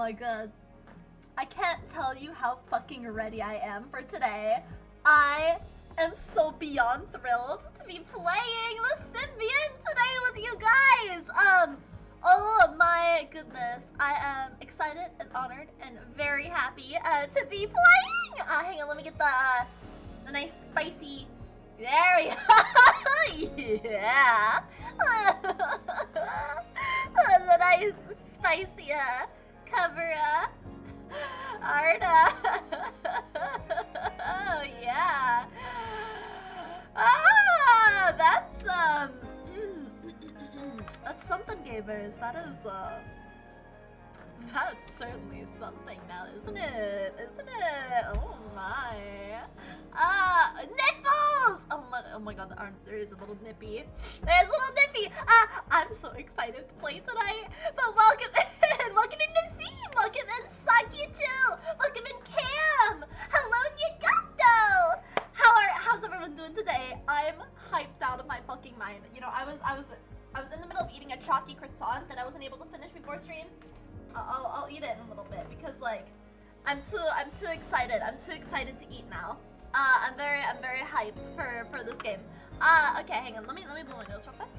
my god. I can't tell you how fucking ready I am for today. I am so beyond thrilled to be playing the Symbiant today with you guys. Oh my goodness. I am excited and honored and very happy to be playing. Hang on, let me get the nice spicy. There we go. Yeah. The nice spicy cover art. Oh yeah. That's that's something, gamers. That's certainly something now, isn't it? Isn't it? Oh my. Nipples! Oh my god, there is a little nippy. There's a little nippy. I'm so excited to play tonight. But welcome in. Welcome in Nazim. Welcome in Sakichu. Welcome in Cam. Hello, Nagato. How's everyone doing today? I'm hyped out of my fucking mind. You know, I was in the middle of eating a chalky croissant that I wasn't able to finish before stream. I'll eat it in a little bit because like I'm too excited. I'm too excited to eat now. I'm very hyped for this game. Okay, hang on. Let me blow my nose real quick.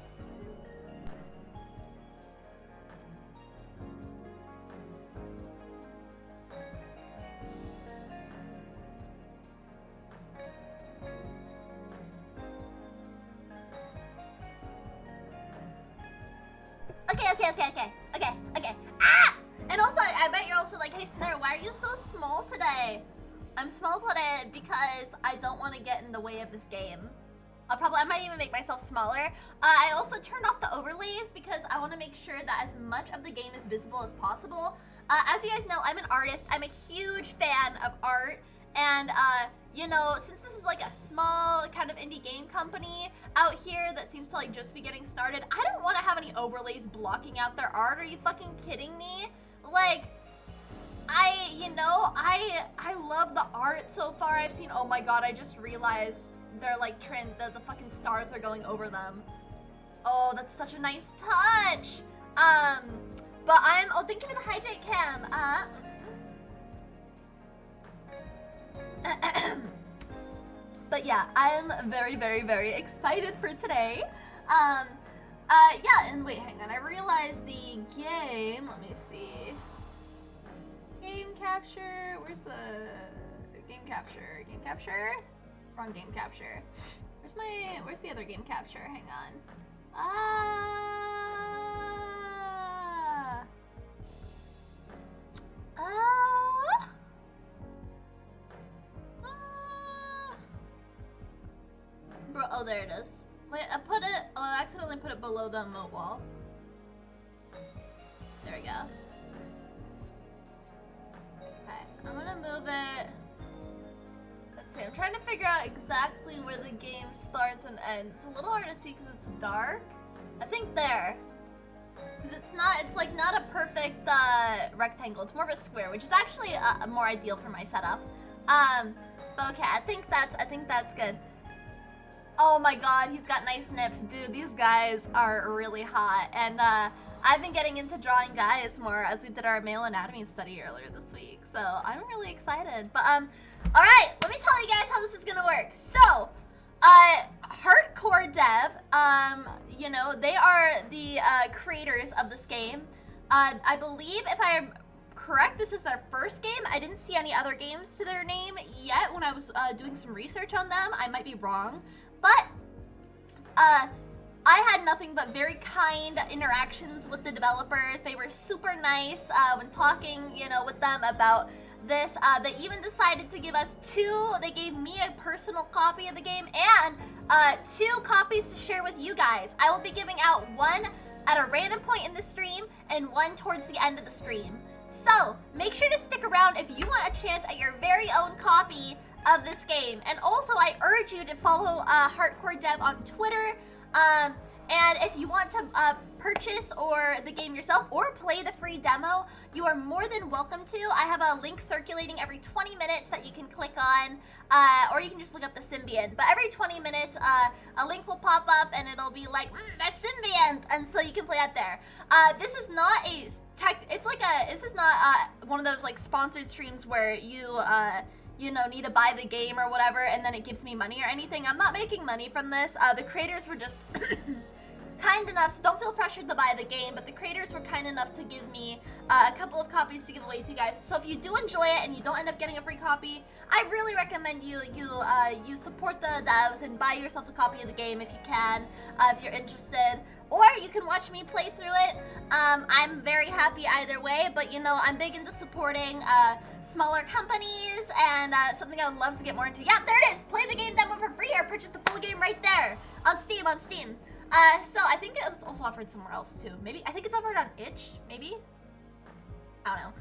Okay. And also, I bet you're also like, hey Snare, why are you so small today? I'm small today because I don't want to get in the way of this game. I might even make myself smaller. I also turned off the overlays because I want to make sure that as much of the game is visible as possible. As you guys know, I'm an artist. I'm a huge fan of art. And, you know, since this is like a small kind of indie game company out here that seems to like just be getting started, I don't want to have any overlays blocking out their art. Are you fucking kidding me? Like, I love the art so far I've seen. Oh my god, I just realized they're like the fucking stars are going over them. Oh, that's such a nice touch. But oh, thank you for the hijack cam. But yeah, I'm very excited for today. Yeah, and wait, hang on. I realized the game. Let me see. Game capture. Where's the game capture? Game capture? Wrong game capture. Where's the other game capture? Hang on. Bro, oh, there it is. Wait, I accidentally put it below the emote wall. There we go. Okay, I'm gonna move it. Let's see, I'm trying to figure out exactly where the game starts and ends. It's a little hard to see because it's dark. I think there. Because it's like not a perfect rectangle. It's more of a square, which is actually more ideal for my setup. But okay, I think that's good. Oh my god, he's got nice nips. Dude, these guys are really hot. And I've been getting into drawing guys more as we did our male anatomy study earlier this week. So I'm really excited. But alright, let me tell you guys how this is gonna work. So, Hardcore Dev, you know, they are the creators of this game. I believe, if I'm correct, this is their first game. I didn't see any other games to their name yet when I was doing some research on them. I might be wrong. But, I had nothing but very kind interactions with the developers. They were super nice when talking, you know, with them about this. They even decided to give us they gave me a personal copy of the game and 2 copies to share with you guys. I will be giving out one at a random point in the stream and one towards the end of the stream. So, make sure to stick around if you want a chance at your very own copy of this game. And also, I urge you to follow Hardcore Dev on Twitter. And if you want to purchase or the game yourself or play the free demo, you are more than welcome to. I have a link circulating every 20 minutes that you can click on, or you can just look up the Symbiant. But every 20 minutes, a link will pop up and it'll be like, that's Symbiant, and so you can play out there. This is not a this is not one of those like sponsored streams where you need to buy the game or whatever and then it gives me money or anything. I'm not making money from this. The creators were just kind enough, so don't feel pressured to buy the game, but the creators were kind enough to give me a couple of copies to give away to you guys. So if you do enjoy it and you don't end up getting a free copy, I really recommend you support the devs and buy yourself a copy of the game if you can, if you're interested. Or you can watch me play through it. I'm very happy either way, but I'm big into supporting smaller companies and something I would love to get more into. Yeah, there it is! Play the game demo for free or purchase the full game right there on Steam, so I think it's also offered somewhere else too. Maybe, I think it's offered on itch, maybe? I don't know.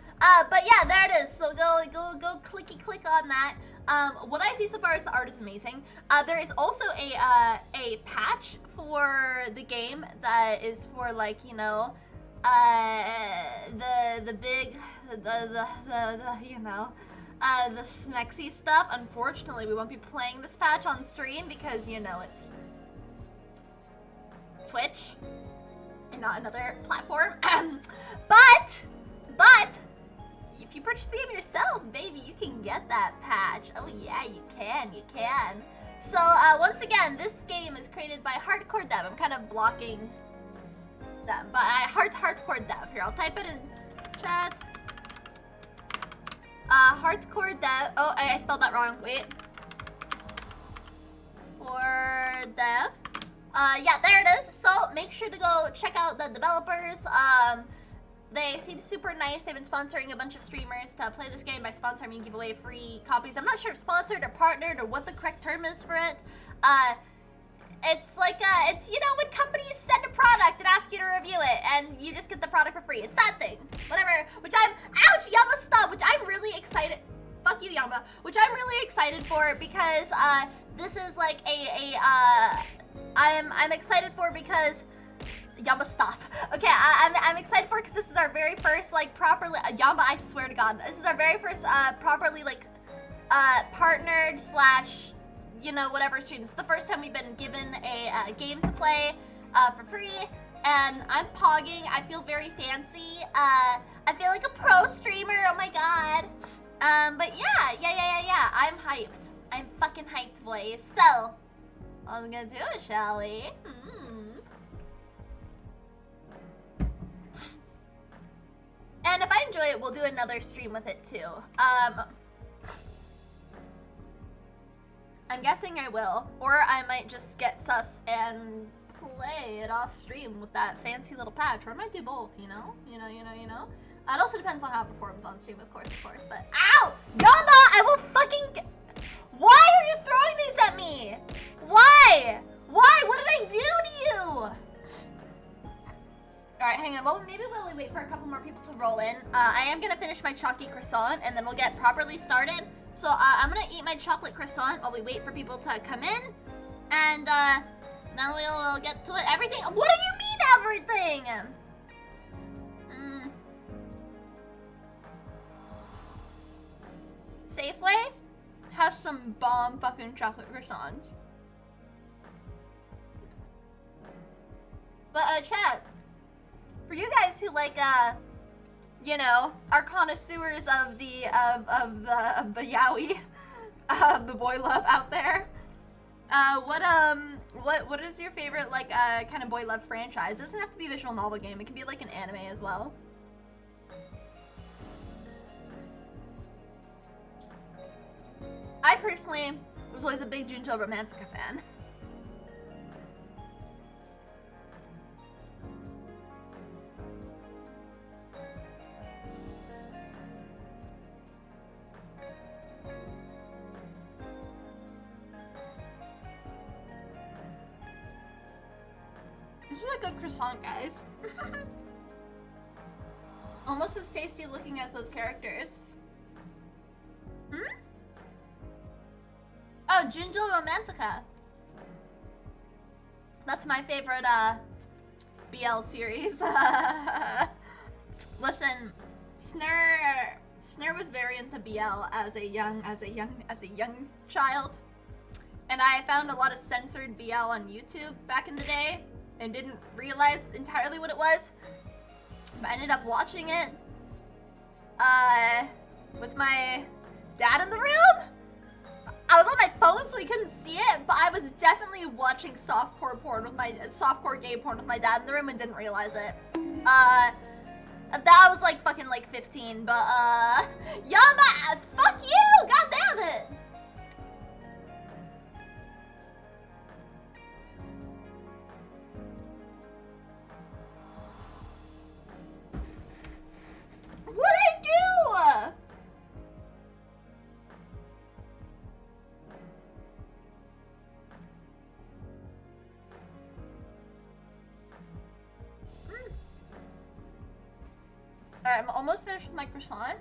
But yeah, there it is. So go clicky click on that. What I see so far is the art is amazing. There is also a patch for the game that is for like, the snexy stuff. Unfortunately, we won't be playing this patch on stream because, it's Twitch and not another platform. But if you purchase the game yourself, baby, you can get that patch. Oh yeah, you can. So once again, this game is created by Hardcore Dev. I'm kind of blocking them, but Hardcore Dev. Here, I'll type it in chat. Hardcore Dev. Oh, I spelled that wrong. Wait. For Dev. Yeah, there it is. So make sure to go check out the developers. They seem super nice. They've been sponsoring a bunch of streamers to play this game. By sponsor, I mean give away free copies. I'm not sure if sponsored or partnered or what the correct term is for it. It's like, it's, when companies send a product and ask you to review it, and you just get the product for free. It's that thing. Whatever. Ouch, Yamba, stop! Which I'm really excited. Fuck you, Yamba. Which I'm really excited for because, this is like I'm excited for because Yamba, stop. Okay, I'm excited for because this is our very first like properly Yamba. I swear to God, this is our very first properly like partnered slash whatever stream. This is the first time we've been given a game to play for free, and I'm pogging. I feel very fancy. I feel like a pro streamer. Oh my God. But yeah. I'm hyped. I'm fucking hyped, boys. So. Let's get to it, shall we? And if I enjoy it, we'll do another stream with it too. I'm guessing I will, or I might just get sus and play it off stream with that fancy little patch, or I might do both. It also depends on how it performs on stream, of course. But ow, Yamba! I will fucking. Why are you throwing these at me? Why? What did I do to you? Alright, hang on. Well, maybe we'll wait for a couple more people to roll in. I am gonna finish my chalky croissant and then we'll get properly started. So I'm gonna eat my chocolate croissant while we wait for people to come in. And then we'll get to it. Everything. What do you mean everything? Safeway has some bomb fucking chocolate croissants. But chat, for you guys who like are connoisseurs of the yaoi, the boy love out there, what is your favorite like kind of boy love franchise? It doesn't have to be a visual novel game. It can be like an anime as well. I personally was always a big Junjo Romantica fan. This is a good croissant, guys. Almost as tasty looking as those characters. Oh, Junjo Romantica. That's my favorite BL series. Listen, Snare was very into BL as a young child, and I found a lot of censored BL on YouTube back in the day, and didn't realize entirely what it was. But I ended up watching it, with my dad in the room. I was on my phone, so he couldn't see it, but I was definitely watching softcore gay porn with my dad in the room and didn't realize it. That was like fucking like 15, but Yama, fuck you! God damn it! What'd I do? Alright, I'm almost finished with my croissant.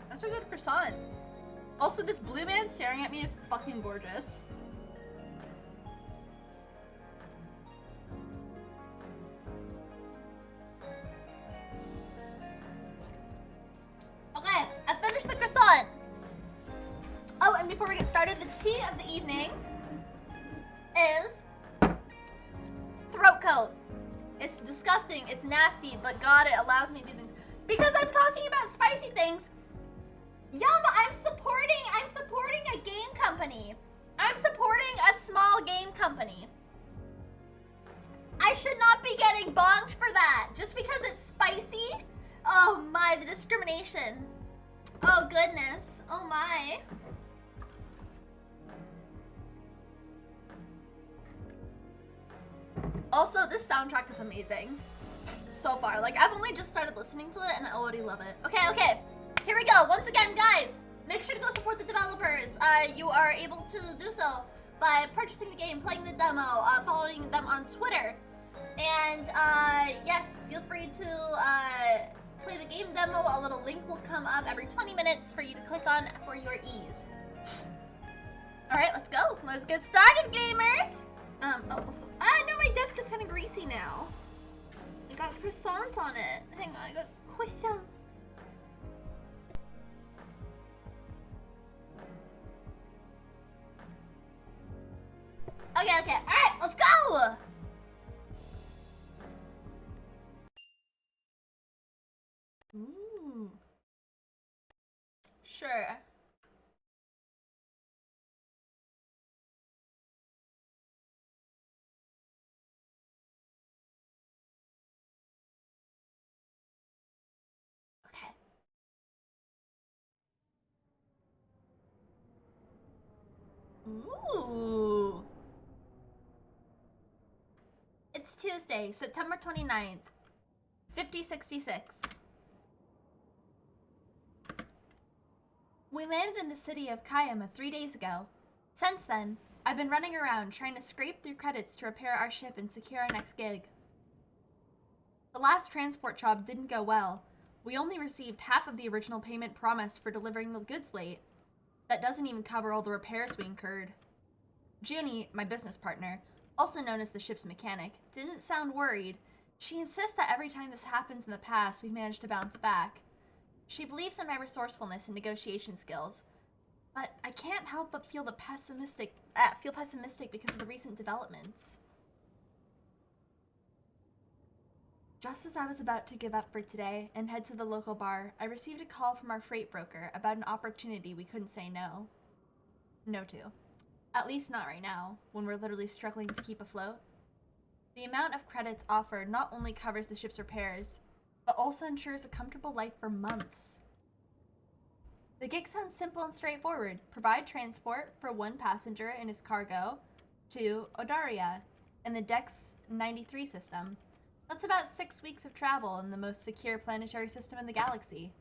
That's a good croissant. Also, this blue man staring at me is fucking gorgeous. Okay, I finished the croissant. Oh, and before we get started, the tea of the evening is throat coat. It's disgusting, it's nasty, but God, it allows me to do things. Because I'm talking about spicy things. Yama, I'm supporting a game company. I'm supporting a small game company. I should not be getting bonked for that just because it's spicy. Oh my, the discrimination. Oh goodness. Oh my. Also, this soundtrack is amazing. So far. Like, I've only just started listening to it and I already love it. Okay. Here we go. Once again, guys, make sure to go support the developers. You are able to do so by purchasing the game, playing the demo, following them on Twitter. And, yes, feel free to, play the game demo. A little link will come up every 20 minutes for you to click on for your ease. Alright, let's go. Let's get started, gamers! No, my desk is kind of greasy now. I got croissant on it. Hang on, I got croissant. Okay, alright, let's go! Ooh. Sure. Okay. Ooh. It's Tuesday, September 29th, 5066. We landed in the city of Kayama 3 days ago. Since then, I've been running around trying to scrape through credits to repair our ship and secure our next gig. The last transport job didn't go well. We only received half of the original payment promised for delivering the goods late. That doesn't even cover all the repairs we incurred. Junie, my business partner, also known as the ship's mechanic, didn't sound worried. She insists that every time this happens in the past, we've managed to bounce back. She believes in my resourcefulness and negotiation skills, but I can't help but feel pessimistic because of the recent developments. Just as I was about to give up for today and head to the local bar, I received a call from our freight broker about an opportunity we couldn't say no to. At least not right now, when we're literally struggling to keep afloat. The amount of credits offered not only covers the ship's repairs, but also ensures a comfortable life for months. The gig sounds simple and straightforward. Provide transport for one passenger and his cargo to Odaria in the Dex 93 system. That's about 6 weeks of travel in the most secure planetary system in the galaxy.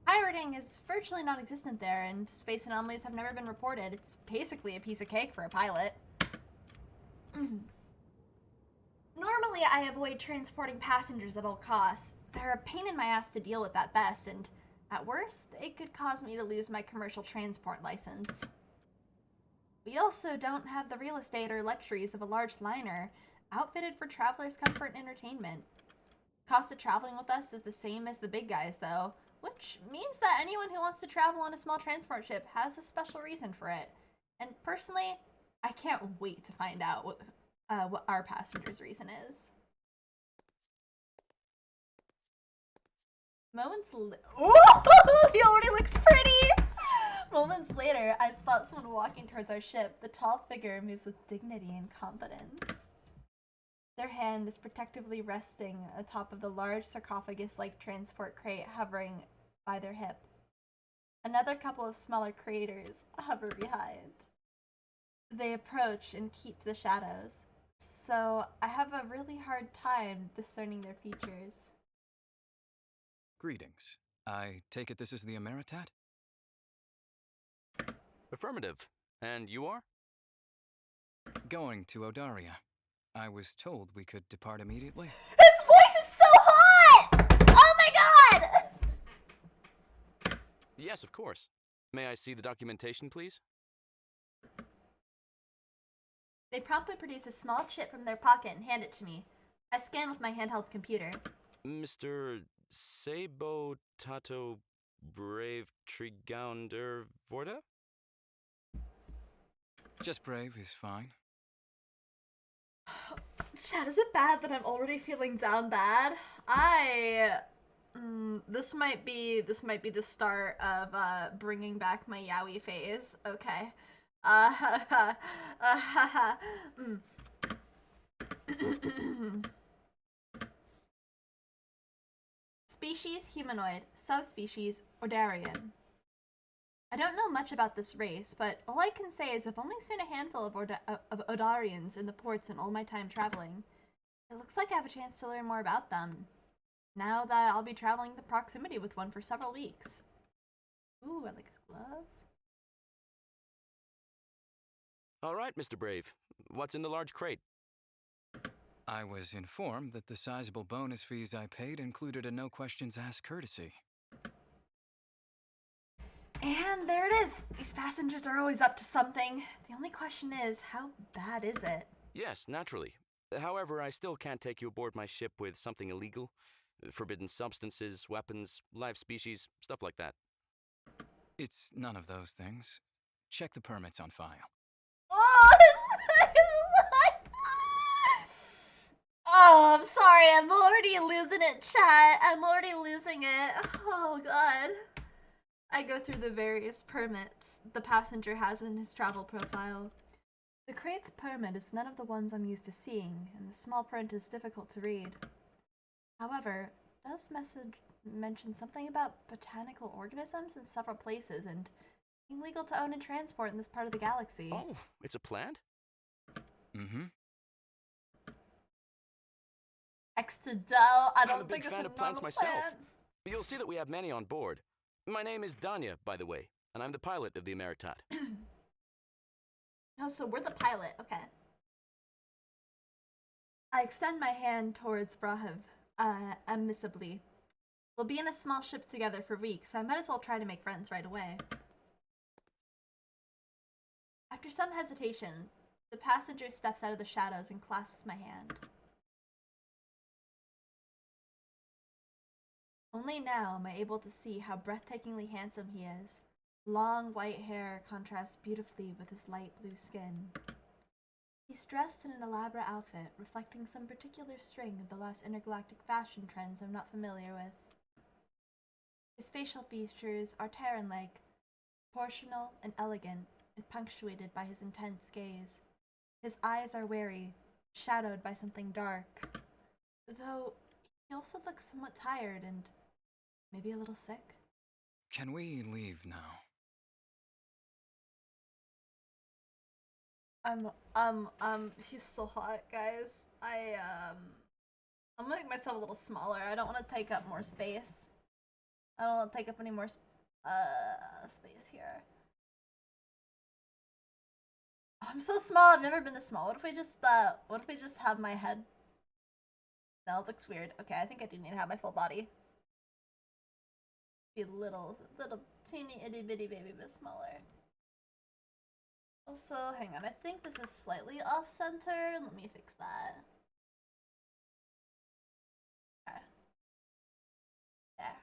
Pirating is virtually non-existent there, and space anomalies have never been reported. It's basically a piece of cake for a pilot. Normally, I avoid transporting passengers at all costs. they're a pain in my ass to deal with at best, and at worst, they could cause me to lose my commercial transport license. We also don't have the real estate or luxuries of a large liner outfitted for travelers' comfort and entertainment. Cost of traveling with us is the same as the big guys, though, which means that anyone who wants to travel on a small transport ship has a special reason for it. And personally, I can't wait to find out what our passenger's reason is. He already looks pretty! Moments later, I spot someone walking towards our ship. The tall figure moves with dignity and confidence. Their hand is protectively resting atop of the large sarcophagus-like transport crate hovering by their hip. Another couple of smaller craters hover behind. They approach and keep to the shadows, so I have a really hard time discerning their features. Greetings. I take it this is the Emeritat? Affirmative. And you are? Going to Odaria. I was told we could depart immediately. His voice is so hot! Oh my god! Yes, of course. May I see the documentation, please? They promptly produce a small chip from their pocket and hand it to me. I scan with my handheld computer. Mr. Sabo Tato Brave Trigounder Vorda? Just brave is fine. Chad, is it bad that I'm already feeling down bad? This might be the start of bringing back my yaoi phase. Okay. Species humanoid, subspecies Odarian. I don't know much about this race, but all I can say is I've only seen a handful of Odarians in the ports in all my time traveling. It looks like I have a chance to learn more about them, now that I'll be traveling the proximity with one for several weeks. Ooh, I like his gloves. All right, Mr. Brave. What's in the large crate? I was informed that the sizable bonus fees I paid included a no-questions-asked courtesy. And there it is. These passengers are always up to something. The only question is, how bad is it? Yes, naturally. However, I still can't take you aboard my ship with something illegal. Forbidden substances, weapons, live species, stuff like that. It's none of those things. Check the permits on file. Oh, oh, I'm sorry. I'm already losing it, chat. I'm already losing it. Oh, God. I go through the various permits the passenger has in his travel profile. The crate's permit is none of the ones I'm used to seeing, and the small print is difficult to read. However, it does mention something about botanical organisms in several places and being legal to own and transport in this part of the galaxy. Oh, it's a plant? Mm-hmm. X to Dell. I I'm don't a big think fan it's of plants normal myself. plant. You'll see that we have many on board. My name is Danya, by the way, and I'm the pilot of the Emeritat. Oh, so we're the pilot. Okay. I extend my hand towards Brahiv, amicably. We'll be in a small ship together for weeks, so I might as well try to make friends right away. After some hesitation, the passenger steps out of the shadows and clasps my hand. Only now am I able to see how breathtakingly handsome he is. Long white hair contrasts beautifully with his light blue skin. He's dressed in an elaborate outfit, reflecting some particular string of the last intergalactic fashion trends I'm not familiar with. His facial features are Terran-like, proportional and elegant, and punctuated by his intense gaze. His eyes are wary, shadowed by something dark, though he also looks somewhat tired and maybe a little sick. Can we leave now? He's so hot, guys. I'm gonna make myself a little smaller. I don't want to take up more space. I don't want to take up any more, space here. Oh, I'm so small. I've never been this small. What if we just have my head No, it looks weird. Okay, I think I do need to have my full body. Be a little teeny itty bitty baby bit smaller. Also, hang on, I think this is slightly off center. Let me fix that. Okay. There.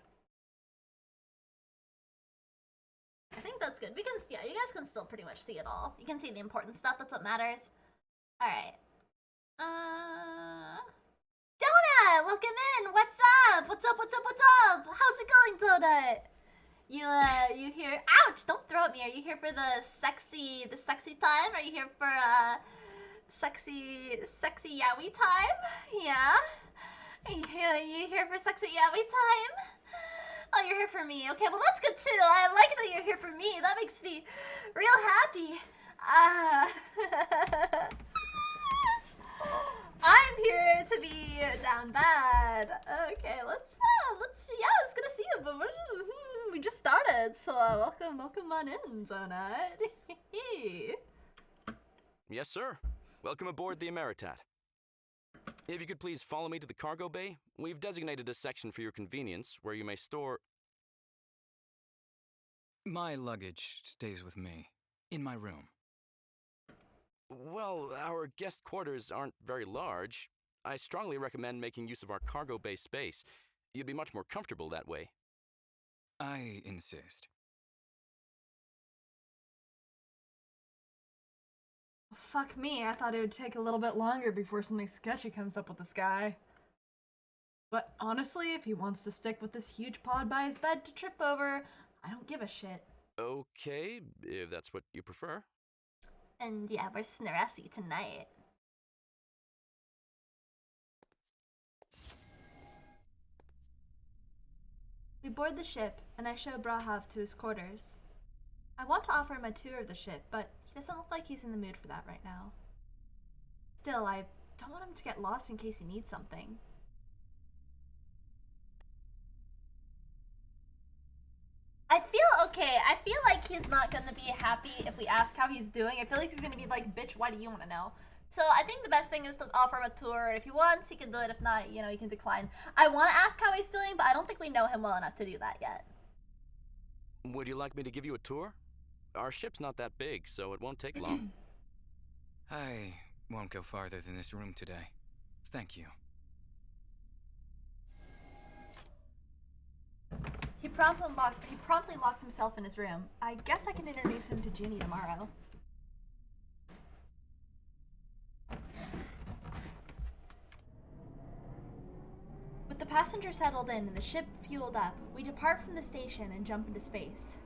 I think that's good. We can, yeah, you guys can still pretty much see it all. You can see the important stuff, that's what matters. Alright. Donut! Welcome in! What's up? What's up? What's up? What's up? How's it going, Donut? You here? Ouch! Don't throw at me. Are you here for the sexy time? Are you here for sexy yaoi time? Yeah. Are you here for sexy yaoi time? Oh, you're here for me. Okay, well that's good too. I like that you're here for me. That makes me real happy. I'm here to be down bad. Okay, let's yeah, it's good to see you, but we just started, so welcome on in, Donut. Yes, sir. Welcome aboard the Ameritat. If you could please follow me to the cargo bay, we've designated a section for your convenience where you may store... My luggage stays with me, in my room. Well, our guest quarters aren't very large. I strongly recommend making use of our cargo bay space. You'd be much more comfortable that way. I insist. Fuck me, I thought it would take a little bit longer before something sketchy comes up with this guy. But honestly, if he wants to stick with this huge pod by his bed to trip over, I don't give a shit. Okay, if that's what you prefer. And yeah, we're snaressy tonight. We board the ship, and I show Brahav to his quarters. I want to offer him a tour of the ship, but he doesn't look like he's in the mood for that right now. Still, I don't want him to get lost in case he needs something. I feel like he's not gonna be happy if we ask how he's doing. I feel like he's gonna be like, bitch, why do you want to know? So I think the best thing is to offer him a tour. If he wants, he can do it. If not, you know, he can decline. I want to ask how he's doing, but I don't think we know him well enough to do that yet. Would you like me to give you a tour? Our ship's not that big, so it won't take long. I won't go farther than this room today. Thank you. He promptly locks himself in his room. I guess I can introduce him to Ginny tomorrow. With the passengers settled in and the ship fueled up, we depart from the station and jump into space.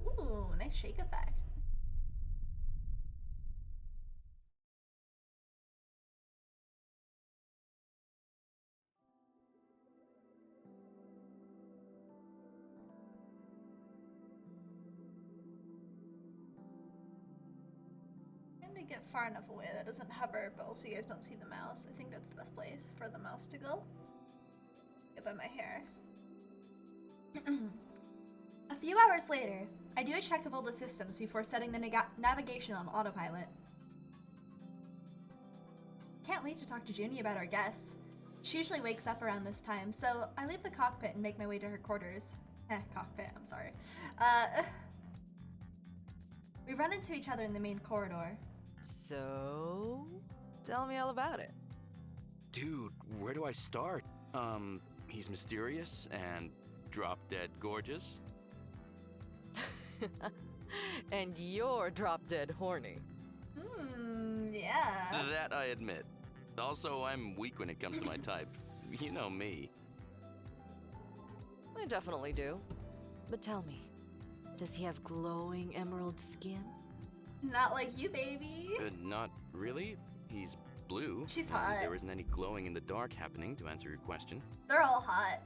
Ooh, nice shake effect. To get far enough away that doesn't hover, but also you guys don't see the mouse. I think that's the best place for the mouse to go. Get by my hair. A few hours later, I do a check of all the systems before setting the navigation on autopilot. Can't wait to talk to Junie about our guest. She usually wakes up around this time, so I leave the cockpit and make my way to her quarters. Cockpit, I'm sorry. We run into each other in the main corridor. So, tell me all about it. Dude, where do I start? He's mysterious and drop-dead gorgeous. And you're drop-dead horny. Yeah. That I admit. Also, I'm weak when it comes to my type. You know me. I definitely do. But tell me, does he have glowing emerald skin? Not like you, baby. Not really. He's blue. She's hot. There isn't any glowing in the dark happening, to answer your question. They're all hot.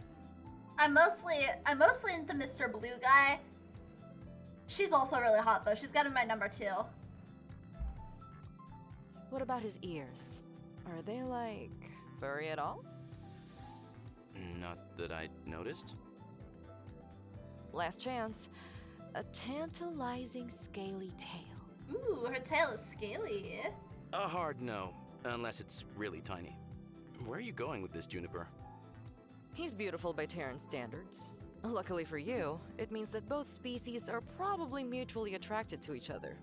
I'm mostly into Mr. Blue guy. She's also really hot though. She's got in my number 2. What about his ears? Are they, like, furry at all? Not that I noticed. Last chance. A tantalizing scaly tail. Ooh, her tail is scaly. A hard no. Unless it's really tiny. Where are you going with this, Juniper? He's beautiful by Terran standards. Luckily for you, it means that both species are probably mutually attracted to each other.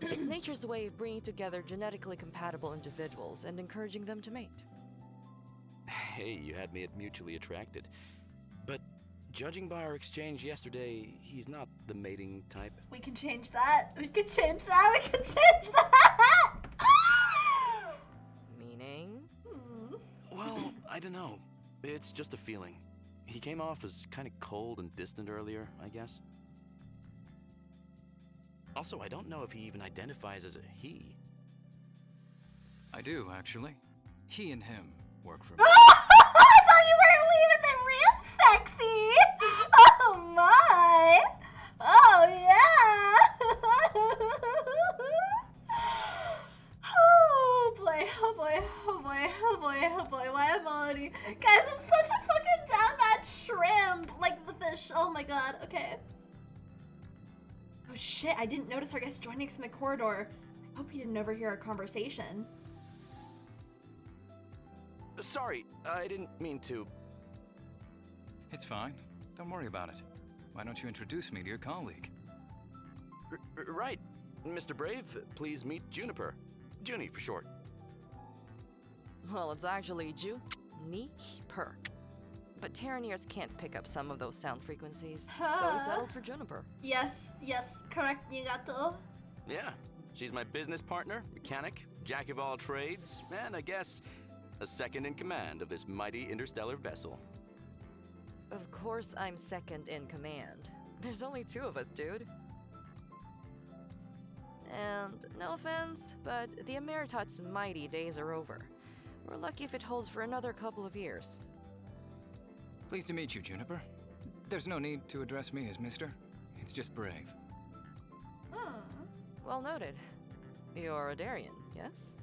It's nature's way of bringing together genetically compatible individuals and encouraging them to mate. Hey, you had me at mutually attracted. But judging by our exchange yesterday, he's not the mating type. We can change that. We can change that. We can change that. Meaning? Well, I don't know. It's just a feeling. He came off as kind of cold and distant earlier, I guess. Also, I don't know if he even identifies as a he. I do, actually. He and him work for me. I thought you were leaving them real sexy. Oh my. Oh yeah. Oh boy. Oh boy. Oh boy. Oh boy. Oh boy. Why am I already? Guys, I'm such a fucking down bad shrimp. Like the fish. Oh my god. Okay. Oh shit, I didn't notice our guest joining us in the corridor. I hope he didn't overhear our conversation. Sorry, I didn't mean to. It's fine. Don't worry about it. Why don't you introduce me to your colleague? Right. Mr. Brave, please meet Juniper. Junie for short. Well, it's actually Juniper. But Terraneers can't pick up some of those sound frequencies, so we settled for Juniper. Yes, correct, Yugato. Yeah, she's my business partner, mechanic, jack of all trades, and I guess a second in command of this mighty interstellar vessel. Of course I'm second in command. There's only 2 of us, dude. And no offense, but the Emeritot's mighty days are over. We're lucky if it holds for another couple of years. Pleased to meet you, Juniper. There's no need to address me as Mister. It's just Brave. Well noted. You're a Darien, yes?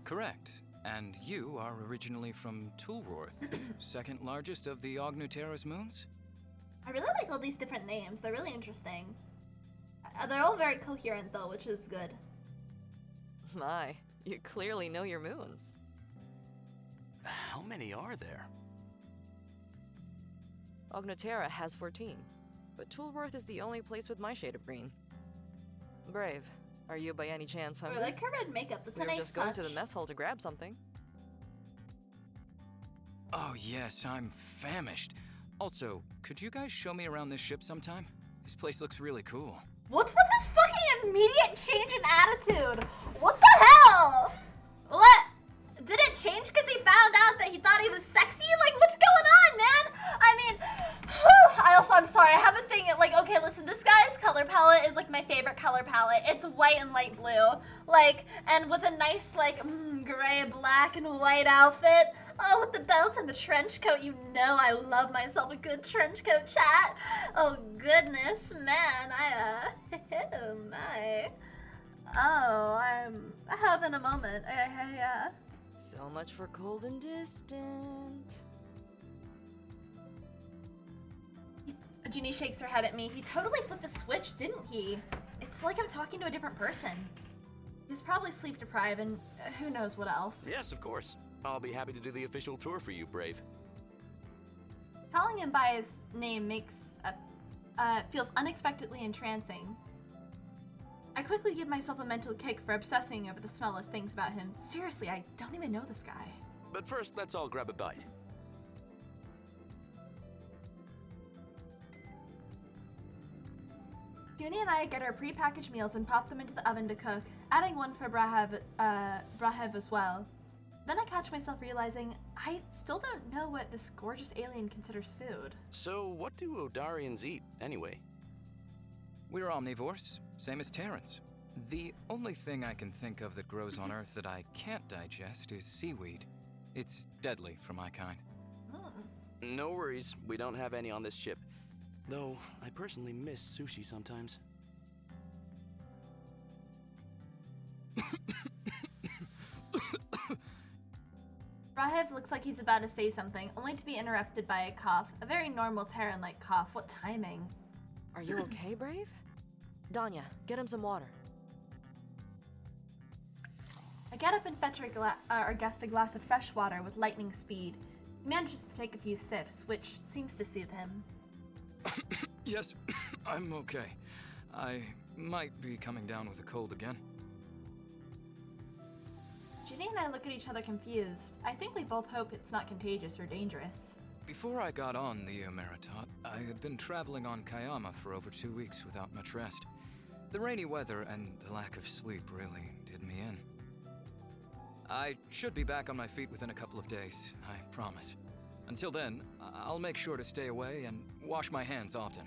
Correct. And you are originally from Tulworth, second largest of the Ognutera's moons? I really like all these different names. They're really interesting. They're all very coherent though, which is good. My, you clearly know your moons. How many are there? Ognutera has 14, but Tulworth is the only place with my shade of green. Brave, are you by any chance I hungry? like her red makeup. That's We a were nice just going touch. to the mess hall to grab something. Oh yes, I'm famished. Also, could you guys show me around this ship sometime? This place looks really cool. What's with this fucking immediate change in attitude? What the hell? What? Did it change because he found out that he thought he was sexy? Like, what's going on, man? I mean, I'm sorry, I have a thing, like, okay, listen, this guy's color palette is, like, my favorite color palette. It's white and light blue. Like, and with a nice, like, gray, black, and white outfit. Oh, with the belt and the trench coat, you know I love myself a good trench coat, chat. Oh, goodness, man, oh, my. Oh, I'm having a moment. Yeah. So much for cold and distant. Junie shakes her head at me. He totally flipped a switch, didn't he? It's like I'm talking to a different person. He was probably sleep deprived and who knows what else. Yes, of course. I'll be happy to do the official tour for you, Brave. Calling him by his name feels unexpectedly entrancing. I quickly give myself a mental kick for obsessing over the smallest things about him. Seriously, I don't even know this guy. But first, let's all grab a bite. Junie and I get our pre-packaged meals and pop them into the oven to cook, adding one for Brahev as well. Then I catch myself realizing I still don't know what this gorgeous alien considers food. So, what do Odarians eat, anyway? We're omnivores, same as Terrans. The only thing I can think of that grows on Earth that I can't digest is seaweed. It's deadly for my kind. No worries, we don't have any on this ship. Though, I personally miss sushi sometimes. Brahev looks like he's about to say something, only to be interrupted by a cough. A very normal Terran-like cough. What timing? Are you okay, Brave? Danya, get him some water. I get up and fetch our guest a glass of fresh water with lightning speed. He manages to take a few sips, which seems to soothe him. Yes, I'm okay. I might be coming down with a cold again. Ginny and I look at each other confused. I think we both hope it's not contagious or dangerous. Before I got on the Emeritot, I had been traveling on Kayama for over 2 weeks without much rest. The rainy weather and the lack of sleep really did me in. I should be back on my feet within a couple of days, I promise. Until then, I'll make sure to stay away and wash my hands often.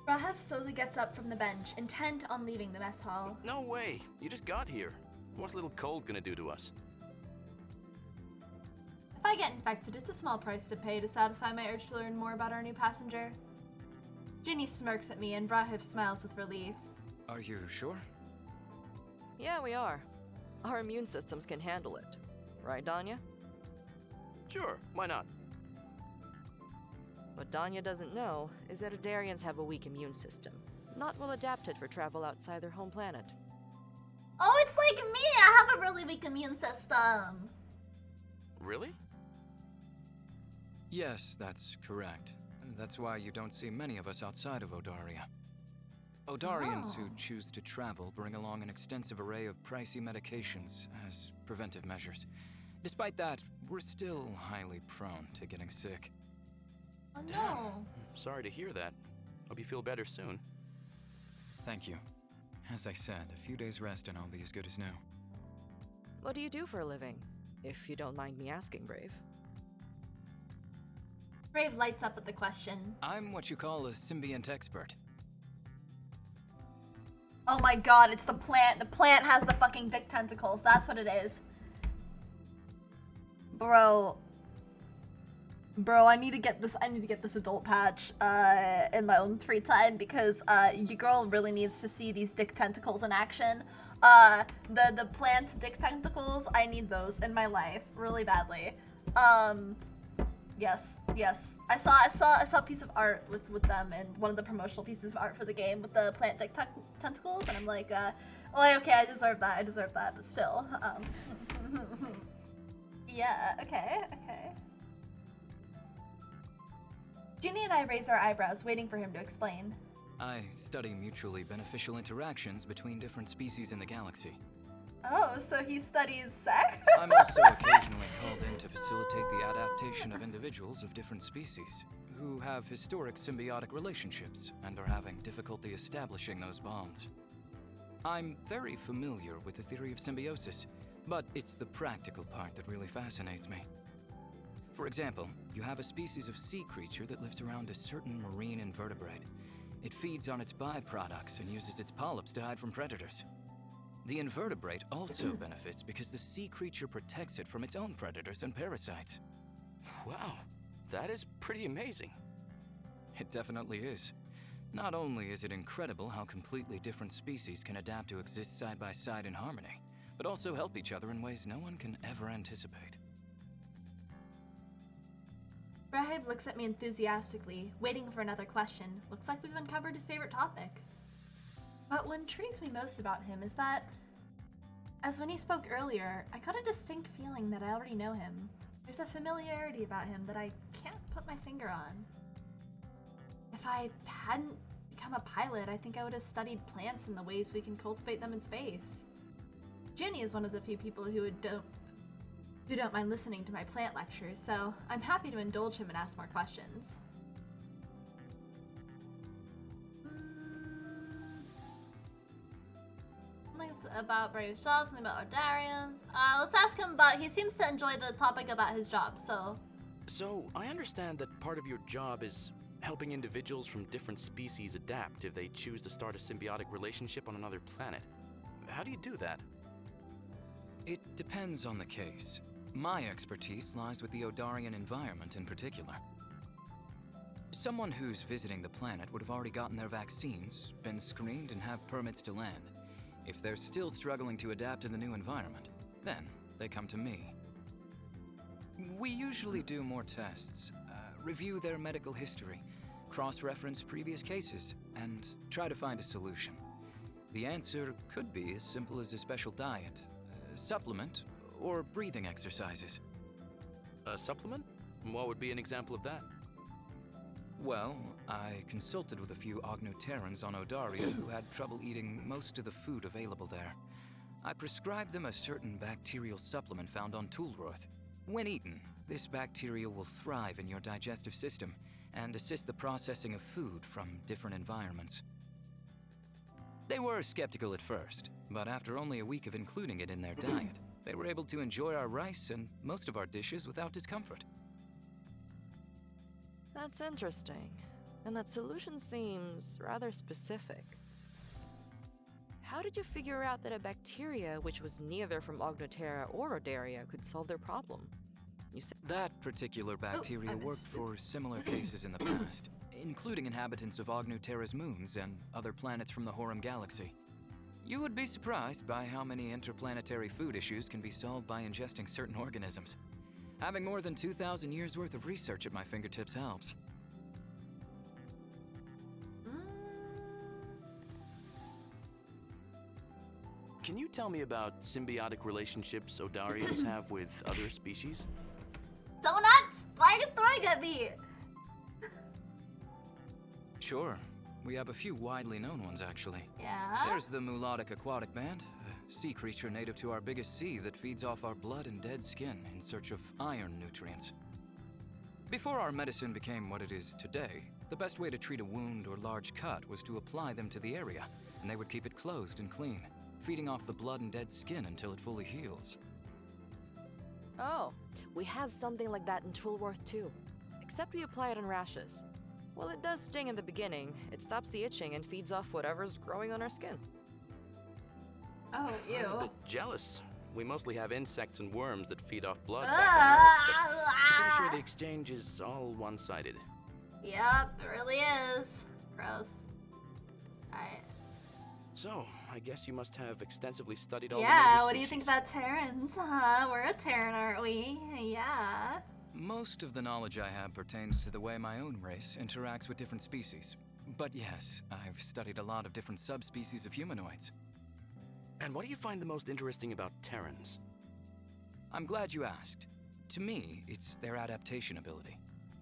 Rahev slowly gets up from the bench, intent on leaving the mess hall. No way! You just got here. What's a little cold gonna do to us? If I get infected, it's a small price to pay to satisfy my urge to learn more about our new passenger. Ginny smirks at me and Rahev smiles with relief. Are you sure? Yeah, we are. Our immune systems can handle it. Right, Danya? Sure, why not? What Danya doesn't know is that Adarians have a weak immune system, not well adapted for travel outside their home planet. Oh, it's like me! I have a really weak immune system! Really? Yes, that's correct. That's why you don't see many of us outside of Odaria. Odarians who choose to travel bring along an extensive array of pricey medications as preventive measures. Despite that, we're still highly prone to getting sick. Oh Damn. no. Sorry to hear that. Hope you feel better soon. Thank you. As I said, a few days rest and I'll be as good as new. What do you do for a living? If you don't mind me asking, Brave. Brave lights up at the question. I'm what you call a symbiant expert. Oh my god, it's the plant. The plant has the fucking dick tentacles. That's what it is. Bro, I need to get this adult patch in my own free time because your girl really needs to see these dick tentacles in action. The plant's dick tentacles, I need those in my life really badly. Yes. I saw a piece of art with them in one of the promotional pieces of art for the game with the plant dick tentacles, and I'm like, well, okay, I deserve that, but still, yeah, okay. Ginny and I raise our eyebrows, waiting for him to explain. I study mutually beneficial interactions between different species in the galaxy. Oh, so he studies sex? I'm also occasionally called in to facilitate the adaptation of individuals of different species who have historic symbiotic relationships and are having difficulty establishing those bonds. I'm very familiar with the theory of symbiosis, but it's the practical part that really fascinates me. For example, you have a species of sea creature that lives around a certain marine invertebrate. It feeds on its byproducts and uses its polyps to hide from predators. The invertebrate also benefits because the sea creature protects it from its own predators and parasites. Wow, that is pretty amazing. It definitely is. Not only is it incredible how completely different species can adapt to exist side by side in harmony, but also help each other in ways no one can ever anticipate. Rahib looks at me enthusiastically, waiting for another question. Looks like we've uncovered his favorite topic. But what intrigues me most about him is that, as when he spoke earlier, I got a distinct feeling that I already know him. There's a familiarity about him that I can't put my finger on. If I hadn't become a pilot, I think I would have studied plants and the ways we can cultivate them in space. Junie is one of the few people who don't mind listening to my plant lectures, so I'm happy to indulge him and ask more questions. About Brave's job, something about Ardarians. Let's ask him about, he seems to enjoy the topic about his job, so. So, I understand that part of your job is helping individuals from different species adapt if they choose to start a symbiotic relationship on another planet. How do you do that? It depends on the case. My expertise lies with the Odarian environment in particular. Someone who's visiting the planet would have already gotten their vaccines, been screened, and have permits to land. If they're still struggling to adapt to the new environment, then they come to me. We usually do more tests, review their medical history, cross-reference previous cases, and try to find a solution. The answer could be as simple as a special diet, a supplement, or breathing exercises. A supplement? What would be an example of that? Well, I consulted with a few Ognoterrans on Odaria who had trouble eating most of the food available there. I prescribed them a certain bacterial supplement found on Toolroth. When eaten, this bacteria will thrive in your digestive system and assist the processing of food from different environments. They were skeptical at first, but after only a week of including it in their diet, they were able to enjoy our rice and most of our dishes without discomfort. That's interesting. And that solution seems rather specific. How did you figure out that a bacteria which was neither from Ognoterra or Odaria could solve their problem? You said That particular bacteria worked for similar cases in the past, including inhabitants of Ognoterra's moons and other planets from the Horum galaxy. You would be surprised by how many interplanetary food issues can be solved by ingesting certain organisms. Having more than 2,000 years worth of research at my fingertips helps. Can you tell me about symbiotic relationships Odarians have with other species? Donuts! Why are you throwing at me? Sure. We have a few widely known ones, actually. Yeah? There's the Mulodic aquatic band, a sea creature native to our biggest sea that feeds off our blood and dead skin in search of iron nutrients. Before our medicine became what it is today, the best way to treat a wound or large cut was to apply them to the area, and they would keep it closed and clean, feeding off the blood and dead skin until it fully heals. Oh, we have something like that in Toolworth too. Except we apply it on rashes. While it does sting in the beginning, it stops the itching and feeds off whatever's growing on our skin. Oh, I'm a ew. bit jealous. We mostly have insects and worms that feed off blood back on Earth, but pretty sure the exchange is all one-sided. Yep, it really is. Gross. Alright. So, I guess you must have extensively studied all the Yeah, major what do you think species. about Terrans? Huh? We're a Terran, aren't we? Yeah. Most of the knowledge I have pertains to the way my own race interacts with different species. But yes, I've studied a lot of different subspecies of humanoids. And what do you find the most interesting about Terrans? I'm glad you asked. To me, it's their adaptation ability.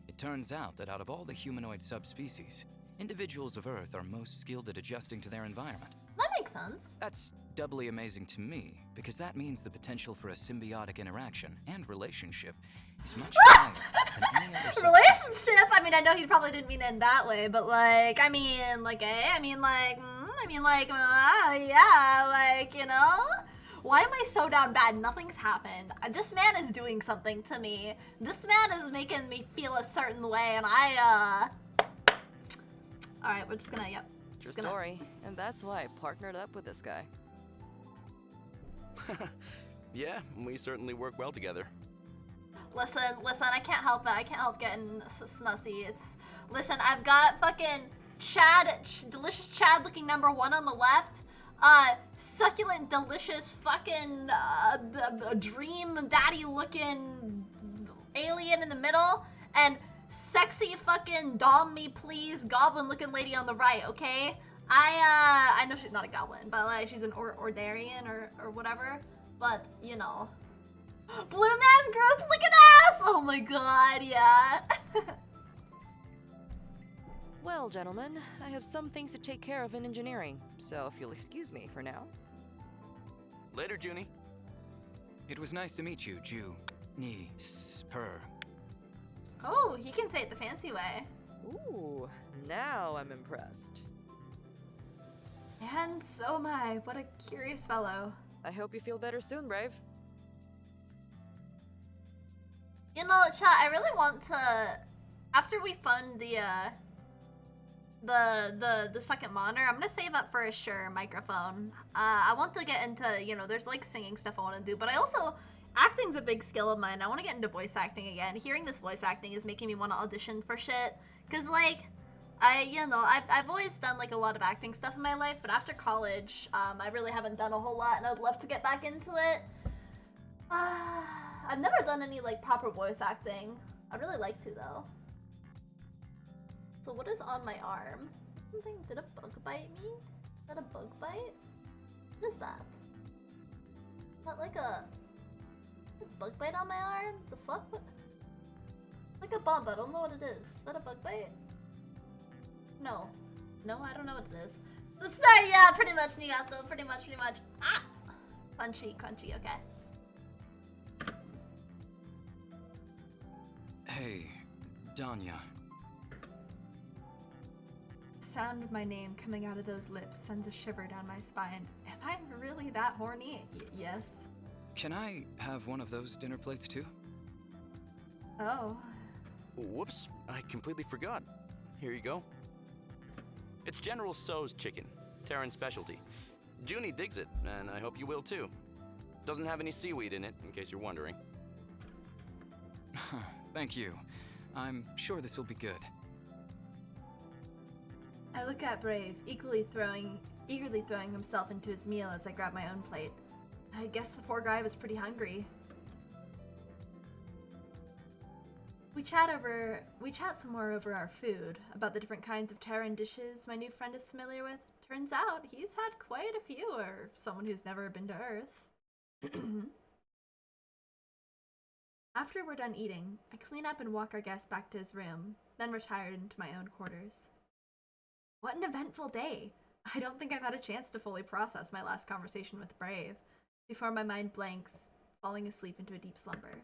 It turns out that out of all the humanoid subspecies, individuals of Earth are most skilled at adjusting to their environment. That makes sense. That's doubly amazing to me, because that means the potential for a symbiotic interaction and relationship is much higher than any other subspecies. Relationship? I mean, I know he probably didn't mean it in that way, but like, yeah, like, you know? Why am I so down bad? Nothing's happened. This man is doing something to me. This man is making me feel a certain way, and Alright, we're just gonna, yep. True Just gonna... story, and that's why I partnered up with this guy. Yeah, we certainly work well together. Listen, I can't help it. I can't help getting snussy. Listen, I've got fucking delicious Chad looking number 1 on the left. Succulent, delicious fucking dream daddy looking alien in the middle. And sexy fucking dom me please goblin looking lady on the right, okay? I know she's not a goblin, but like she's an Ordarian or whatever. But, you know. Blue man group looking ass! Oh my god, yeah. Well, gentlemen, I have some things to take care of in engineering, so if you'll excuse me for now. Later, Junie. It was nice to meet you, Jew. Ni, Spur. Oh, he can say it the fancy way. Ooh, now I'm impressed. And so am I. What a curious fellow. I hope you feel better soon, Brave. You know, chat, I really want to, after we fund the second monitor, I'm gonna save up for a Shure microphone. I want to get into, you know, there's like singing stuff I want to do, but I also, acting's a big skill of mine. I want to get into voice acting again. Hearing this voice acting is making me want to audition for shit, cause like, I've always done like a lot of acting stuff in my life, but after college, I really haven't done a whole lot, and I'd love to get back into it. I've never done any like proper voice acting. I'd really like to though. So what is on my arm? Something, did a bug bite me? Is that a bug bite? What is that? Is that like a bug bite on my arm? The fuck? What? Like a bomb, I don't know what it is. Is that a bug bite? No. No, I don't know what it is. Sorry, yeah, pretty much, Nigato, pretty much. Ah! Crunchy, okay. Hey, Danya. The sound of my name coming out of those lips sends a shiver down my spine. Am I really that horny? Yes. Can I have one of those dinner plates too? Oh. Whoops, I completely forgot. Here you go. It's General So's chicken, Terran's specialty. Junie digs it, and I hope you will too. Doesn't have any seaweed in it, in case you're wondering. Thank you. I'm sure this will be good. I look at Brave, eagerly throwing himself into his meal as I grab my own plate. I guess the poor guy was pretty hungry. We chat some more over our food, about the different kinds of Terran dishes my new friend is familiar with. Turns out he's had quite a few, or someone who's never been to Earth. After we're done eating, I clean up and walk our guest back to his room, then retire into my own quarters. What an eventful day! I don't think I've had a chance to fully process my last conversation with Brave, before my mind blanks, falling asleep into a deep slumber.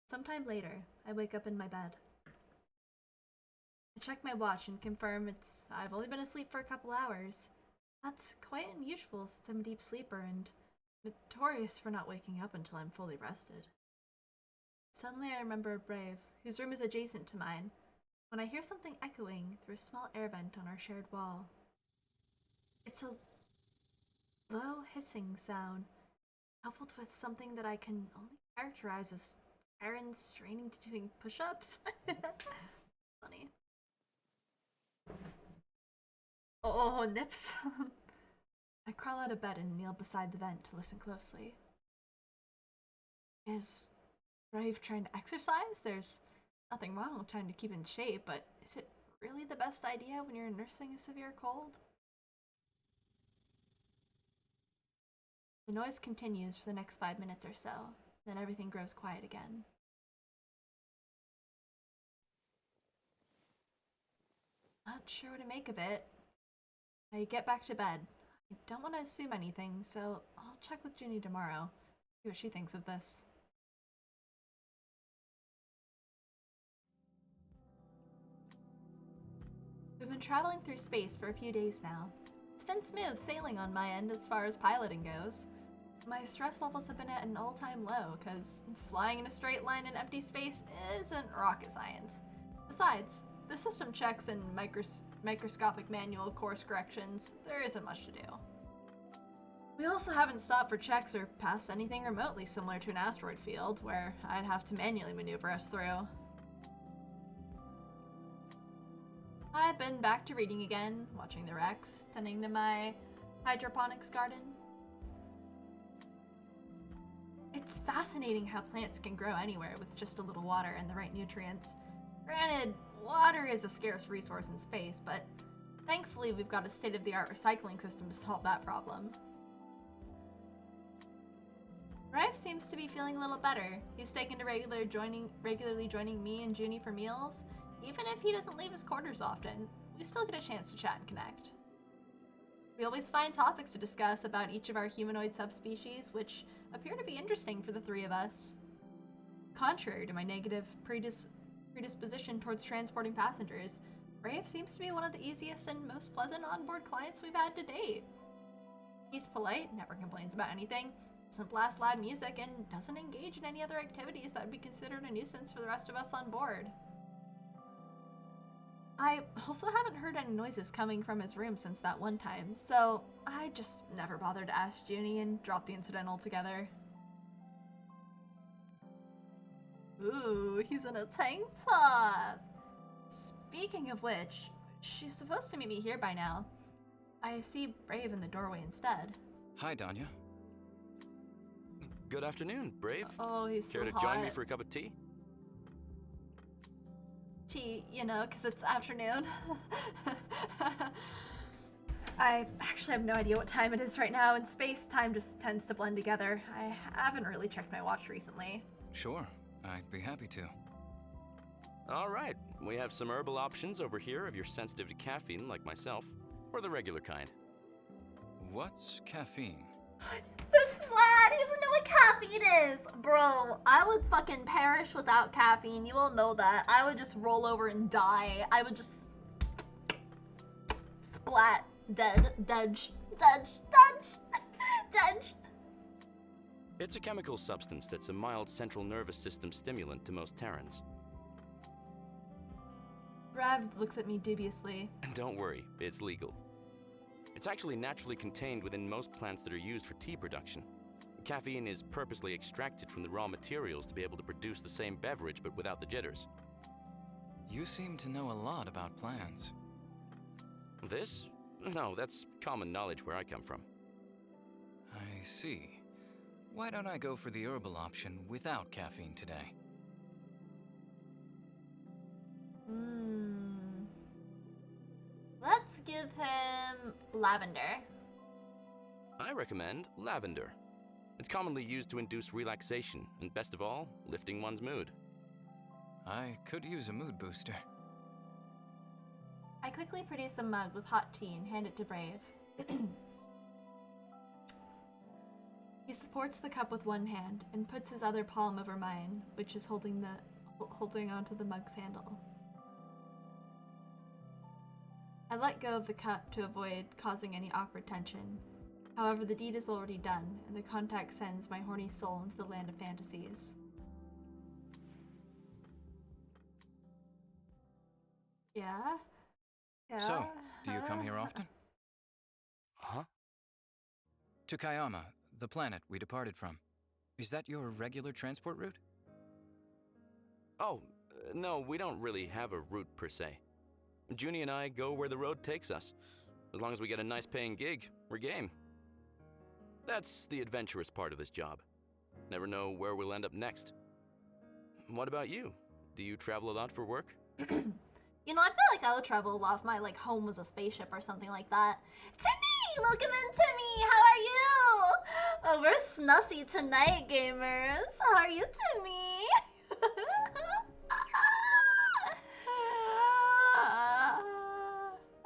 Sometime later, I wake up in my bed. I check my watch and confirm I've only been asleep for a couple hours. That's quite unusual since I'm a deep sleeper and notorious for not waking up until I'm fully rested. Suddenly I remember Brave, whose room is adjacent to mine, when I hear something echoing through a small air vent on our shared wall. It's a low hissing sound, coupled with something that I can only characterize as Aaron straining to doing push-ups. Funny. Oh, nips. I crawl out of bed and kneel beside the vent to listen closely. Is Brave trying to exercise? There's nothing wrong with trying to keep in shape, but is it really the best idea when you're nursing a severe cold? The noise continues for the next 5 minutes or so, then everything grows quiet again. Not sure what to make of it. I get back to bed. I don't want to assume anything, so I'll check with Junie tomorrow, see what she thinks of this. We've been traveling through space for a few days now. It's been smooth sailing on my end as far as piloting goes. My stress levels have been at an all-time low, because flying in a straight line in empty space isn't rocket science. Besides, the system checks and microscopic manual course corrections, there isn't much to do. We also haven't stopped for checks or passed anything remotely similar to an asteroid field, where I'd have to manually maneuver us through. I've been back to reading again, watching the Rex, tending to my hydroponics garden. It's fascinating how plants can grow anywhere with just a little water and the right nutrients. Granted, water is a scarce resource in space, but thankfully we've got a state-of-the-art recycling system to solve that problem. Rive seems to be feeling a little better. He's taken to regularly joining me and Junie for meals. Even if he doesn't leave his quarters often, we still get a chance to chat and connect. We always find topics to discuss about each of our humanoid subspecies, which appear to be interesting for the three of us. Contrary to my negative predisposition towards transporting passengers, Brave seems to be one of the easiest and most pleasant onboard clients we've had to date. He's polite, never complains about anything, doesn't blast loud music, and doesn't engage in any other activities that would be considered a nuisance for the rest of us on board. I also haven't heard any noises coming from his room since that one time, so I just never bothered to ask Junie and dropped the incident altogether. Ooh, he's in a tank top! Speaking of which, she's supposed to meet me here by now. I see Brave in the doorway instead. Hi, Danya. Good afternoon, Brave. Oh, he's so Care to hot. join me for a cup of tea? tea, you know, because it's afternoon. I actually have no idea what time it is right now, and space-time just tends to blend together. I haven't really checked my watch recently. Sure, I'd be happy to. All right, we have some herbal options over here if you're sensitive to caffeine like myself, or the regular kind. What's caffeine? This lad, he doesn't know what caffeine is! Bro, I would fucking perish without caffeine. You all know that. I would just roll over and die. I would just... splat. Dead. Dudge. Dudge. Dudge. Dudge. It's a chemical substance that's a mild central nervous system stimulant to most Terrans. Rav looks at me dubiously. And don't worry, it's legal. It's actually naturally contained within most plants that are used for tea production. Caffeine is purposely extracted from the raw materials to be able to produce the same beverage but without the jitters. You seem to know a lot about plants. This? No, that's common knowledge where I come from. I see. Why don't I go for the herbal option without caffeine today? Let's give him lavender. I recommend lavender. It's commonly used to induce relaxation, and best of all, lifting one's mood. I could use a mood booster. I quickly produce a mug with hot tea and hand it to Brave. He supports the cup with one hand and puts his other palm over mine, which is holding onto the mug's handle. I let go of the cup to avoid causing any awkward tension. However, the deed is already done, and the contact sends my horny soul into the land of fantasies. Yeah? Yeah? So, do you come here often? Huh? To Kayama, the planet we departed from. Is that your regular transport route? Oh, no, we don't really have a route per se. Junie and I go where the road takes us. As long as we get a nice paying gig, we're game. That's the adventurous part of this job. Never know where we'll end up next. What about you? Do you travel a lot for work? You know, I feel like I would travel a lot if my, like, home was a spaceship or something like that. Timmy! Welcome in, Timmy! How are you? Oh, we're snussy tonight, gamers. How are you, Timmy?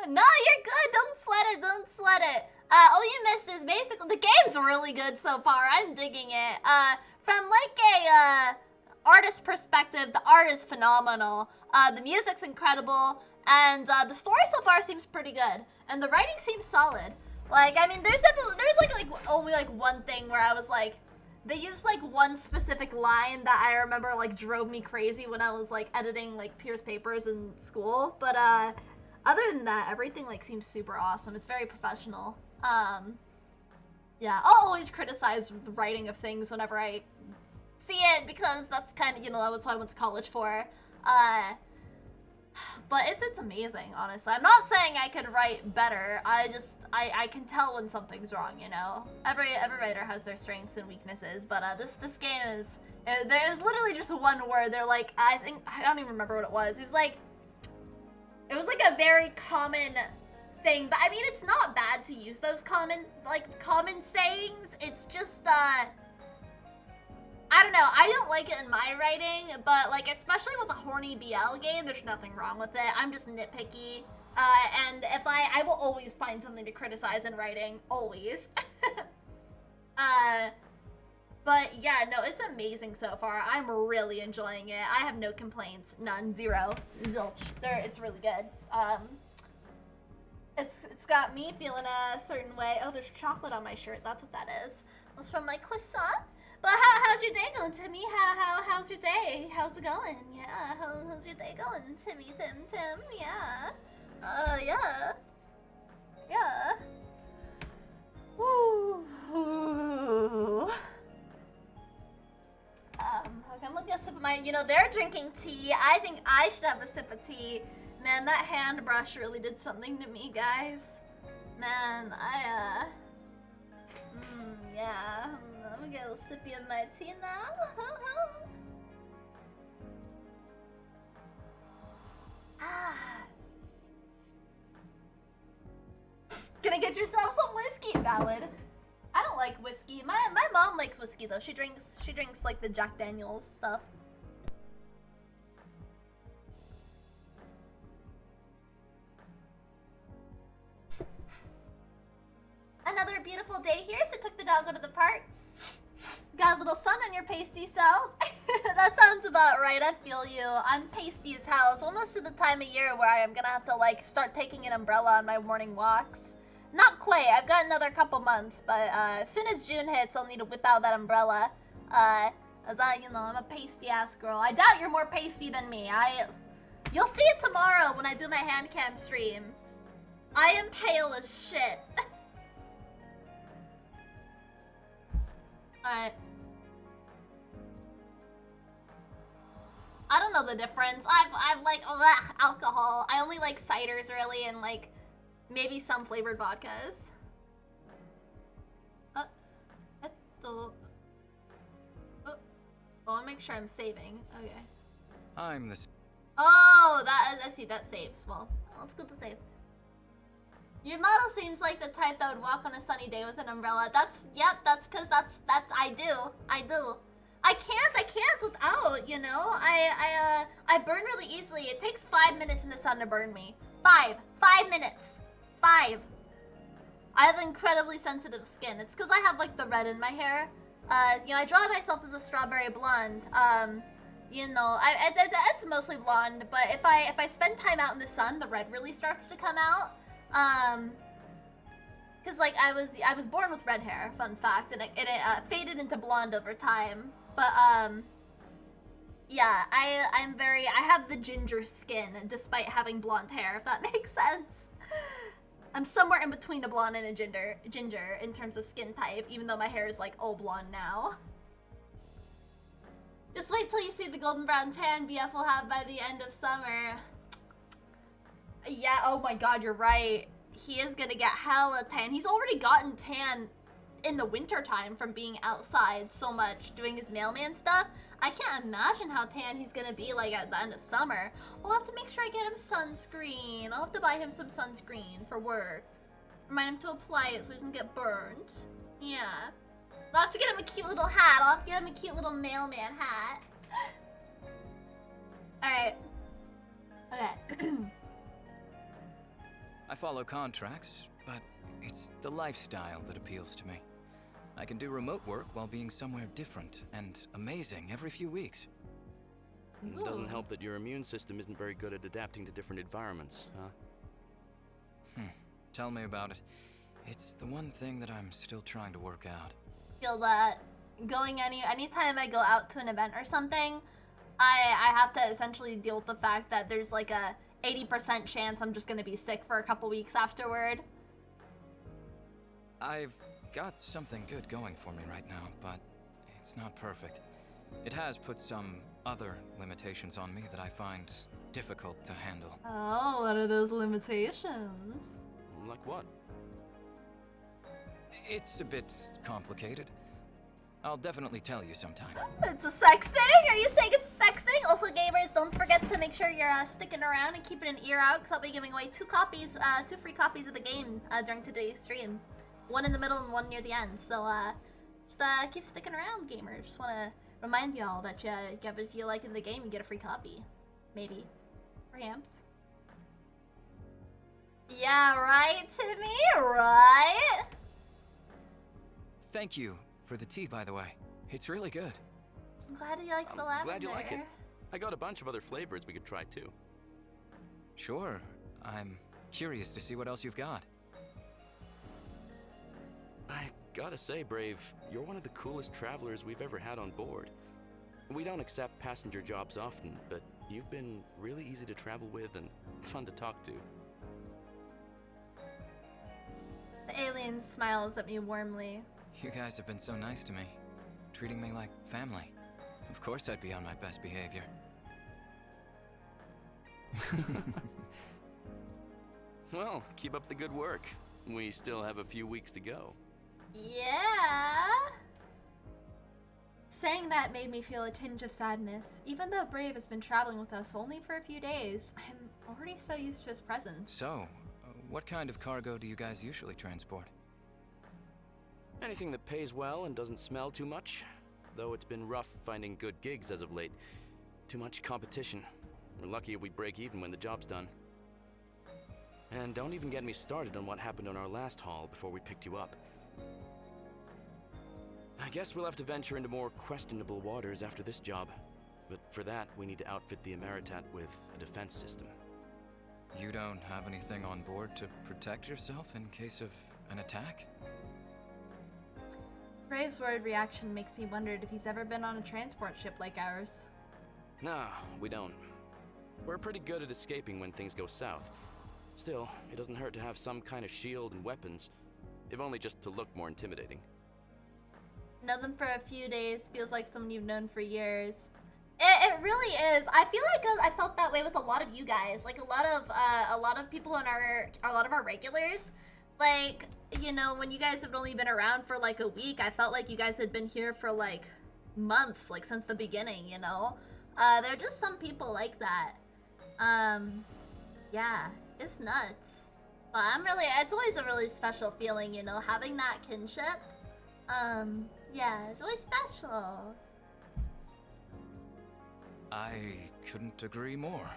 No, you're good. Don't sweat it. Don't sweat it. All you missed is basically the game's really good so far. I'm digging it. From like a artist perspective, the art is phenomenal. The music's incredible, and the story so far seems pretty good, and the writing seems solid. Like, I mean, there's only like one thing where I was like, they used like one specific line that I remember like drove me crazy when I was like editing like Pierce papers in school. But other than that, everything like seems super awesome. It's very professional. Yeah, I'll always criticize the writing of things whenever I see it, because that's kind of, you know, that's what I went to college for. But it's amazing, honestly. I'm not saying I could write better. I can tell when something's wrong, you know. Every writer has their strengths and weaknesses, but this game is, there's literally just one word. They're like, I don't even remember what it was. It was like a very common thing, but I mean, it's not bad to use those common sayings. It's just I don't know, I don't like it in my writing, but like, especially with a horny BL game, there's nothing wrong with it. I'm just nitpicky, and if I will always find something to criticize in writing, always. But yeah, no, it's amazing so far. I'm really enjoying it. I have no complaints, none, zero, zilch. It's really good. It's got me feeling a certain way. Oh, there's chocolate on my shirt. That's what that is. It's from my croissant. But how's your day going, Timmy? How's your day? How's it going? Yeah, how's your day going, Timmy? Tim? Yeah. Yeah. Yeah. Woo. Okay, I'm gonna get a sip of my, you know, they're drinking tea. I think I should have a sip of tea. Man, that hand brush really did something to me, guys. Man, yeah. I'm gonna get a little sippy of my tea now. Gonna get yourself some whiskey. Valid. I don't like whiskey. My mom likes whiskey though. She drinks like the Jack Daniels stuff. Another beautiful day here, so took the doggo to the park. Got a little sun on your pasty self. That sounds about right. I feel you. I'm pasty as hell. It's almost to the time of year where I am gonna have to like start taking an umbrella on my morning walks. Not quite. I've got another couple months, but as soon as June hits, I'll need to whip out that umbrella. As I, you know, I'm a pasty ass girl. I doubt you're more pasty than me. You'll see it tomorrow when I do my hand cam stream. I am pale as shit. Alright. I don't know the difference. I've like alcohol. I only like ciders really, and like maybe some flavored vodkas. I want to make sure I'm saving. Okay. I'm the Oh, I see, that saves. Well, let's go to save. Your model seems like the type that would walk on a sunny day with an umbrella. Yep, that's I do. I can't without, you know? I burn really easily. It takes 5 minutes in the sun to burn me. 5 minutes. 5. I have incredibly sensitive skin. It's because I have like the red in my hair. You know, I draw myself as a strawberry blonde. You know, it's mostly blonde, but if I spend time out in the sun, the red really starts to come out. Cause like I was born with red hair, fun fact, and it faded into blonde over time. But yeah, I have the ginger skin despite having blonde hair, if that makes sense. I'm somewhere in between a blonde and a ginger in terms of skin type, even though my hair is like all blonde now. Just wait till you see the golden brown tan BF will have by the end of summer. Yeah, oh my god, you're right. He is gonna get hella tan. He's already gotten tan in the winter time from being outside so much, doing his mailman stuff. I can't imagine how tan he's gonna be like at the end of summer. I'll have to make sure I get him sunscreen. I'll have to buy him some sunscreen for work. Remind him to apply it so he doesn't get burned. Yeah. I'll have to get him a cute little hat. I'll have to get him a cute little mailman hat. Alright. Okay. I follow contracts, but it's the lifestyle that appeals to me. I can do remote work while being somewhere different and amazing every few weeks. It doesn't help that your immune system isn't very good at adapting to different environments, huh? Tell me about it. It's the one thing that I'm still trying to work out. Feel that going anytime I go out to an event or something, I have to essentially deal with the fact that there's like a 80% chance I'm just gonna be sick for a couple weeks afterward. I've got something good going for me right now, but it's not perfect. It has put some other limitations on me that I find difficult to handle. Oh, what are those limitations? Like what? It's a bit complicated. I'll definitely tell you sometime. It's a sex thing? Are you saying it's a sex thing? Also, gamers, don't forget to make sure you're sticking around and keeping an ear out, because I'll be giving away 2 free copies of the game during today's stream. One in the middle and one near the end. So just keep sticking around, gamers. Just want to remind y'all that if you like in the game, you get a free copy. Maybe. Perhaps. Yeah, right, Timmy? Right? Thank you for the tea, by the way. It's really good. I'm glad he likes the lavender. Glad you like it. I got a bunch of other flavors we could try too. Sure. I'm curious to see what else you've got. I gotta say, Brave, you're one of the coolest travelers we've ever had on board. We don't accept passenger jobs often, but you've been really easy to travel with and fun to talk to. The alien smiles at me warmly. You guys have been so nice to me, treating me like family. Of course I'd be on my best behavior. Well, keep up the good work. We still have a few weeks to go. Yeah. Saying that made me feel a tinge of sadness. Even though Brave has been traveling with us only for a few days, I'm already so used to his presence. So, What kind of cargo do you guys usually transport? Anything that pays well and doesn't smell too much. Though it's been rough finding good gigs as of late. Too much competition. We're lucky if we break even when the job's done. And don't even get me started on what happened on our last haul before we picked you up. I guess we'll have to venture into more questionable waters after this job. But for that, we need to outfit the Emeritat with a defense system. You don't have anything on board to protect yourself in case of an attack? Brave's worried reaction makes me wonder if he's ever been on a transport ship like ours. Nah, we don't. We're pretty good at escaping when things go south. Still, it doesn't hurt to have some kind of shield and weapons, if only just to look more intimidating. Know them for a few days feels like someone you've known for years. It really is. I feel like I felt that way with a lot of you guys. Like a lot of people in a lot of our regulars. Like, you know, when you guys have only been around for like a week, I felt like you guys had been here for like months, like since the beginning, you know? There are just some people like that. Yeah, it's nuts. But it's always a really special feeling, you know, having that kinship. Yeah, it's really special. I couldn't agree more.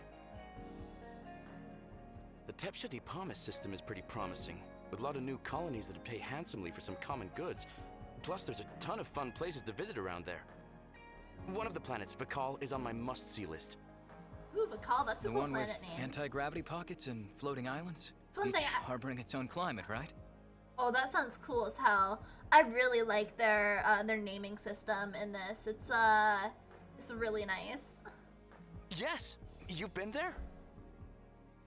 The Tepshati Pomis system is pretty promising, with a lot of new colonies that pay handsomely for some common goods. Plus, there's a ton of fun places to visit around there. One of the planets, Vakal, is on my must-see list. Ooh, Vakal, that's a The cool one with planet name. anti-gravity pockets and floating islands? It's one Each thing harboring its own climate, right? Oh, that sounds cool as hell. I really like their naming system in this. It's really nice. Yes! You've been there?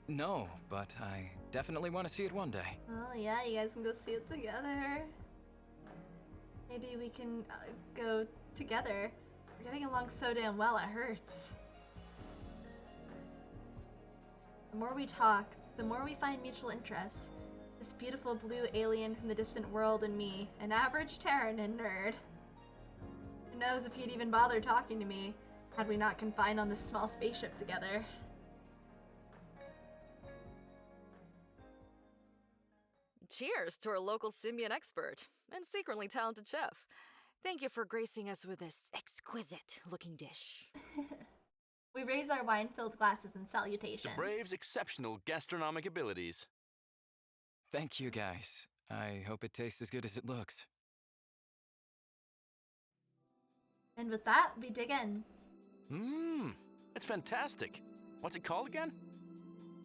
No, but I definitely want to see it one day. Oh yeah, you guys can go see it together. Maybe we can go together. We're getting along so damn well, it hurts. The more we talk, the more we find mutual interests. This beautiful blue alien from the distant world and me, an average Terran and nerd. Who knows if he'd even bother talking to me, had we not confined on this small spaceship together. Cheers to our local Symbiant expert and secretly talented chef. Thank you for gracing us with this exquisite-looking dish. We raise our wine-filled glasses in salutation. To Brave's exceptional gastronomic abilities. Thank you, guys. I hope it tastes as good as it looks. And with that, we dig in. It's fantastic. What's it called again?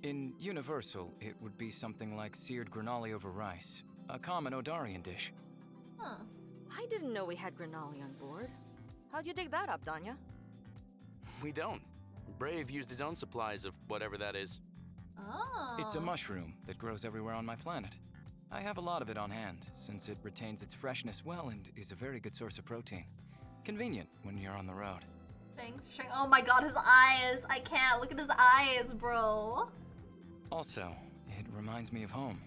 In Universal, it would be something like seared granoli over rice, a common Odarian dish. Huh. I didn't know we had granoli on board. How'd you dig that up, Danya? We don't. Brave used his own supplies of whatever that is. Oh. It's a mushroom that grows everywhere on my planet. I have a lot of it on hand, since it retains its freshness well and is a very good source of protein. Convenient when you're on the road. Thanks for sharing. Oh my god, his eyes. I can't. Look at his eyes, bro. Also, it reminds me of home.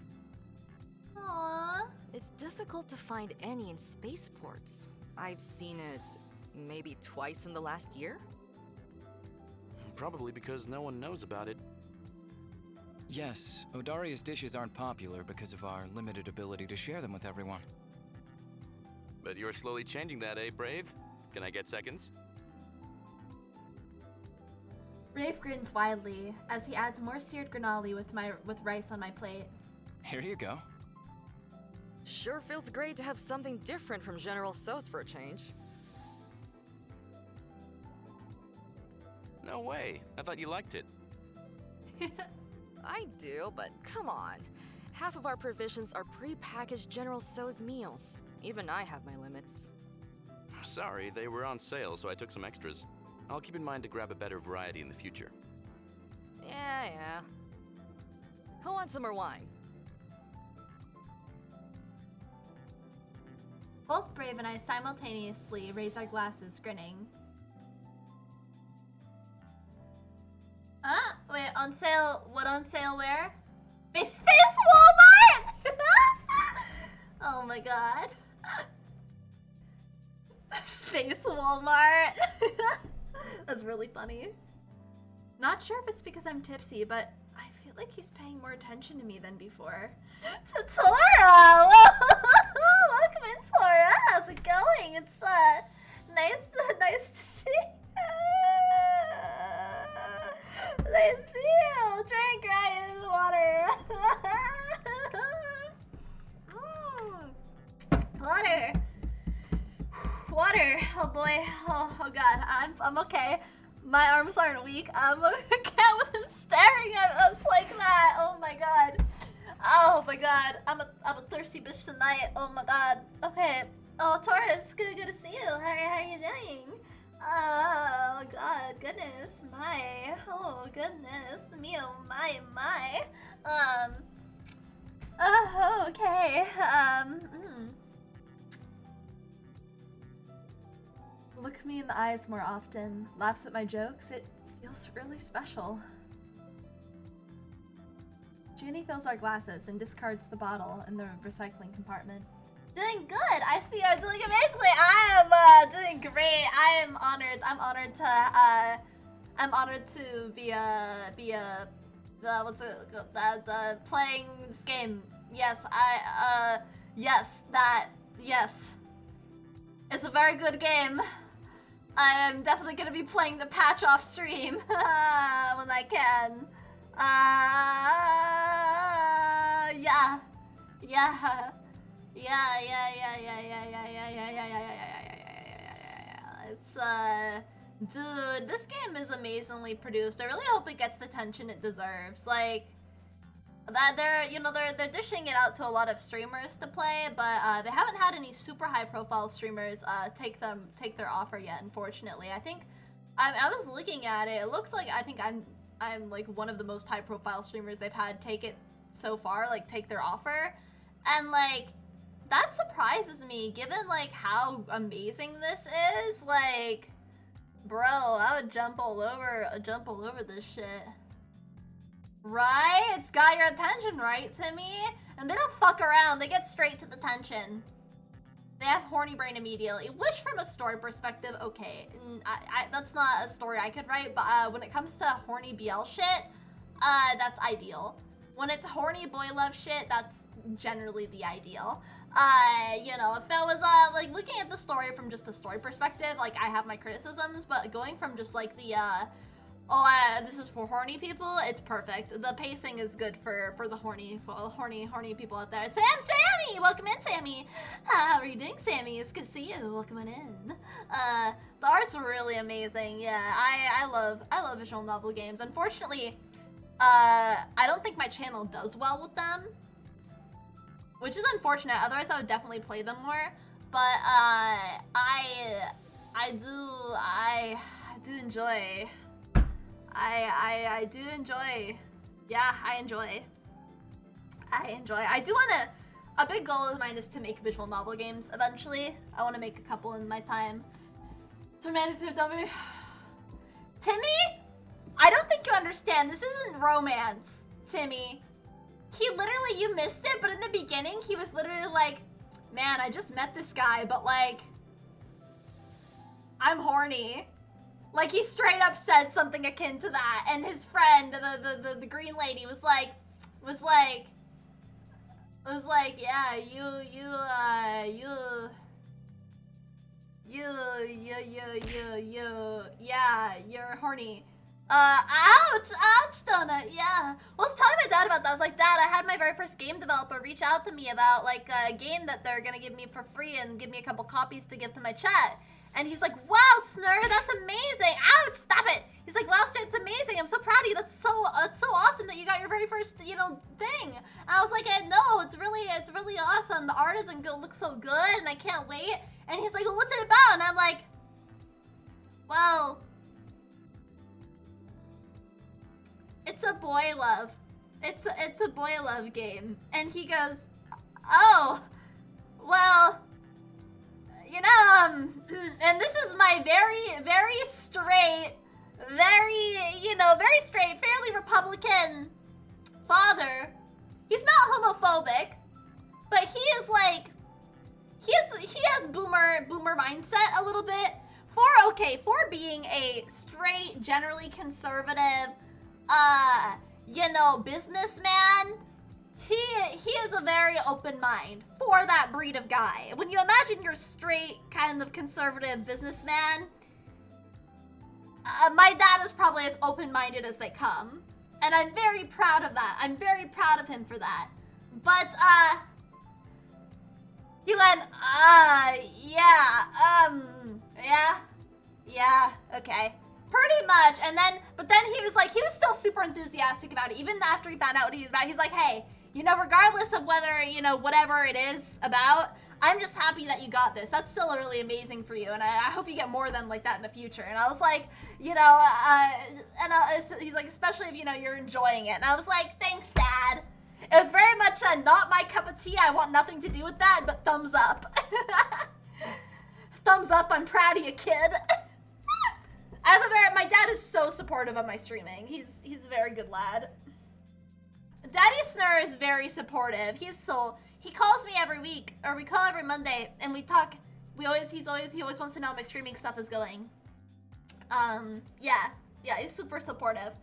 Aww. It's difficult to find any in spaceports. I've seen it maybe twice in the last year. Probably because no one knows about it. Yes, Odaria's dishes aren't popular because of our limited ability to share them with everyone. But you're slowly changing that, eh, Brave? Can I get seconds? Brave grins widely as he adds more seared granoli with rice on my plate. Here you go. Sure feels great to have something different from General Tso's for a change. No way. I thought you liked it. I do, but come on. Half of our provisions are pre-packaged General Tso's meals. Even I have my limits. Sorry, they were on sale, so I took some extras. I'll keep in mind to grab a better variety in the future. Yeah. Who wants some more wine? Both Brave and I simultaneously raise our glasses, grinning. Wait, on sale? What on sale where? Space Walmart! Oh my god. Space Walmart. That's really funny. Not sure if it's because I'm tipsy, but I feel like he's paying more attention to me than before. Tora! Welcome in, Tora. How's it going? It's nice to see. Nice to see you. Drink Ryan's water. Water. Water. Oh boy. Oh god. I'm okay. My arms aren't weak. I'm okay with him staring at us like that. Oh my god. Oh my god. I'm a thirsty bitch tonight. Oh my god. Okay. Oh, Taurus, good to see you. How you doing? Oh god, goodness, my. Oh goodness, me, oh my. Oh, okay. Look me in the eyes more often, laughs at my jokes, it feels really special. Junie fills our glasses and discards the bottle in the recycling compartment. Doing good! I see you're doing amazingly! I am doing great! I'm honored to be playing this game. Yes, yes. It's a very good game. I am definitely gonna be playing the patch off stream when I can. Yeah. It's dude, this game is amazingly produced. I really hope it gets the attention it deserves. Like that they're dishing it out to a lot of streamers to play, but they haven't had any super high profile streamers take their offer yet, unfortunately. I think I was looking at it. It looks like I'm like one of the most high profile streamers they've had take it so far, like take their offer. And like that surprises me given like how amazing this is. Like, bro, I would jump all over this shit. Right? It's got your attention, right, Timmy? And they don't fuck around, they get straight to the tension. They have horny brain immediately, which from a story perspective, okay, that's not a story I could write, but when it comes to horny BL shit, that's ideal. When it's horny boy love shit, that's generally the ideal. You know, if I was like looking at the story from just the story perspective, like I have my criticisms, but going from just like the this is for horny people, it's perfect. The pacing is good for the horny people out there. Sammy! Welcome in, Sammy! How are you doing, Sammy? It's good to see you. Welcome on in. The art's really amazing. Yeah, I love visual novel games. Unfortunately, I don't think my channel does well with them, which is unfortunate. Otherwise, I would definitely play them more. But I do enjoy. I do enjoy. Yeah, I enjoy. I do wanna. A big goal of mine is to make visual novel games eventually. I want to make a couple in my time. It's romantic to dummy. Timmy, I don't think you understand. This isn't romance, Timmy. He literally, you missed it, but in the beginning, he was literally like, man, I just met this guy, but like, I'm horny. Like, he straight up said something akin to that, and his friend, the green lady, was like, yeah, yeah, you're horny. Ouch, Donut, yeah. Well, I was telling my dad about that. I was like, Dad, I had my very first game developer reach out to me about, like, a game that they're gonna give me for free and give me a couple copies to give to my chat. And he's like, wow, Snur, that's amazing. Ouch, stop it. He's like, wow, Snur, it's amazing. I'm so proud of you. That's so awesome that you got your very first, thing. And I was like, no, it's really awesome. The art isn't good, looks so good, and I can't wait. And he's like, well, what's it about? And I'm like, well, it's a boy love. It's a boy love game. And he goes, oh, well, and this is my very straight, very straight, fairly Republican father. He's not homophobic, but he is like, he has boomer mindset a little bit. For being a straight, generally conservative, businessman, he is a very open mind for that breed of guy. When you imagine your straight, kind of conservative businessman, my dad is probably as open-minded as they come. And I'm very proud of that. I'm very proud of him for that. But, he went, yeah, okay. Pretty much. And then, but then he was like, he was still super enthusiastic about it. Even after he found out what he was about, he's like, hey, regardless of whether, whatever it is about, I'm just happy that you got this. That's still really amazing for you, and I hope you get more than like that in the future. And I was like, he's like, especially if, you're enjoying it. And I was like, thanks, Dad. It was very much not my cup of tea. I want nothing to do with that, but thumbs up. Thumbs up, I'm proud of you, kid. My dad is so supportive of my streaming. He's a very good lad. Daddy Snur is very supportive. He calls me every week, or we call every Monday, and we talk. He always wants to know how my streaming stuff is going. Yeah, he's super supportive.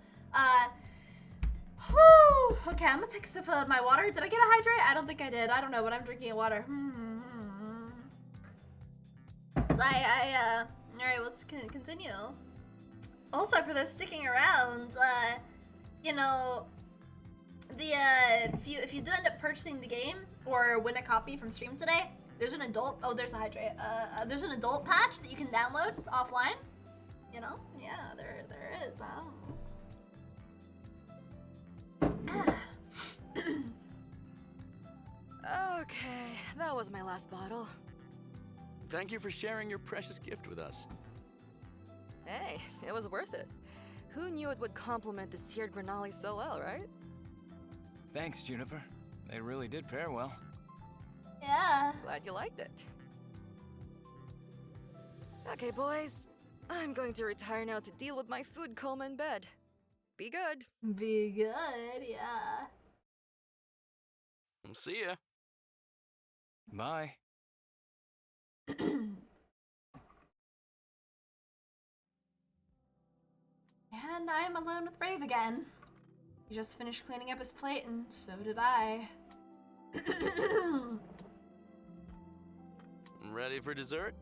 Okay, I'm gonna take a sip of my water. Did I get a hydrate? I don't think I did. I don't know, but I'm drinking water. Alright, let's continue. Also, for those sticking around, if you do end up purchasing the game or win a copy from stream today, there's an adult. Oh, there's a hydrate. There's an adult patch that you can download offline. Yeah, there is. Okay, that was my last bottle. Thank you for sharing your precious gift with us. Hey, it was worth it. Who knew it would complement the seared granali so well, right? Thanks, Juniper. They really did pair well. Yeah. Glad you liked it. Okay, boys. I'm going to retire now to deal with my food coma in bed. Be good. Be good, yeah. See ya. Bye. And I am alone with Brave again. He just finished cleaning up his plate, and so did I. Ready for dessert?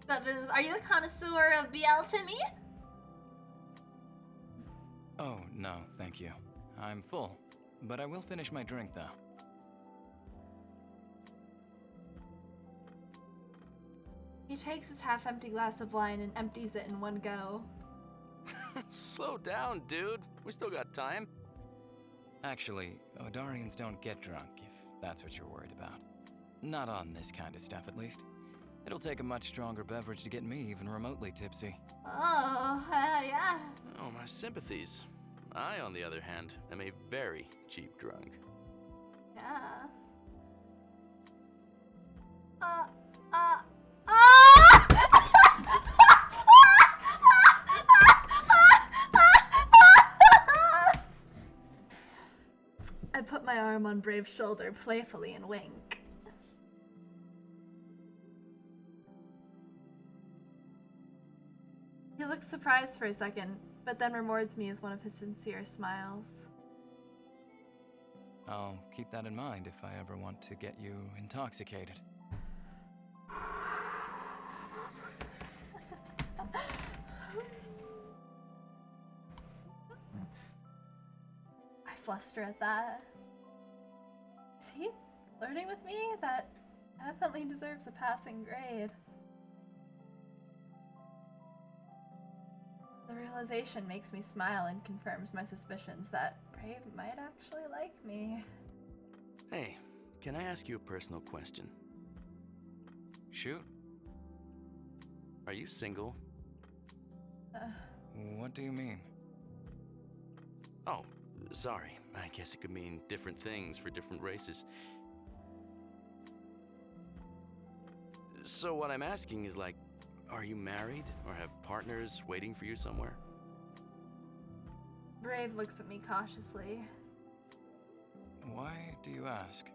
Stubbins, are you a connoisseur of BL, Timmy? Oh, no, thank you. I'm full, but I will finish my drink, though. He takes his half-empty glass of wine and empties it in one go. Slow down, dude. We still got time. Actually, Odarians don't get drunk, if that's what you're worried about. Not on this kind of stuff, at least. It'll take a much stronger beverage to get me even remotely tipsy. Oh, yeah. Oh, my sympathies. I, on the other hand, am a very cheap drunk. Yeah. I put my arm on Brave's shoulder playfully and wink. He looks surprised for a second, but then rewards me with one of his sincere smiles. I'll keep that in mind if I ever want to get you intoxicated. I fluster at that. Is he flirting with me? That definitely deserves a passing grade. The realization makes me smile and confirms my suspicions that Brave might actually like me. Hey, can I ask you a personal question? Shoot. Are you single? What do you mean? Oh, sorry. I guess it could mean different things for different races. So what I'm asking is like, are you married or have partners waiting for you somewhere? Brave looks at me cautiously. Why do you ask?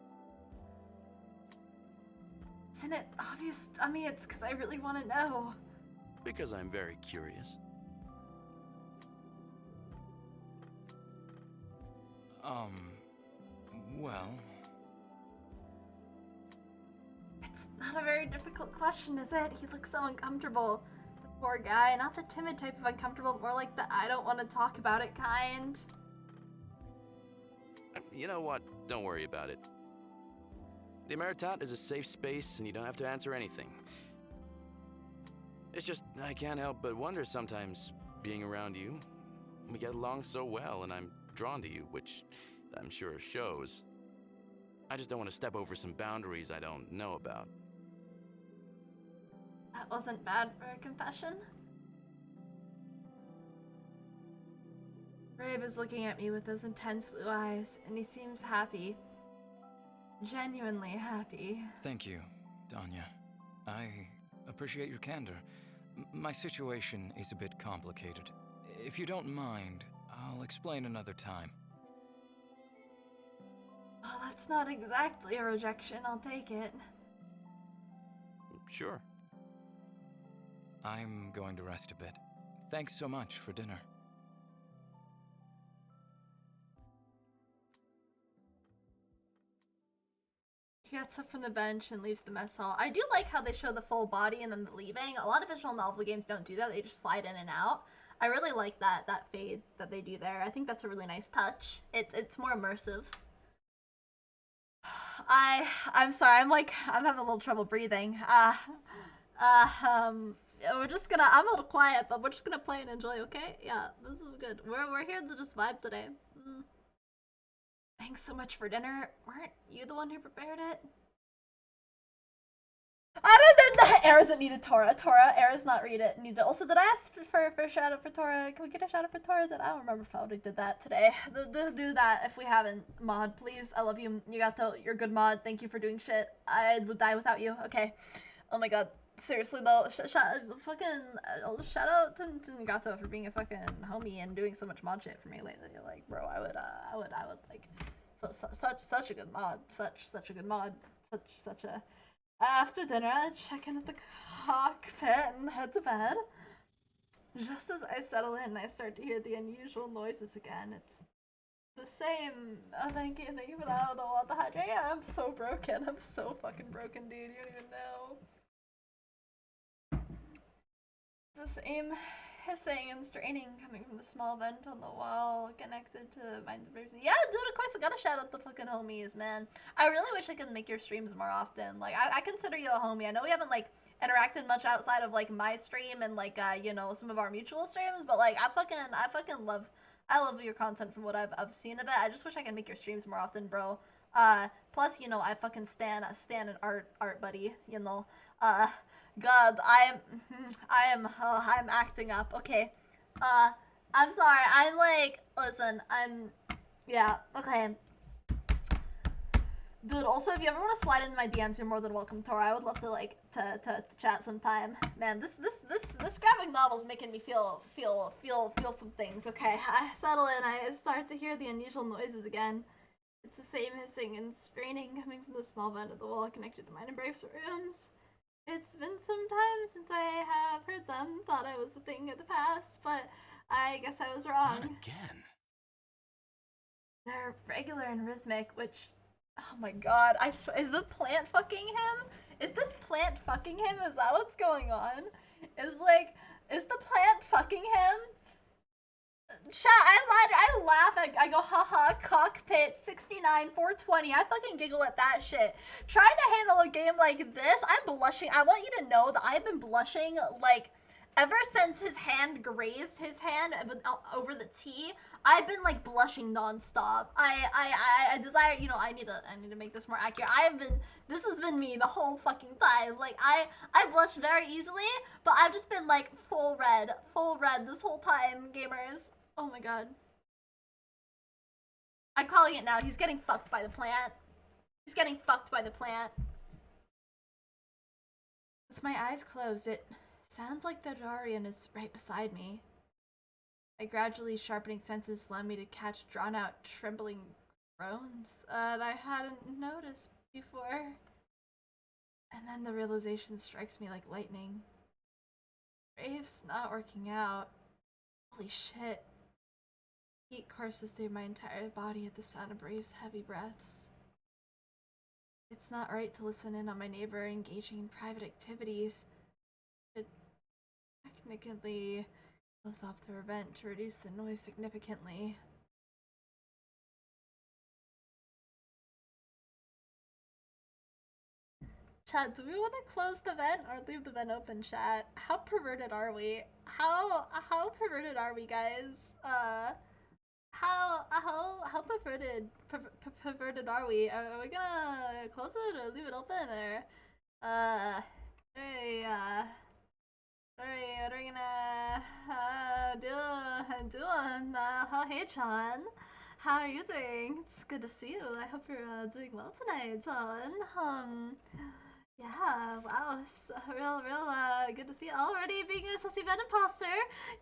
Isn't it obvious? I mean, it's because I really want to know. Because I'm very curious. Well... It's not a very difficult question, is it? He looks so uncomfortable. The poor guy. Not the timid type of uncomfortable, more like the I don't want to talk about it kind. You know what? Don't worry about it. The Emeritat is a safe space, and you don't have to answer anything. It's just, I can't help but wonder sometimes, being around you. We get along so well, and I'm drawn to you, which I'm sure shows. I just don't want to step over some boundaries I don't know about. That wasn't bad for a confession. Brave is looking at me with those intense blue eyes, and he seems happy. Genuinely happy. Thank you, Danya. I appreciate your candor. My situation is a bit complicated. If you don't mind, I'll explain another time. Well, that's not exactly a rejection. I'll take it. Sure. I'm going to rest a bit. Thanks so much for dinner. He gets up from the bench and leaves the mess hall. I do like how they show the full body and then the leaving. A lot of visual novel games don't do that. They just slide in and out. I really like that fade that they do there. I think that's a really nice touch. It's more immersive. I'm sorry. I'm having a little trouble breathing. We're just gonna. I'm a little quiet, but we're just gonna play and enjoy. Okay? Yeah, this is good. We're here to just vibe today. Thanks so much for dinner. Weren't you the one who prepared it? Air doesn't need a Tora. Air does not read it. Need it. Also, did I ask for a shout out for Tora? Can we get a shout out for Tora? I don't remember if I already did that today. Do that if we haven't. Mod, please. I love you. You're a good mod. Thank you for doing shit. I would die without you. Okay. Oh my god. Seriously though, shout out to Nagato for being a fucking homie and doing so much mod shit for me lately. Like, bro, I would like, such a good mod, such a good mod, such a. After dinner, I check in at the cockpit and head to bed. Just as I settle in, I start to hear the unusual noises again. It's the same. Oh, thank you for that. The hydrate. Yeah, I'm so broken. I'm so fucking broken, dude. You don't even know. The same hissing and straining coming from the small vent on the wall connected to my diversion. Yeah, dude, of course I gotta shout out the fucking homies, man. I really wish I could make your streams more often. Like, I consider you a homie. I know we haven't, like, interacted much outside of, like, my stream and, like, you know, some of our mutual streams, but, like, I fucking love your content from what I've seen of it. I just wish I could make your streams more often, bro. Plus, you know, I fucking stan an art buddy, you know. God, I'm acting up. Okay. I'm sorry. I'm like, listen, yeah, okay. Dude, also, if you ever want to slide into my DMs, you're more than welcome, Tora. I would love to, like, to chat sometime. Man, this graphic novel's making me feel some things, okay? I settle in, I start to hear the unusual noises again. It's the same hissing and straining coming from the small vent of the wall connected to mine and Brave's rooms. It's been some time since I have heard them. Thought I was a thing of the past, but I guess I was wrong. Not again. They're regular and rhythmic, which, oh my god, is the plant fucking him? Is this plant fucking him? Is that what's going on? Is the plant fucking him? Chat, I laugh, I go, haha, cockpit, 69, 420, I fucking giggle at that shit. Trying to handle a game like this, I'm blushing. I want you to know that I've been blushing, like, ever since his hand grazed his hand over the T. I've been, like, blushing nonstop. I desire, you know, I need to make this more accurate. This has been me the whole fucking time. Like, I blush very easily, but I've just been, like, full red this whole time, gamers. Oh my god. I'm calling it now. He's getting fucked by the plant. He's getting fucked by the plant. With my eyes closed, it sounds like the Dorian is right beside me. My gradually sharpening senses allow me to catch drawn-out, trembling groans that I hadn't noticed before. And then the realization strikes me like lightning. Brave's not working out. Holy shit. Heat courses through my entire body at the sound of Brave's heavy breaths. It's not right to listen in on my neighbor engaging in private activities. It technically close off the vent to reduce the noise significantly. Chat, do we want to close the vent or leave the vent open, chat? How perverted are we? How perverted are we, guys? How perverted are we? Are we gonna close it or leave it open, or what are we gonna do? Oh, hey, John. How are you doing? It's good to see you. I hope you're doing well tonight, John. Yeah, wow, it's real good to see you already being a sussy vet imposter.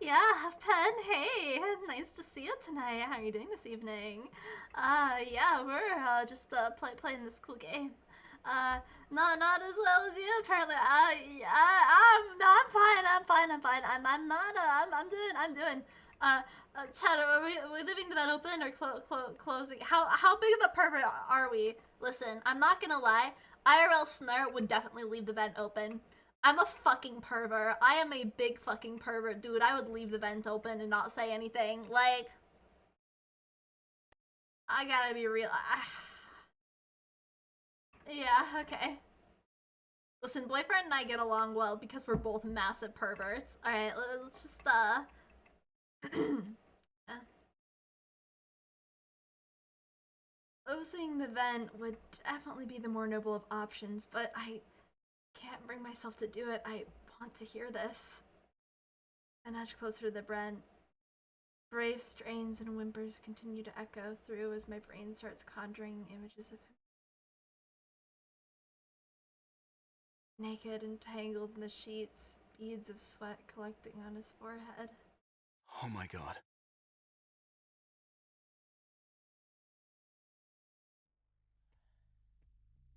Yeah, Pen, hey, nice to see you tonight. How are you doing this evening? Yeah, we're just playing this cool game. Not as well as you apparently. I'm fine. I'm doing. Chad, are we leaving the vet open or closing? How big of a pervert are we? Listen, I'm not gonna lie. IRL Snare would definitely leave the vent open. I'm a fucking pervert. I am a big fucking pervert, dude. I would leave the vent open and not say anything. Like, I gotta be real. Yeah, okay. Listen, boyfriend and I get along well because we're both massive perverts. Alright, let's just, Closing the vent would definitely be the more noble of options, but I can't bring myself to do it. I want to hear this. I nudge closer to the vent. Brave strains and whimpers continue to echo through as my brain starts conjuring images of him. Naked and tangled in the sheets, beads of sweat collecting on his forehead. Oh my god.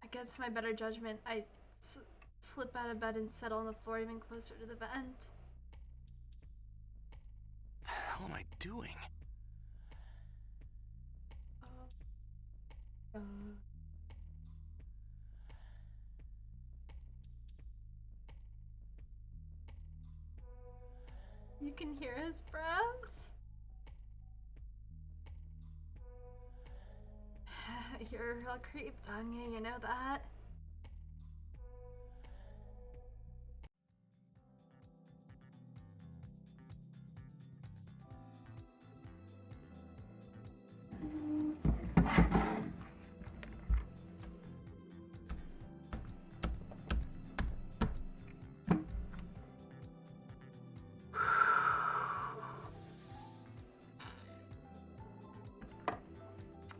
Against my better judgment, I slip out of bed and settle on the floor even closer to the vent. The hell am I doing? You can hear his breath? You're real creeped on you know that?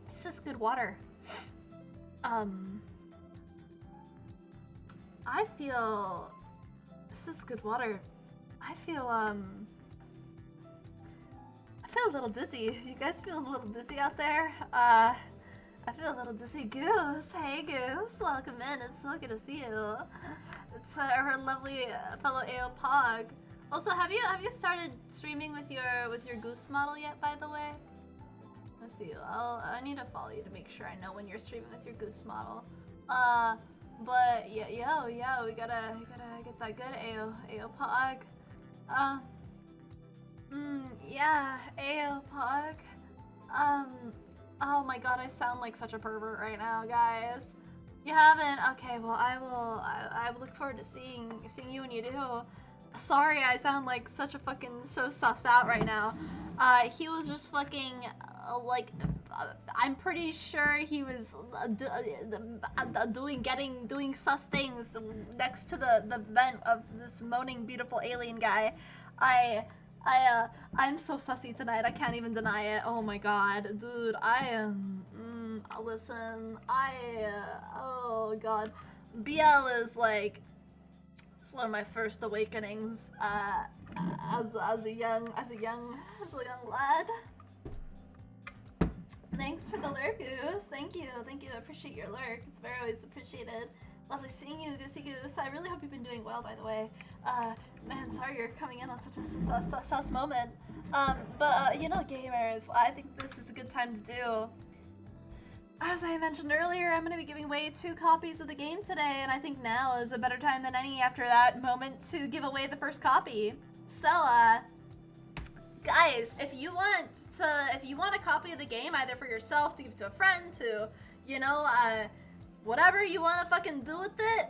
It's just good water. I feel this is good water. I feel a little dizzy. You guys feel a little dizzy out there? I feel a little dizzy. Goose, hey Goose, welcome in. It's so good to see you. It's her lovely fellow AO Pog. Also, have you started streaming with your Goose model yet? By the way, let's see. I need to follow you to make sure I know when you're streaming with your Goose model. But yeah, we gotta get that good AO Pog. Yeah, AO Pog. Oh my god, I sound like such a pervert right now, guys. You haven't? Okay, well I look forward to seeing you when you do. Sorry, I sound like such a fucking so sussed out right now. He was just fucking I'm pretty sure he was doing sus things next to the vent of this moaning beautiful alien guy. I'm so sussy tonight. I can't even deny it. Oh my god, dude. I am. Listen, oh god, BL is like. It's one of my first awakenings. As a young lad. Thanks for the lurk, Goose. Thank you. I appreciate your lurk. It's very always appreciated. Lovely seeing you, good seeing you. I really hope you've been doing well, by the way. Man, sorry you're coming in on such a sus moment. You know, gamers, I think this is a good time to do. As I mentioned earlier, I'm going to be giving away 2 copies of the game today, and I think now is a better time than any after that moment to give away the first copy. So, guys, if you want a copy of the game, either for yourself, to give it to a friend, to, you know, whatever you want to fucking do with it,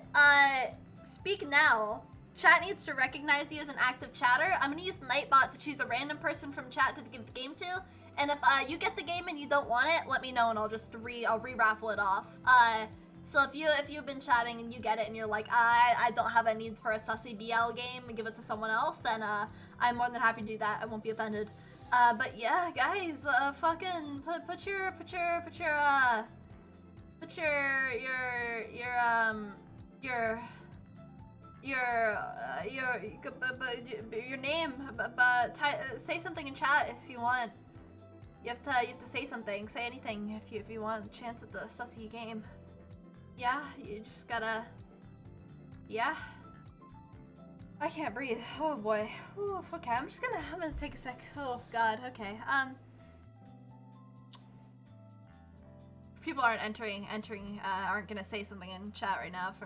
speak now. Chat needs to recognize you as an active chatter. I'm going to use Nightbot to choose a random person from chat to give the game to. And if you get the game and you don't want it, let me know and I'll just re-raffle it off. So if you've been chatting and you get it and you're like, I don't have a need for a sussy BL game and give it to someone else, then I'm more than happy to do that. I won't be offended. But yeah, guys, fucking put your name, say something in chat if you want. You have to say something, say anything if you want a chance at the sussy game. Yeah, you just gotta. Yeah. I can't breathe. Oh boy. Ooh, okay, I'm gonna take a sec. Oh god. Okay. People aren't aren't gonna say something in chat right now. If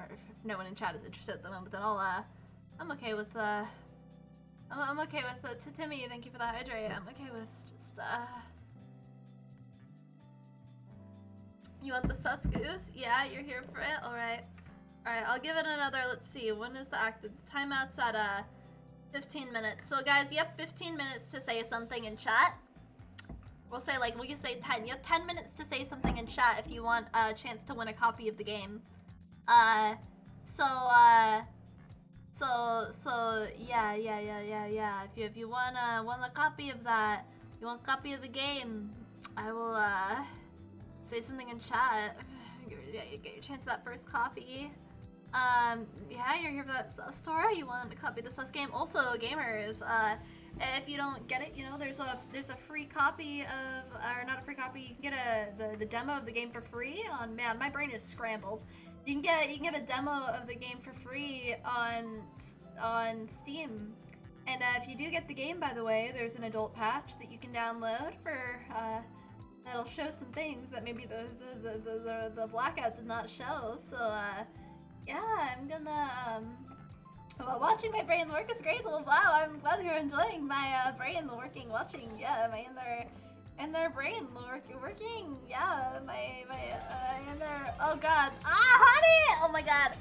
no one in chat is interested at the moment, then I'm okay with I'm okay with Timmy. Thank you for the hydrate. I'm okay with just You want the sus goose? Yeah, you're here for it? Alright. Alright, I'll give it another, let's see, when is the active? The timeout's at 15 minutes. So guys, you have 15 minutes to say something in chat. We'll say we can say 10. You have 10 minutes to say something in chat if you want a chance to win a copy of the game. Yeah. If you want a copy of that, you want a copy of the game, I will say something in chat. Get your chance at that first copy. Yeah, you're here for that sus store. You want a copy of the sus game. Also, gamers, if you don't get it, you know, there's a free copy of, or not a free copy, you can get the demo of the game for free on, man, my brain is scrambled. You can get a demo of the game for free on Steam. And if you do get the game, by the way, there's an adult patch that you can download for that'll show some things that maybe the blackout did not show. So yeah, I'm gonna well, watching my brain work is great. Well, wow, I'm glad you're enjoying my brain watching. Yeah, my inner brain working. Yeah, my inner. Oh god. Honey! Oh my god.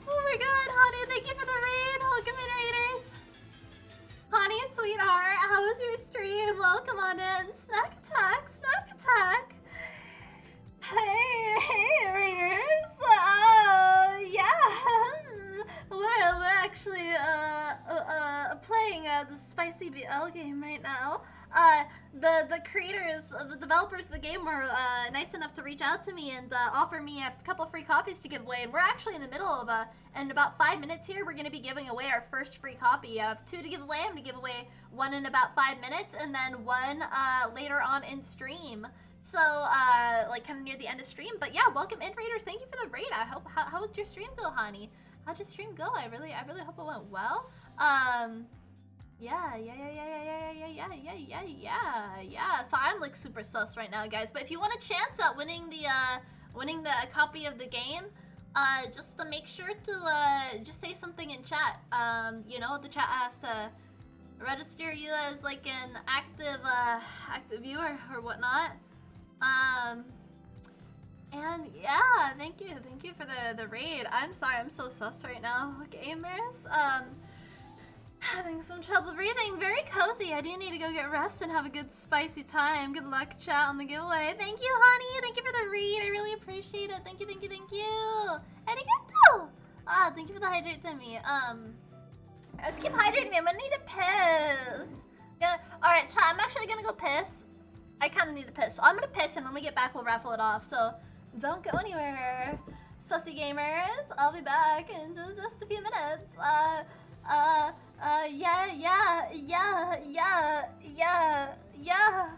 Oh my god, honey, thank you for the raid. Welcome in, raiders. Honey, sweetheart, how was your stream? Welcome on in. Snack attack. Hey, raiders. Yeah. We're actually playing the spicy BL game right now. The creators, the developers of the game were nice enough to reach out to me and offer me a couple free copies to give away. And we're actually in the middle of in about 5 minutes here, we're going to be giving away our first free copy. I have 2 to give away. I'm going to give away 1 in about 5 minutes and then 1 later on in stream. So, like kind of near the end of stream. But yeah, welcome in, raiders. Thank you for the raid. I hope, how did your stream go, honey? How'd your stream go? I really hope it went well. Yeah. So I'm like super sus right now, guys. But if you want a chance at winning the copy of the game, just to make sure to just say something in chat. You know, the chat has to register you as like an active viewer or whatnot. And yeah, thank you for the raid. I'm sorry, I'm so sus right now, gamers. Having some trouble breathing. Very cozy. I do need to go get rest and have a good spicy time. Good luck, chat, on the giveaway. Thank you, honey. Thank you for the read. I really appreciate it. Thank you. Arigato. Thank you for the hydrate, Timmy. Let's keep hydrating me. I'm gonna need a piss. Alright, chat, I'm actually gonna go piss. I kinda need to piss. So I'm gonna piss, and when we get back, we'll raffle it off. So don't go anywhere, sussy gamers. I'll be back in just a few minutes. Yeah.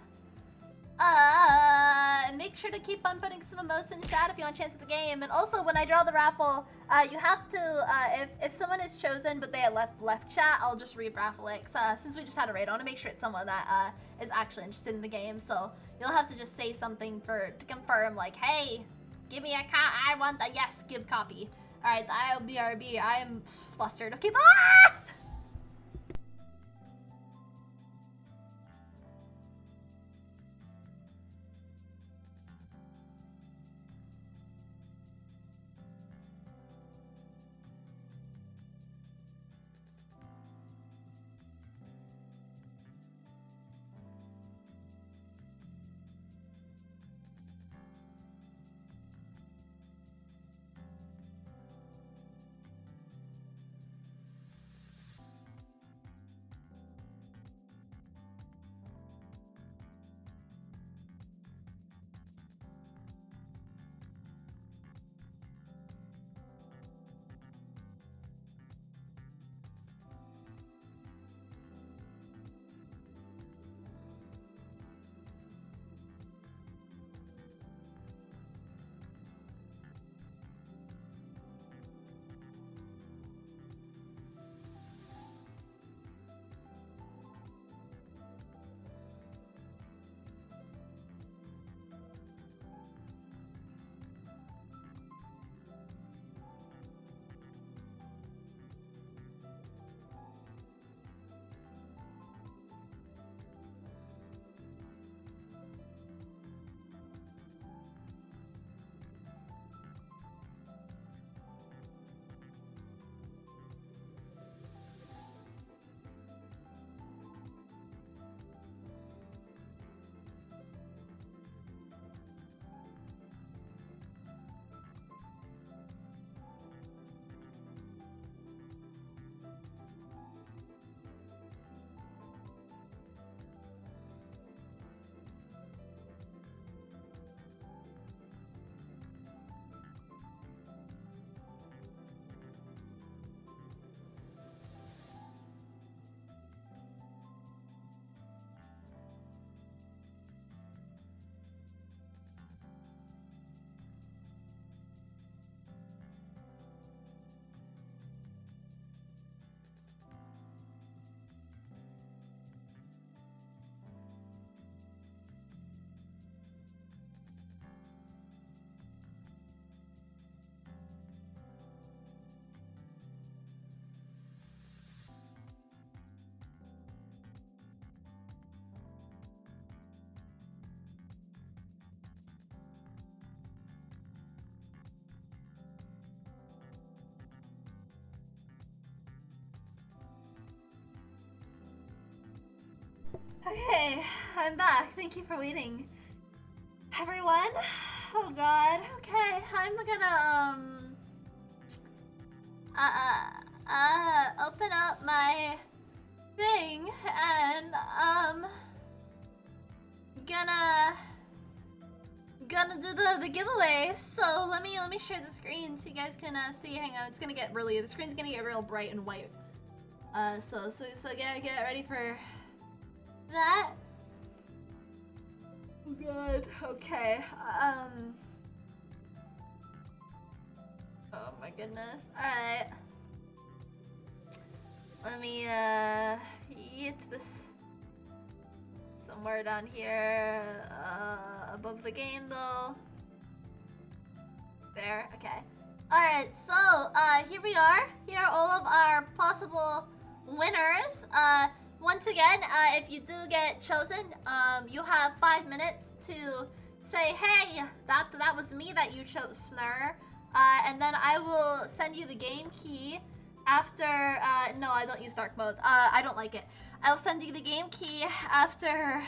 Make sure to keep on putting some emotes in chat if you want a chance at the game. And also, when I draw the raffle, you have to, if someone is chosen but they had left chat, I'll just re-raffle it. Since we just had a raid, I want to make sure it's someone that is actually interested in the game. So you'll have to just say something to confirm, like, hey, give me a I want the yes, give copy. All right, the IOBRB, I am flustered. Okay, bye! Okay, I'm back. Thank you for waiting. Everyone? Oh god. Okay, I'm gonna, open up my thing and, gonna do the giveaway. So let me share the screen so you guys can, see. Hang on, it's gonna get the screen's gonna get real bright and white. So get ready for that. Good. Okay. Oh my goodness. All right. Let me get this somewhere down here above the game though. There. Okay. All right. So here we are. Here are all of our possible winners. Once again, if you do get chosen, you have 5 minutes to say, hey, that was me that you chose, Snur. And then I will send you the game key after, no, I don't use dark mode. I don't like it. I'll send you the game key after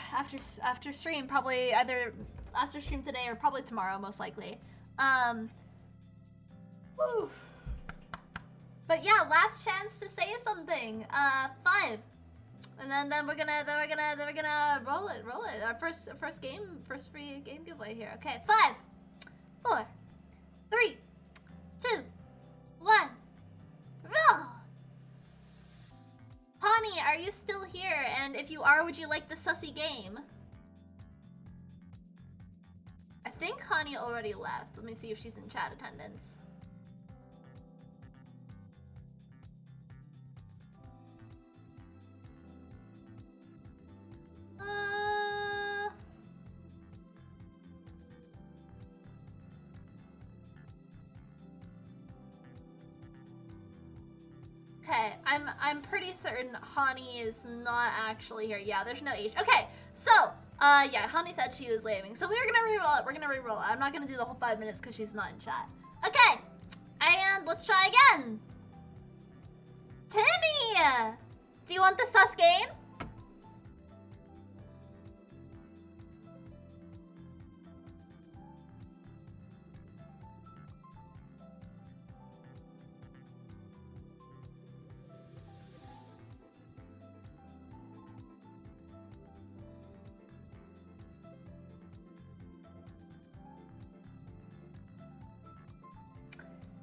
stream, probably either after stream today or probably tomorrow, most likely. Whew. But yeah, last chance to say something. 5. And then we're gonna roll it. Our first free game giveaway here. Okay, 5, 4, 3, 2, 1, roll. Pawnee, are you still here? And if you are, would you like the sussy game? I think Hani already left. Let me see if she's in chat attendance. Okay, I'm pretty certain Hani is not actually here. Yeah, there's no H. Okay, so yeah, Hani said she was leaving. So we're gonna re-roll it. We're gonna re-roll it. I'm not gonna do the whole 5 minutes because she's not in chat. Okay, and let's try again. Timmy, do you want the sus game?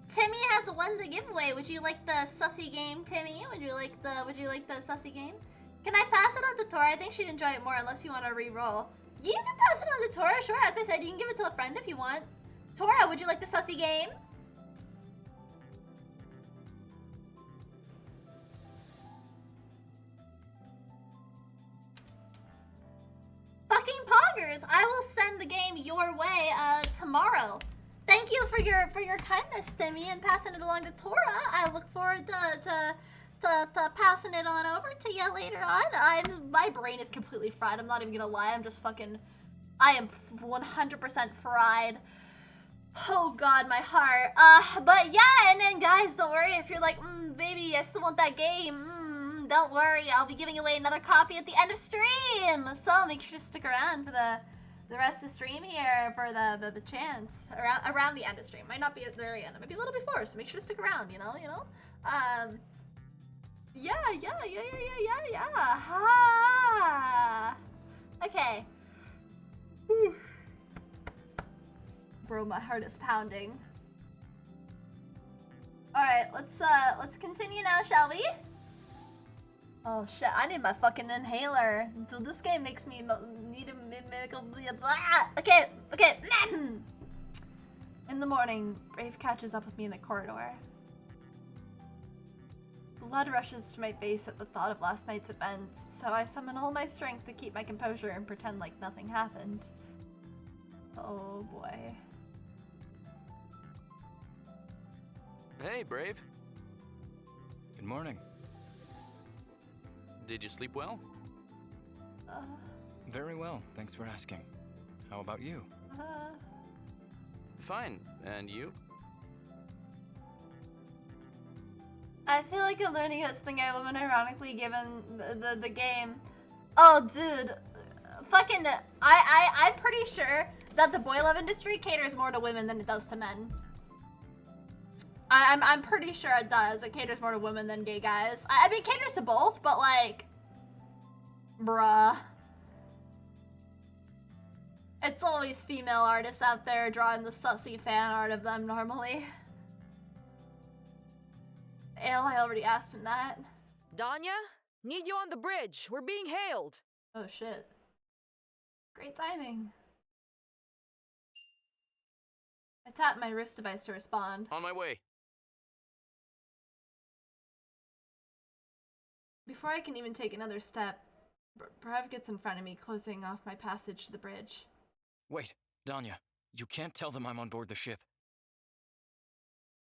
Timmy has won the giveaway. Would you like the sussy game, Timmy? Would you like the sussy game? Can I pass it on to Tora? I think she'd enjoy it more unless you want to re-roll. You can pass it on to Tora, sure. As I said, you can give it to a friend if you want. Tora, would you like the sussy game? Fucking poggers! I will send the game your way tomorrow. Thank you for your kindness, Timmy, and passing it along to Tora. I look forward to passing it on over to you later on. My brain is completely fried. I'm not even gonna lie. I am 100% fried. Oh God, my heart. But yeah, and then guys, don't worry if you're like, baby, I still want that game. Don't worry, I'll be giving away another copy at the end of stream. So make sure to stick around for the rest of stream here for the chance around the end of stream. Might not be at the very end. It might be a little before, so make sure to stick around. You know. Yeah. Okay. Whew. Bro, my heart is pounding. All right, let's continue now, shall we? Oh shit, I need my fucking inhaler. Dude, this game makes me need to make a blah. Okay. In the morning, Brave catches up with me in the corridor. Blood rushes to my face at the thought of last night's events, so I summon all my strength to keep my composure and pretend like nothing happened. Oh boy. Hey, Brave. Good morning. Did you sleep well? Very well, thanks for asking. How about you? Fine. And you? I feel like I'm learning how to think I woman ironically given the game. Oh, dude. Fucking, I'm pretty sure that the boy love industry caters more to women than it does to men. I'm pretty sure it does. It caters more to women than gay guys. I mean, it caters to both, but like, bruh. It's always female artists out there drawing the sussy fan art of them normally. Ale, I already asked him that. Danya? Need you on the bridge. We're being hailed. Oh shit. Great timing. I tapped my wrist device to respond. On my way. Before I can even take another step, Brev gets in front of me, closing off my passage to the bridge. Wait, Danya, you can't tell them I'm on board the ship.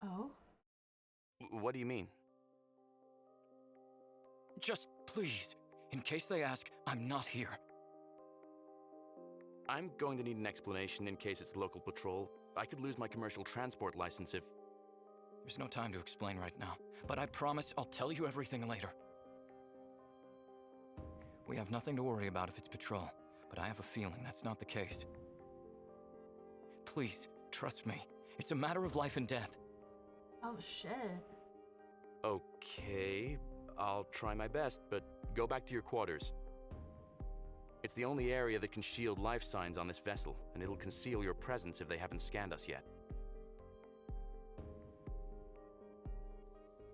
Oh? What do you mean? Just please, in case they ask, I'm not here. I'm going to need an explanation in case it's local patrol. I could lose my commercial transport license if... There's no time to explain right now, but I promise I'll tell you everything later. We have nothing to worry about if it's patrol, but I have a feeling that's not the case. Please, trust me. It's a matter of life and death. Oh shit. Okay, I'll try my best, but go back to your quarters. It's the only area that can shield life signs on this vessel, and it'll conceal your presence if they haven't scanned us yet.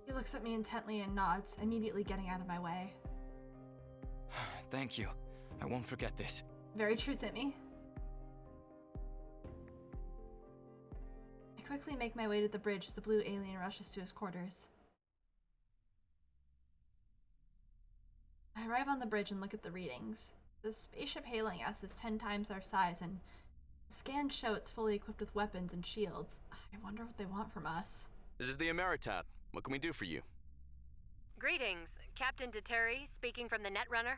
He looks at me intently and nods, immediately getting out of my way. Thank you. I won't forget this. Very true, Timmy. quickly make my way to the bridge as the blue alien rushes to his quarters. I arrive on the bridge and look at the readings. The spaceship hailing us is 10 times our size, and the scans show it's fully equipped with weapons and shields. I wonder what they want from us. This is the Ameritat. What can we do for you? Greetings, Captain Deteri speaking from the Netrunner.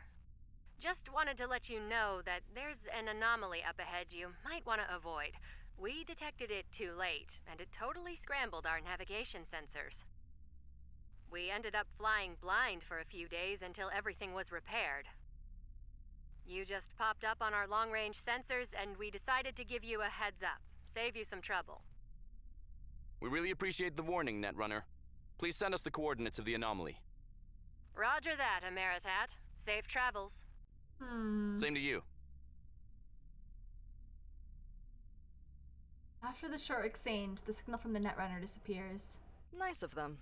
Just wanted to let you know that there's an anomaly up ahead you might want to avoid. We detected it too late, and it totally scrambled our navigation sensors. We ended up flying blind for a few days until everything was repaired. You just popped up on our long-range sensors, and we decided to give you a heads up, save you some trouble. We really appreciate the warning, Netrunner. Please send us the coordinates of the anomaly. Roger that, Ameritat. Safe travels. Same to you. After the short exchange, the signal from the Netrunner disappears. Nice of them.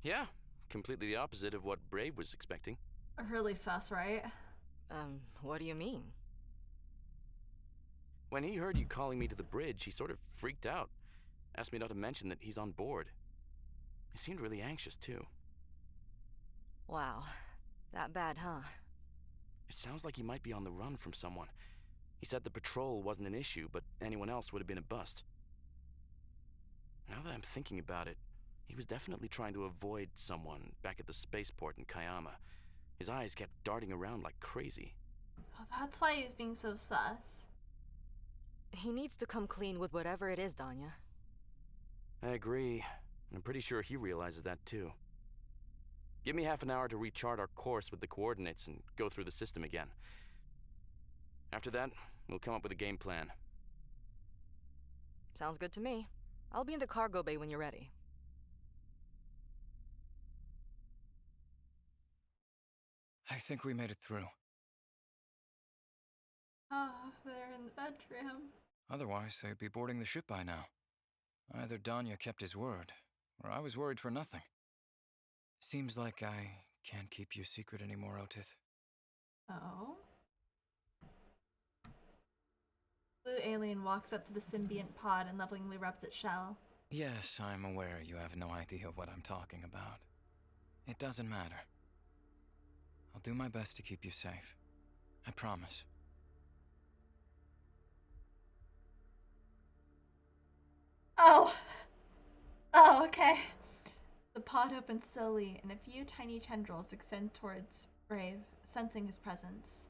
Yeah, completely the opposite of what Brave was expecting. Really sus, right? What do you mean? When he heard you calling me to the bridge, he sort of freaked out. Asked me not to mention that he's on board. He seemed really anxious, too. Wow. That bad, huh? It sounds like he might be on the run from someone. He said the patrol wasn't an issue, but anyone else would have been a bust. Now that I'm thinking about it, he was definitely trying to avoid someone back at the spaceport in Kayama. His eyes kept darting around like crazy. Oh, that's why he was being so sus. He needs to come clean with whatever it is, Danya. I agree. I'm pretty sure he realizes that too. Give me half an hour to rechart our course with the coordinates and go through the system again. After that, we'll come up with a game plan. Sounds good to me. I'll be in the cargo bay when you're ready. I think we made it through. Oh, they're in the bedroom. Otherwise, they'd be boarding the ship by now. Either Danya kept his word, or I was worried for nothing. Seems like I can't keep you secret anymore, Otith. Oh? Blue alien walks up to the symbiont pod and lovingly rubs its shell. Yes, I'm aware you have no idea what I'm talking about. It doesn't matter. I'll do my best to keep you safe. I promise. Oh! Oh, okay. The pod opens slowly, and a few tiny tendrils extend towards Brave, sensing his presence.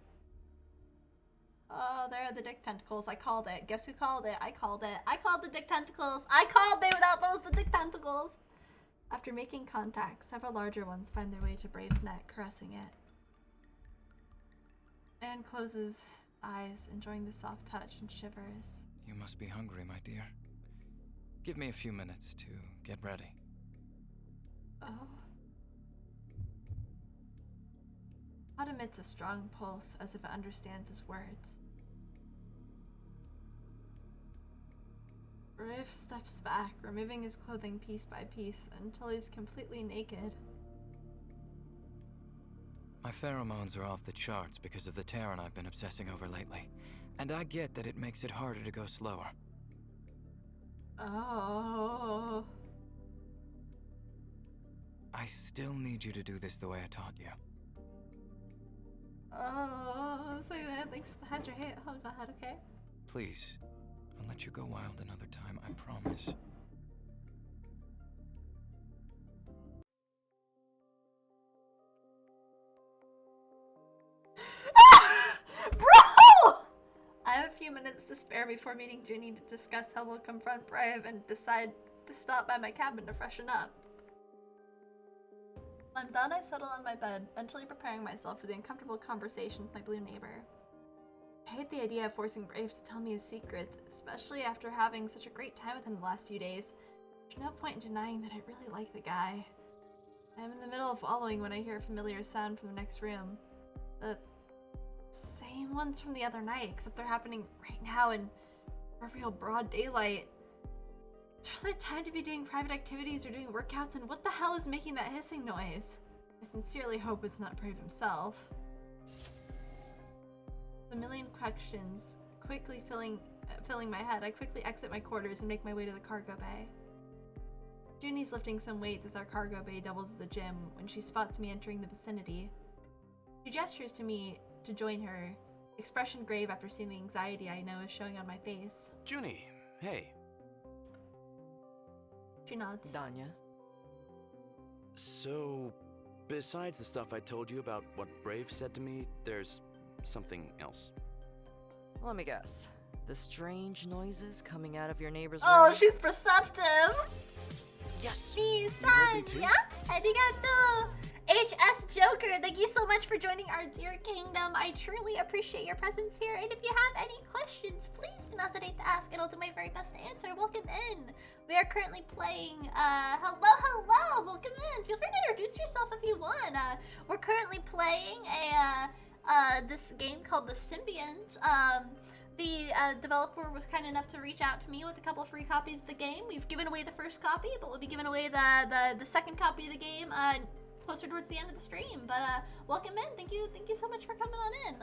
Oh, there are the dick tentacles. I called it. Guess who called it? I called it. I called the dick tentacles. I called they without those the dick tentacles. After making contact, several larger ones find their way to Brave's neck, caressing it. Anne closes eyes, enjoying the soft touch, and shivers. You must be hungry, my dear. Give me a few minutes to get ready. Oh. Pod emits a strong pulse as if it understands his words. Brave steps back, removing his clothing piece by piece until he's completely naked. My pheromones are off the charts because of the Terran I've been obsessing over lately, and I get that it makes it harder to go slower. Oh. I still need you to do this the way I taught you. Oh, say that. Thanks for the hydrate. Oh god, okay. Please, I'll let you go wild another time, I promise. Bro! I have a few minutes to spare before meeting Junie to discuss how we'll confront Brave and decide to stop by my cabin to freshen up. When I'm done, I settle on my bed, mentally preparing myself for the uncomfortable conversation with my blue neighbor. I hate the idea of forcing Brave to tell me his secrets, especially after having such a great time with him the last few days. There's no point in denying that I really like the guy. I'm in the middle of following when I hear a familiar sound from the next room. The same ones from the other night, except they're happening right now in real broad daylight. Is there really time to be doing private activities or doing workouts, and what the hell is making that hissing noise? I sincerely hope it's not Brave himself. A million questions quickly filling filling my head, I quickly exit my quarters and make my way to the cargo bay. Junie's lifting some weights as our cargo bay doubles as a gym when she spots me entering the vicinity. She gestures to me to join her, expression grave after seeing the anxiety I know is showing on my face. Junie, hey. She nods. Danya. So, besides the stuff I told you about what Brave said to me, there's something else. Let me guess. The strange noises coming out of your neighbor's Oh, room? she's perceptive! Yes! Nisan, too? yeah? Arigato! HS Joker, thank you so much for joining our dear kingdom. I truly appreciate your presence here. And if you have any questions, please do not hesitate to ask, and I'll do my very best to answer. Welcome in. We are currently playing, hello, welcome in. Feel free to introduce yourself if you want. We're currently playing this game called the Symbiant. The developer was kind enough to reach out to me with a couple free copies of the game. We've given away the first copy, but we'll be giving away the second copy of the game closer towards the end of the stream. But welcome in. Thank you so much for coming on in.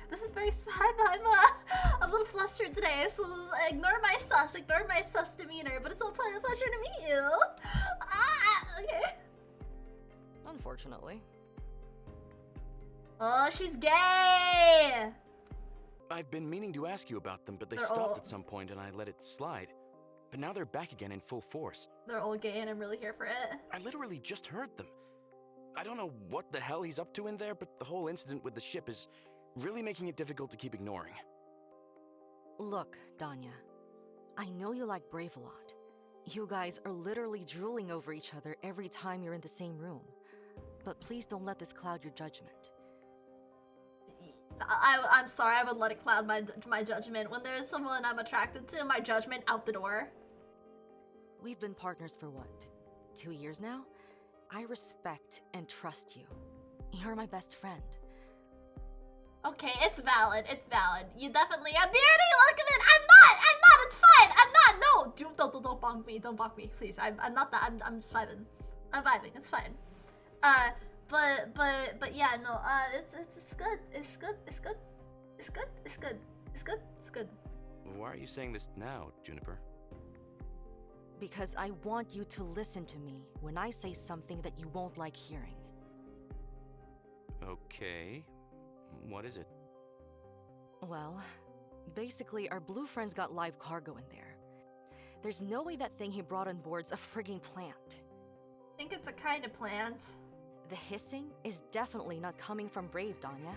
This is very I'm a little flustered today, so ignore my sus demeanor. But it's a pleasure to meet you. Okay. Unfortunately. Oh, she's gay. I've been meaning to ask you about them, but they They're stopped all- at some point and I let it slide. But now they're back again in full force. They're all gay and I'm really here for it. I literally just heard them. I don't know what the hell he's up to in there, but the whole incident with the ship is really making it difficult to keep ignoring. Look, Danya. I know you like Brave a lot. You guys are literally drooling over each other every time you're in the same room. But please don't let this cloud your judgment. I'm sorry, I would let it cloud my judgment. When there is someone I'm attracted to, my judgment out the door. We've been partners for what? 2 years now? I respect and trust you. You're my best friend. Okay, it's valid. You definitely are. Beardy, welcome in. I'm not, it's fine. I'm not, no. Don't bonk me, please. I'm not that. I'm just vibing. I'm vibing. It's fine. But yeah, no. It's good. Why are you saying this now, Juniper? Because I want you to listen to me when I say something that you won't like hearing. Okay. What is it? Well, basically, our blue friends got live cargo in there. There's no way that thing he brought on board's a frigging plant. I think it's a kind of plant. The hissing is definitely not coming from Brave, Danya.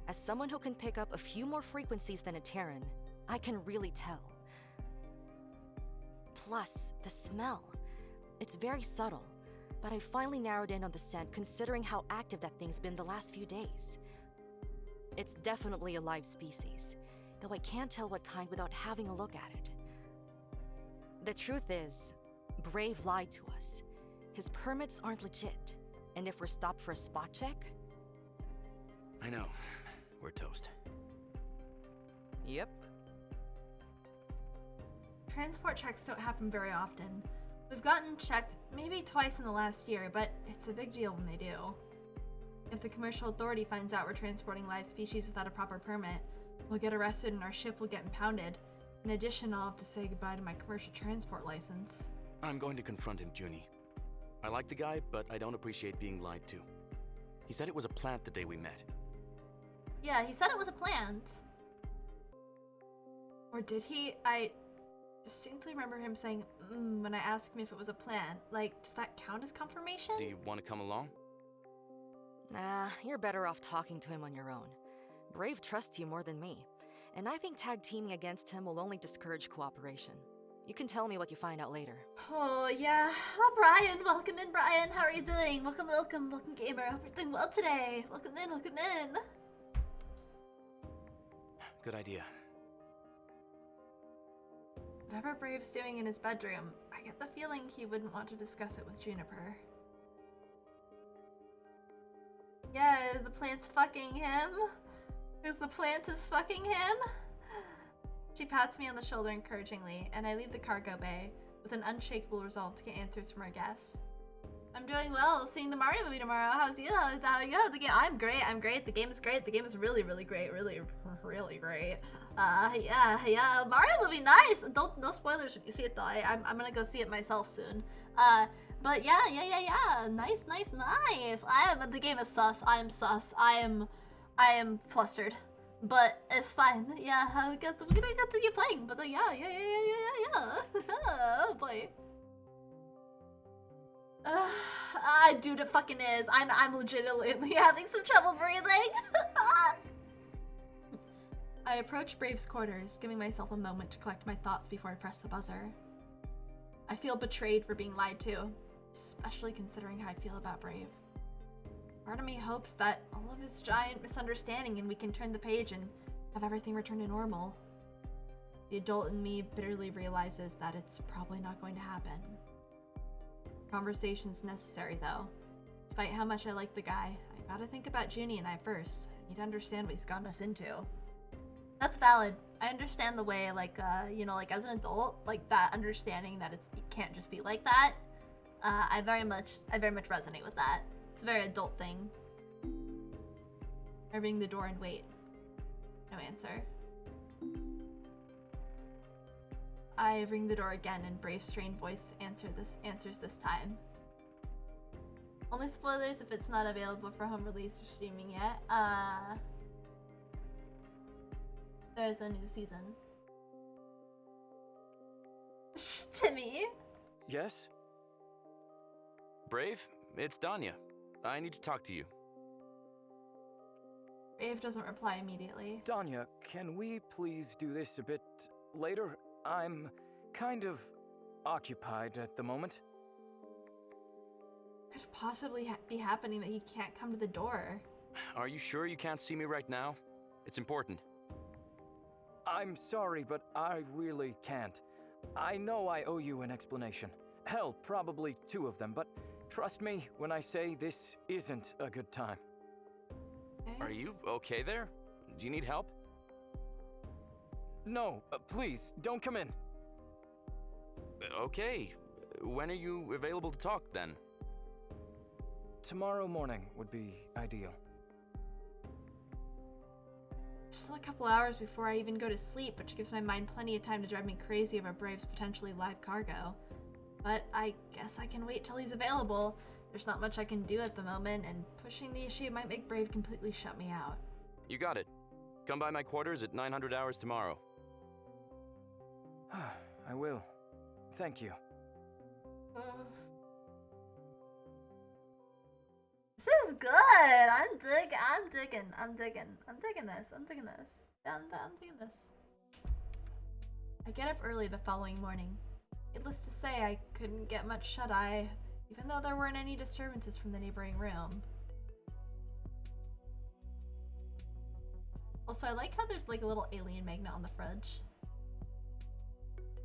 As someone who can pick up a few more frequencies than a Terran, I can really tell. Plus, the smell. It's very subtle, but I finally narrowed in on the scent considering how active that thing's been the last few days. It's definitely a live species, though I can't tell what kind without having a look at it. The truth is, Brave lied to us. His permits aren't legit, and if we're stopped for a spot check... I know. We're toast. Yep. Transport checks don't happen very often. We've gotten checked maybe twice in the last year, but it's a big deal when they do. If the commercial authority finds out we're transporting live species without a proper permit, we'll get arrested and our ship will get impounded. In addition, I'll have to say goodbye to my commercial transport license. I'm going to confront him, Junie. I like the guy, but I don't appreciate being lied to. He said it was a plant the day we met. Yeah, he said it was a plant. Or did he? I distinctly remember him saying, when I asked him if it was a plant. Like, does that count as confirmation? Do you want to come along? Nah, you're better off talking to him on your own. Brave trusts you more than me, and I think tag teaming against him will only discourage cooperation. You can tell me what you find out later. Oh, yeah. Oh, Brian. Welcome in, Brian. How are you doing? Welcome, gamer. Hope you're doing well today. Welcome in. Good idea. Whatever Brave's doing in his bedroom, I get the feeling he wouldn't want to discuss it with Juniper. Yeah, the plant's fucking him? Because the plant is fucking him? She pats me on the shoulder encouragingly, and I leave the cargo bay with an unshakable resolve to get answers from our guest. I'm doing well. Seeing the Mario movie tomorrow. How's you? How are you? The game. I'm great. I'm great. The game is great. The game is really, really great. Really, really great. Yeah. Mario movie, nice. Don't no spoilers when you see it though. I'm gonna go see it myself soon. But yeah. Nice. The game is sus. I am sus. I am flustered. But it's fine. Yeah, we're gonna get to keep playing. But yeah. Oh boy. Dude, it fucking is. I'm legitimately having some trouble breathing. I approach Brave's quarters, giving myself a moment to collect my thoughts before I press the buzzer. I feel betrayed for being lied to, especially considering how I feel about Brave. Part of me hopes that all of this giant misunderstanding and we can turn the page and have everything return to normal. The adult in me bitterly realizes that it's probably not going to happen. Conversation's necessary though. Despite how much I like the guy, I gotta think about Junie and I first. I need to understand what he's gotten us into. That's valid. I understand the way, like, like as an adult, like that understanding that it can't just be like that. I very much resonate with that. It's a very adult thing. I ring the door and wait. No answer. I ring the door again and Brave's strained voice answers this time. Only spoilers if it's not available for home release or streaming yet. There's a new season. Timmy? Yes? Brave, it's Danya. I need to talk to you. Brave doesn't reply immediately. Danya, can we please do this a bit later? I'm kind of occupied at the moment. Could it possibly be happening that he can't come to the door? Are you sure you can't see me right now? It's important. I'm sorry, but I really can't. I know I owe you an explanation. Hell, probably 2 of them, but trust me when I say this isn't a good time. Okay. Are you okay there? Do you need help? No, please, don't come in. Okay. When are you available to talk then? Tomorrow morning would be ideal. Still a couple hours before I even go to sleep, which gives my mind plenty of time to drive me crazy over Brave's potentially live cargo. But I guess I can wait till he's available. There's not much I can do at the moment, and pushing the issue might make Brave completely shut me out. You got it. Come by my quarters at 900 hours tomorrow. I will. Thank you. This is good. I'm digging this. I'm digging this. I get up early the following morning. Needless to say, I couldn't get much shut-eye, even though there weren't any disturbances from the neighboring room. Also, I like how there's like a little alien magnet on the fridge.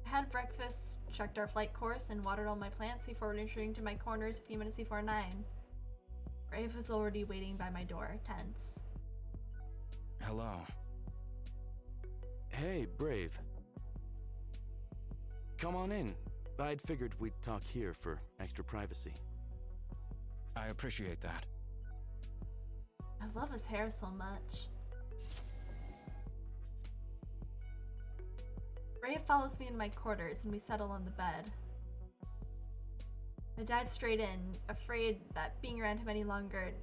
I had breakfast, checked our flight course, and watered all my plants before returning to my corners a few minutes before 9. Brave was already waiting by my door, tense. Hello. Hey, Brave. Come on in. I'd figured we'd talk here for extra privacy. I appreciate that. I love his hair so much. Brave follows me in my quarters and we settle on the bed. I dive straight in, afraid that being around him any longer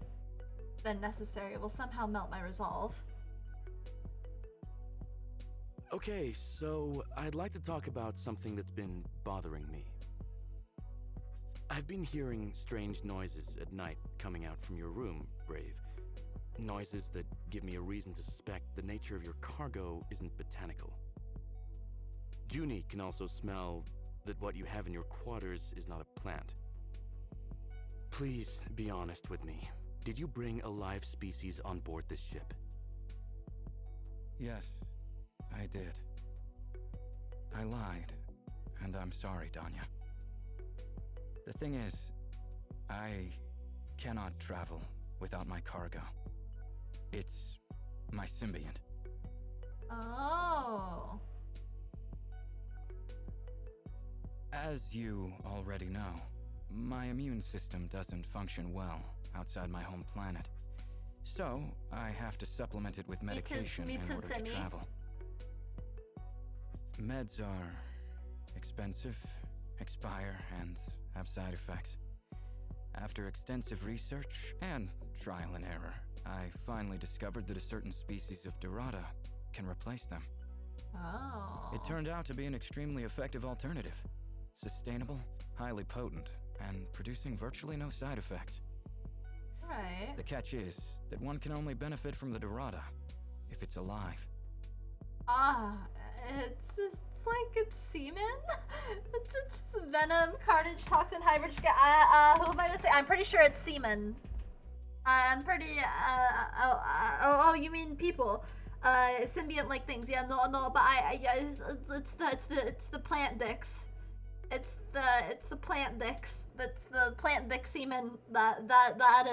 than necessary will somehow melt my resolve. Okay, so I'd like to talk about something that's been bothering me. I've been hearing strange noises at night coming out from your room, Brave. Noises that give me a reason to suspect the nature of your cargo isn't botanical. Junie can also smell that what you have in your quarters is not a plant. Please be honest with me. Did you bring a live species on board this ship? Yes, I did. I lied, and I'm sorry, Danya. The thing is, I cannot travel without my cargo. It's my symbiont. Oh. As you already know, my immune system doesn't function well outside my home planet. So, I have to supplement it with medication Me in too, order to Timmy. travel. Meds are expensive, expire, and have side effects. After extensive research and trial and error, I finally discovered that a certain species of Dorada can replace them. Oh. It turned out to be an extremely effective alternative. Sustainable, highly potent, and producing virtually no side effects. Right. The catch is that one can only benefit from the Dorada if it's alive. Ah, it's like it's semen. it's venom, carnage, toxin, hybrid. Who am I missing? I'm pretty sure it's semen. I'm pretty. Oh, you mean people? Symbiant like things. Yeah, no, but yeah, it's the plant dicks. It's the plant dicks. That's the plant dick semen. That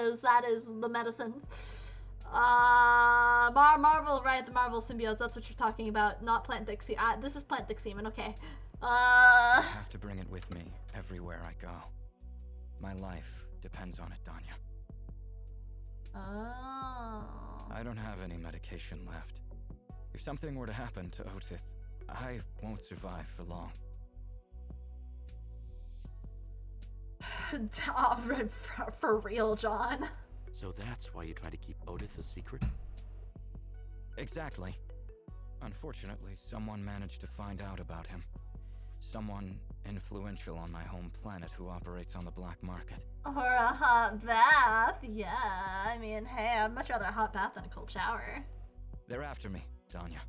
is the medicine. Marvel, right? The Marvel symbiote. That's what you're talking about. Not plant dick semen. This is plant dick semen. Okay. I have to bring it with me everywhere I go. My life depends on it, Danya. Oh. I don't have any medication left. If something were to happen to Otith, I won't survive for long. For real, John. So that's why you try to keep Odith a secret? Exactly. Unfortunately, someone managed to find out about him. Someone influential on my home planet who operates on the black market. Or a hot bath. Yeah, I mean, hey, I'd much rather a hot bath than a cold shower. They're after me, Danya.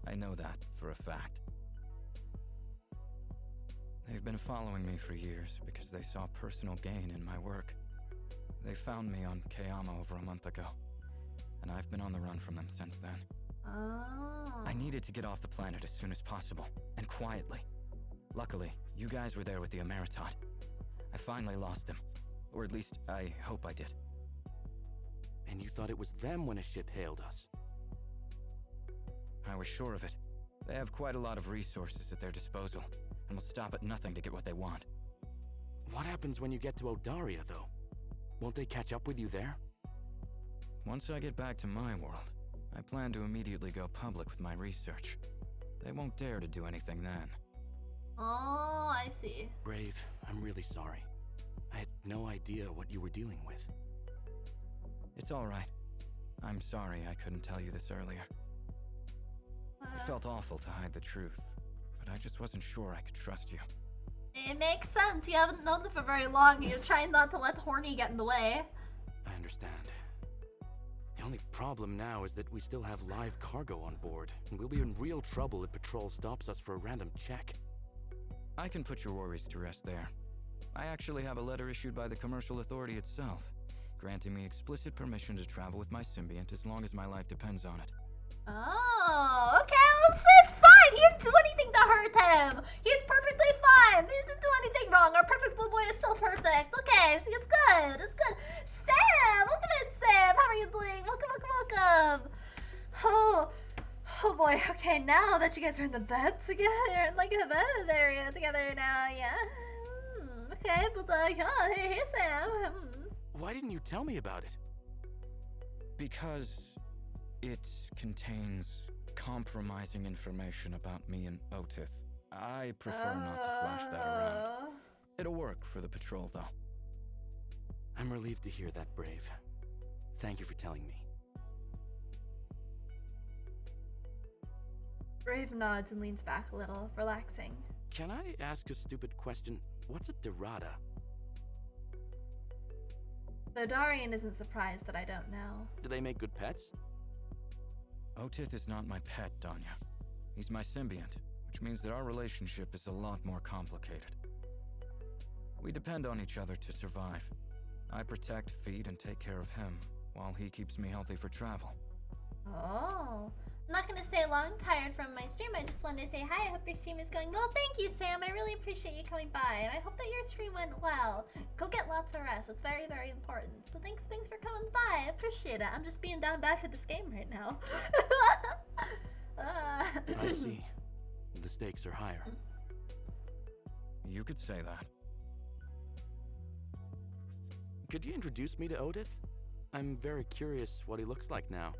I know that for a fact. They've been following me for years because they saw personal gain in my work. They found me on Kayama over a month ago, and I've been on the run from them since then. Oh. I needed to get off the planet as soon as possible, and quietly. Luckily, you guys were there with the Ameritot. I finally lost them. Or at least, I hope I did. And you thought it was them when a ship hailed us? I was sure of it. They have quite a lot of resources at their disposal, and will stop at nothing to get what they want. What happens when you get to Odaria, though? Won't they catch up with you there? Once I get back to my world, I plan to immediately go public with my research. They won't dare to do anything then. Oh, I see. Brave, I'm really sorry. I had no idea what you were dealing with. It's all right. I'm sorry I couldn't tell you this earlier. It felt awful to hide the truth, but I just wasn't sure I could trust you. It makes sense. You haven't known them for very long. You're trying not to let Horny get in the way. I understand. The only problem now is that we still have live cargo on board, and we'll be in real trouble if Patrol stops us for a random check. I can put your worries to rest there. I actually have a letter issued by the Commercial Authority itself, granting me explicit permission to travel with my Symbiant as long as my life depends on it. Oh, okay, well, it's fine. He didn't do anything to hurt him. He's perfectly fine. He didn't do anything wrong. Our perfect little boy is still perfect. Okay, so it's good. It's good. Sam, welcome in, Sam. How are you doing? Welcome. Oh boy. Okay, now that you guys are in the bed together, like in the bed area together now, yeah. Okay, but yeah, hey Sam. Why didn't you tell me about it? Because it contains compromising information about me and Otith. I prefer not to flash that around. It'll work for the patrol, though. I'm relieved to hear that, Brave. Thank you for telling me. Brave nods and leans back a little, relaxing. Can I ask a stupid question? What's a Dorada? Though Darian isn't surprised that I don't know. Do they make good pets? Otith is not my pet, Danya. He's my Symbiant, which means that our relationship is a lot more complicated. We depend on each other to survive. I protect, feed, and take care of him, while he keeps me healthy for travel. Oh. I'm not gonna stay long, tired from my stream. I just wanted to say hi. I hope your stream is going well. Thank you, Sam. I really appreciate you coming by, and I hope that your stream went well. Go get lots of rest. It's very, very important. So thanks for coming by. I appreciate it. I'm just being down bad for this game right now. I see. The stakes are higher. You could say that. could you introduce me to Odith? I'm very curious what he looks like now.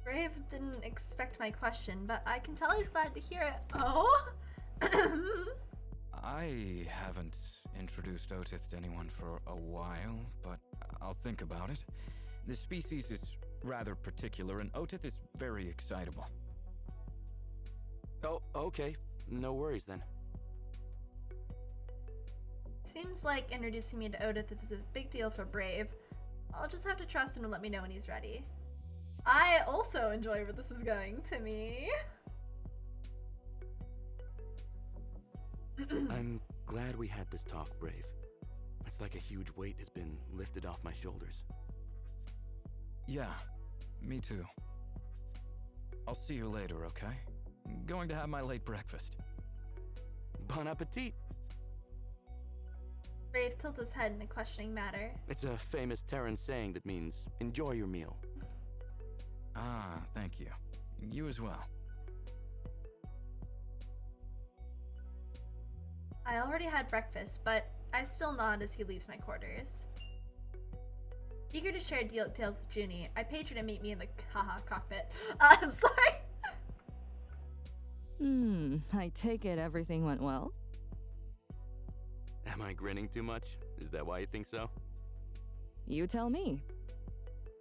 Brave didn't expect my question, but I can tell he's glad to hear it. Oh? I haven't introduced Otith to anyone for a while, but I'll think about it. The species is rather particular, and Otith is very excitable. Oh, okay. No worries then. Seems like introducing me to Odith is a big deal for Brave. I'll just have to trust him to let me know when he's ready. I also enjoy where this is going, Timmy. I'm glad we had this talk, Brave. It's like a huge weight has been lifted off my shoulders. Yeah, me too. I'll see you later, okay? Going to have my late breakfast. Bon appetit! Brave tilts his head in a questioning manner. It's a famous Terran saying that means, enjoy your meal. Ah, thank you. You as well. I already had breakfast, but I still nod as he leaves my quarters. Eager to share details with Junie, I paid her to meet me in the cockpit. I'm sorry. I take it everything went well? Am I grinning too much? Is that why you think so? You tell me.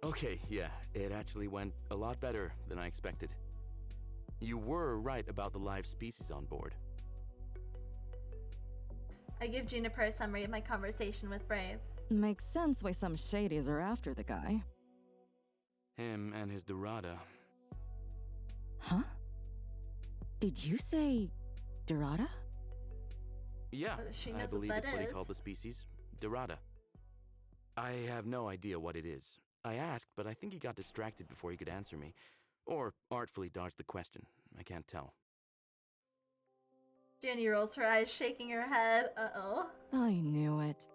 Okay, yeah, it actually went a lot better than I expected. You were right about the live species on board. I give Juniper a summary of my conversation with Brave. Makes sense why some shadies are after the guy. Him and his Dorada. Huh? Did you say Dorada? Yeah, She I knows what believe that it's what he is. called the species. Dorada. I have no idea what it is. I asked, but I think he got distracted before he could answer me. Or artfully dodged the question. I can't tell. Junie rolls her eyes, shaking her head. Uh-oh. I knew it.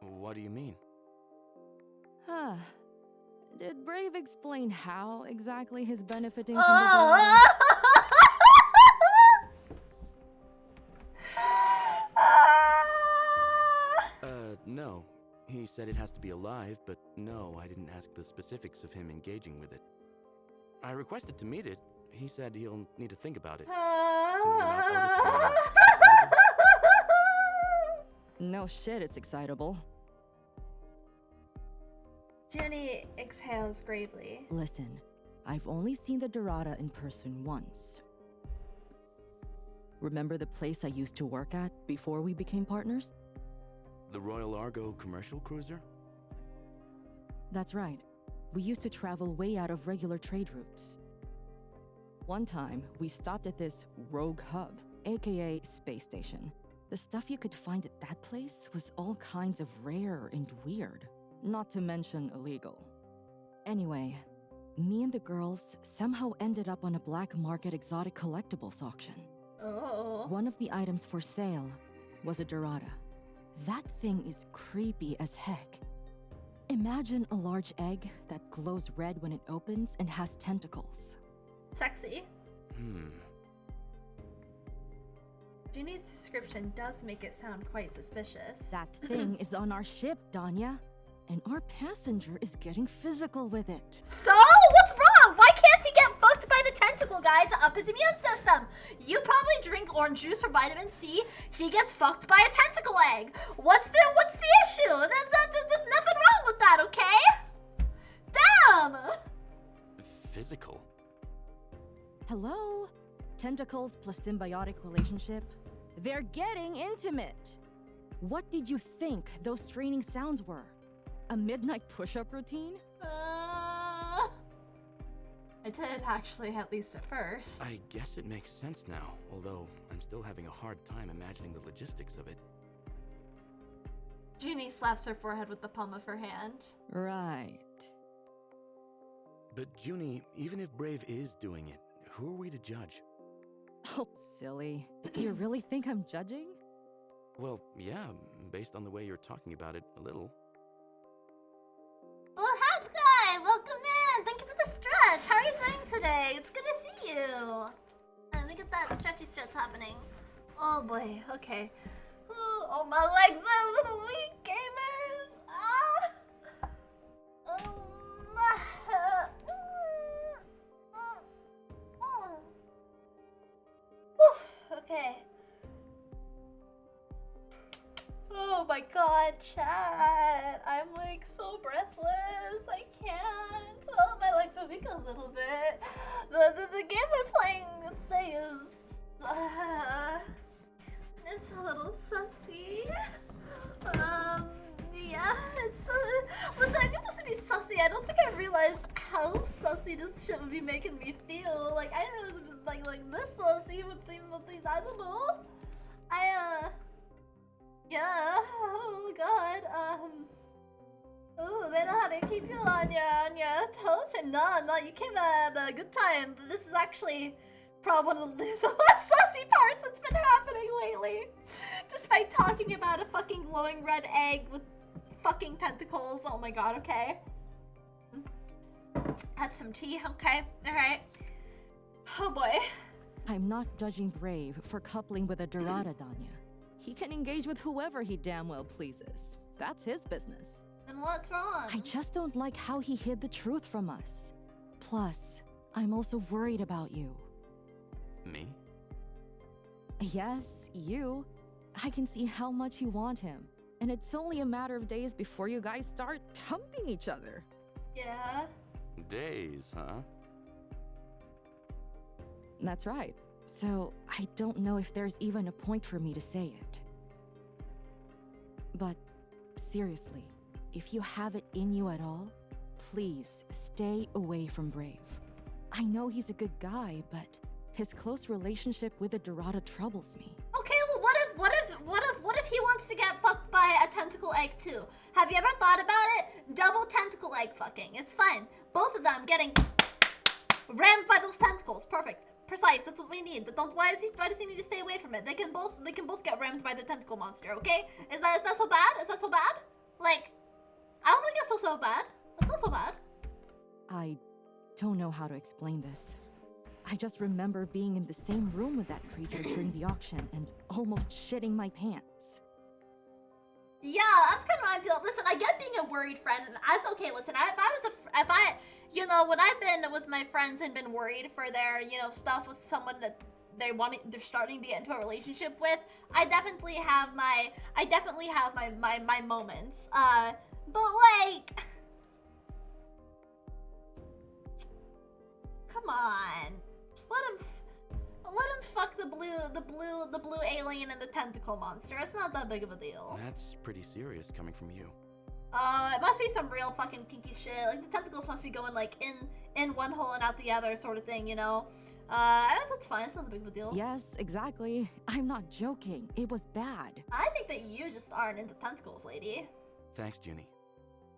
What do you mean? Huh. Did Brave explain how exactly he's benefiting from the Dorada? No. He said it has to be alive, but no, I didn't ask the specifics of him engaging with it. I requested to meet it. He said he'll need to think about it. Something about Odith being No shit, it's excitable. Junie exhales gravely. Listen, I've only seen the Dorada in person once. Remember the place I used to work at before we became partners? The Royal Argo commercial cruiser? That's right. We used to travel way out of regular trade routes. One time, we stopped at this rogue hub, aka space station. The stuff you could find at that place was all kinds of rare and weird, not to mention illegal. Anyway, me and the girls somehow ended up on a black market exotic collectibles auction. Oh. One of the items for sale was a Dorada. That thing is creepy as heck. Imagine a large egg that glows red when it opens and has tentacles. Sexy. Junie's description does make it sound quite suspicious. That thing is on our ship, Danya, and our passenger is getting physical with it. So? What's wrong? Why can't he get fucked by the tentacle guy to up his immune system? You probably drink orange juice for vitamin C. He gets fucked by a tentacle egg. What's the issue? There's nothing wrong with that, okay? Damn! Physical? Hello? Tentacles plus symbiotic relationship? They're getting intimate. What did you think those straining sounds were? A midnight push-up routine? I did actually, at least at first. I guess it makes sense now, although I'm still having a hard time imagining the logistics of it. Junie slaps her forehead with the palm of her hand. Right. But Junie, even if Brave is doing it, who are we to judge? Oh, silly. Do you really think I'm judging? Well, yeah, based on the way you're talking about it, a little. Well, half time! Welcome in! Thank you for the stretch! How are you doing today? It's good to see you! Let me get that stretchy stretch happening. Oh boy, okay. Ooh, Oh, my legs are a little weak, gamers. Okay. Oh my god, chat. I'm like so breathless. I can't. Oh, my legs are weak a little bit. The game I'm playing, let's say, it's a little sussy. Yeah, it's listen, I knew this would be sussy. I don't think I realized how sussy this shit would be making me feel. Like, I didn't realize it was like this sussy with these, I don't know. Yeah, oh god, ooh, they know how to keep you on your toes or not. No, you came at a good time. This is actually probably one of the most sussy parts that's been happening lately. Despite talking about a fucking glowing red egg with fucking tentacles. Oh my god, okay. Had some tea, okay, alright. Oh boy. I'm not judging Brave for coupling with a Dorada, Danya. He can engage with whoever he damn well pleases. That's his business. Then what's wrong? I just don't like how he hid the truth from us. Plus, I'm also worried about you. Me? Yes, you. I can see how much you want him. And it's only a matter of days before you guys start humping each other. Yeah. Days, huh? That's right. So, I don't know if there's even a point for me to say it. But, seriously, if you have it in you at all, please stay away from Brave. I know he's a good guy, but his close relationship with the Dorada troubles me. Okay, well what if he wants to get fucked by a tentacle egg too? Have you ever thought about it? Double tentacle egg fucking. It's fine. Both of them getting rammed by those tentacles. Perfect. Precise. That's what we need. Why does he need to stay away from it? They can both get rammed by the tentacle monster, okay? Is that so bad? Is that so bad? Like, I don't think it's so bad. It's not so bad. I don't know how to explain this. I just remember being in the same room with that creature during the auction and almost shitting my pants. Yeah, that's kind of how I feel. Listen, I get being a worried friend, and that's okay. Listen, when I've been with my friends and been worried for their, stuff with someone that they're starting to get into a relationship with, I definitely have my moments. But like, come on, just let him fuck the blue alien and the tentacle monster. It's not that big of a deal. That's pretty serious coming from you. It must be some real fucking kinky shit. Like, the tentacles must be going, like, in one hole and out the other sort of thing, That's fine. It's not that big of a deal. Yes, exactly. I'm not joking. It was bad. I think that you just aren't into tentacles, lady. Thanks, Junie.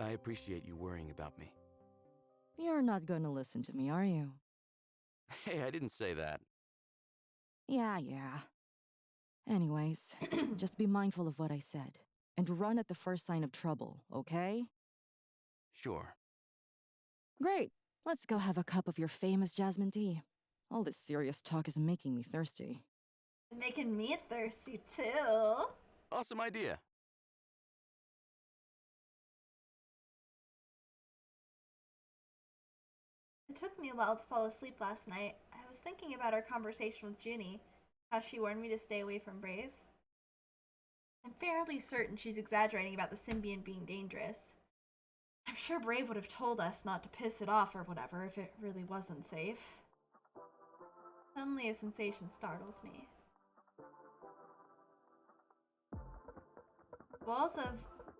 I appreciate you worrying about me. You're not gonna listen to me, are you? Hey, I didn't say that. Yeah. Anyways, just be mindful of what I said. And run at the first sign of trouble, okay? Sure. Great. Let's go have a cup of your famous jasmine tea. All this serious talk is making me thirsty. Making me thirsty, too. Awesome idea. It took me a while to fall asleep last night. I was thinking about our conversation with Junie, how she warned me to stay away from Brave. I'm fairly certain she's exaggerating about the Symbiant being dangerous. I'm sure Brave would have told us not to piss it off or whatever if it really wasn't safe. Suddenly a sensation startles me. The walls of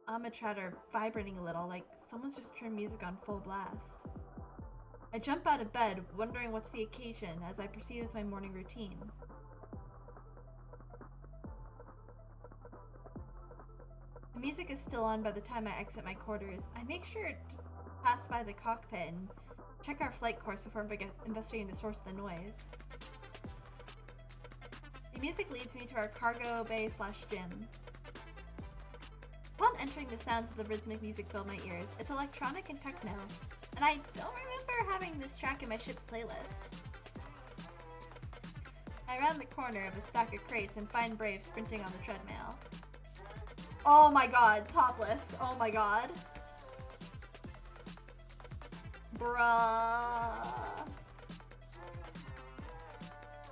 Amatrat are vibrating a little, like someone's just turned music on full blast. I jump out of bed, wondering what's the occasion as I proceed with my morning routine. The music is still on by the time I exit my quarters. I make sure to pass by the cockpit and check our flight course before investigating the source of the noise. The music leads me to our cargo bay/gym. Upon entering, the sounds of the rhythmic music fill my ears. It's electronic and techno, and I don't remember having this track in my ship's playlist. I round the corner of a stack of crates and find Brave sprinting on the treadmill. Oh my god, topless. Oh my god. Bruh.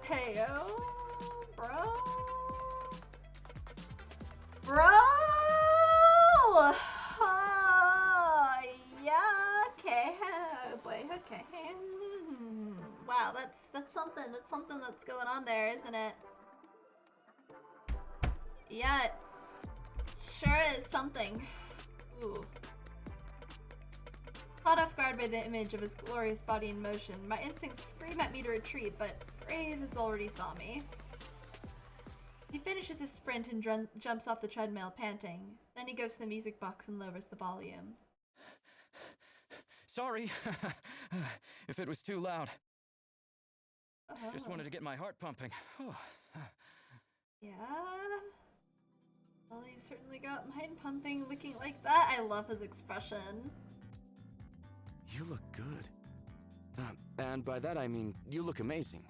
Heyo, bro. Bro! Yeah, okay. Oh boy, okay. Wow, that's something. That's something that's going on there, isn't it? Yeah, it sure is something. Ooh. Caught off guard by the image of his glorious body in motion, my instincts scream at me to retreat, but Brave has already saw me. He finishes his sprint and jumps off the treadmill, panting. Then he goes to the music box and lowers the volume. Sorry if it was too loud. Oh. Just wanted to get my heart pumping. Yeah? Well, you certainly got mine pumping looking like that. I love his expression. You look good. And by that I mean, you look amazing.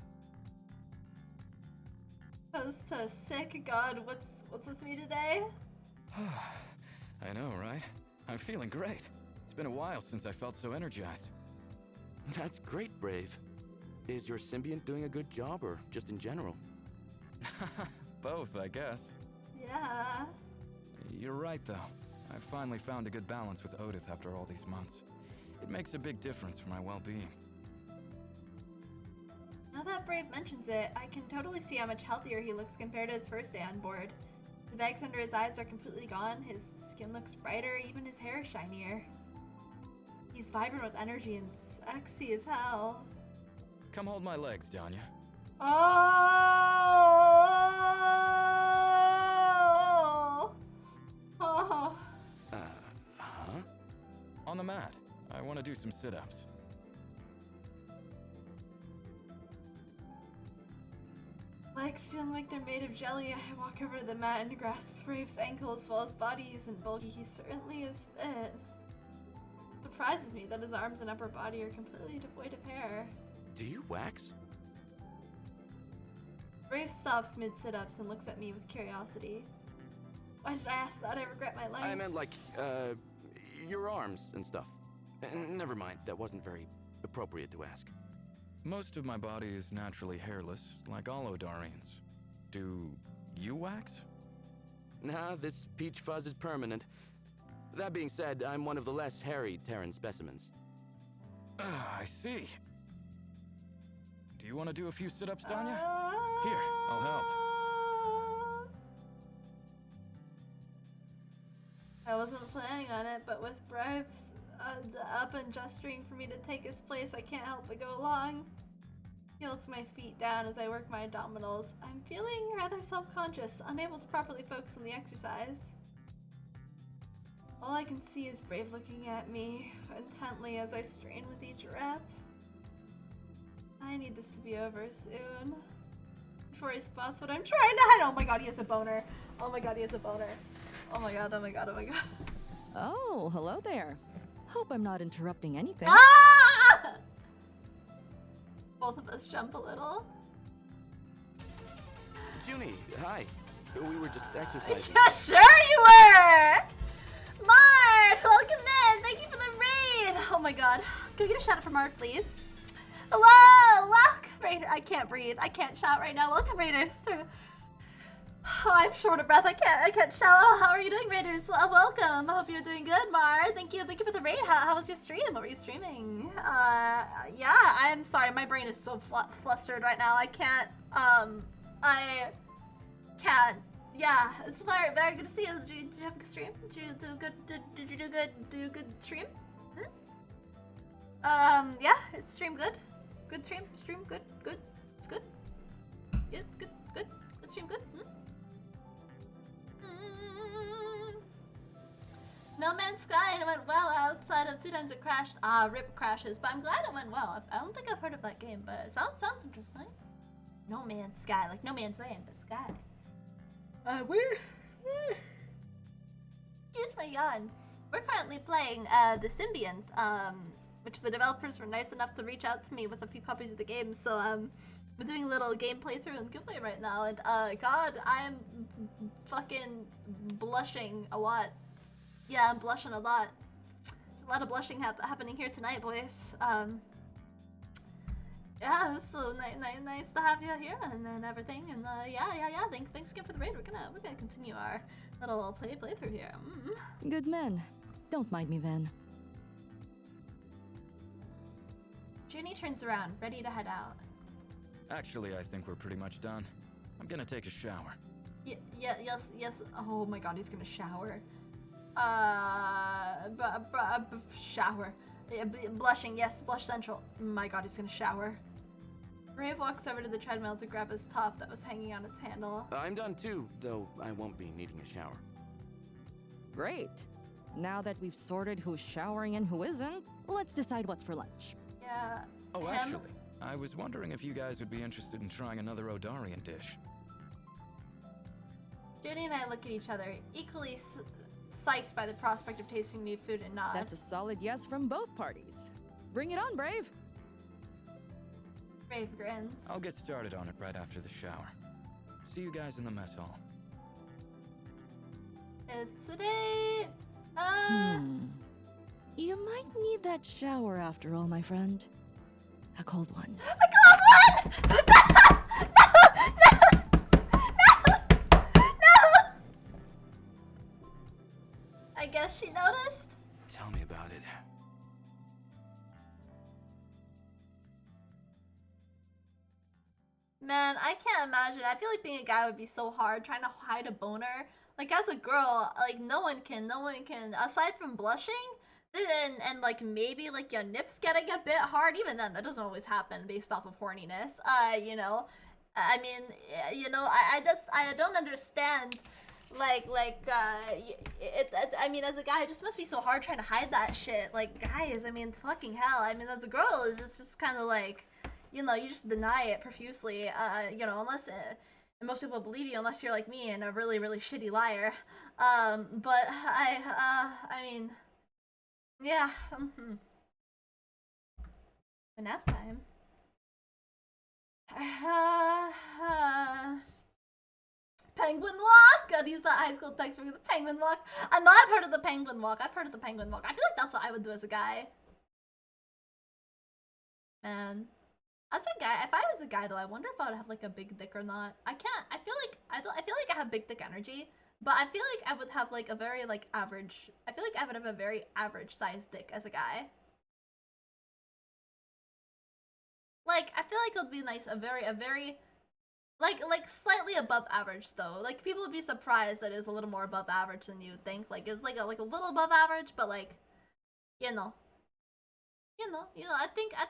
Toast to sick. God, what's with me today? I know, right? I'm feeling great. It's been a while since I felt so energized. That's great, Brave. Is your Symbiant doing a good job, or just in general? Both, I guess. Yeah. You're right, though. I finally found a good balance with Odith after all these months. It makes a big difference for my well-being. Now that Brave mentions it, I can totally see how much healthier he looks compared to his first day on board. The bags under his eyes are completely gone, his skin looks brighter, even his hair is shinier. He's vibrant with energy and sexy as hell. Come hold my legs, Danya. Oh! Oh! Huh? On the mat. I want to do some sit-ups. Legs feeling like they're made of jelly, I walk over to the mat and grasp Brave's ankles while his body isn't bulky. He certainly is fit. It surprises me that his arms and upper body are completely devoid of hair. Do you wax? Brave stops mid-sit-ups and looks at me with curiosity. Why did I ask that? I regret my life. I meant like, your arms and stuff. Never mind, that wasn't very appropriate to ask. Most of my body is naturally hairless, like all Odarians. Do you wax? Nah, this peach fuzz is permanent. That being said, I'm one of the less hairy Terran specimens. I see. Do you want to do a few sit-ups, Danya? Here, I'll help. I wasn't planning on it, but with Brave's up and gesturing for me to take his place, I can't help but go along. He holds my feet down as I work my abdominals. I'm feeling rather self-conscious, unable to properly focus on the exercise. All I can see is Brave looking at me intently as I strain with each rep. I need this to be over soon. Before he spots what I'm trying to hide. Oh my god, he has a boner. Oh my god, he has a boner. Oh my god, oh my god, oh my god. Oh, hello there. Hope I'm not interrupting anything. Ah! Both of us jump a little. Junie, hi. We were just exercising. Yeah, sure you were! Mark, welcome in! Thank you for the raid! Oh my god. Can we get a shout out for Mark, please? Hello! Welcome, Raider. I can't breathe. I can't shout right now. Welcome, Raiders. Oh, I'm short of breath. I can't shout. Oh, how are you doing, Raiders? Welcome. I hope you're doing good, Mar. Thank you for the raid. How was your stream? What were you streaming? Yeah, I'm sorry. My brain is so flustered right now. I can't, yeah, it's very, very good to see you. Did you have a good stream? Did you do good? Did you do good stream? Yeah, it's stream good. Good stream good. It's good. Yeah, good stream good. No Man's Sky, and it went well outside of 2 times it crashed. RIP crashes, but I'm glad it went well. I don't think I've heard of that game, but it sounds interesting. No Man's Sky, like No Man's Land, but Sky. Here's my yawn. We're currently playing the Symbiant, which the developers were nice enough to reach out to me with a few copies of the game. So we're doing a little game playthrough and gameplay right now, and God, I am fucking blushing a lot. Yeah, I'm blushing a lot. There's a lot of blushing happening here tonight, boys. Yeah, so nice to have you here and everything. And yeah. Thanks again for the raid. We're gonna continue our little playthrough here. Good men. Don't mind me then. Junie turns around, ready to head out. Actually, I think we're pretty much done. I'm gonna take a shower. Yes. Oh my god, he's gonna shower. Shower. Yeah, blushing, yes, blush central. My god, he's gonna shower. Brave walks over to the treadmill to grab his top that was hanging on its handle. I'm done too, though I won't be needing a shower. Great. Now that we've sorted who's showering and who isn't, let's decide what's for lunch. Yeah. Oh, him? actually, I was wondering if you guys would be interested in trying another Odarian dish. Junie and I look at each other, equally psyched by the prospect of tasting new food and nod. That's a solid yes from both parties. Bring it on, Brave. Brave grins. I'll get started on it right after the shower. See you guys in the mess hall. It's a date. You might need that shower after all, my friend. A cold one. I guess she noticed. Tell me about it. Man, I can't imagine. I feel like being a guy would be so hard trying to hide a boner. Like as a girl, like no one can, aside from blushing, and like maybe like your nips getting a bit hard, even then that doesn't always happen based off of horniness. You know, I mean, you know, I don't understand. I mean, as a guy, it just must be so hard trying to hide that shit. Like, guys, I mean, fucking hell. I mean, as a girl, it's just kind of like, you know, you just deny it profusely. You know, unless, and most people believe you, unless you're like me and a really, really shitty liar. But I mean, yeah. Nap time. Penguin walk? God, use that high school text for the penguin walk. I know I've heard of the penguin walk. I feel like that's what I would do as a guy. Man. As a guy, if I was a guy though, I wonder if I would have like a big dick or not. I can't. I feel like I feel like I have big dick energy, but I feel like I would have like a very like average. I feel like I would have a very average sized dick as a guy. Like I feel like it would be nice, a very like slightly above average though. Like people would be surprised that it's a little more above average than you would think. Like it's like a little above average, but like, you know. I think I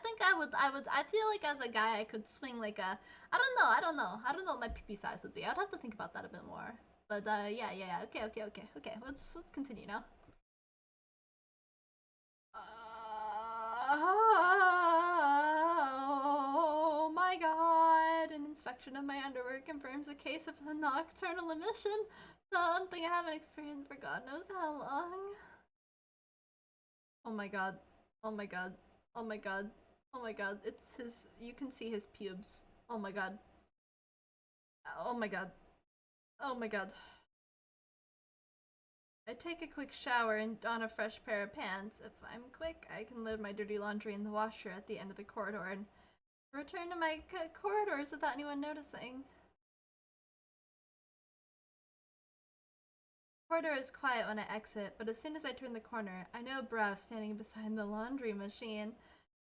feel like as a guy I could swing like a, I don't know what my pee size would be. I'd have to think about that a bit more. But yeah, okay. Let's continue now. Oh my god, an inspection of my underwear confirms a case of nocturnal emission. Something I haven't experienced for God knows how long. Oh my god. It's his, you can see his pubes. Oh my god. I take a quick shower and don a fresh pair of pants. If I'm quick, I can load my dirty laundry in the washer at the end of the corridor and return to my corridors without anyone noticing. The corridor is quiet when I exit, but as soon as I turn the corner, I know Brav standing beside the laundry machine.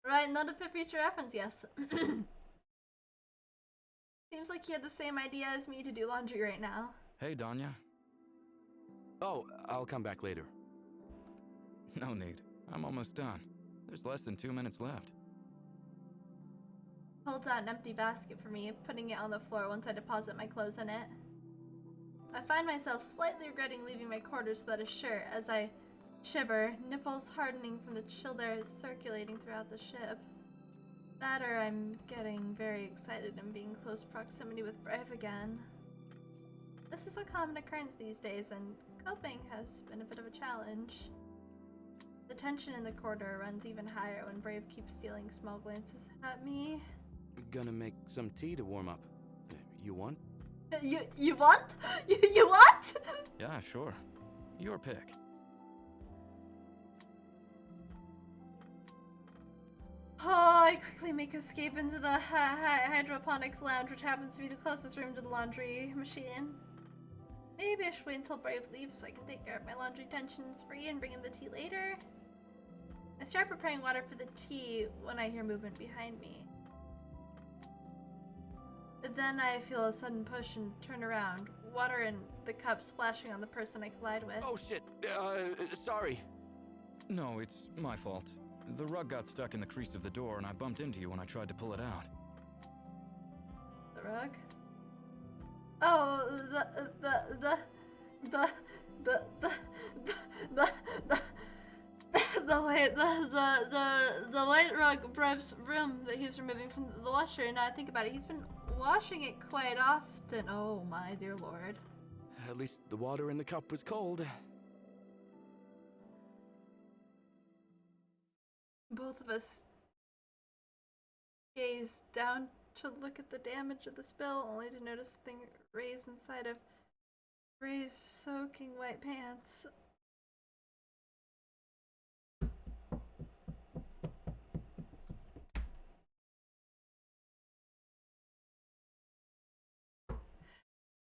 Right, not a fit future reference, yes. Seems like he had the same idea as me to do laundry right now. Hey, Danya. Oh, I'll come back later. No need. I'm almost done. There's less than 2 minutes left. Holds out an empty basket for me, putting it on the floor once I deposit my clothes in it. I find myself slightly regretting leaving my quarters without a shirt as I shiver, nipples hardening from the chilled air circulating throughout the ship. That or I'm getting very excited and being in close proximity with Brave again. This is a common occurrence these days, and coping has been a bit of a challenge. The tension in the corridor runs even higher when Brave keeps stealing small glances at me. Gonna make some tea to warm up. You want? You what? You what? Yeah, sure. Your pick. Oh, I quickly make escape into the hydroponics lounge, which happens to be the closest room to the laundry machine. Maybe I should wait until Brave leaves so I can take care of my laundry tensions free and bring in the tea later. I start preparing water for the tea when I hear movement behind me. Then I feel a sudden push and turn around. Water in the cup splashing on the person I collide with. Oh shit. Sorry. No, it's my fault. The rug got stuck in the crease of the door and I bumped into you when I tried to pull it out. The rug? Oh, the white rug Brev's room that he was removing from the washer. Now I think about it, he's been washing it quite often. Oh my dear lord. At least the water in the cup was cold. Both of us gaze down to look at the damage of the spill, only to notice the thing raised inside of Ray's soaking white pants.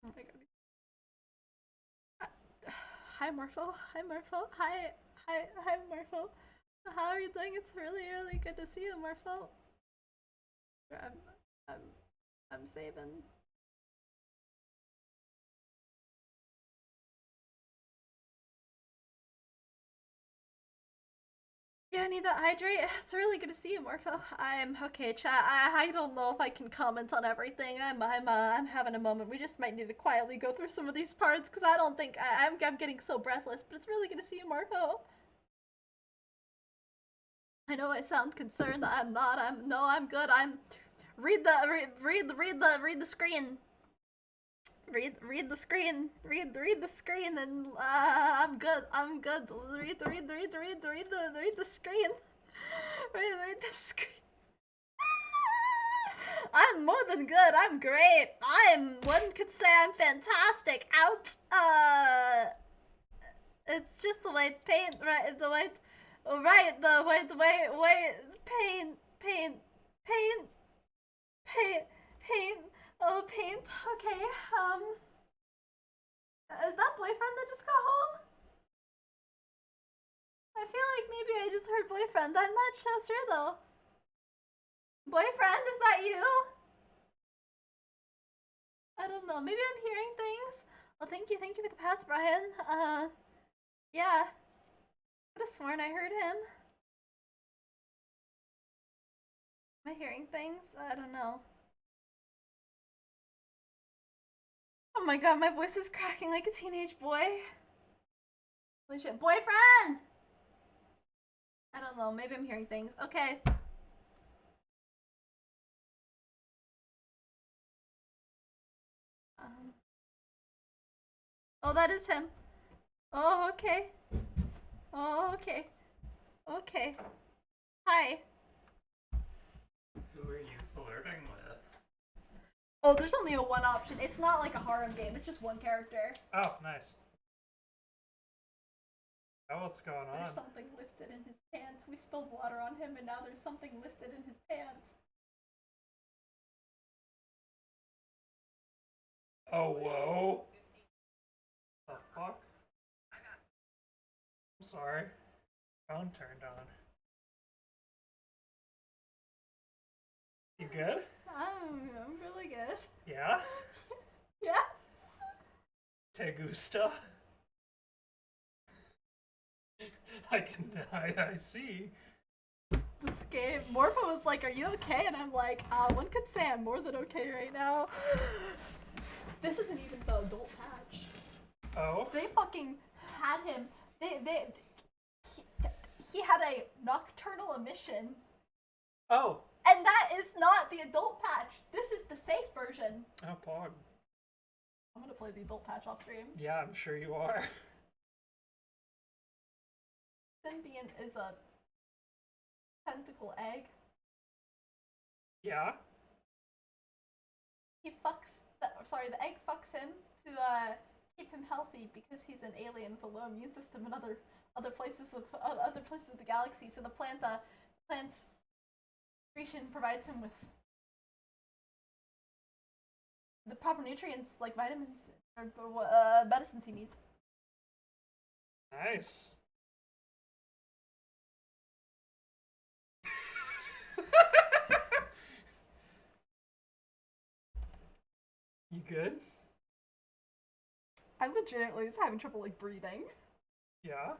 Oh my god. Hi Morpho. Hi Morpho. Hi Morpho. How are you doing? It's really good to see you, Morpho. I'm saving. Yeah, I need that hydrate. It's really good to see you, Morpho. I'm okay, chat. I don't know if I can comment on everything. I'm having a moment. We just might need to quietly go through some of these parts because I don't think I'm getting so breathless. But it's really good to see you, Morpho. I know I sound concerned. I'm not. I'm good. Read the screen. Read the screen. Read the screen, and I'm good. Read the screen. Read the screen. I'm more than good. I'm great. One could say I'm fantastic. Out. It's just the white paint, right? The white paint. Oh, paint. Okay, is that boyfriend that just got home? I feel like maybe I just heard boyfriend. I'm not so sure though. Boyfriend, is that you? I don't know. Maybe I'm hearing things. Well, thank you for the pats, Brian. Yeah. I could have sworn I heard him. Am I hearing things? I don't know. Oh my god, my voice is cracking like a teenage boy. Holy shit. Boyfriend! I don't know, maybe I'm hearing things. Okay. Oh, that is him. Oh, okay. Oh, okay. Okay. Hi. Who are you flirting with? Oh, there's only one option. It's not like a harem game. It's just one character. Oh, nice. Oh, what's going on? There's something lifted in his pants. We spilled water on him, and now there's something lifted in his pants. Oh, whoa. The fuck? I'm sorry. Phone turned on. You good? I'm really good. Yeah? Yeah? Te gusta? I see. This game, Morpho was like, are you okay? And I'm like, one could say I'm more than okay right now. This isn't even the adult patch. Oh? They fucking had him, he had a nocturnal emission. Oh! And that is not the adult patch. This is the safe version. Oh, pog. I'm gonna play the adult patch off stream. Yeah, I'm sure you are. Symbiant is a tentacle egg. Yeah? He fucks the egg fucks him to keep him healthy because he's an alien with a low immune system in other places of the galaxy. So the plant's secretion provides him with the proper nutrients like vitamins or medicines he needs. Nice. You good? I'm legitimately just having trouble like breathing. Yeah.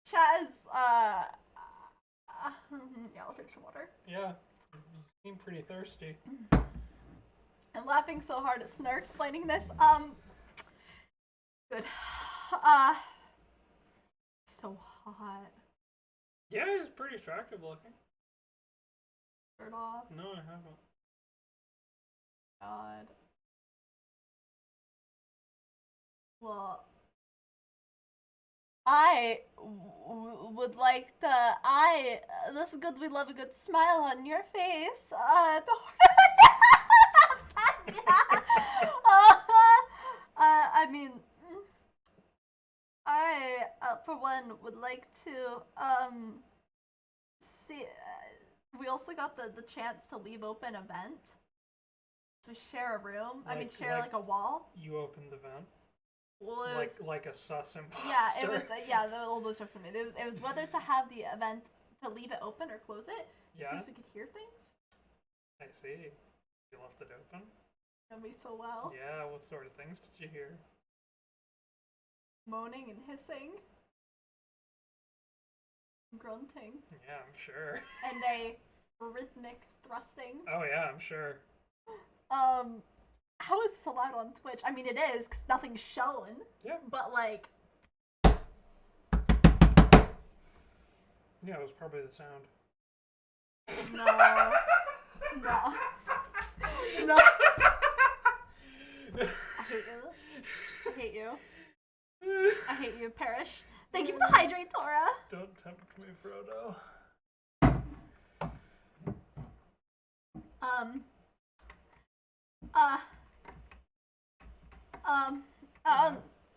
Chaz, yeah, I'll search some water. Yeah. You seem pretty thirsty. I'm laughing so hard at Snur explaining this. Good. So hot. Yeah, he's pretty attractive looking. Shirt off. No, I haven't. God. Well, I would like this is good. We love a good smile on your face. I mean, I for one would like to see. We also got the chance to leave open a vent. To share a room. I mean, share like a wall. You opened the vent. Well, it was, like a sus imposter. yeah, it was. Yeah, all those jokes were made. It was whether to have the event to leave it open or close it. Yeah. Because we could hear things. I see. You left it open. Know me so well. Yeah. What sort of things did you hear? Moaning and hissing. Grunting. Yeah, I'm sure. And a rhythmic thrusting. Oh yeah, I'm sure. How is this allowed on Twitch? I mean, it is, because nothing's shown. Yeah. But, like... Yeah, it was probably the sound. No. No. No. I hate you. I hate you. I hate you, Perish. Thank you for the hydrate, Tora. Don't tempt me, Frodo.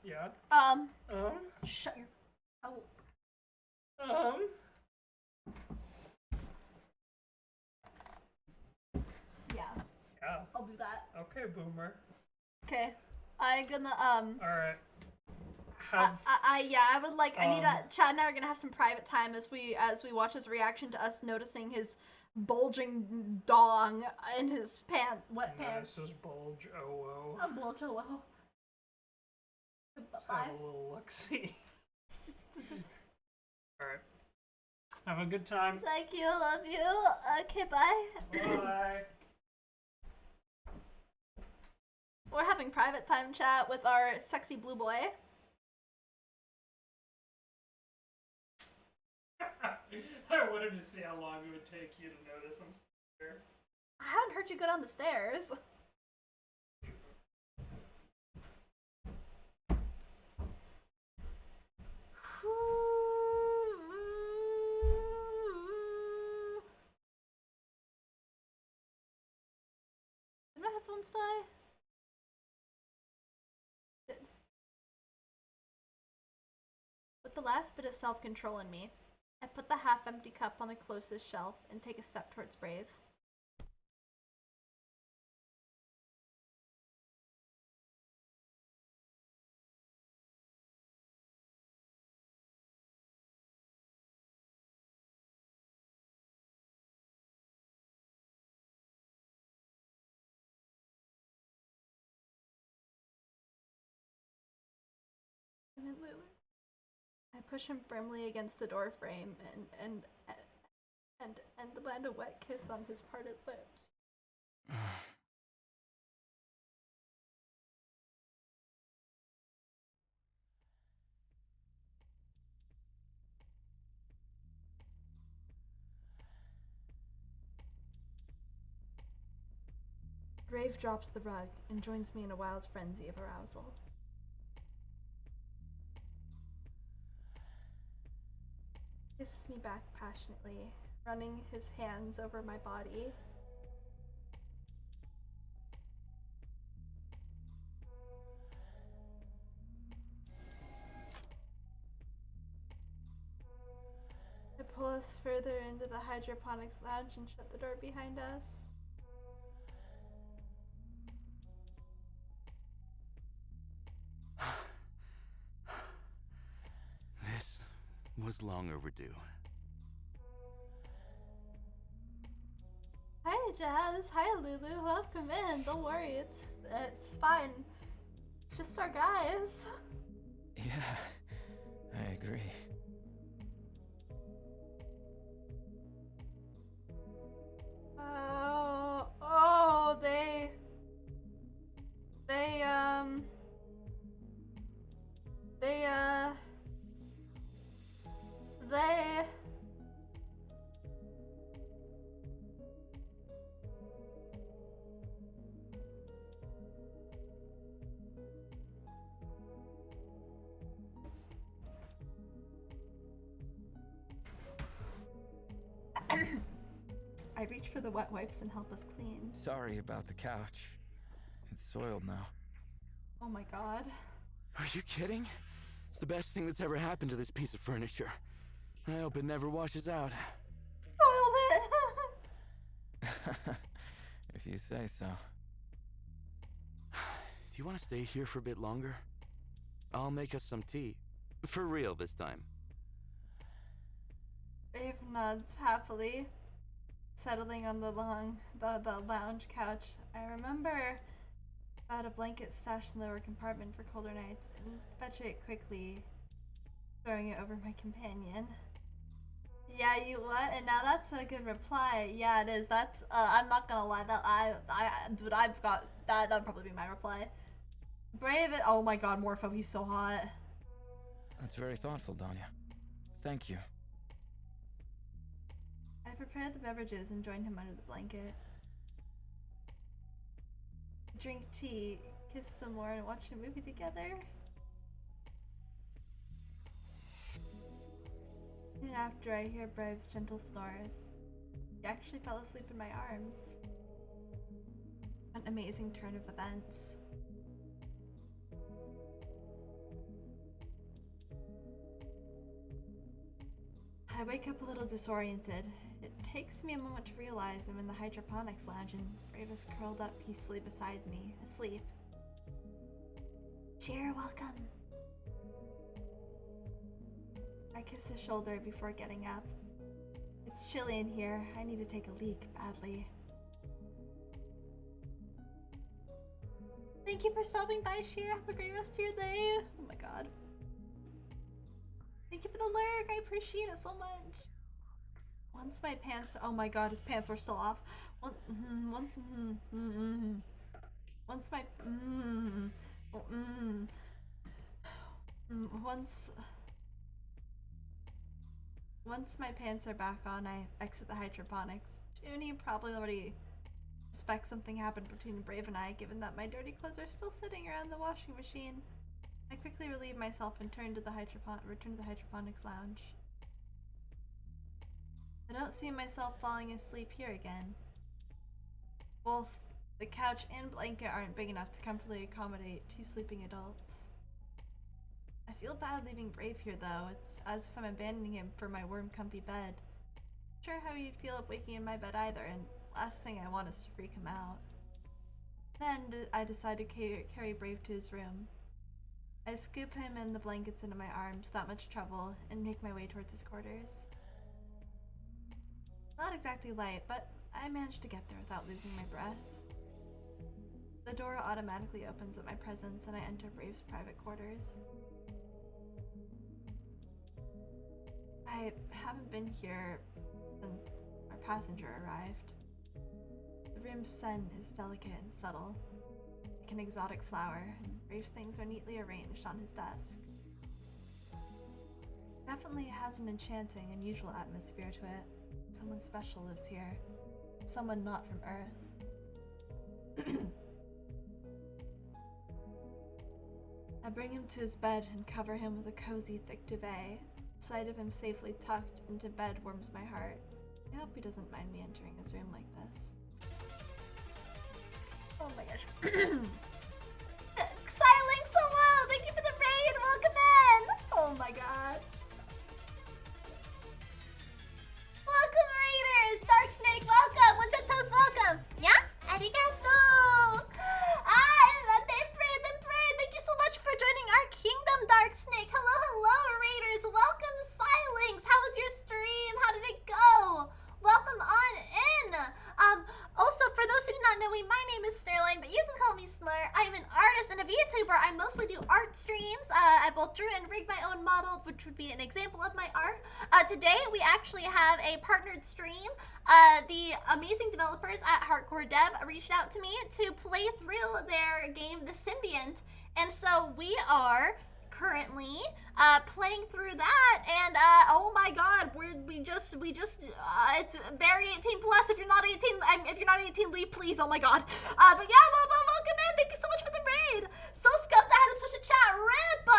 Yeah. Shut your... Oh. Yeah. Yeah. I'll do that. Okay, Boomer. Okay. I'm gonna, Alright. I would like, I need Chad and I are gonna have some private time as we watch his reaction to us noticing his bulging dong in his wet pants. Nice bulge, oh. A bulge, oh wow. Let's have a little look-see. Alright. Have a good time. Thank you, love you. Okay, bye. Bye. We're having private time chat with our sexy blue boy. I wanted to see how long it would take you to notice I'm here. I haven't heard you go down the stairs. Did my headphones die? Good. With the last bit of self-control in me, I put the half-empty cup on the closest shelf and take a step towards Brave. I push him firmly against the door frame and land a wet kiss on his parted lips. Brave drops the rug and joins me in a wild frenzy of arousal. Kisses me back passionately, running his hands over my body. further into the hydroponics lounge and shut the door behind us. This was long overdue. Hi, Jazz. Hi, Lulu. Welcome in. Don't worry, it's fine. It's just our guys. Yeah, I agree. Oh, they, I reach for the wet wipes and help us clean. Sorry about the couch. It's soiled now. Oh my god. Are you kidding? It's the best thing that's ever happened to this piece of furniture. I hope it never washes out. Spoiled it! If you say so. Do you want to stay here for a bit longer? I'll make us some tea. For real this time. Brave nods happily, settling on the lounge couch. I remember about a blanket stashed in the lower compartment for colder nights and fetch it quickly, throwing it over my companion. Yeah, you what? And now that's a good reply. Yeah, it is. That's I'm not gonna lie. Dude, I've got that. That'd probably be my reply. Brave it. Oh my God, Morpho, he's so hot. That's very thoughtful, Danya. Thank you. I prepared the beverages and joined him under the blanket. Drink tea, kiss some more, and watch a movie together. Soon after, I hear Brave's gentle snores. He actually fell asleep in my arms. An amazing turn of events. I wake up a little disoriented. It takes me a moment to realize I'm in the hydroponics lounge and Brave is curled up peacefully beside me, asleep. Cheer, welcome. I kiss his shoulder before getting up. It's chilly in here. I need to take a leak badly. Thank you for stopping by, Sheer. Have a great rest of your day. Oh my god. Thank you for the lurk. I appreciate it so much. Once my pants, oh my god, his pants were still off. Once my pants are back on, I exit the hydroponics. Junie probably already suspects something happened between Brave and I, given that my dirty clothes are still sitting around the washing machine. I quickly relieve myself and return to the hydroponics lounge. I don't see myself falling asleep here again. Both the couch and blanket aren't big enough to comfortably accommodate two sleeping adults. I feel bad leaving Brave here though. It's as if I'm abandoning him for my warm, comfy bed. Not sure how he'd feel up waking in my bed either, and last thing I want is to freak him out. Then I decide to carry Brave to his room. I scoop him and the blankets into my arms without much trouble and make my way towards his quarters. Not exactly light, but I managed to get there without losing my breath. The door automatically opens at my presence and I enter Brave's private quarters. I haven't been here since our passenger arrived. The room's scent is delicate and subtle, like an exotic flower, and Brave's things are neatly arranged on his desk. Definitely has an enchanting, unusual atmosphere to it. Someone special lives here. Someone not from Earth. I bring him to his bed and cover him with a cozy, thick duvet. The sight of him safely tucked into bed warms my heart. I hope he doesn't mind me entering his room like this. Oh my gosh. Xiling so well! Thank you for the raid! Welcome in! Oh my god. not know me, my name is Snurline, but you can call me Slur. I'm an artist and a VTuber. I mostly do art streams. I both drew and rigged my own model, which would be an example of my art. Today, we actually have a partnered stream. The amazing developers at Hardcore Dev reached out to me to play through their game, The Symbiant, and so we are currently playing through that, and oh my god, we just it's very 18 plus. If you're not 18, leave please. Oh my god. But yeah, welcome in. Thank you so much for the raid. So scuffed I had such a chat. Rip.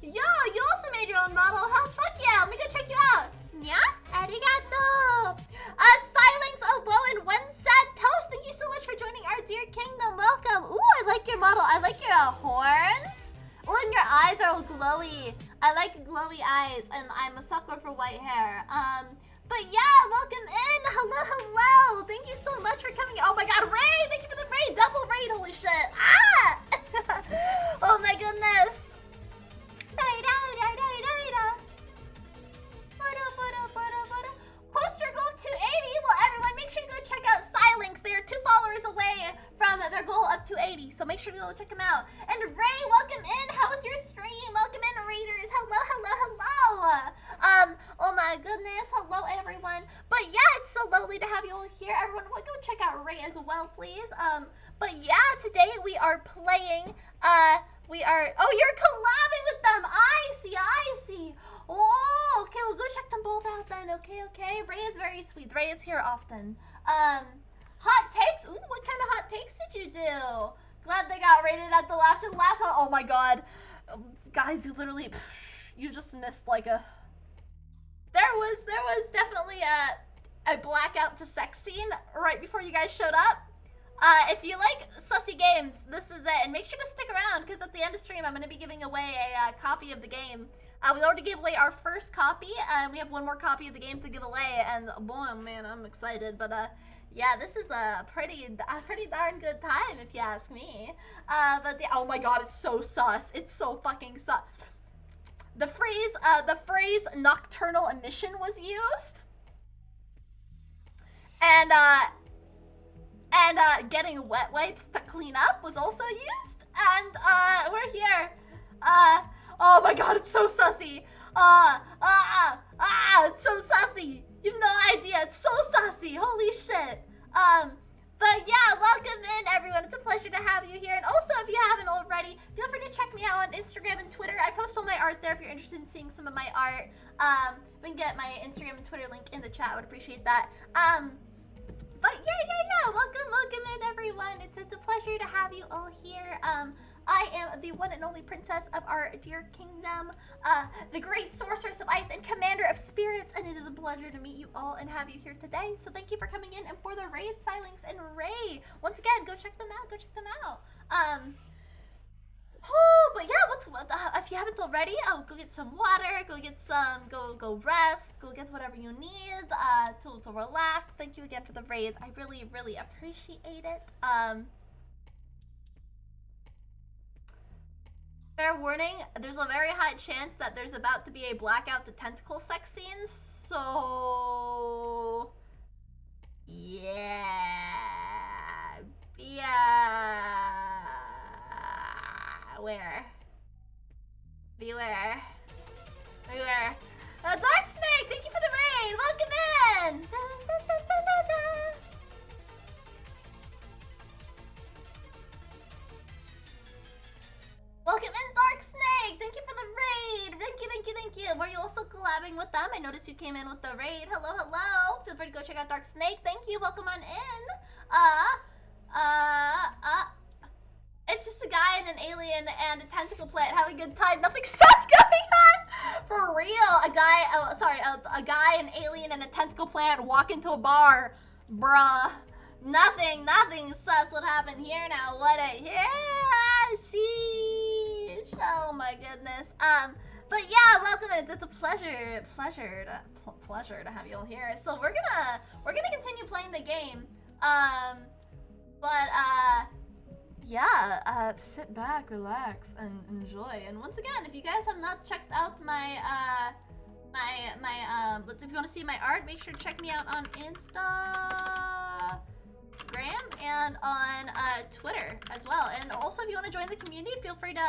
Yo, you also made your own model. Hell, fuck yeah. Let me go check you out. Yeah, arigato. Silence, Obo, and one sad toast. Thank you so much for joining our dear kingdom. Welcome. Ooh, I like your model. I like your horns. Oh, and your eyes are all glowy. I like glowy eyes, and I'm a sucker for white hair. But yeah, welcome in. Hello. Thank you so much for coming. Oh my god, Ray, thank you for the raid. Double raid, holy shit. Oh my goodness. Close to your goal of 280. Well, everyone, make sure to go check out Silence. They are 2 followers away from their goal of 280, so make sure to go check them out. And Ray, welcome in. How was your stream? Welcome in, Raiders. Hello. Oh my goodness. Hello, everyone. But yeah, it's so lovely to have you all here. Everyone, go check out Ray as well, please. But yeah, today we are playing. Oh, you're collabing with them. I see. Oh, okay, we'll go check them both out then. Okay. Ray is very sweet. Ray is here often. Hot takes? Ooh, what kind of hot takes did you do? Glad they got rated at the last one. Oh my god. Guys, you literally, you just missed like a... There was definitely a blackout to sex scene right before you guys showed up. If you like sussy games, this is it. And make sure to stick around, because at the end of stream, I'm going to be giving away a copy of the game. We already gave away our first copy, and we have one more copy of the game to give away. And boy, man, I'm excited. But yeah, this is a pretty darn good time, if you ask me. Oh my god, it's so sus. It's so fucking sus. The phrase nocturnal emission was used. And getting wet wipes to clean up was also used. And we're here. Oh my god, it's so sussy. It's so sussy. You have no idea, it's so sussy. Holy shit. But yeah, welcome in, everyone. It's a pleasure to have you here. And also, if you haven't already, feel free to check me out on Instagram and Twitter. I post all my art there if you're interested in seeing some of my art. We can get my Instagram and Twitter link in the chat. I would appreciate that. But yeah. Welcome in, everyone. It's a pleasure to have you all here. I am the one and only princess of our dear kingdom, the great sorceress of ice and commander of spirits, and it is a pleasure to meet you all and have you here today. So thank you for coming in and for the raid, Silence and Ray. Once again, go check them out. But yeah, if you haven't already, go get some water, go get some, go rest, go get whatever you need to relax. Thank you again for the raid. I really appreciate it. Fair warning, there's a very high chance that there's about to be a blackout to tentacle sex scene, so... Yeah... Beware. Dark Snake, thank you for the raid! Welcome in! Welcome in, Dark Snake! Thank you for the raid! Thank you! Were you also collabing with them? I noticed you came in with the raid. Hello! Feel free to go check out Dark Snake. Thank you, welcome on in. It's just a guy and an alien and a tentacle plant having a good time. Nothing sus going on! For real! A guy, an alien, and a tentacle plant walk into a bar. Bruh. Nothing sus would happen here now, would it? Yeah, sheesh. Oh my goodness. But yeah, welcome in. It's a pleasure to have you all here. So we're gonna continue playing the game. Yeah, sit back, relax, and enjoy. And once again, if you guys have not checked out my if you want to see my art, make sure to check me out on Instagram and on Twitter as well. And also, if you want to join the community, feel free to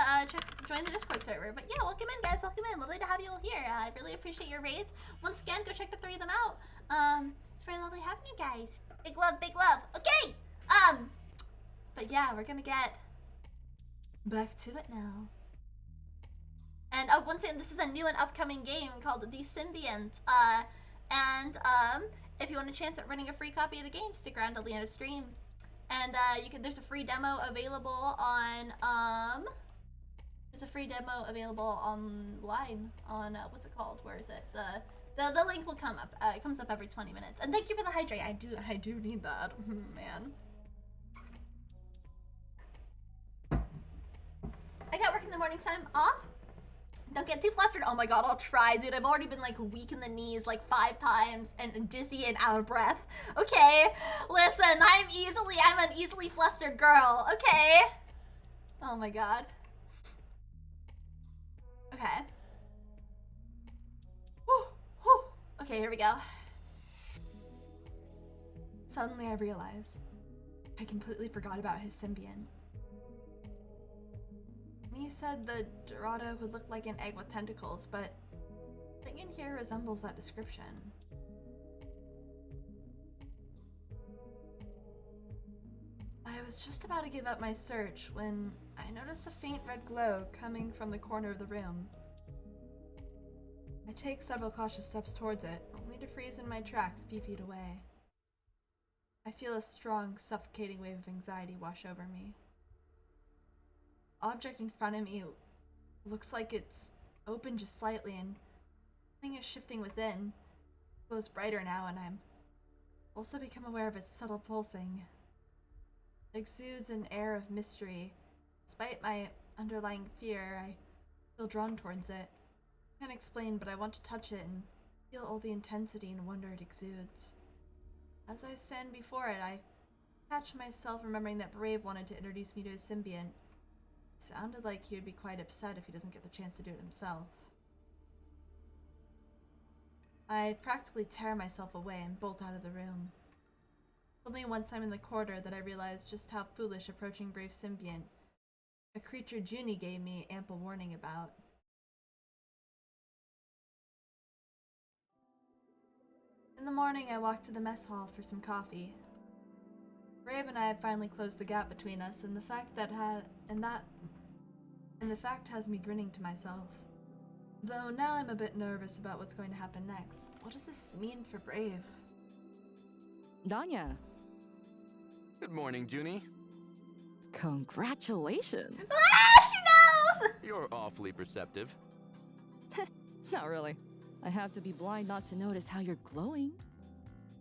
join the Discord server. But yeah, welcome in, guys. Welcome in. Lovely to have you all here. I really appreciate your raids. Once again, go check the 3 of them out. It's very lovely having you guys. Big love, big love. Okay. But yeah, we're gonna get back to it now. And once again, this is a new and upcoming game called the Symbiant. If you want a chance at running a free copy of the game, stick around till the end of stream. And there's a free demo available on online on what's it called? Where is it? The link will come up. It comes up every 20 minutes. And thank you for the hydrate. I do need that. Man. I got work in the morning, so I'm off. Don't get too flustered. Oh my god, I'll try, dude. I've already been like weak in the knees like 5 times and dizzy and out of breath. Okay, listen, I'm an easily flustered girl. Okay. Oh my god. Okay. Whew, whew. Okay, here we go. Suddenly I realize I completely forgot about his symbiont. He said the Dorado would look like an egg with tentacles, but the thing in here resembles that description. I was just about to give up my search when I noticed a faint red glow coming from the corner of the room. I take several cautious steps towards it, only to freeze in my tracks a few feet away. I feel a strong, suffocating wave of anxiety wash over me. Object in front of me looks like it's open just slightly and something is shifting within. It glows brighter now and I'm also become aware of its subtle pulsing. It exudes an air of mystery. Despite my underlying fear, I feel drawn towards it. I can't explain, but I want to touch it and feel all the intensity and wonder it exudes. As I stand before it, I catch myself remembering that Brave wanted to introduce me to his symbiont. Sounded like he would be quite upset if he doesn't get the chance to do it himself. I practically tear myself away and bolt out of the room. Only once I'm in the corridor that I realize just how foolish approaching Brave's symbiont, a creature Junie gave me ample warning about. In the morning, I walked to the mess hall for some coffee. Brave and I had finally closed the gap between us, and the fact has me grinning to myself. Though now I'm a bit nervous about what's going to happen next. What does this mean for Brave? Danya, Good morning, Junie. congratulations. Ah, she knows! You're awfully perceptive. Not really. I have to be blind not to notice how you're glowing.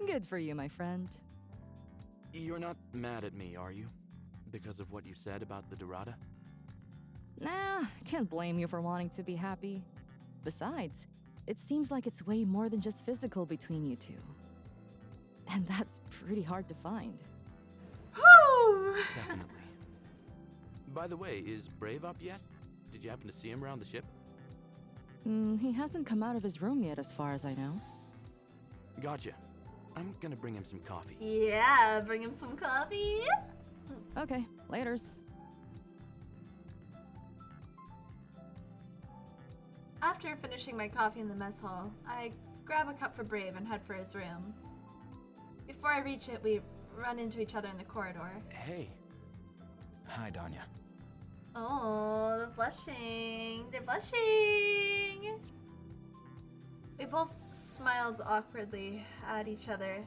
Good for you, my friend. You're not mad at me, are you? Because of what you said about the Dorada? Nah, can't blame you for wanting to be happy. Besides, it seems like it's way more than just physical between you two. And that's pretty hard to find. Whew! Definitely. By the way, is Brave up yet? Did you happen to see him around the ship? He hasn't come out of his room yet, as far as I know. Gotcha. I'm gonna bring him some coffee. Yeah, bring him some coffee. Okay, laters. After finishing my coffee in the mess hall, I grab a cup for Brave and head for his room. Before I reach it, we run into each other in the corridor. Hey. Hi, Danya. Oh, the blushing. They're blushing. We both smiled awkwardly at each other.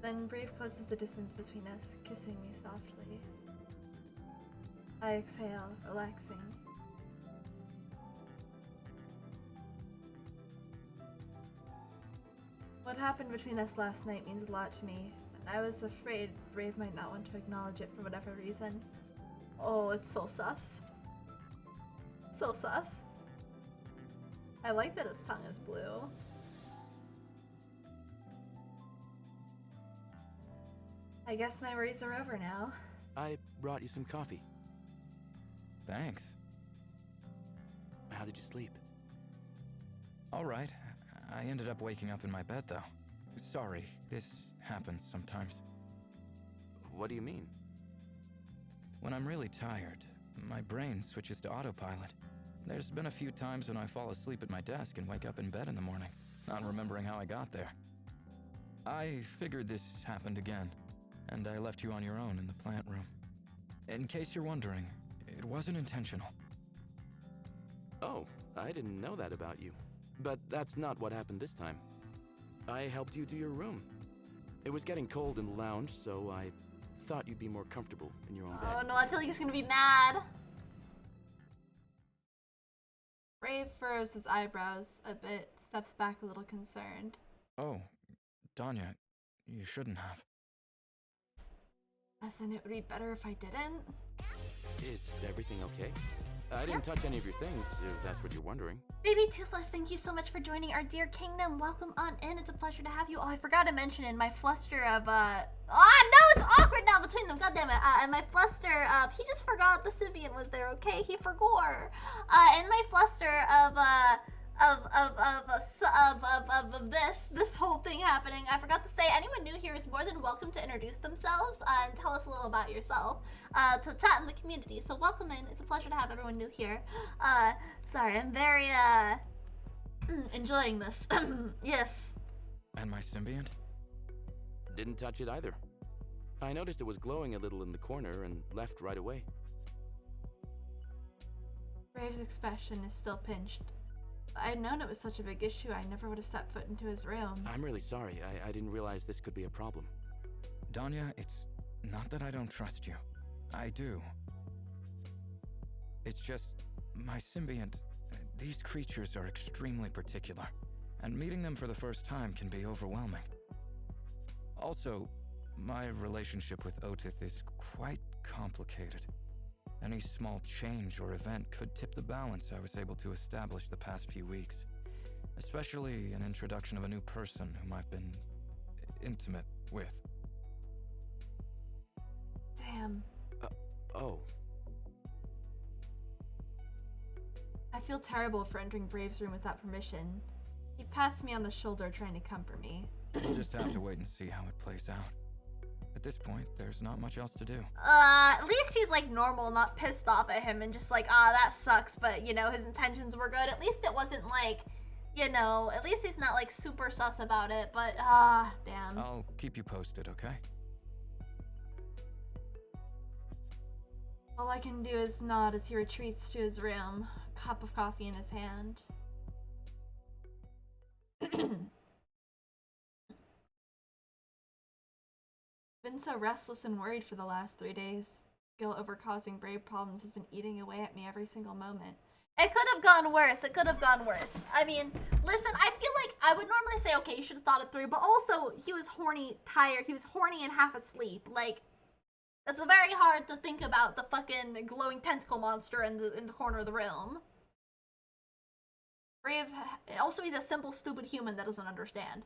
Then Brave closes the distance between us, kissing me softly. I exhale, relaxing. What happened between us last night means a lot to me, and I was afraid Brave might not want to acknowledge it for whatever reason. Oh, it's so sus. So sus. I like that his tongue is blue. I guess my worries are over now. I brought you some coffee. Thanks. How did you sleep? All right. I ended up waking up in my bed, though. Sorry, this happens sometimes. What do you mean? When I'm really tired, my brain switches to autopilot. There's been a few times when I fall asleep at my desk and wake up in bed in the morning, not remembering how I got there. I figured this happened again, and I left you on your own in the plant room. In case you're wondering, it wasn't intentional. Oh, I didn't know that about you. But that's not what happened this time. I helped you to your room. It was getting cold in the lounge, so I thought you'd be more comfortable in your own bed. Oh no, I feel like he's gonna be mad. Brave furrows his eyebrows a bit, steps back a little concerned. Oh, Danya, you shouldn't have. As in, it would be better if I didn't? Is everything okay? I didn't touch any of your things, if that's what you're wondering. Baby Toothless, thank you so much for joining our dear kingdom. Welcome on in. It's a pleasure to have you. Oh, I forgot to mention in my fluster of no, it's awkward now between them. God damn it. And my fluster of he just forgot the Symbiant was there. Okay, he forgot. In my fluster of this whole thing happening, I forgot to say anyone new here is more than welcome to introduce themselves and tell us a little about yourself, to chat in the community. So welcome in. It's a pleasure to have everyone new here. Sorry, I'm very enjoying this. Yes. And my Symbiant? Didn't touch it either. I noticed it was glowing a little in the corner and left right away. Brave's expression is still pinched. If I had known it was such a big issue, I never would have set foot into his room. I'm really sorry. I didn't realize this could be a problem. Danya, it's not that I don't trust you. I do. It's just, my Symbiant, these creatures are extremely particular, and meeting them for the first time can be overwhelming. Also, my relationship with Otith is quite complicated. Any small change or event could tip the balance I was able to establish the past few weeks, especially an introduction of a new person whom I've been intimate with. Damn. Oh. I feel terrible for entering Brave's room without permission. He pats me on the shoulder, trying to comfort me. We'll just have to wait and see how it plays out. At this point, there's not much else to do. At least he's like normal, not pissed off at him and just like, that sucks, but you know, his intentions were good. At least it wasn't like, you know, at least he's not like super sus about it, but damn. I'll keep you posted, okay? All I can do is nod as he retreats to his room, a cup of coffee in his hand. Been so restless and worried for the last 3 days. Guilt over causing Brave problems has been eating away at me every single moment. It could have gone worse. It could have gone worse. I mean, listen, I feel like I would normally say, okay, you should have thought it through, but also he was horny, tired. He was horny and half asleep. Like, it's very hard to think about the fucking glowing tentacle monster in the corner of the room. Brave, also he's a simple, stupid human that doesn't understand.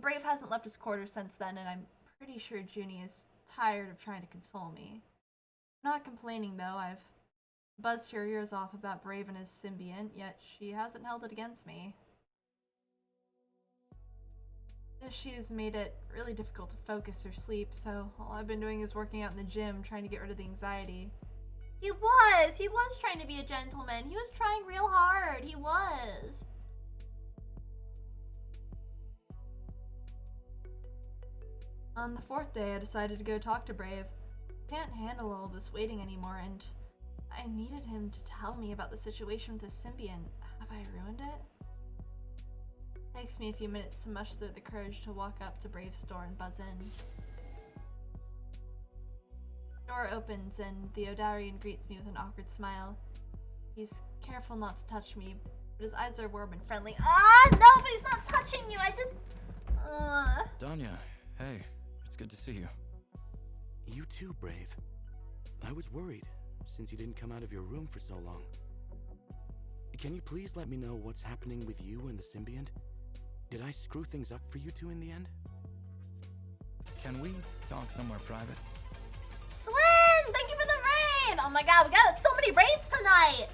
Brave hasn't left his quarters since then, and I'm pretty sure Junie is tired of trying to console me. Not complaining though, I've buzzed her ears off about Brave and his Symbiant, yet she hasn't held it against me. Issues made it really difficult to focus or sleep, so all I've been doing is working out in the gym, trying to get rid of the anxiety. He was trying to be a gentleman. He was trying real hard. He was. On the 4th day, I decided to go talk to Brave. Can't handle all this waiting anymore, and I needed him to tell me about the situation with his Symbiant. Have I ruined it? Takes me a few minutes to muster the courage to walk up to Brave's door and buzz in. Door opens and the Odarian greets me with an awkward smile. He's careful not to touch me, but his eyes are warm and friendly. No, but he's not touching you. I just... Danya, hey, it's good to see you. You too, Brave. I was worried, since you didn't come out of your room for so long. Can you please let me know what's happening with you and the Symbiant? Did I screw things up for you two in the end? Can we talk somewhere private? Swin, thank you for the rain. Oh my god, we got so many rains tonight.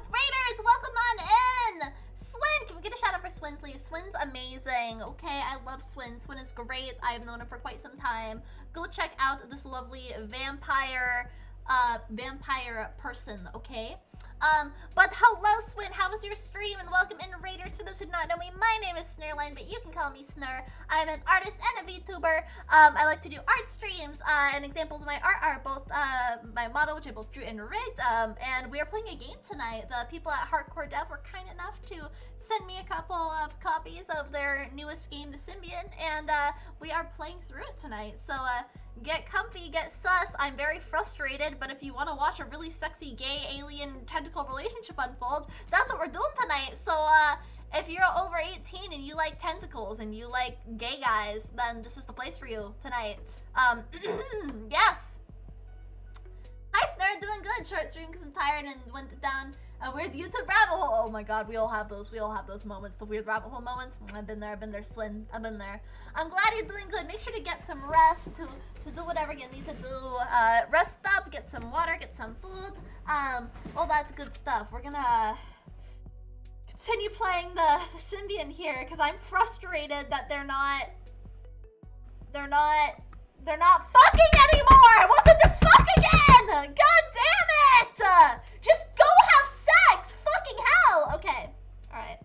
Raiders, welcome on in. Swin, can we get a shout out for Swin? Swin, please. Swin's amazing, okay? I love Swin. Swin is great. I've known him for quite some time. Go check out this lovely vampire person, okay? But hello, Swin. How was your stream? And welcome in, Raiders. For those who do not know me, my name is Snurline, but you can call me Snur. I'm an artist and a VTuber. I like to do art streams, and examples of my art are both my model, which I both drew and rigged, and we are playing a game tonight. The people at Hardcore Dev were kind enough to send me a couple of copies of their newest game, The Symbiant, and we are playing through it tonight. So, get comfy, get sus. I'm very frustrated, but if you want to watch a really sexy gay alien tentacle relationship unfold, that's what we're doing tonight. So, if you're over 18 and you like tentacles and you like gay guys, then this is the place for you tonight. Yes! Hi, Snare, doing good. Short stream because I'm tired and went down a weird YouTube rabbit hole. Oh my god, we all have those. We all have those moments, the weird rabbit hole moments. I've been there, Swin. I've been there. I'm glad you're doing good. Make sure to get some rest, to do whatever you need to do. Rest up, get some water, get some food, all that good stuff. We're gonna continue playing the Symbiont here because I'm frustrated that they're not fucking anymore! I want them to fuck again! God damn it! Just go have sex! Fucking hell! Okay. Alright.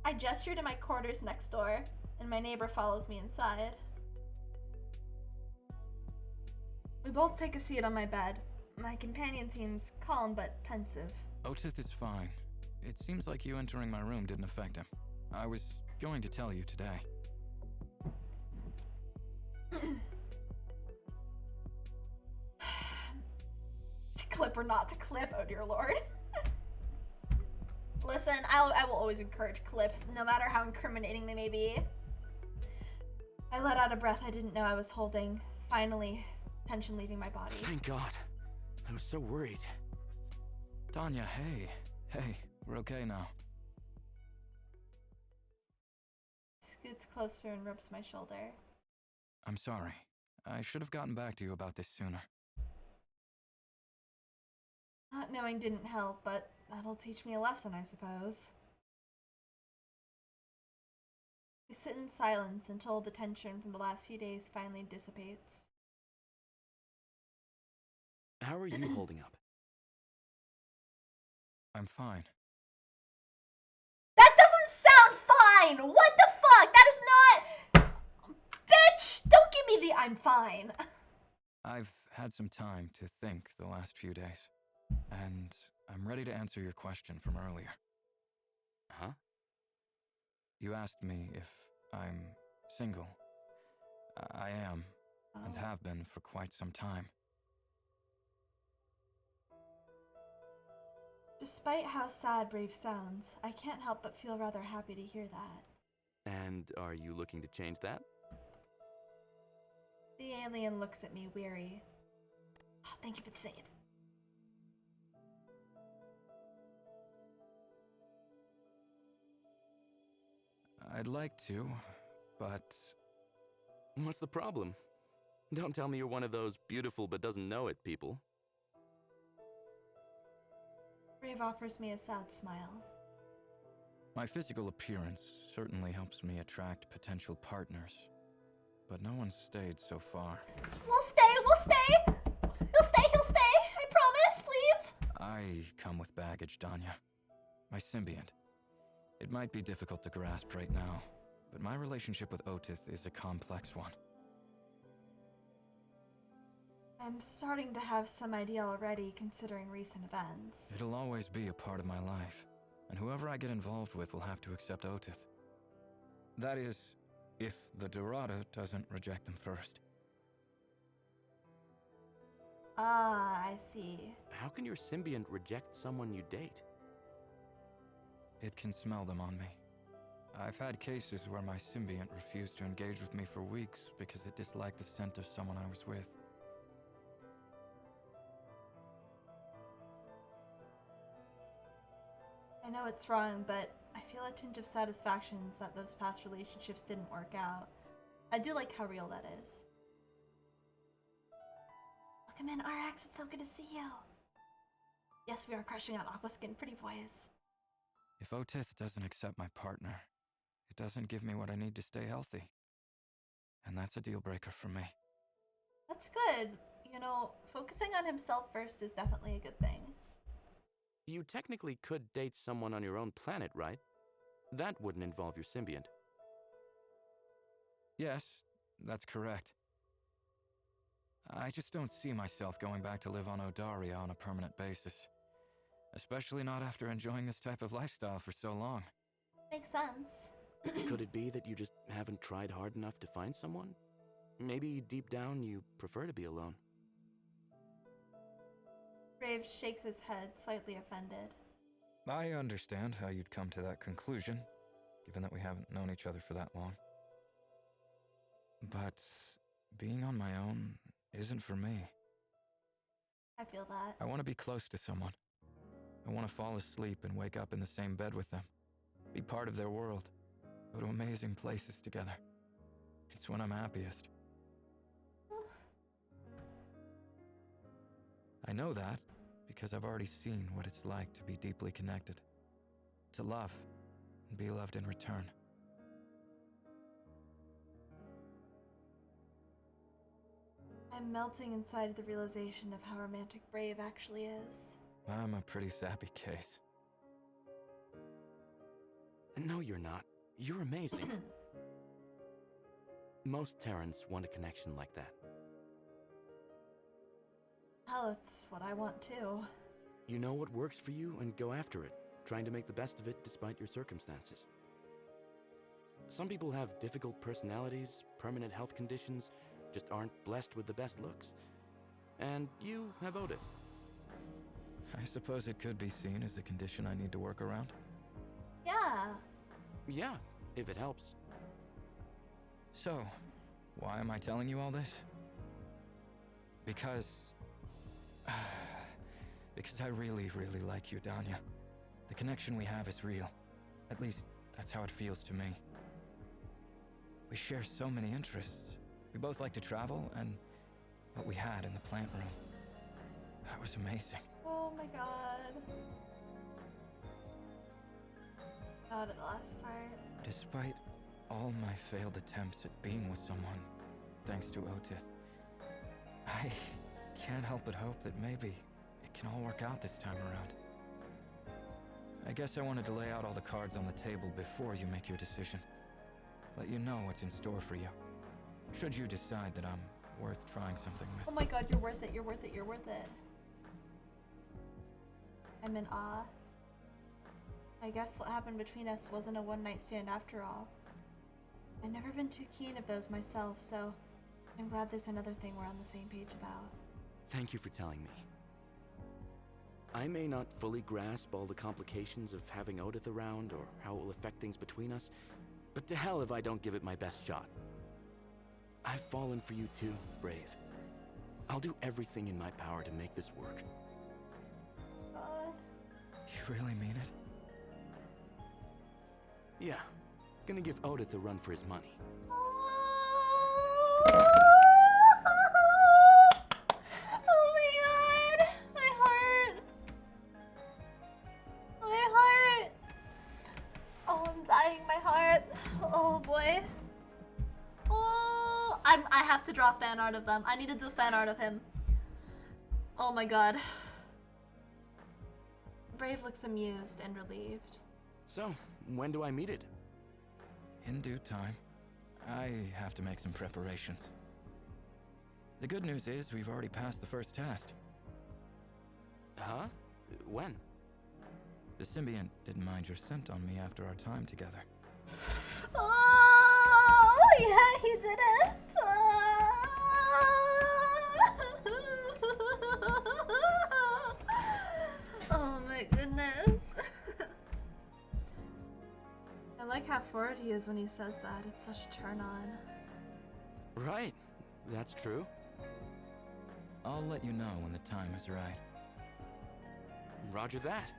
I gestured to my quarters next door, and my neighbor follows me inside. We both take a seat on my bed. My companion seems calm but pensive. Otith is fine. It seems like you entering my room didn't affect him. I was going to tell you today. To clip or not to clip, oh dear lord. Listen, I will always encourage clips, no matter how incriminating they may be. I let out a breath I didn't know I was holding. Finally, tension leaving my body. Thank God. I was so worried. Tanya, hey, we're okay now. Scoots closer and rubs my shoulder. I'm sorry. I should have gotten back to you about this sooner. Not knowing didn't help, but that'll teach me a lesson, I suppose. We sit in silence until the tension from the last few days finally dissipates. How are you holding up? I'm fine. That doesn't sound fine! What the fuck? That is not... Bitch! Don't give me the I'm fine. I've had some time to think the last few days, and I'm ready to answer your question from earlier. Huh? You asked me if I'm single. I am, and have been for quite some time. Despite how sad Brave sounds, I can't help but feel rather happy to hear that. And are you looking to change that? The alien looks at me weary. Oh, thank you for the save. I'd like to, but... What's the problem? Don't tell me you're one of those beautiful but doesn't know it people. Brave offers me a sad smile. My physical appearance certainly helps me attract potential partners, but no one's stayed so far. We'll stay! He'll stay! I promise, please! I come with baggage, Danya. My symbiont. It might be difficult to grasp right now, but my relationship with Otith is a complex one. I'm starting to have some idea already, considering recent events. It'll always be a part of my life, and whoever I get involved with will have to accept Otith. That is, if the Dorada doesn't reject them first. Ah, I see. How can your symbiont reject someone you date? It can smell them on me. I've had cases where my symbiont refused to engage with me for weeks because it disliked the scent of someone I was with. I know it's wrong, but I feel a tinge of satisfaction that those past relationships didn't work out. I do like how real that is. Look Come in, RX, it's so good to see you. Yes, we are crushing on aqua-skin pretty boys. If Otith doesn't accept my partner, it doesn't give me what I need to stay healthy. And that's a deal breaker for me. That's good. You know, focusing on himself first is definitely a good thing. You technically could date someone on your own planet, right? That wouldn't involve your symbiont. Yes, that's correct. I just don't see myself going back to live on Odaria on a permanent basis. Especially not after enjoying this type of lifestyle for so long. Makes sense. Could it be that you just haven't tried hard enough to find someone? Maybe deep down you prefer to be alone. Brave shakes his head, slightly offended. I understand how you'd come to that conclusion, given that we haven't known each other for that long. But being on my own isn't for me. I feel that. I want to be close to someone. I want to fall asleep and wake up in the same bed with them. Be part of their world. Go to amazing places together. It's when I'm happiest. I know that because I've already seen what it's like to be deeply connected. To love and be loved in return. I'm melting inside the realization of how romantic Brave actually is. I'm a pretty sappy case. No, you're not. You're amazing. Most Terrans want a connection like that. Hell, it's what I want too. You know what works for you and go after it, trying to make the best of it despite your circumstances. Some people have difficult personalities, permanent health conditions, just aren't blessed with the best looks. And you have Odith. I suppose it could be seen as a condition I need to work around. Yeah. Yeah, if it helps. So, why am I telling you all this? Because I really, really like you, Danya. The connection we have is real. At least, that's how it feels to me. We share so many interests. We both like to travel, and what we had in the plant room. That was amazing. Oh my god. Out of the last part. Despite all my failed attempts at being with someone, thanks to Otith, I can't help but hope that maybe it can all work out this time around. I guess I wanted to lay out all the cards on the table before you make your decision. Let you know what's in store for you. Should you decide that I'm worth trying something with. Oh my god, you're worth it, you're worth it, you're worth it. I'm in awe. I guess what happened between us wasn't a one-night stand after all. I've never been too keen of those myself, so I'm glad there's another thing we're on the same page about. Thank you for telling me. I may not fully grasp all the complications of having Odith around or how it will affect things between us, but to hell if I don't give it my best shot. I've fallen for you too, Brave. I'll do everything in my power to make this work. God. You really mean it? Yeah, gonna give Odith a run for his money. Oh my god! My heart! My heart! Oh, I'm dying, my heart. Oh boy. Oh, I have to draw fan art of them. I need to do fan art of him. Oh my god. Brave looks amused and relieved. So, when do I meet it? In due time. I have to make some preparations. The good news is we've already passed the first test. Huh? When? The Symbiant didn't mind your scent on me after our time together. Oh, yeah, he did it. Oh my goodness. I like how forward he is when he says that. It's such a turn on. Right, that's true. I'll let you know when the time is right. Roger that.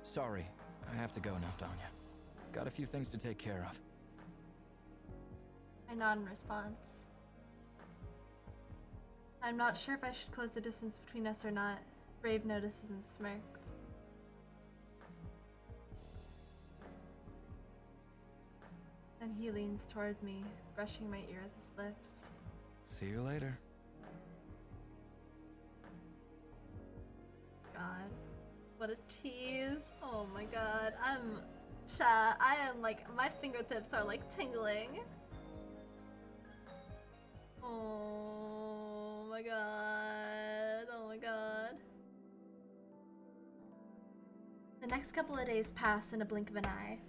Sorry, I have to go now, Danya. Got a few things to take care of. I nod in response. I'm not sure if I should close the distance between us or not. Brave notices and smirks. Then he leans towards me, brushing my ear with his lips. See you later. God, what a tease. Oh my god, I am like, my fingertips are like tingling. Oh my god, oh my god. The next couple of days pass in a blink of an eye.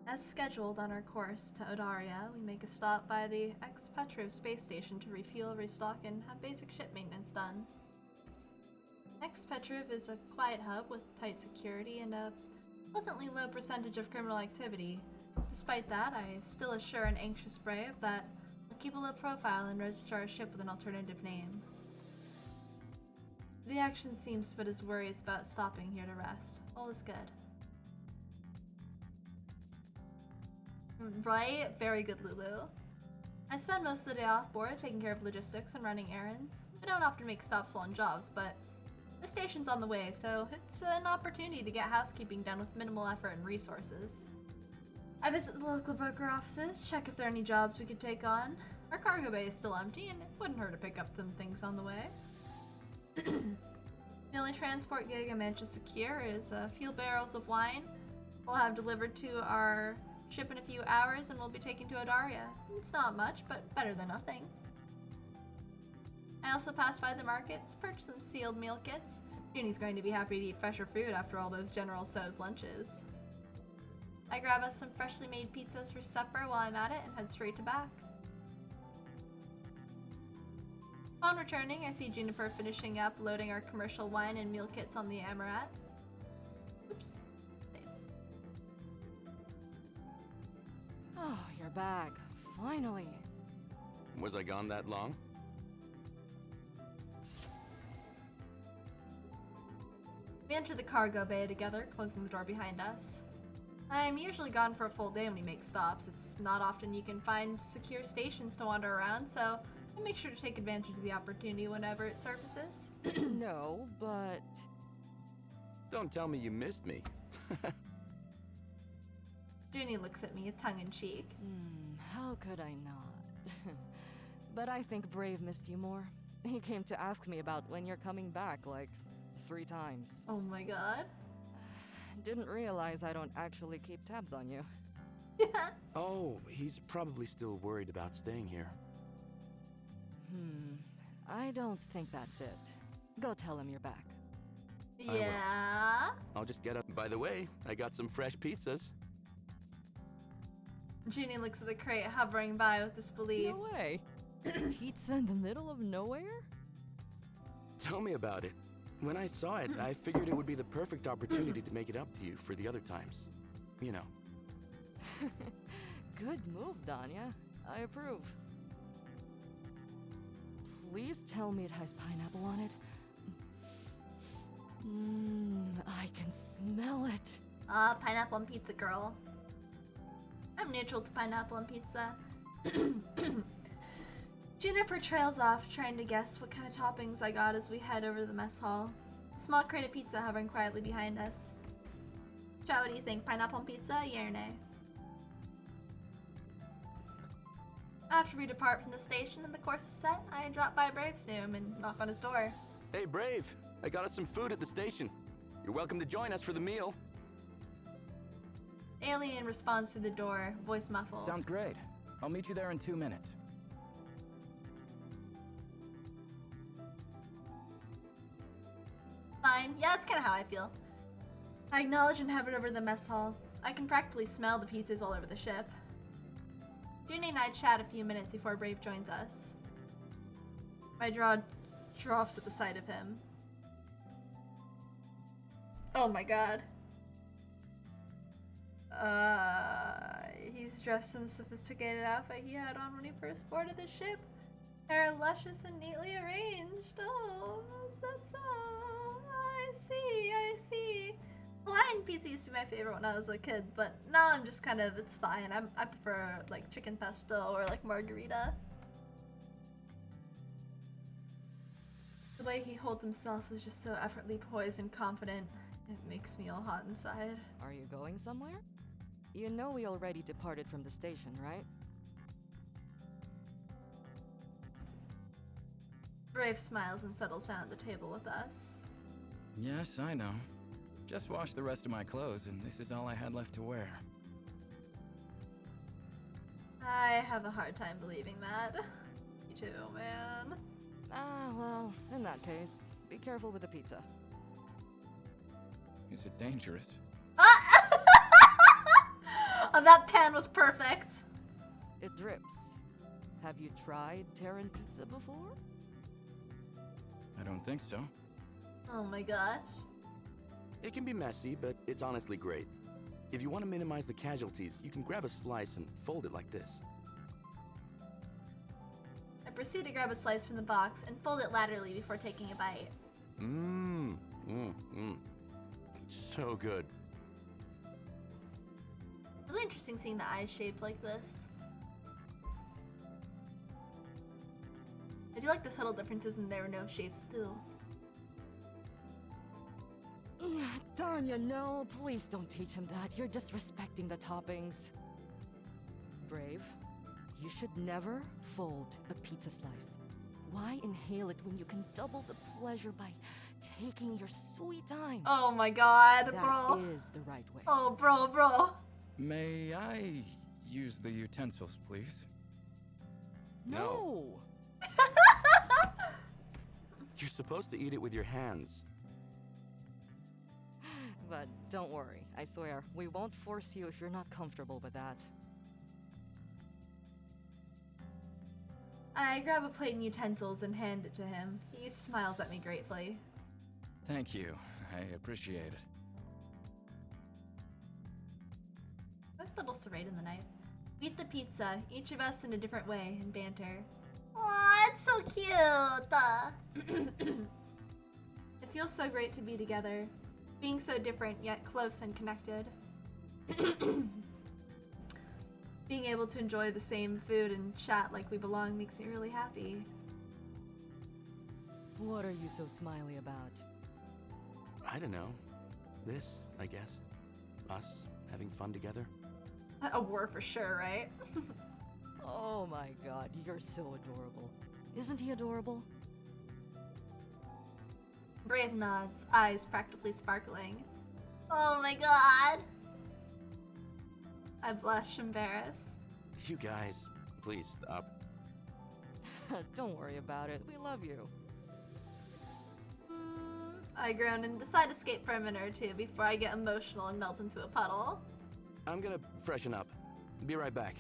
As scheduled on our course to Odaria, we make a stop by the ex-Petrov space station to refuel, restock, and have basic ship maintenance done. Ex-Petrov is a quiet hub with tight security and a pleasantly low percentage of criminal activity. Despite that, I still assure an anxious Brave that we'll keep a low profile and register our ship with an alternative name. The action seems to put his worries about stopping here to rest. All is good. Right? Very good, Lulu. I spend most of the day off board taking care of logistics and running errands. I don't often make stops while on jobs, but the station's on the way, so it's an opportunity to get housekeeping done with minimal effort and resources. I visit the local broker offices, check if there are any jobs we could take on. Our cargo bay is still empty, and it wouldn't hurt to pick up some things on the way. The only transport gig I managed to secure is a few barrels of wine we'll have delivered to our ship in a few hours and we'll be taken to Odaria. It's not much, but better than nothing. I also passed by the markets, purchased some sealed meal kits. Junie's going to be happy to eat fresher food after all those General Tso's lunches. I grab us some freshly made pizzas for supper while I'm at it and head straight to back. Upon returning, I see Juniper finishing up loading our commercial wine and meal kits on the Amarat. Oops. Oh, you're back. Finally. Was I gone that long? We enter the cargo bay together, closing the door behind us. I'm usually gone for a full day when we make stops. It's not often you can find secure stations to wander around, so I make sure to take advantage of the opportunity whenever it surfaces. No, but... Don't tell me you missed me. Junie looks at me, tongue-in-cheek. How could I not? But I think Brave missed you more. He came to ask me about when you're coming back, like, 3 times. Oh my god. Didn't realize I don't actually keep tabs on you. Oh, he's probably still worried about staying here. I don't think that's it. Go tell him you're back. Yeah? I'll just get up. By the way, I got some fresh pizzas. Junie looks at the crate hovering by with disbelief. No way. Pizza in the middle of nowhere? Tell me about it. When I saw it, I figured it would be the perfect opportunity to make it up to you for the other times. You know. Good move, Danya. I approve. Please tell me it has pineapple on it. I can smell it. Pineapple on pizza, girl. I'm neutral to pineapple on pizza. Juniper trails off, trying to guess what kind of toppings I got as we head over to the mess hall. A small crate of pizza hovering quietly behind us. Chat, what do you think? Pineapple on pizza, yeah or nay? After we depart from the station and the course is set, I drop by Brave's room and knock on his door. Hey, Brave. I got us some food at the station. You're welcome to join us for the meal. Alien responds through the door, voice muffled. Sounds great. I'll meet you there in 2 minutes. Fine. Yeah, that's kind of how I feel. I acknowledge and head over to the mess hall. I can practically smell the pizzas all over the ship. Junie and I chat a few minutes before Brave joins us. My jaw drops at the sight of him. Oh my god. He's dressed in the sophisticated outfit he had on when he first boarded the ship. Hair luscious and neatly arranged. Oh, that's I see. Hawaiian pizza used to be my favorite when I was a kid, but now I'm just kind of, it's fine. I prefer like chicken pesto or like margarita. way he holds himself is just so effortlessly poised and confident. It makes me all hot inside. Are you going somewhere? You know we already departed from the station, right? Brave smiles and settles down at the table with us. Yes, I know. Just washed the rest of my clothes, and this is all I had left to wear. I have a hard time believing that. Me too, man. Ah, well, in that case, be careful with the pizza. Is it dangerous? Oh, that pan was perfect. It drips. Have you tried Terran pizza before? I don't think so. Oh my gosh. It can be messy, but it's honestly great. If you want to minimize the casualties, you can grab a slice and fold it like this. I proceed to grab a slice from the box and fold it laterally before taking a bite. So good. Really interesting seeing the eyes shaped like this. I do like the subtle differences in there were no shapes too. Darn you, no. Please don't teach him that. You're disrespecting the toppings. Brave, you should never fold a pizza slice. Why inhale it when you can double the pleasure by taking your sweet time? Oh my god, That bro. is the right way. Oh, bro. May I use the utensils, please? No. You're supposed to eat it with your hands. But don't worry, I swear, we won't force you if you're not comfortable with that. I grab a plate and utensils and hand it to him. He smiles at me gratefully. Thank you. I appreciate it. With little serrate in the knife. We eat the pizza, each of us in a different way, and banter. Aw, it's so cute! It feels so great to be together. Being so different, yet close and connected. Being able to enjoy the same food and chat like we belong makes me really happy. What are you so smiley about? I don't know. This, I guess. Us having fun together. A war for sure, right? Oh my god, you're so adorable. Isn't he adorable? Brave nods, eyes practically sparkling. Oh my god! I blush, embarrassed. You guys, please stop. Don't worry about it. We love you. I groan and decide to escape for a minute or two before I get emotional and melt into a puddle. I'm gonna freshen up. Be right back.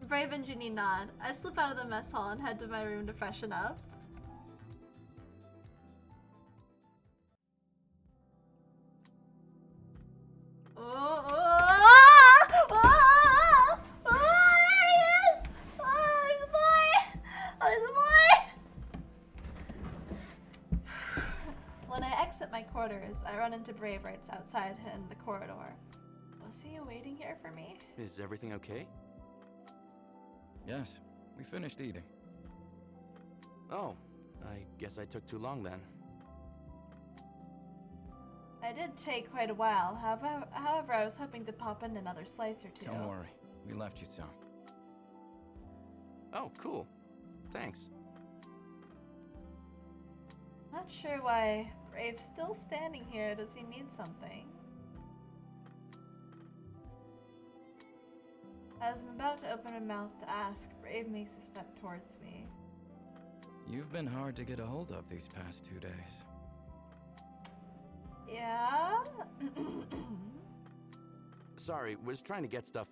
Brave and Ginny nod. I slip out of the mess hall and head to my room to freshen up. There he is! Oh, there's a boy! Oh, there's a boy! When I exit my quarters, I run into Brave right outside in the corridor. Was he waiting here for me? Is everything okay? Yes, we finished eating. Oh, I guess I took too long then. I did take quite a while. However, I was hoping to pop in another slice or two. Don't worry, we left you some. Oh, cool. Thanks. Not sure why Brave's still standing here. Does he need something? As I'm about to open my mouth to ask, Brave makes a step towards me. You've been hard to get a hold of these past 2 days. Yeah? Sorry, was trying to get stuff.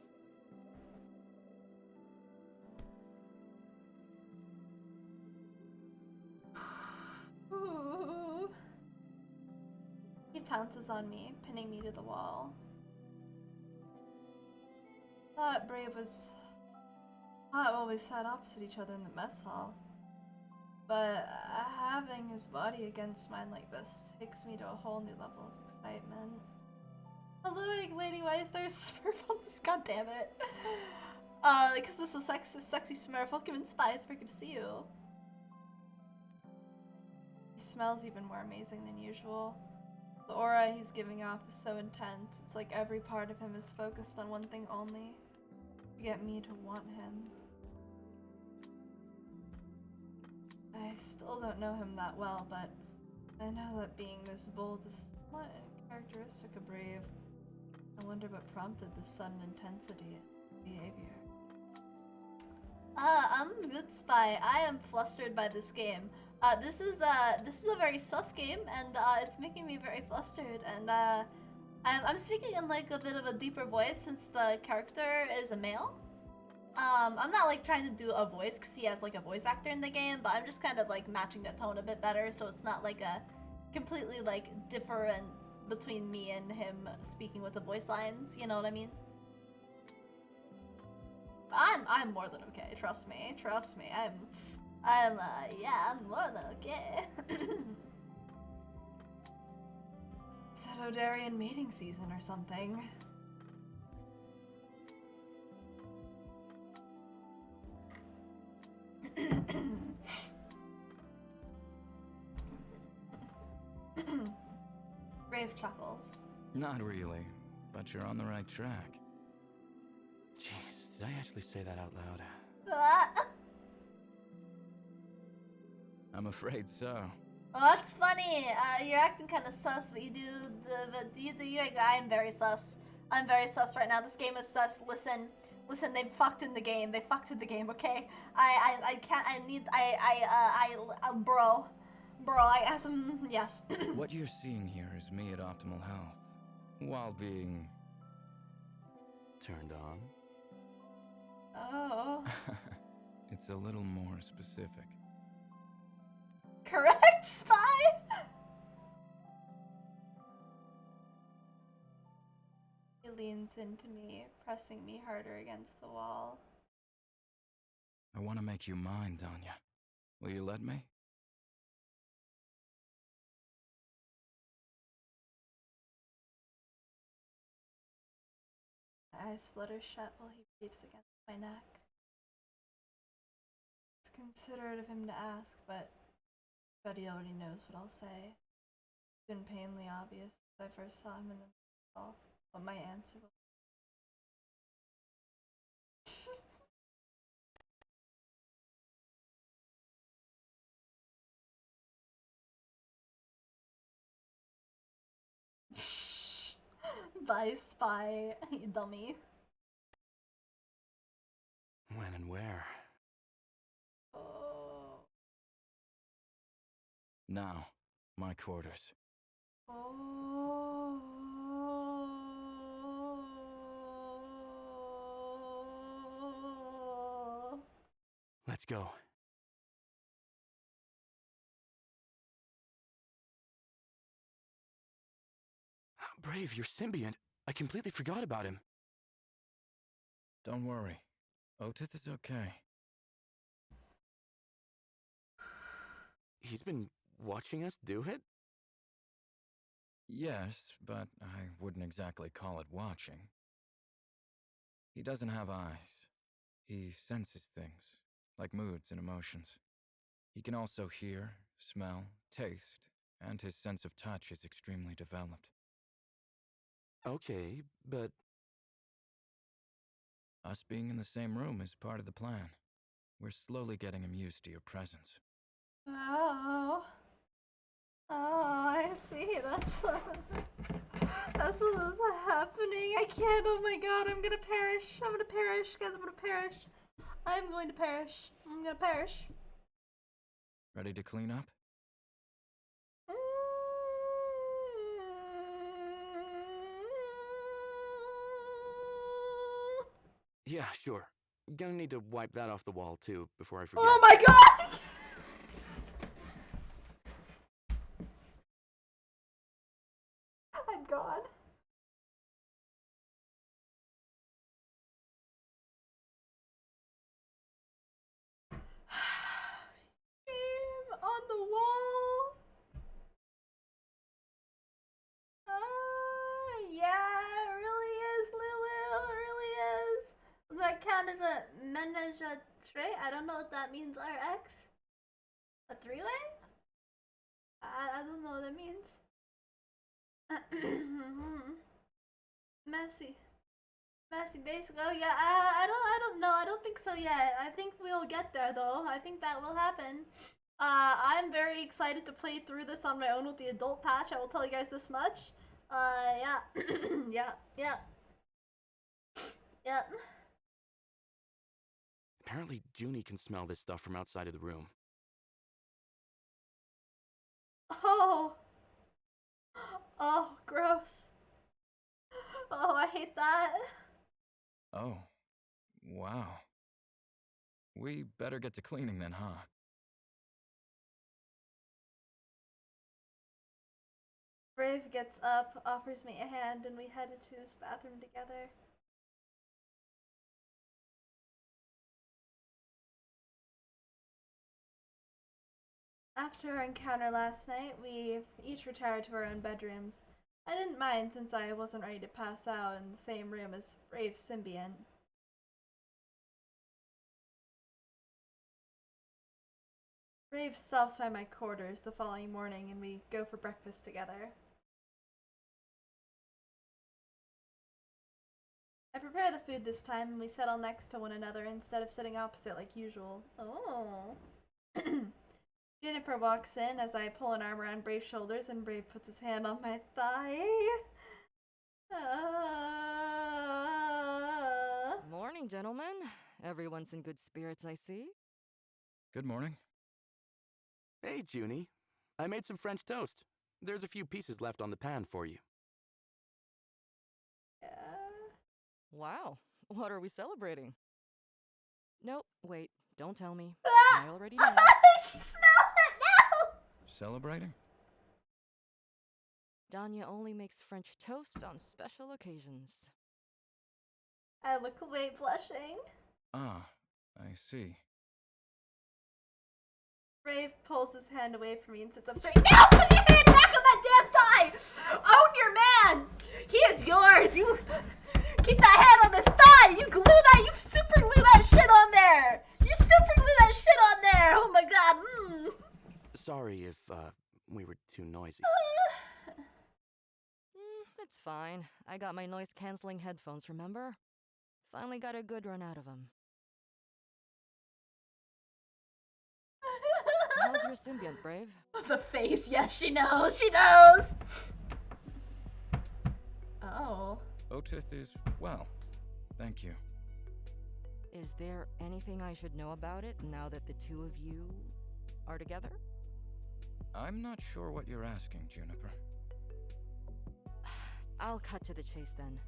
Ooh. He pounces on me, pinning me to the wall. Thought we sat opposite each other in the mess hall. But having his body against mine like this takes me to a whole new level of excitement. Hello, lady, why is there a Smurf on this? God damn it. Because this is a sexy Smurf. Welcome in, Spy. It's very good to see you. smells even more amazing than usual. The aura he's giving off is so intense, it's like every part of him is focused on one thing only. To get me to want him. I still don't know him that well, but I know that being this bold is somewhat uncharacteristic of Brave. I wonder what prompted this sudden intensity and behavior. I'm good, Spy. I am flustered by this game. This is a very sus game, and it's making me very flustered. And I'm speaking in like a bit of a deeper voice since the character is a male. I'm not like trying to do a voice because he has like a voice actor in the game, but I'm just kind of like matching the tone a bit better, so it's not like a completely like different between me and him speaking with the voice lines. You know what I mean? I'm more than okay. Trust me. Trust me. I'm more than okay. Sedodarian mating season or something. Brave chuckles. Not really, but you're on the right track. Jeez, did I actually say that out loud? I'm afraid so. Well, that's funny. You're acting kind of sus, but I'm very sus. I'm very sus right now. This game is sus. Listen, they fucked in the game. They fucked in the game. Okay. I can't. Bro, yes. What you're seeing here is me at optimal health, while being Turned on? Oh. It's a little more specific. Correct, Spy? He leans into me, pressing me harder against the wall. I want to make you mine, Danya. Will you let me? My eyes flutter shut while he breathes against my neck. It's considerate of him to ask, but he already knows what I'll say. It's been painfully obvious since I first saw him in the hall what my answer will be. Bye, Spy, you dummy. When and where? Oh. Now, my quarters. Oh. Let's go. Brave, you're Symbiant. I completely forgot about him. Don't worry. Otith is okay. He's been watching us do it? Yes, but I wouldn't exactly call it watching. He doesn't have eyes. He senses things, like moods and emotions. He can also hear, smell, taste, and his sense of touch is extremely developed. Okay, but Us being in the same room is part of the plan. We're slowly getting him used to your presence. Oh. Oh, I see. That's what is happening. I can't. Oh my god, I'm gonna perish. I'm gonna perish. Guys, I'm gonna perish. I'm going to perish. I'm gonna perish. Ready to clean up? yeah, sure. Gonna need to wipe that off the wall too before I forget. Oh my god! I'm gone. On the wall. Yeah, it really is, Lulu. It really is. Does that count as a menage a trois? I don't know what that means, RX. A three-way? Messy. Messy, basically. Oh yeah, I don't know. I don't think so yet. I think we'll get there though. I think that will happen. I'm very excited to play through this on my own with the adult patch. I will tell you guys this much. Yeah. yeah. Apparently, Junie can smell this stuff from outside of the room. Oh. Oh, gross. Oh, I hate that. Oh, wow. We better get to cleaning then, huh? Brave gets up, offers me a hand, and we head into his bathroom together. After our encounter last night, we each retired to our own bedrooms. I didn't mind since I wasn't ready to pass out in the same room as Brave Symbiant. Brave stops by my quarters the following morning and we go for breakfast together. I prepare the food this time and we settle next to one another instead of sitting opposite like usual. Oh. Juniper walks in as I pull an arm around Brave's shoulders and Brave puts his hand on my thigh. Morning, gentlemen. Everyone's in good spirits, I see. Good morning. Hey, Junie. I made some French toast. There's a few pieces left on the pan for you. Yeah. Wow. What are we celebrating? Nope, wait. Don't tell me. Ah! I already know. She smelled it now! Celebrating? Danya only makes French toast on special occasions. I look away, blushing. Ah, I see. Brave pulls his hand away from me and sits up straight. Now put your hand back on that damn thigh! Own your man! He is yours! You keep that hand on his thigh! You glue that! You super glue that shit on there! You super glue that shit on there! Oh my god! Sorry if, we were too noisy. It's fine. I got my noise-canceling headphones, remember? Finally got a good run out of them. How's your symbiont, Brave? The face, yes, she knows! She knows! Oh. Otith is well. Thank you. Is there anything I should know about it now that the two of you are together? I'm not sure what you're asking, Juniper. I'll cut to the chase then.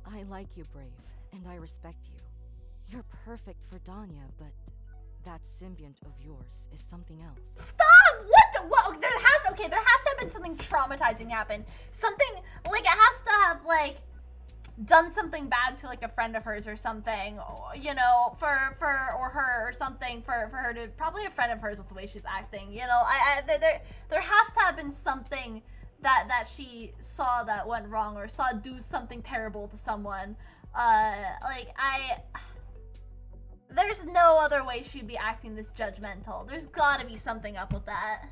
I like you, Brave, and I respect you. You're perfect for Danya, but that symbiont of yours is something else. Stop! What? There has to have been something traumatizing happen. Something, like, it has to have, like, done something bad to, like, a friend of hers or something, you know, for her or something, for her to, probably a friend of hers with the way she's acting, you know, there has to have been something that she saw that went wrong or saw do something terrible to someone. There's no other way she'd be acting this judgmental. There's gotta be something up with that.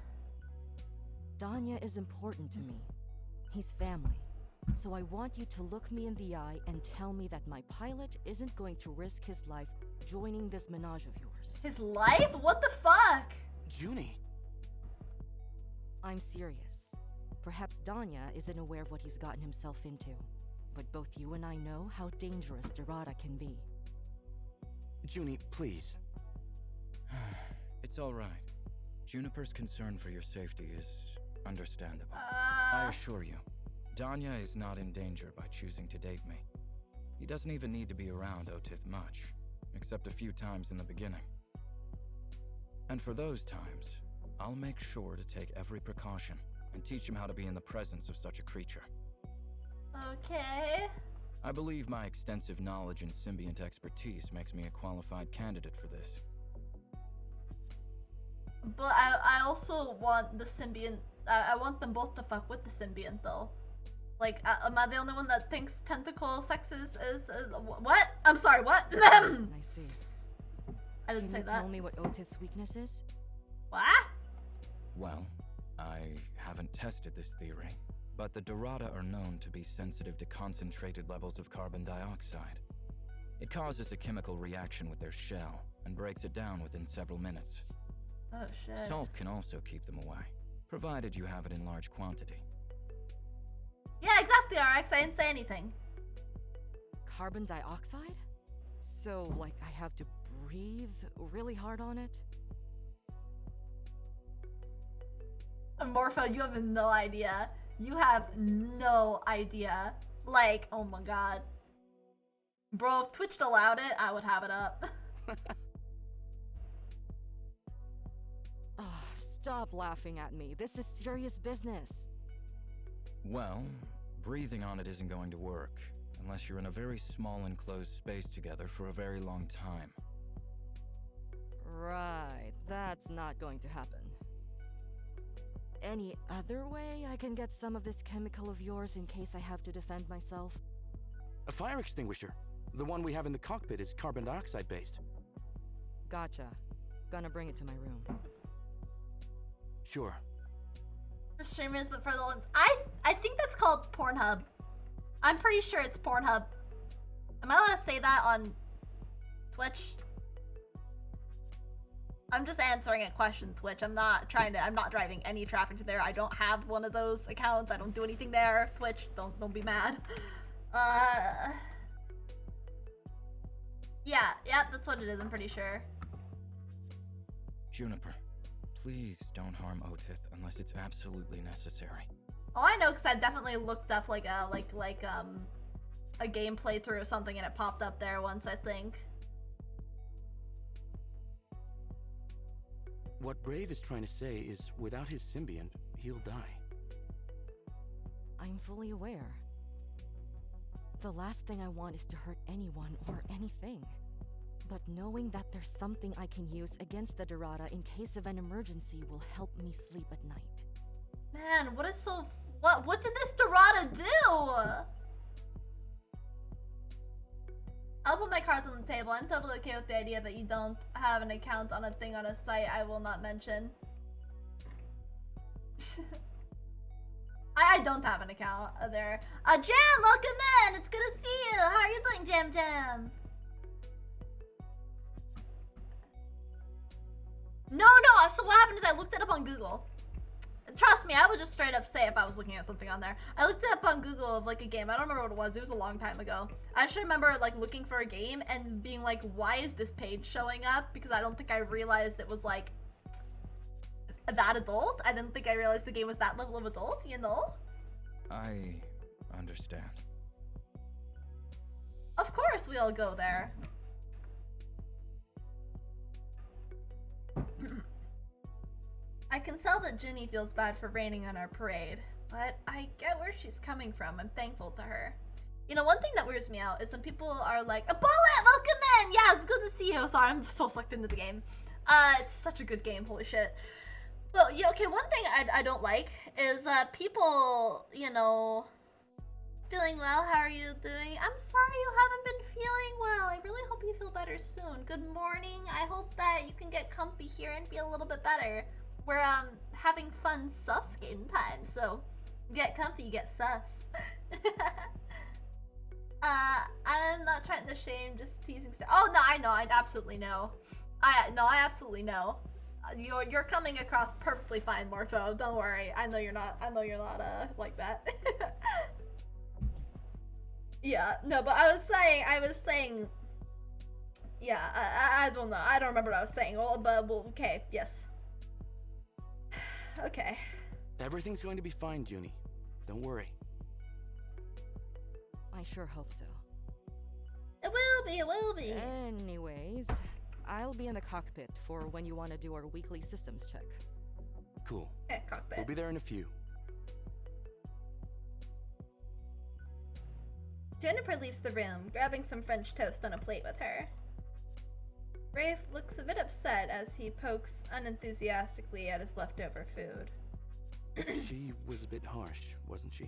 Danya is important to me. He's family. So I want you to look me in the eye and tell me that my pilot isn't going to risk his life joining this menage of yours. His life? What the fuck? Junie! I'm serious. Perhaps Danya isn't aware of what he's gotten himself into, but both you and I know how dangerous Dorada can be. Junie, please. It's all right. Juniper's concern for your safety is understandable. I assure you, Danya is not in danger by choosing to date me. He doesn't even need to be around Otith much, except a few times in the beginning. And for those times, I'll make sure to take every precaution and teach him how to be in the presence of such a creature. Okay. I believe my extensive knowledge and symbiont expertise makes me a qualified candidate for this. But I also want the symbiont, I want them both to fuck with the symbiont though. Like, am I the only one that thinks tentacle sex is what? I'm sorry, what? I see. I didn't say Can you that. tell me what Otith's weakness is? What? Well, I haven't tested this theory, but the Dorada are known to be sensitive to concentrated levels of carbon dioxide. It causes a chemical reaction with their shell and breaks it down within several minutes. Oh shit. Salt can also keep them away, provided you have it in large quantity. Yeah, exactly, RX. I didn't say anything. Carbon dioxide? So, like, I have to breathe really hard on it? Morpho, you have no idea. You have no idea. Like, oh my god. Bro, if Twitch allowed it, I would have it up. Stop laughing at me. This is serious business. Well, breathing on it isn't going to work, unless you're in a very small enclosed space together for a very long time. Right, that's not going to happen. Any other way I can get some of this chemical of yours in case I have to defend myself? A fire extinguisher. The one we have in the cockpit is carbon dioxide based. Gotcha. Gonna bring it to my room. Sure. For streamers, but for the ones I think that's called Pornhub. I'm pretty sure it's Pornhub. Am I allowed to say that on Twitch? I'm just answering a question, Twitch. I'm not driving any traffic to there. I don't have one of those accounts. I don't do anything there. Twitch, don't be mad. Yeah, that's what it is, I'm pretty sure. Juniper, please don't harm Otith unless it's absolutely necessary. Oh, I know, because I definitely looked up like a game playthrough or something, and it popped up there once, I think. What Brave is trying to say is, without his symbiont, he'll die. I'm fully aware. The last thing I want is to hurt anyone or anything. But knowing that there's something I can use against the Dorada in case of an emergency will help me sleep at night. Man, what did this Dorada do? I'll put my cards on the table. I'm totally okay with the idea that you don't have an account on a thing on a site I will not mention. I don't have an account there. Jam, welcome in! It's good to see you! How are you doing, Jam? No, so what happened is I looked it up on Google. Trust me, I would just straight up say if I was looking at something on there. I looked it up on Google of like a game. I don't remember what it was. It was a long time ago. I just remember like looking for a game and being like, why is this page showing up? Because I don't think I realized it was like that adult. I didn't think I realized the game was that level of adult, you know? I understand. Of course we all go there. I can tell that Junie feels bad for raining on our parade, but I get where she's coming from. I'm thankful to her. You know, one thing that weirds me out is when people are like, a bullet, welcome in! Yeah, it's good to see you. Sorry, I'm so sucked into the game. It's such a good game, holy shit. Well, yeah, okay, one thing I don't like is people, you know, feeling well. How are you doing? I'm sorry you haven't been feeling well. I really hope you feel better soon. Good morning. I hope that you can get comfy here and be a little bit better. We're having fun sus game time, so get comfy, get sus. I'm not trying to shame, just teasing stuff. Oh no, I know, I absolutely know. I absolutely know. You're coming across perfectly fine, Morpho. Don't worry. I know you're not like that. Yeah, no, but I was saying yeah, I don't know. I don't remember what I was saying. Well, okay, yes. Okay. Everything's going to be fine, Junie. Don't worry. I sure hope so. It will be. Anyways, I'll be in the cockpit for when you want to do our weekly systems check. Cool. Okay, cockpit. We'll be there in a few. Jennifer leaves the room, grabbing some French toast on a plate with her. Rafe looks a bit upset as he pokes unenthusiastically at his leftover food. She was a bit harsh, wasn't she?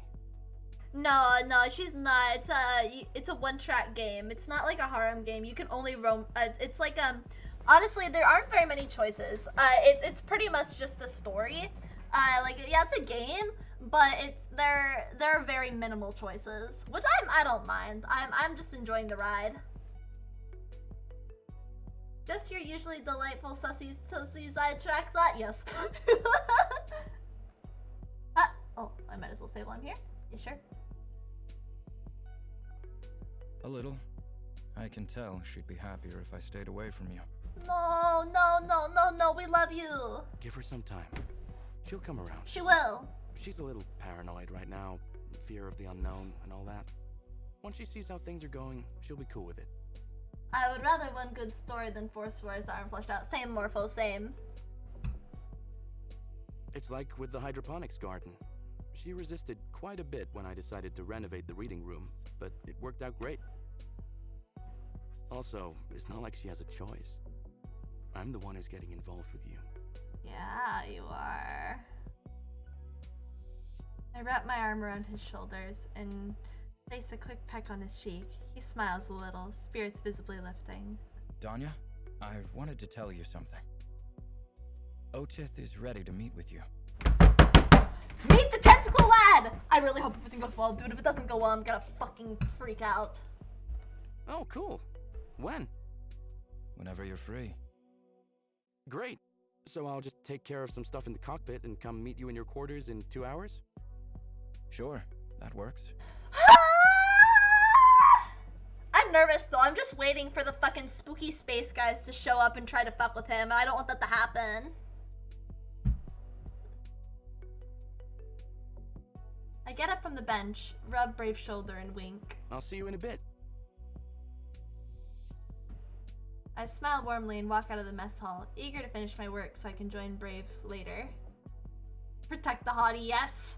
No, she's not. It's a one-track game. It's not like a harem game. You can only roam. It's like honestly, there aren't very many choices. It's pretty much just a story. Like yeah, it's a game, but they're very minimal choices, which I don't mind. I'm just enjoying the ride. Just your usually delightful sussy sidetrack thought? Yes. Oh, I might as well say while I'm here. You sure? A little. I can tell she'd be happier if I stayed away from you. No, no, no, no, no, we love you. Give her some time. She'll come around. She will. She's a little paranoid right now, fear of the unknown and all that. Once she sees how things are going, she'll be cool with it. I would rather one good story than 4 stories that aren't fleshed out. Same, Morpho, same. It's like with the hydroponics garden. She resisted quite a bit when I decided to renovate the reading room, but it worked out great. Also, it's not like she has a choice. I'm the one who's getting involved with you. Yeah, you are. I wrap my arm around his shoulders and place a quick peck on his cheek. He smiles a little, spirits visibly lifting. Danya, I wanted to tell you something. Otith is ready to meet with you. Meet the tentacle lad! I really hope everything goes well, dude. If it doesn't go well, I'm gonna fucking freak out. Oh, cool. When? Whenever you're free. Great. So I'll just take care of some stuff in the cockpit and come meet you in your quarters in 2 hours? Sure, that works. I'm nervous though. I'm just waiting for the fucking spooky space guys to show up and try to fuck with him. I don't want that to happen. I get up from the bench, rub Brave's shoulder, and wink. I'll see you in a bit. I smile warmly and walk out of the mess hall, eager to finish my work so I can join Brave later. Protect the hottie, yes.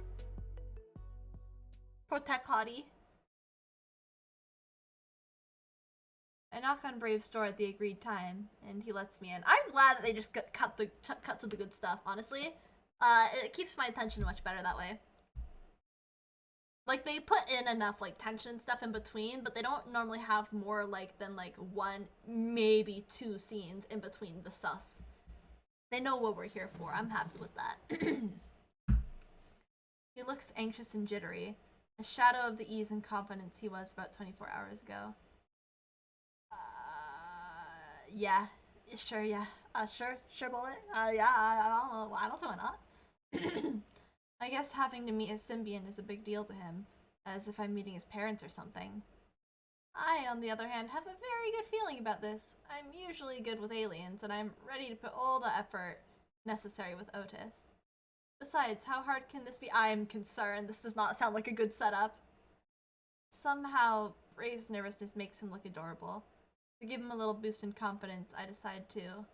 Protect hottie. I knock on Brave's door at the agreed time, and he lets me in. I'm glad that they just cut to the good stuff, honestly. It keeps my attention much better that way. Like, they put in enough, like, tension and stuff in between, but they don't normally have more, like, than, like, 1, maybe 2 scenes in between the sus. They know what we're here for. I'm happy with that. He looks anxious and jittery, a shadow of the ease and confidence he was about 24 hours ago. Yeah. Sure, yeah. Sure, Bullet. Yeah, I don't see why not. I guess having to meet a Symbiant is a big deal to him, as if I'm meeting his parents or something. I, on the other hand, have a very good feeling about this. I'm usually good with aliens, and I'm ready to put all the effort necessary with Otith. Besides, how hard can this be? I'm concerned. This does not sound like a good setup. Somehow, Brave's nervousness makes him look adorable. To give him a little boost in confidence, I decide to.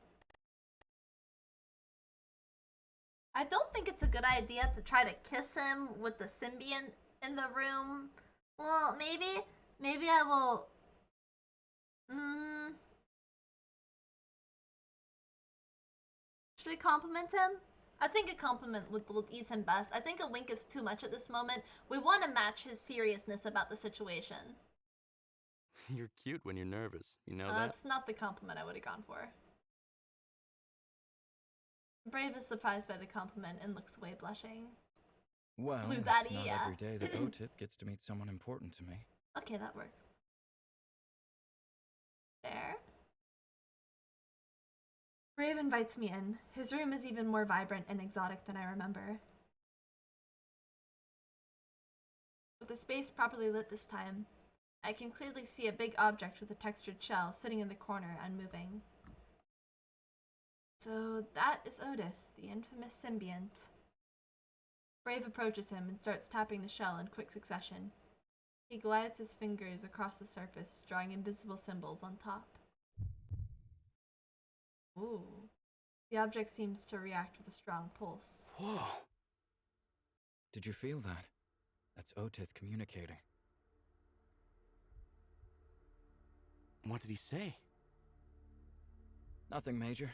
I don't think it's a good idea to try to kiss him with the Symbiant in the room. Well, maybe I will... Should we compliment him? I think a compliment would ease him best. I think a wink is too much at this moment. We want to match his seriousness about the situation. You're cute when you're nervous, you know that? That's not the compliment I would have gone for. Brave is surprised by the compliment and looks away blushing. Well, Blue it's Daddy, not yeah. every day that Otith gets to meet someone important to me. Okay, that works. There. Brave invites me in. His room is even more vibrant and exotic than I remember. With the space properly lit this time, I can clearly see a big object with a textured shell sitting in the corner, unmoving. So that is Otith, the infamous Symbiant. Brave approaches him and starts tapping the shell in quick succession. He glides his fingers across the surface, drawing invisible symbols on top. Ooh. The object seems to react with a strong pulse. Whoa. Did you feel that? That's Otith communicating. What did he say? Nothing major.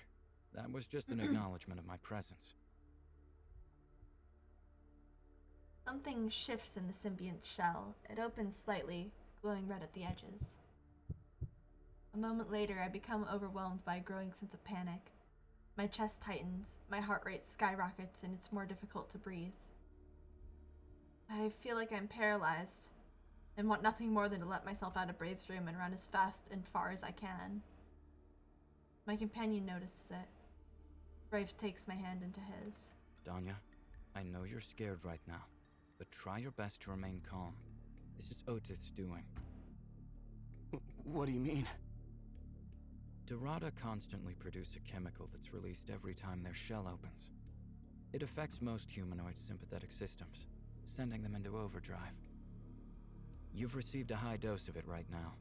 That was just an acknowledgement of my presence. Something shifts in the Symbiant shell. It opens slightly, glowing red at the edges. A moment later, I become overwhelmed by a growing sense of panic. My chest tightens, my heart rate skyrockets, and it's more difficult to breathe. I feel like I'm paralyzed and want nothing more than to let myself out of Brave's room and run as fast and far as I can. My companion notices it. Brave takes my hand into his. Danya, I know you're scared right now, but try your best to remain calm. This is Otith's doing. What do you mean? Dorada constantly produce a chemical that's released every time their shell opens. It affects most humanoid sympathetic systems, sending them into overdrive. You've received a high dose of it right now,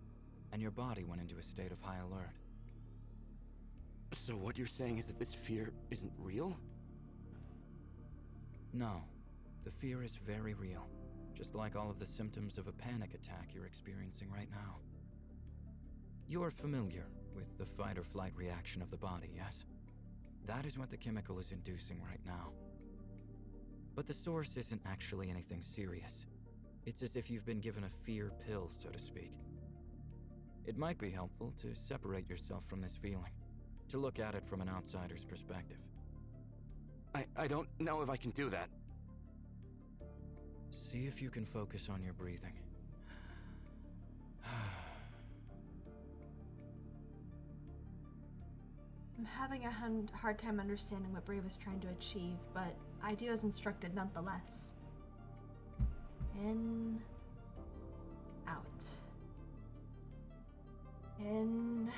and your body went into a state of high alert. So what you're saying is that this fear isn't real? No, the fear is very real, just like all of the symptoms of a panic attack you're experiencing right now. You're familiar with the fight or flight reaction of the body, yes? That is what the chemical is inducing right now. But the source isn't actually anything serious. It's as if you've been given a fear pill, so to speak. It might be helpful to separate yourself from this feeling, to look at it from an outsider's perspective. I don't know if I can do that. See if you can focus on your breathing. I'm having a hard time understanding what Brave is trying to achieve, but I do as instructed nonetheless. In, out. In,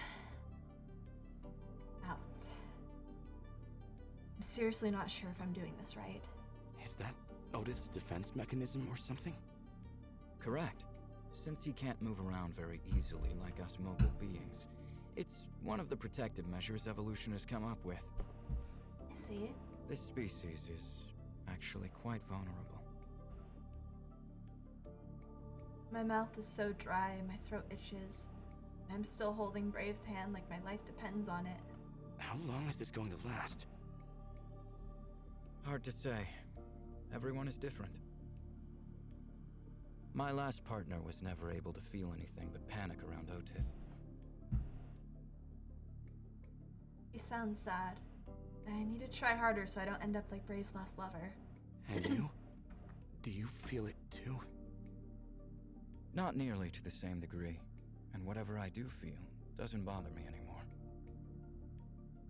out. I'm seriously not sure if I'm doing this right. Is that Otith's defense mechanism or something? Correct. Since he can't move around very easily like us mobile beings, it's one of the protective measures evolution has come up with. I see. This species is actually quite vulnerable. My mouth is so dry, my throat itches. I'm still holding Brave's hand like my life depends on it. How long is this going to last? Hard to say. Everyone is different. My last partner was never able to feel anything but panic around Otith. You sound sad. I need to try harder so I don't end up like Brave's last lover. And you? Do you feel it too? Not nearly to the same degree, and whatever I do feel doesn't bother me anymore.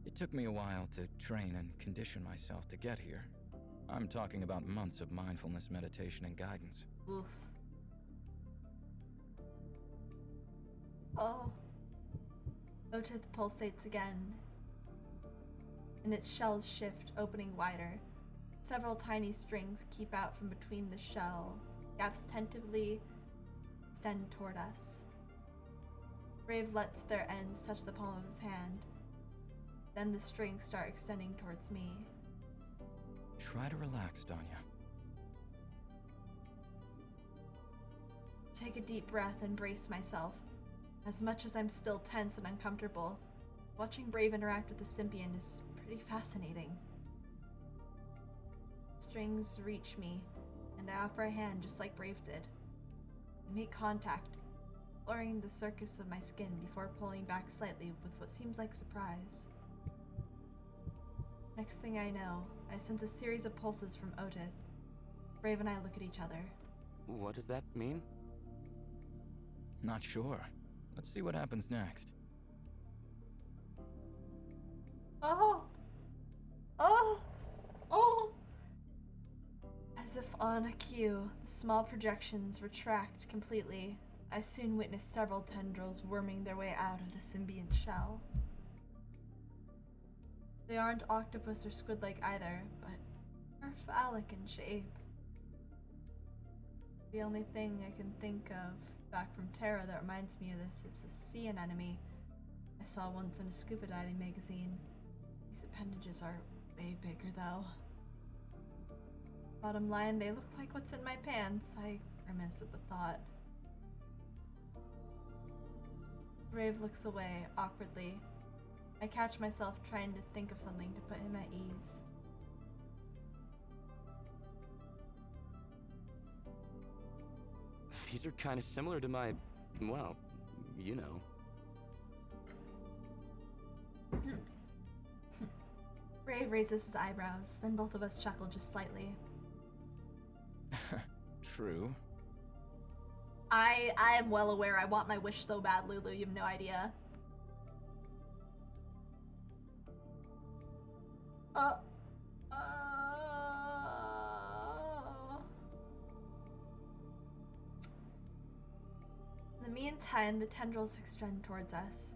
It took me a while to train and condition myself to get here. I'm talking about months of mindfulness, meditation, and guidance. Oof. Oh. Otith pulsates again, and its shells shift, opening wider. Several tiny strings keep out from between the shell. Gaps tentatively extend toward us. Brave lets their ends touch the palm of his hand. Then the strings start extending towards me. Try to relax, Danya. Take a deep breath and brace myself. As much as I'm still tense and uncomfortable, watching Brave interact with the Symbiant is pretty fascinating. Strings reach me, and I offer a hand just like Brave did. I make contact, exploring the surface of my skin before pulling back slightly with what seems like surprise. Next thing I know, I sense a series of pulses from Otith. Brave and I look at each other. What does that mean? Not sure. Let's see what happens next. Oh! Oh! Oh! As if on a cue, the small projections retract completely. I soon witness several tendrils worming their way out of the Symbiant shell. They aren't octopus or squid-like either, but are phallic in shape. The only thing I can think of back from Terra that reminds me of this is a sea anemone I saw once in a scuba diving magazine. These appendages are way bigger though. Bottom line, they look like what's in my pants. I grimace at the thought. Brave looks away, awkwardly. I catch myself trying to think of something to put him at ease. These are kind of similar to my, well, you know. Brave raises his eyebrows, then both of us chuckle just slightly. True. I am well aware I want my wish so bad, Lulu, you have no idea. In the meantime, the tendrils extend towards us.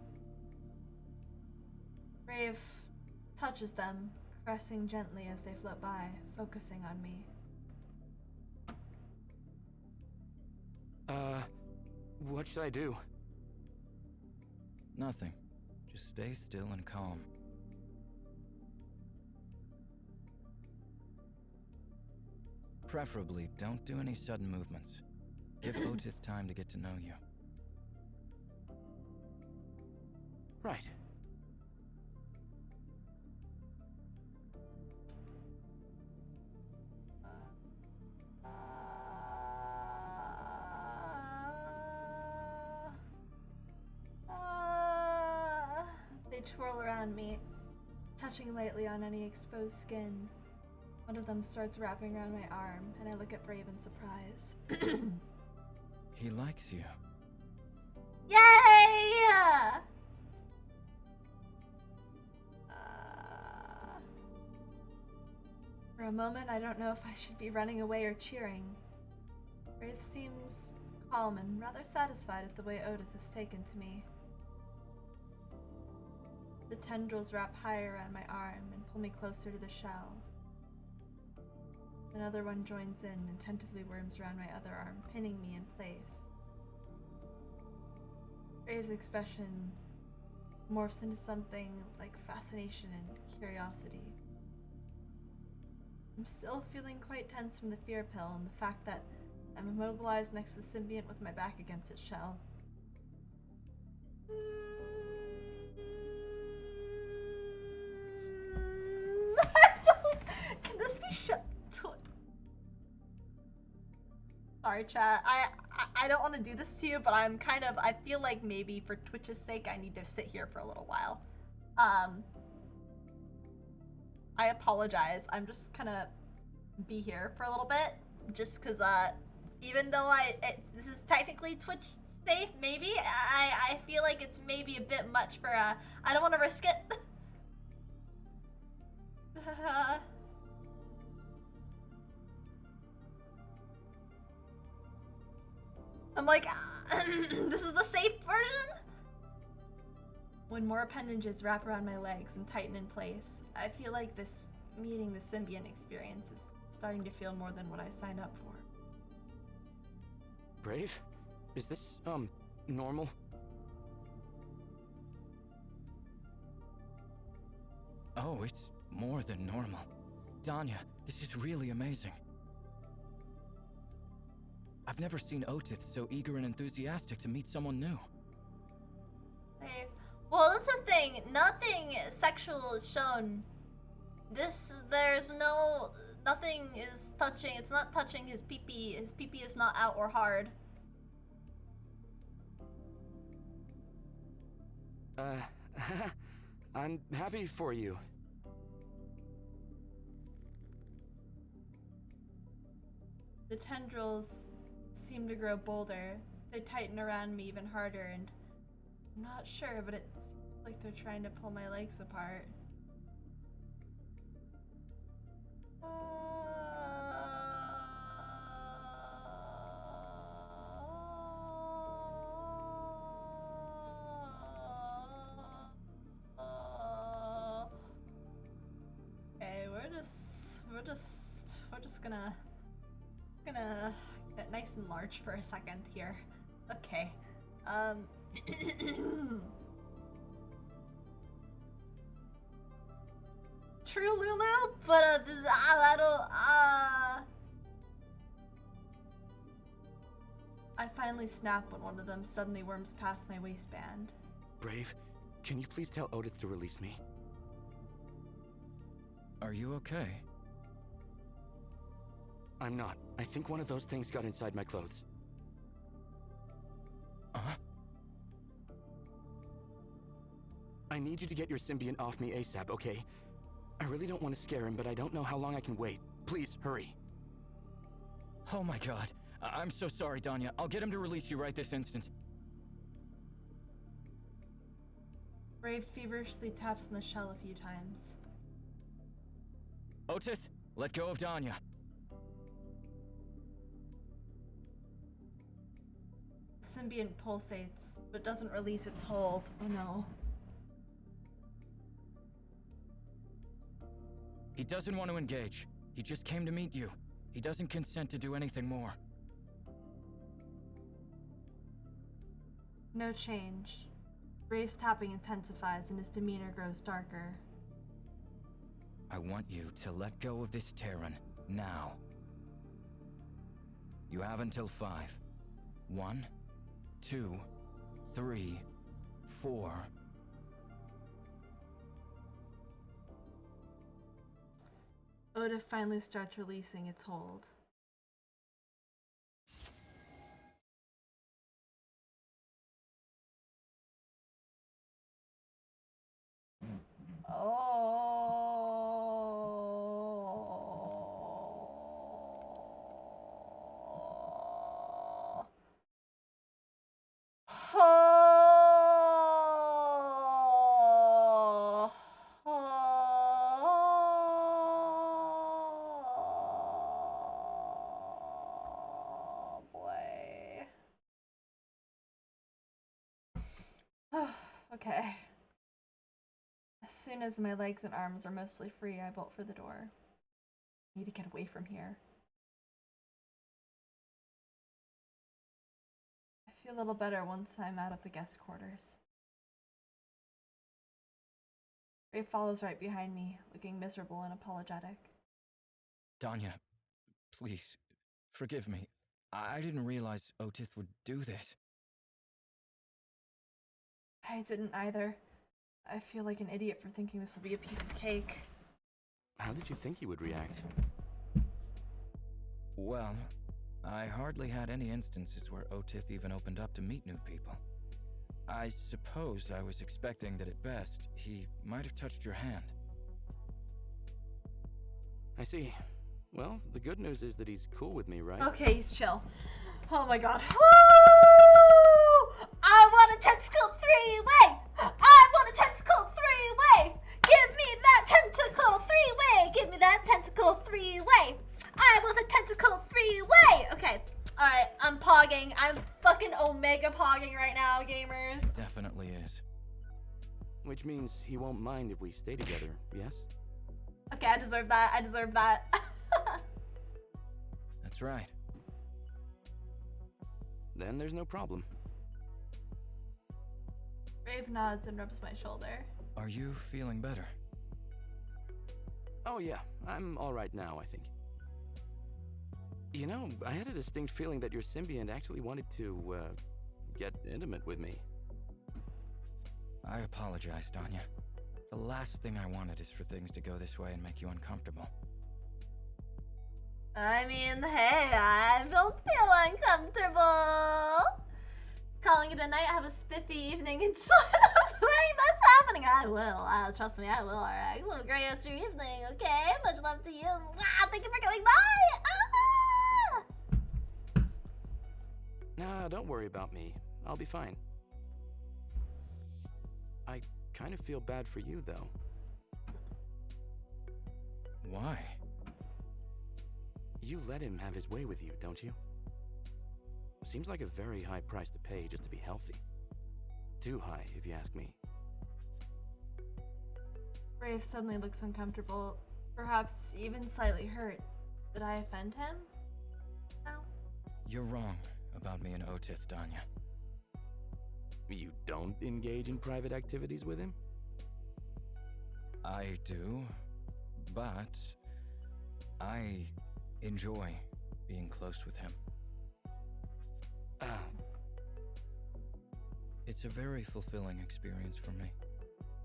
Brave touches them, caressing gently as they float by, focusing on me. What should I do? Nothing. Just stay still and calm. Preferably, don't do any sudden movements. Give Otith time to get to know you. Right. They twirl around me, touching lightly on any exposed skin. One of them starts wrapping around my arm, and I look at Brave in surprise. He likes you. Yay! For a moment, I don't know if I should be running away or cheering. Brave seems calm and rather satisfied at the way Odith has taken to me. The tendrils wrap higher around my arm and pull me closer to the shell. Another one joins in and tentatively worms around my other arm, pinning me in place. Brave's expression morphs into something like fascination and curiosity. I'm still feeling quite tense from the fear pill and the fact that I'm immobilized next to the symbiont with my back against its shell. Can this be shut? Sorry, chat. I don't want to do this to you, but I feel like maybe for Twitch's sake, I need to sit here for a little while. I apologize. I'm just gonna be here for a little bit, just because even though this is technically Twitch safe, maybe I feel like it's maybe a bit much for I don't want to risk it. I'm like, this is the safe version? When more appendages wrap around my legs and tighten in place, I feel like this meeting the Symbiont experience is starting to feel more than what I signed up for. Brave? Is this, normal? Oh, it's more than normal. Danya, this is really amazing. I've never seen Otith so eager and enthusiastic to meet someone new. Brave. Well, that's the thing. Nothing sexual is shown. Nothing is touching. It's not touching his pee-pee. His pee-pee is not out or hard. I'm happy for you. The tendrils seem to grow bolder. They tighten around me even harder, and I'm not sure, but it's like they're trying to pull my legs apart. Okay, we're just gonna get nice and large for a second here. Okay. True, Lulu, but I don't. I finally snap when one of them suddenly worms past my waistband. Brave, can you please tell Odith to release me? Are you okay? I'm not. I think one of those things got inside my clothes. I need you to get your symbiont off me ASAP, okay? I really don't want to scare him, but I don't know how long I can wait. Please, hurry. Oh my god, I'm so sorry, Danya. I'll get him to release you right this instant. Brave feverishly taps on the shell a few times. Otis, let go of Danya. Symbiant pulsates, but doesn't release its hold. Oh no. He doesn't want to engage. He just came to meet you. He doesn't consent to do anything more. No change. Brave's tapping intensifies and his demeanor grows darker. I want you to let go of this Terran, now. You have until 5. 1, 2, 3, 4. Oda finally starts releasing its hold. Oh. Oh boy. Okay. As soon as my legs and arms are mostly free, I bolt for the door. I need to get away from here. I feel a little better once I'm out of the guest quarters. Ray follows right behind me, looking miserable and apologetic. Danya, please, forgive me. I didn't realize Otis would do this. I didn't either. I feel like an idiot for thinking this would be a piece of cake. How did you think he would react? Well, I hardly had any instances where Otis even opened up to meet new people. I suppose I was expecting that at best, he might have touched your hand. I see. Well, the good news is that he's cool with me, right? Okay, he's chill. Oh my god. Woo! I want a tentacle three-way! I want a tentacle three-way! Give me that tentacle three-way! Give me that tentacle three-way! I want a tentacle three-way! Okay, alright, I'm pogging. I'm fucking omega pogging right now, gamers. Definitely is. Which means he won't mind if we stay together, yes? Okay, I deserve that. I deserve that. That's right. Then there's no problem. Brave nods and rubs my shoulder. Are you feeling better? Oh yeah, I'm alright now, I think. You know, I had a distinct feeling that your symbiont actually wanted to, get intimate with me. I apologize, Danya. The last thing I wanted is for things to go this way and make you uncomfortable. I mean, hey, I don't feel uncomfortable. Calling it a night, have a spiffy evening, and enjoy the thing that's happening. I will. Trust me, I will. All right. So great rest of your evening, okay? Much love to you. Thank you for coming by. Nah, don't worry about me. I'll be fine. I kind of feel bad for you, though. Why? You let him have his way with you, don't you? Seems like a very high price to pay just to be healthy. Too high, if you ask me. Brave suddenly looks uncomfortable, perhaps even slightly hurt. Did I offend him? No. You're wrong about me and Otis, Danya. You don't engage in private activities with him? I do, but I enjoy being close with him. It's a very fulfilling experience for me.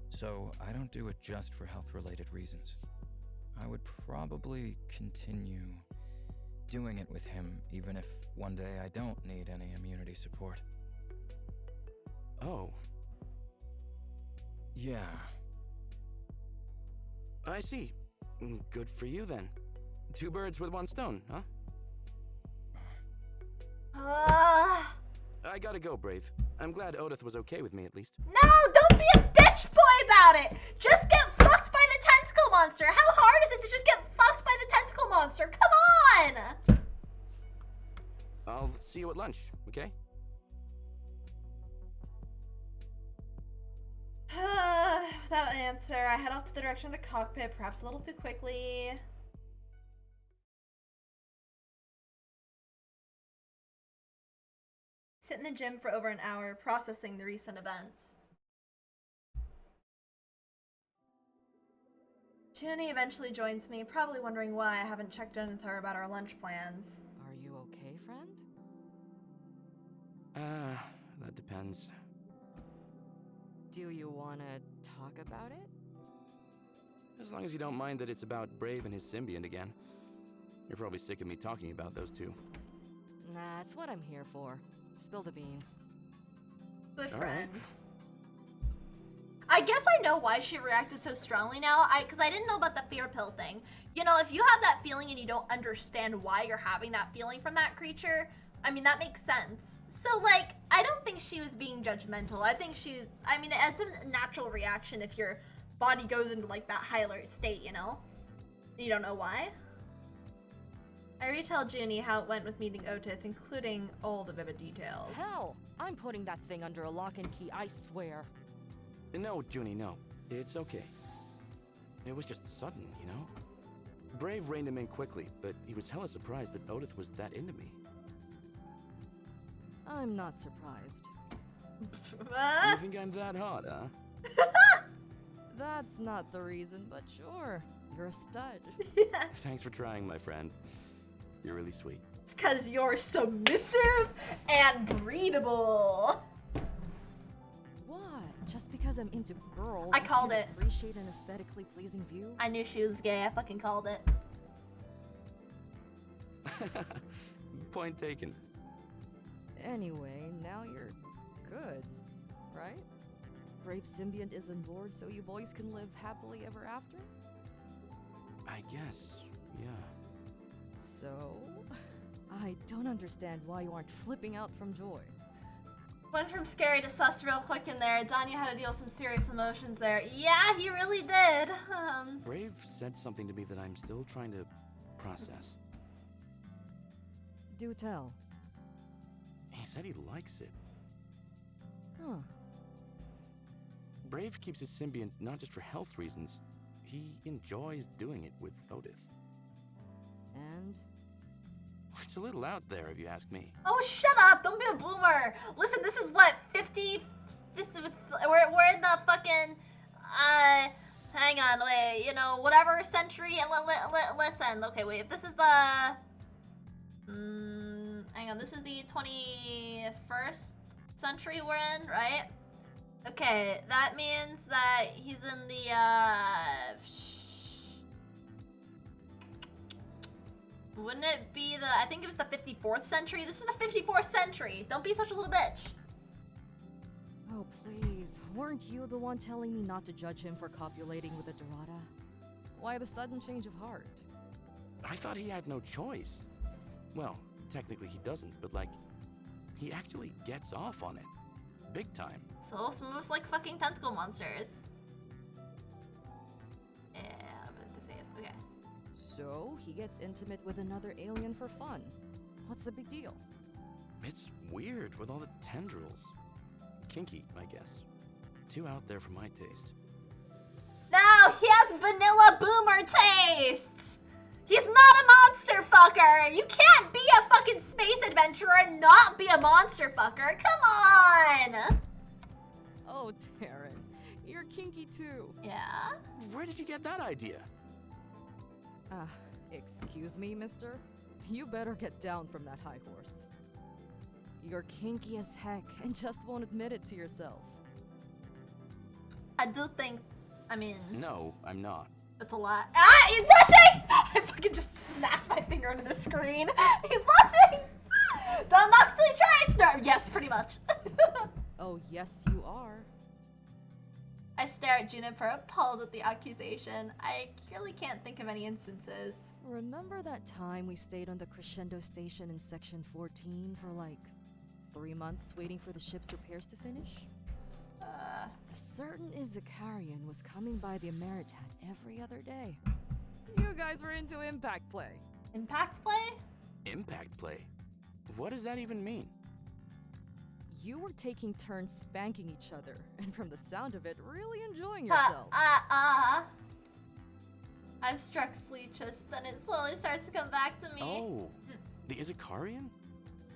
So I don't do it just for health-related reasons. I would probably continue doing it with him even if one day I don't need any immunity support. Oh. Yeah. I see. Good for you, then. 2 birds with 1 stone, huh? I gotta go, Brave. I'm glad Odith was okay with me, at least. No, don't be a bitch boy about it. Just get fucked by the tentacle monster. How hard is it to just get fucked by the tentacle monster? Come on. I'll see you at lunch, okay? Without an answer, I head off to the direction of the cockpit, perhaps a little too quickly. Sit in the gym for over an hour, processing the recent events. Junie eventually joins me, probably wondering why I haven't checked in with her about our lunch plans. Are you okay, friend? That depends. Do you want to talk about it? As long as you don't mind that it's about Brave and his Symbiant again. You're probably sick of me talking about those two. Nah, it's what I'm here for. Spill the beans. Good All friend. right. I guess I know why she reacted so strongly now, because I didn't know about the fear pill thing. You know, if you have that feeling and you don't understand why you're having that feeling from that creature, I mean, that makes sense. So, like, I don't think she was being judgmental. I think it's a natural reaction if your body goes into, like, that high alert state, you know? You don't know why? I retell Junie how it went with meeting Otith, including all the vivid details. Hell! I'm putting that thing under a lock and key, I swear. No, Junie, no. It's okay. It was just sudden, you know? Brave reined him in quickly, but he was hella surprised that Odith was that into me. I'm not surprised. You think I'm that hot, huh? That's not the reason, but sure. You're a stud. Thanks for trying, my friend. You're really sweet. It's because you're submissive and breedable. What? Just because I'm into girls, I called can't it. Appreciate an aesthetically pleasing view? I knew she was gay. I fucking called it. Point taken. Anyway, now you're good, right? Brave Symbiant is on board so you boys can live happily ever after? I guess, yeah. So? I don't understand why you aren't flipping out from joy. Went from scary to sus real quick in there. Danya had to deal with some serious emotions there. Yeah, he really did. Brave said something to me that I'm still trying to process. Do tell. He said he likes it. Huh. Brave keeps his Symbiant not just for health reasons. He enjoys doing it with Odith. And? It's a little out there, if you ask me. Oh, shut up! Don't be a boomer. Listen, this is what 50. We're in the fucking. Hang on, wait. You know, whatever century. Listen. Okay, wait. If this is the. Hang on. This is the 21st century we're in, right? Okay, that means that he's in the wouldn't it be the, I think it was the 54th century? This is the 54th century. Don't be such a little bitch. Oh, please. Weren't you the one telling me not to judge him for copulating with a Dorada? Why the sudden change of heart? I thought he had no choice. Well, technically he doesn't, but like, he actually gets off on it. Big time. So smooth like fucking tentacle monsters. Yeah, but to save. Okay. So, he gets intimate with another alien for fun. What's the big deal? It's weird with all the tendrils. Kinky, I guess. Too out there for my taste. No, he has vanilla boomer taste! He's not a monster fucker! You can't be a fucking space adventurer and not be a monster fucker! Come on! Oh, Taryn, you're kinky too. Yeah? Where did you get that idea? Excuse me, mister? You better get down from that high horse. You're kinky as heck and just won't admit it to yourself. I do think, I mean... No, I'm not. That's a lot. Ah, he's blushing! I fucking just smacked my finger into the screen. He's blushing! Don't knock till you try it, Snurf. Yes, pretty much. Oh, yes, you are. I stare at Juniper, appalled at the accusation. I really can't think of any instances. Remember that time we stayed on the Crescendo station in Section 14 for like 3 months waiting for the ship's repairs to finish? A certain Izakarian was coming by the Ameritat every other day. You guys were into impact play. Impact play? Impact play? What does that even mean? You were taking turns spanking each other, and from the sound of it, really enjoying yourselves. I'm struck speechless, then it slowly starts to come back to me. Oh, the Izakarian?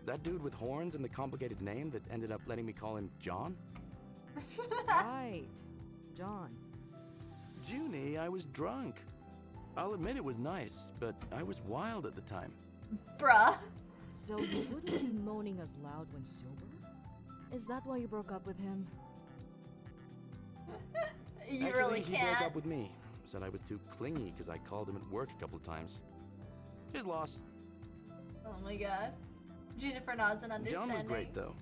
That dude with horns and the complicated name that ended up letting me call him John? Right, John. Junie, I was drunk. I'll admit it was nice, but I was wild at the time. Bruh. So you wouldn't be moaning as loud when sober? Is that why you broke up with him? You Actually, really he can't. broke up with me. Said I was too clingy because I called him at work a couple of times. His loss. Oh my god. Juniper nods in understanding. John was great, though.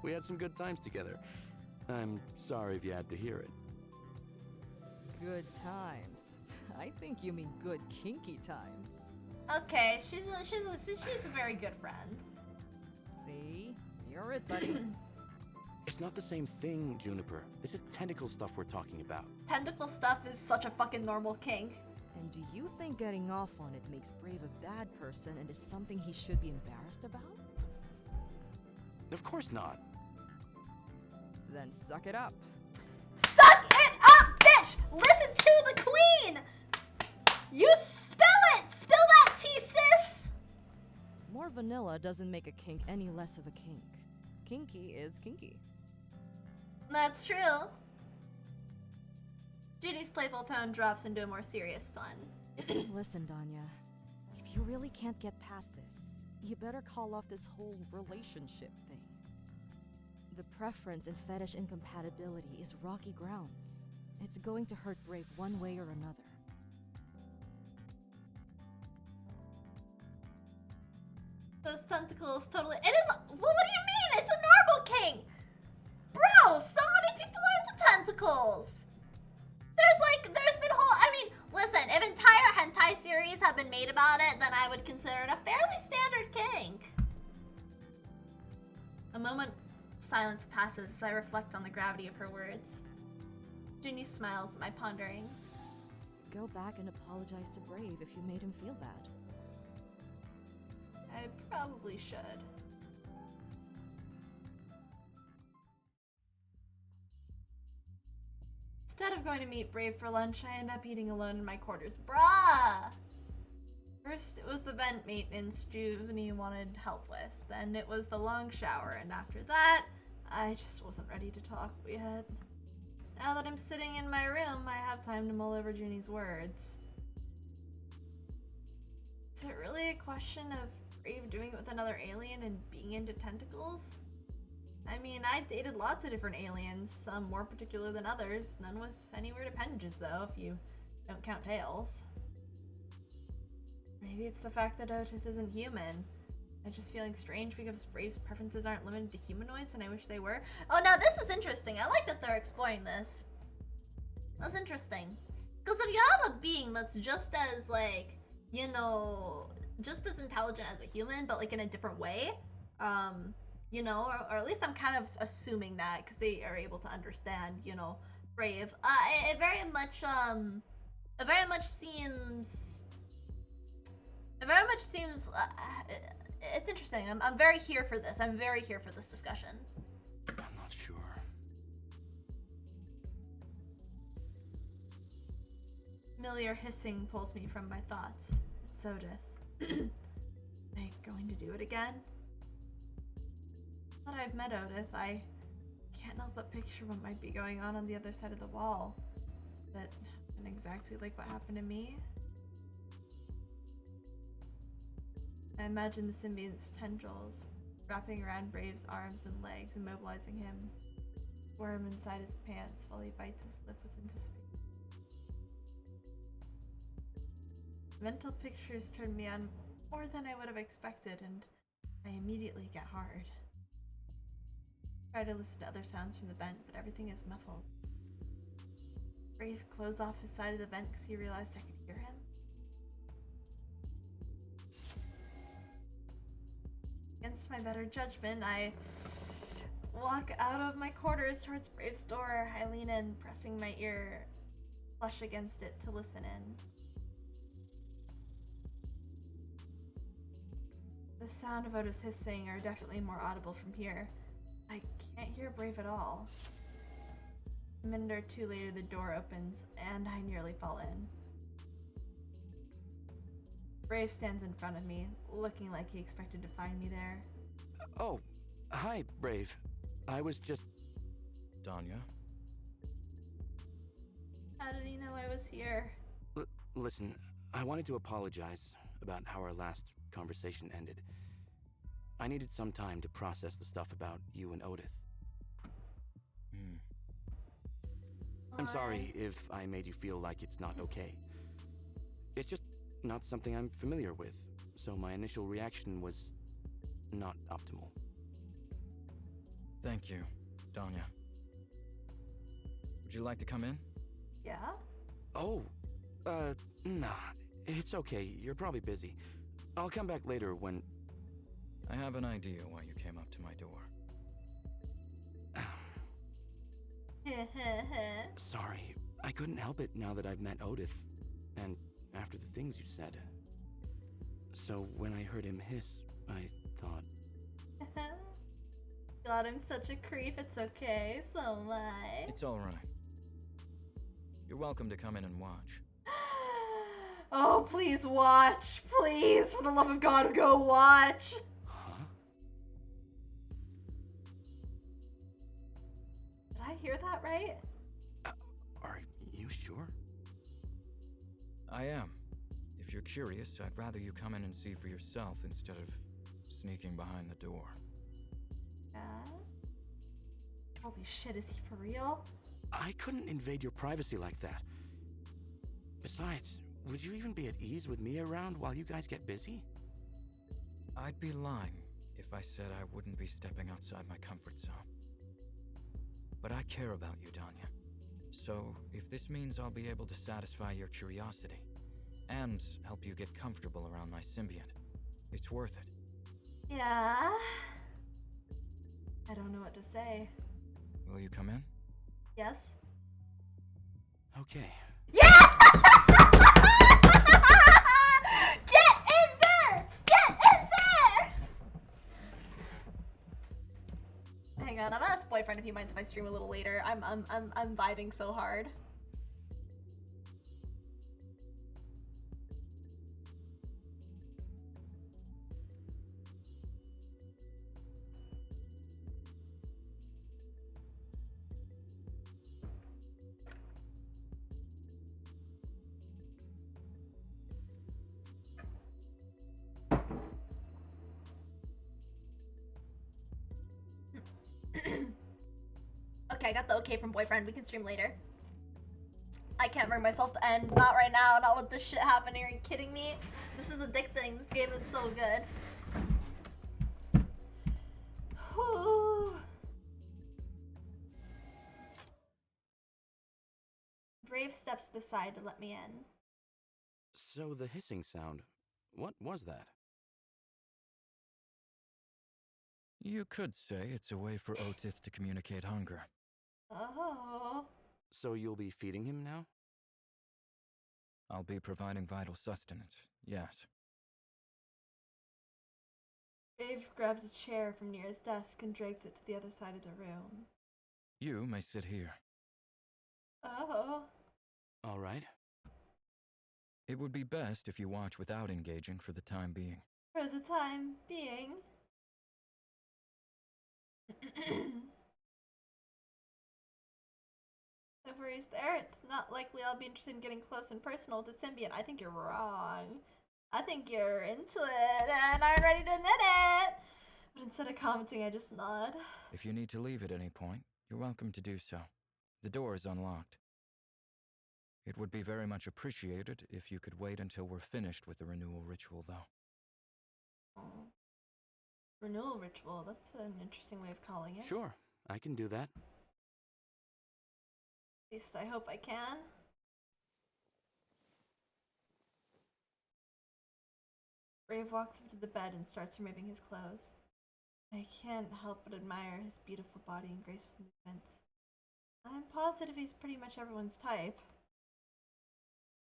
We had some good times together. I'm sorry if you had to hear it. Good times. I think you mean good kinky times. Okay, she's a very good friend. See? You're it, buddy. It's not the same thing, Juniper. This is tentacle stuff we're talking about. Tentacle stuff is such a fucking normal kink. And do you think getting off on it makes Brave a bad person and is something he should be embarrassed about? Of course not. Then suck it up. Suck it up, bitch! Listen to the queen! You spill it! Spill that tea, sis! More vanilla doesn't make a kink any less of a kink. Kinky is kinky. That's true. Judy's playful tone drops into a more serious tone. Listen, Danya. If you really can't get past this, you better call off this whole relationship thing. The preference and fetish incompatibility is rocky grounds. It's going to hurt Brave one way or another. Those tentacles totally. It is. Well, what do you mean? It's a normal king! Bro, so many people are into tentacles! There's been whole. I mean, listen, if entire hentai series have been made about it, then I would consider it a fairly standard kink. A moment of silence passes as I reflect on the gravity of her words. Junie smiles at my pondering. Go back and apologize to Brave if you made him feel bad. I probably should. Instead of going to meet Brave for lunch, I end up eating alone in my quarters. Bruh! First, it was the vent maintenance Junie wanted help with. Then it was the long shower, and after that, I just wasn't ready to talk yet. Now that I'm sitting in my room, I have time to mull over Junie's words. Is it really a question of Brave doing it with another alien and being into tentacles? I mean, I've dated lots of different aliens, some more particular than others, none with any weird appendages though, if you don't count tails. Maybe it's the fact that Otith isn't human. I'm just feeling strange because Brave's preferences aren't limited to humanoids and I wish they were. Oh, now this is interesting. I like that they're exploring this. That's interesting. Because if you have a being that's just as, like, you know, just as intelligent as a human, but like in a different way, you know, or at least I'm kind of assuming that because they are able to understand, you know, Brave. It very much seems, it's interesting. I'm very here for this. I'm very here for this discussion. I'm not sure. Familiar hissing pulls me from my thoughts. It's Odith. They going to do it again? Now that I've met Odith, I can't help but picture what might be going on the other side of the wall. Is that exactly like what happened to me? I imagine the symbiont's tendrils wrapping around Brave's arms and legs, immobilizing him. Worm inside his pants while he bites his lip with anticipation. Mental pictures turn me on more than I would have expected, and I immediately get hard. Try to listen to other sounds from the vent, but everything is muffled. Brave closed off his side of the vent because he realized I could hear him. Against my better judgment, I walk out of my quarters towards Brave's door. I lean in, pressing my ear flush against it to listen in. The sound of Otis hissing are definitely more audible from here. I can't hear Brave at all. A minute or two later, the door opens, and I nearly fall in. Brave stands in front of me, looking like he expected to find me there. Oh, hi, Brave. I was just... Danya? How did he know I was here? Listen, I wanted to apologize about how our last conversation ended. I needed some time to process the stuff about you and Odith. I'm sorry if I made you feel like it's not okay. It's just not something I'm familiar with, so my initial reaction was not optimal. Thank you, Danya. Would you like to come in? Yeah? Oh, nah, it's okay. You're probably busy. I'll come back later when... I have an idea why you came up to my door. Sorry, I couldn't help it now that I've met Odith, and after the things you said. So when I heard him hiss, I thought... God, I'm such a creep. It's okay. So am I. It's all right. You're welcome to come in and watch. Oh, please watch. Please, for the love of God, go watch. Huh? Did I hear that right? Are you sure? I am. If you're curious, I'd rather you come in and see for yourself instead of sneaking behind the door. Yeah? Holy shit, is he for real? I couldn't invade your privacy like that. Besides, would you even be at ease with me around while you guys get busy? I'd be lying if I said I wouldn't be stepping outside my comfort zone. But I care about you, Danya. So, if this means I'll be able to satisfy your curiosity and help you get comfortable around my symbiont, it's worth it. Yeah? I don't know what to say. Will you come in? Yes? Okay. Yeah! Get in there! Get in there! Hang on, I'm gonna ask boyfriend if he minds if I stream a little later. I'm vibing so hard. Okay, I got the okay from boyfriend. We can stream later. I can't bring myself to end. Not right now. Not with this shit happening. Are you kidding me? This is addicting. This game is so good. Whew. Brave steps to the side to let me in. So the hissing sound, what was that? You could say it's a way for Otith to communicate hunger. Oh. So you'll be feeding him now? I'll be providing vital sustenance, yes. Brave grabs a chair from near his desk and drags it to the other side of the room. You may sit here. Oh. All right. It would be best if you watch without engaging for the time being. For the time being. No worries there. It's not likely I'll be interested in getting close and personal with the symbiont. I think you're wrong. I think you're into it and I'm ready to admit it. But instead of commenting, I just nod. If you need to leave at any point, you're welcome to do so. The door is unlocked. It would be very much appreciated if you could wait until we're finished with the renewal ritual, though. Oh. Renewal ritual, that's an interesting way of calling it. Sure, I can do that. At least I hope I can. Brave walks up to the bed and starts removing his clothes. I can't help but admire his beautiful body and graceful movements. I'm positive he's pretty much everyone's type.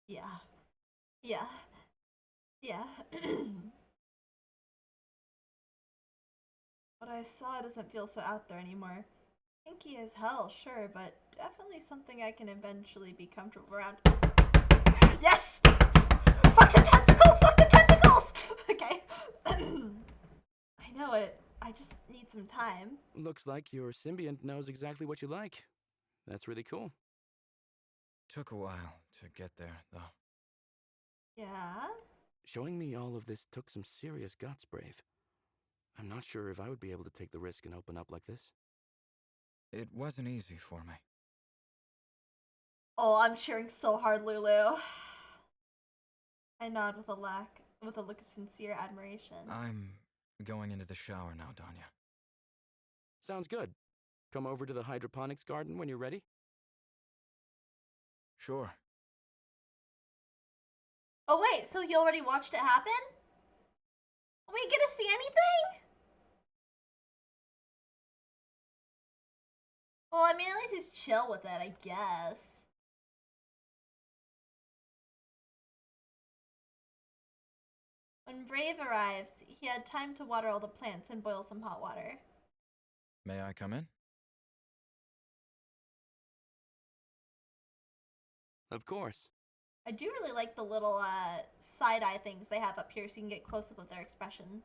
Yeah. Yeah. Yeah. What I saw doesn't feel so out there anymore. Kinky as hell, sure, but definitely something I can eventually be comfortable around. Yes! Fuck the tentacle! Fuck the tentacles! Okay. I know it. I just need some time. Looks like your symbiont knows exactly what you like. That's really cool. Took a while to get there, though. Yeah? Showing me all of this took some serious guts, Brave. I'm not sure if I would be able to take the risk and open up like this. It wasn't easy for me. Oh, I'm cheering so hard, Lulu. I nod with a look of sincere admiration. I'm going into the shower now, Danya. Sounds good. Come over to the hydroponics garden when you're ready. Sure. Oh wait, so he already watched it happen? Are we gonna see anything? Well, I mean, at least he's chill with it, I guess. When Brave arrives, he had time to water all the plants and boil some hot water. May I come in? Of course. I do really like the little side-eye things they have up here so you can get close up with their expressions.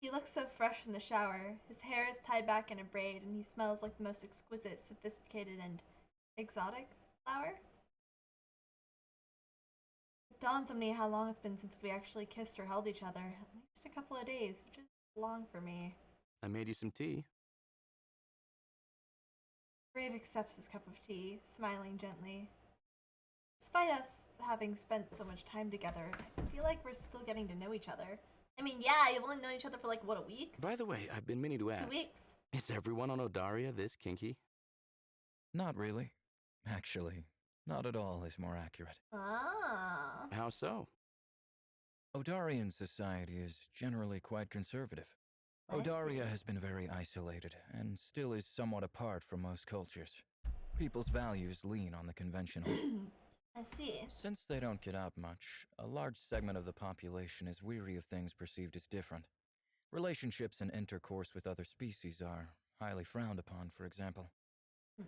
He looks so fresh in the shower. His hair is tied back in a braid and he smells like the most exquisite, sophisticated, and exotic flower. It dawns on me how long it's been since we actually kissed or held each other. At least a couple of days, which is long for me. I made you some tea. Brave accepts his cup of tea, smiling gently. Despite us having spent so much time together, I feel like we're still getting to know each other. I mean, yeah, you've only known each other for like, what, a week? By the way, I've been meaning to ask. 2 weeks? Is everyone on Odaria this kinky? Not really. Actually, not at all is more accurate. Ah. How so? Odarian society is generally quite conservative. I see. Odaria has been very isolated and still is somewhat apart from most cultures. People's values lean on the conventional. I see. Since they don't get out much, a large segment of the population is weary of things perceived as different. Relationships and intercourse with other species are highly frowned upon, for example.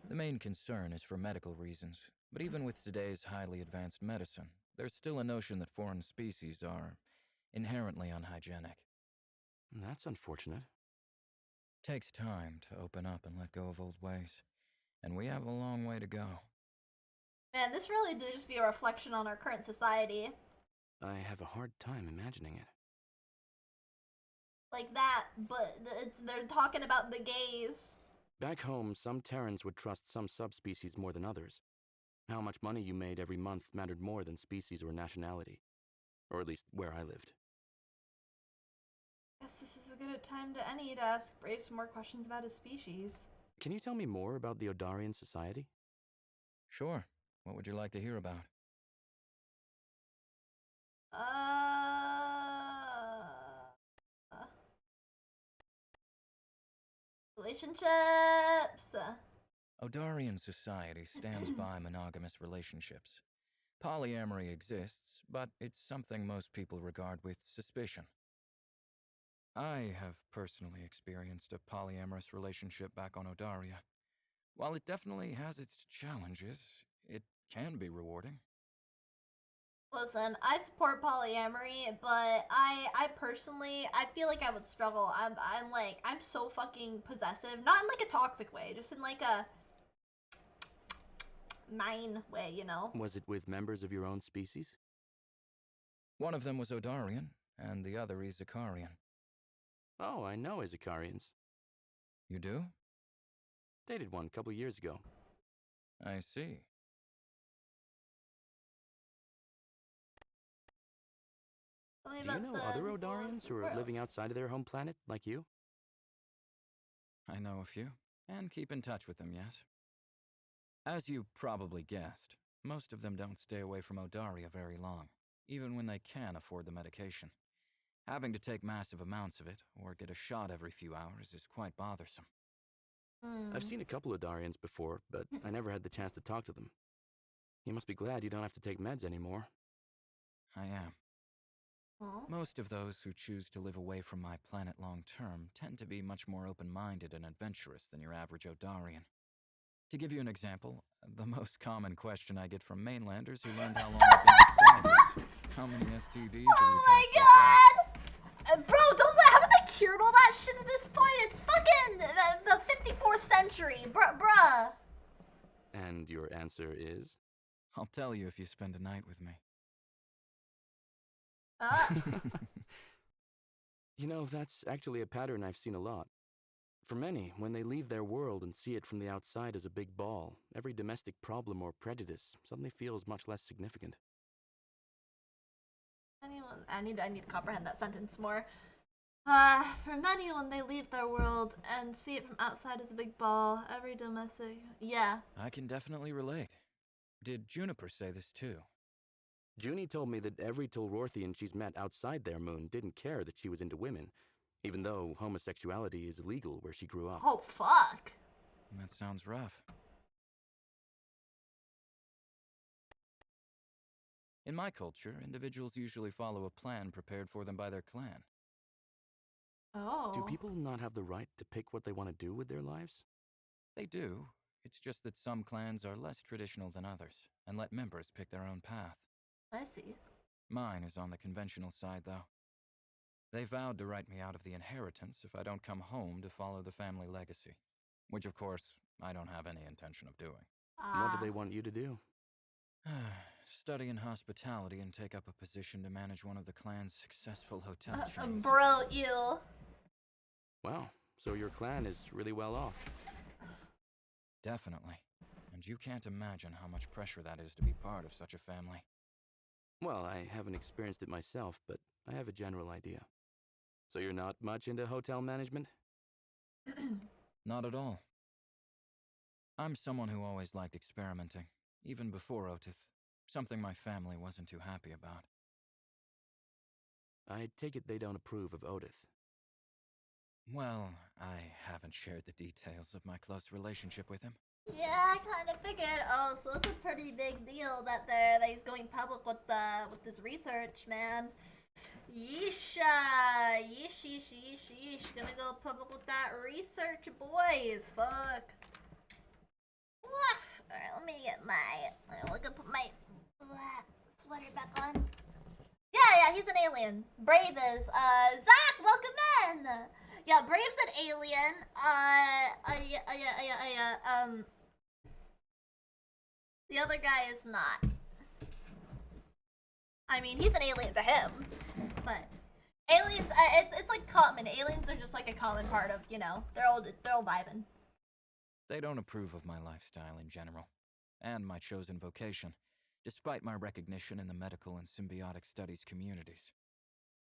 The main concern is for medical reasons, but even with today's highly advanced medicine, there's still a notion that foreign species are inherently unhygienic. That's unfortunate. Takes time to open up and let go of old ways, and we have a long way to go. Man, this really did just be a reflection on our current society. I have a hard time imagining it. Like that, but they're talking about the gays. Back home, some Terrans would trust some subspecies more than others. How much money you made every month mattered more than species or nationality. Or at least where I lived. Guess this is as good a time to any to ask Brave some more questions about his species. Can you tell me more about the Odarian society? Sure. What would you like to hear about? Relationships. Odarian society stands by monogamous relationships. Polyamory exists, but it's something most people regard with suspicion. I have personally experienced a polyamorous relationship back on Odaria. While it definitely has its challenges, it can be rewarding. Listen, I support polyamory, but I personally, I feel like I would struggle. I'm so fucking possessive. Not in like a toxic way, just in like a mine way, you know? Was it with members of your own species? One of them was Odarian, and the other is Icarian. Oh, I know Izakarians. You do? Dated one a couple years ago. I see. Tell me Do you about know the other people of Odarians the who are world. living outside of their home planet, like you? I know a few, and keep in touch with them, yes. As you probably guessed, most of them don't stay away from Odaria very long, even when they can afford the medication. Having to take massive amounts of it, or get a shot every few hours, is quite bothersome. I've seen a couple of Darians before, but I never had the chance to talk to them. You must be glad you don't have to take meds anymore. I am. Aw. Most of those who choose to live away from my planet long term tend to be much more open-minded and adventurous than your average Odarian. To give you an example, the most common question I get from mainlanders who learned how long I've been outside is, how many STDs have you Oh my got so far? god! Bro, haven't they cured all that shit at this point? It's fucking the 54th century, bruh. And your answer is? I'll tell you if you spend a night with me. You know, that's actually a pattern I've seen a lot. For many, when they leave their world and see it from the outside as a big ball, every domestic problem or prejudice suddenly feels much less significant. I need to comprehend that sentence more. For many, when they leave their world and see it from outside as a big ball, every domestic... Yeah. I can definitely relate. Did Juniper say this too? Junie told me that every Tolrorthian she's met outside their moon didn't care that she was into women, even though homosexuality is illegal where she grew up. Oh, fuck. That sounds rough. In my culture, individuals usually follow a plan prepared for them by their clan. Oh. Do people not have the right to pick what they want to do with their lives? They do. It's just that some clans are less traditional than others, and let members pick their own path. I see. Mine is on the conventional side, though. They vowed to write me out of the inheritance if I don't come home to follow the family legacy, which of course, I don't have any intention of doing. What do they want you to do? Study in hospitality and take up a position to manage one of the clan's successful hotel chains. Bro, ew. Wow, so your clan is really well off. Definitely. And you can't imagine how much pressure that is to be part of such a family. Well, I haven't experienced it myself, but I have a general idea. So you're not much into hotel management? Not at all. I'm someone who always liked experimenting, even before Otith. Something my family wasn't too happy about. I take it they don't approve of Odith. Well, I haven't shared the details of my close relationship with him. Yeah, I kind of figured. Oh, so it's a pretty big deal that he's going public with this research, man. Yeesh, yeesh. Gonna go public with that research, boys. Fuck. Alright, let me get I'm gonna put my sweater back on. Yeah, he's an alien. Brave is. Zach, welcome in. Yeah, Brave's an alien. The other guy is not. I mean, he's an alien to him, but aliens. It's like common. Aliens are just like a common part of, you know. They're all vibing. They don't approve of my lifestyle in general, and my chosen vocation, despite my recognition in the medical and symbiotic studies communities.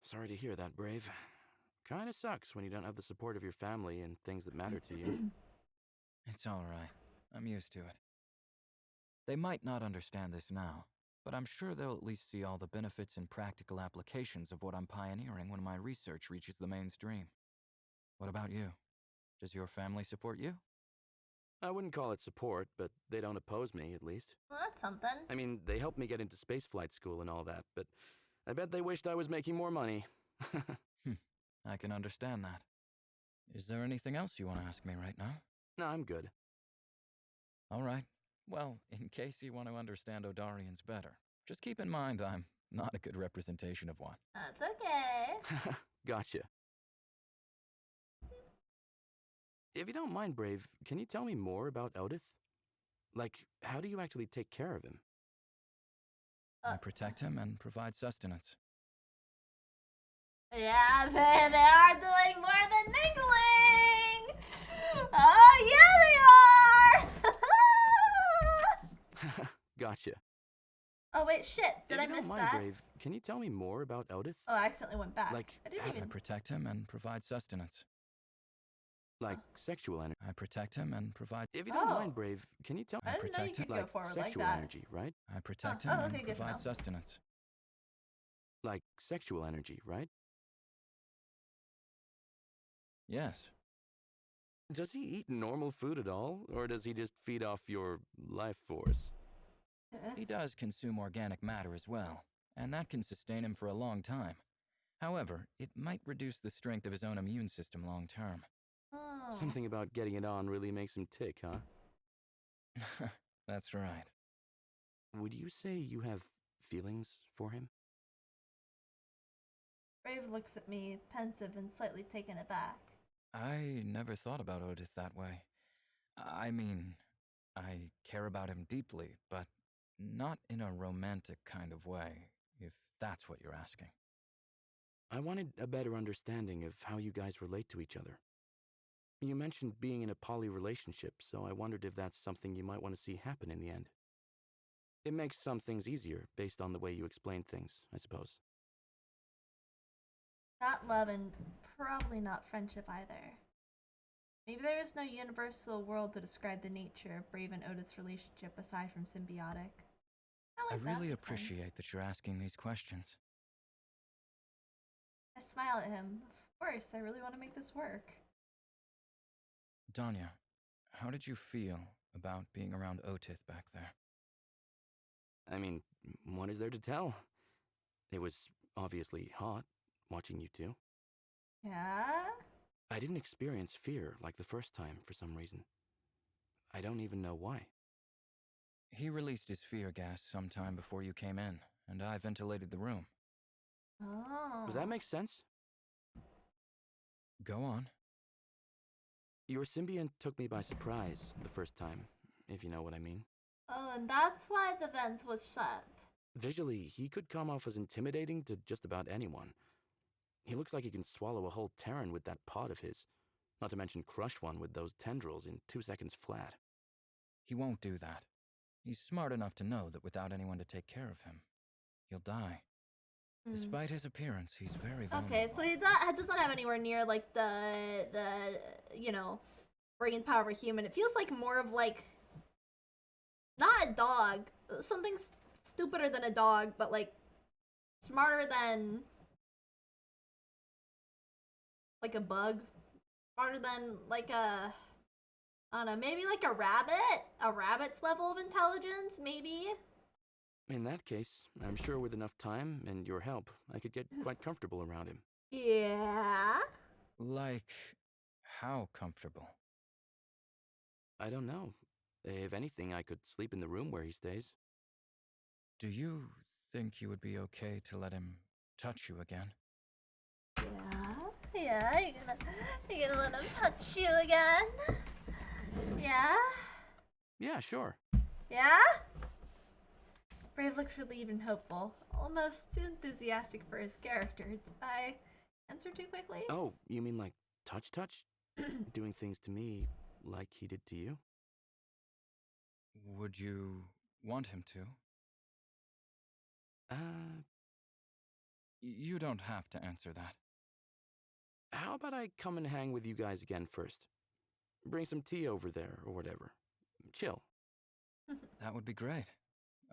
Sorry to hear that, Brave. Kinda sucks when you don't have the support of your family and things that matter to you. It's alright. I'm used to it. They might not understand this now, but I'm sure they'll at least see all the benefits and practical applications of what I'm pioneering when my research reaches the mainstream. What about you? Does your family support you? I wouldn't call it support, but they don't oppose me, at least. Well, that's something. I mean, they helped me get into spaceflight school and all that, but I bet they wished I was making more money. I can understand that. Is there anything else you want to ask me right now? No, I'm good. All right. Well, in case you want to understand Odarians better, just keep in mind I'm not a good representation of one. That's okay. Gotcha. If you don't mind, Brave, can you tell me more about Odith? Like, how do you actually take care of him? I protect him and provide sustenance. Yeah, they are doing more than niggling! Oh, yeah, they are! Gotcha. Oh, wait, shit. Did I If you miss don't mind, that? Brave, can you tell me more about Odith? Oh, I accidentally went back. Like, I didn't how- even... I protect him and provide sustenance. Like sexual energy. I protect him and provide. If you don't Oh. mind, Brave, can you tell? I didn't know you protect could him. go Like forward like sexual that. energy, right? I protect Oh, him okay, and good to provide know. sustenance. Like sexual energy, right? Yes. Does he eat normal food at all, or does he just feed off your life force? He does consume organic matter as well, and that can sustain him for a long time. However, it might reduce the strength of his own immune system long term. Oh. Something about getting it on really makes him tick, huh? That's right. Would you say you have feelings for him? Brave looks at me, pensive and slightly taken aback. I never thought about Otis that way. I mean, I care about him deeply, but not in a romantic kind of way, if that's what you're asking. I wanted a better understanding of how you guys relate to each other. You mentioned being in a poly relationship, so I wondered if that's something you might want to see happen in the end. It makes some things easier based on the way you explain things, I suppose. Not love and probably not friendship either. Maybe there is no universal world to describe the nature of Brave and Otis' relationship aside from symbiotic. I Like that, really makes sense. appreciate that you're asking these questions. I smile at him. Of course, I really want to make this work. Danya, how did you feel about being around Otis back there? I mean, what is there to tell? It was obviously hot, watching you two. Yeah? I didn't experience fear like the first time for some reason. I don't even know why. He released his fear gas sometime before you came in, and I ventilated the room. Oh. Does that make sense? Go on. Your symbiont took me by surprise the first time, if you know what I mean. Oh, and that's why the vent was shut. Visually, he could come off as intimidating to just about anyone. He looks like he can swallow a whole Terran with that pod of his, not to mention crush one with those tendrils in 2 seconds flat. He won't do that. He's smart enough to know that without anyone to take care of him, he'll die. Despite his appearance, he's very vulnerable. Okay, so he does not have anywhere near like the brain power of a human. It feels like more of like not a dog, something stupider than a dog, but like smarter than like a bug, smarter than like a I don't know, maybe like a rabbit's level of intelligence, maybe. In that case, I'm sure with enough time and your help, I could get quite comfortable around him. Yeah. Like, how comfortable? I don't know. If anything, I could sleep in the room where he stays. Do you think you would be okay to let him touch you again? Yeah, you're gonna let him touch you again? Yeah? Yeah, sure. Yeah? Brave looks relieved and hopeful, almost too enthusiastic for his character. Did I answer too quickly? Oh, you mean like touch? Doing things to me like he did to you? Would you want him to? You don't have to answer that. How about I come and hang with you guys again first? Bring some tea over there or whatever. Chill. That would be great.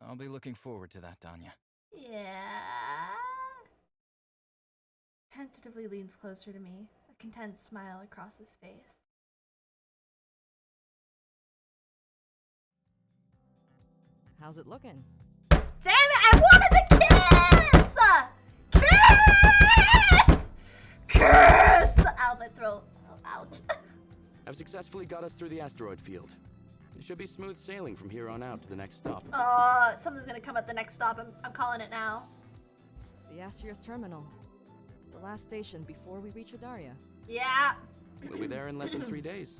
I'll be looking forward to that, Danya. Yeah? Tentatively leans closer to me, a content smile across his face. How's it looking? Damn it, I wanted the kiss! Kiss! Kiss! Ow, my throat. Oh, ouch. I've successfully got us through the asteroid field. It should be smooth sailing from here on out to the next stop. Something's gonna come at the next stop. I'm calling it now. The Asterios Terminal. The last station before we reach Adaria. Yeah. We'll be there in less than 3 days.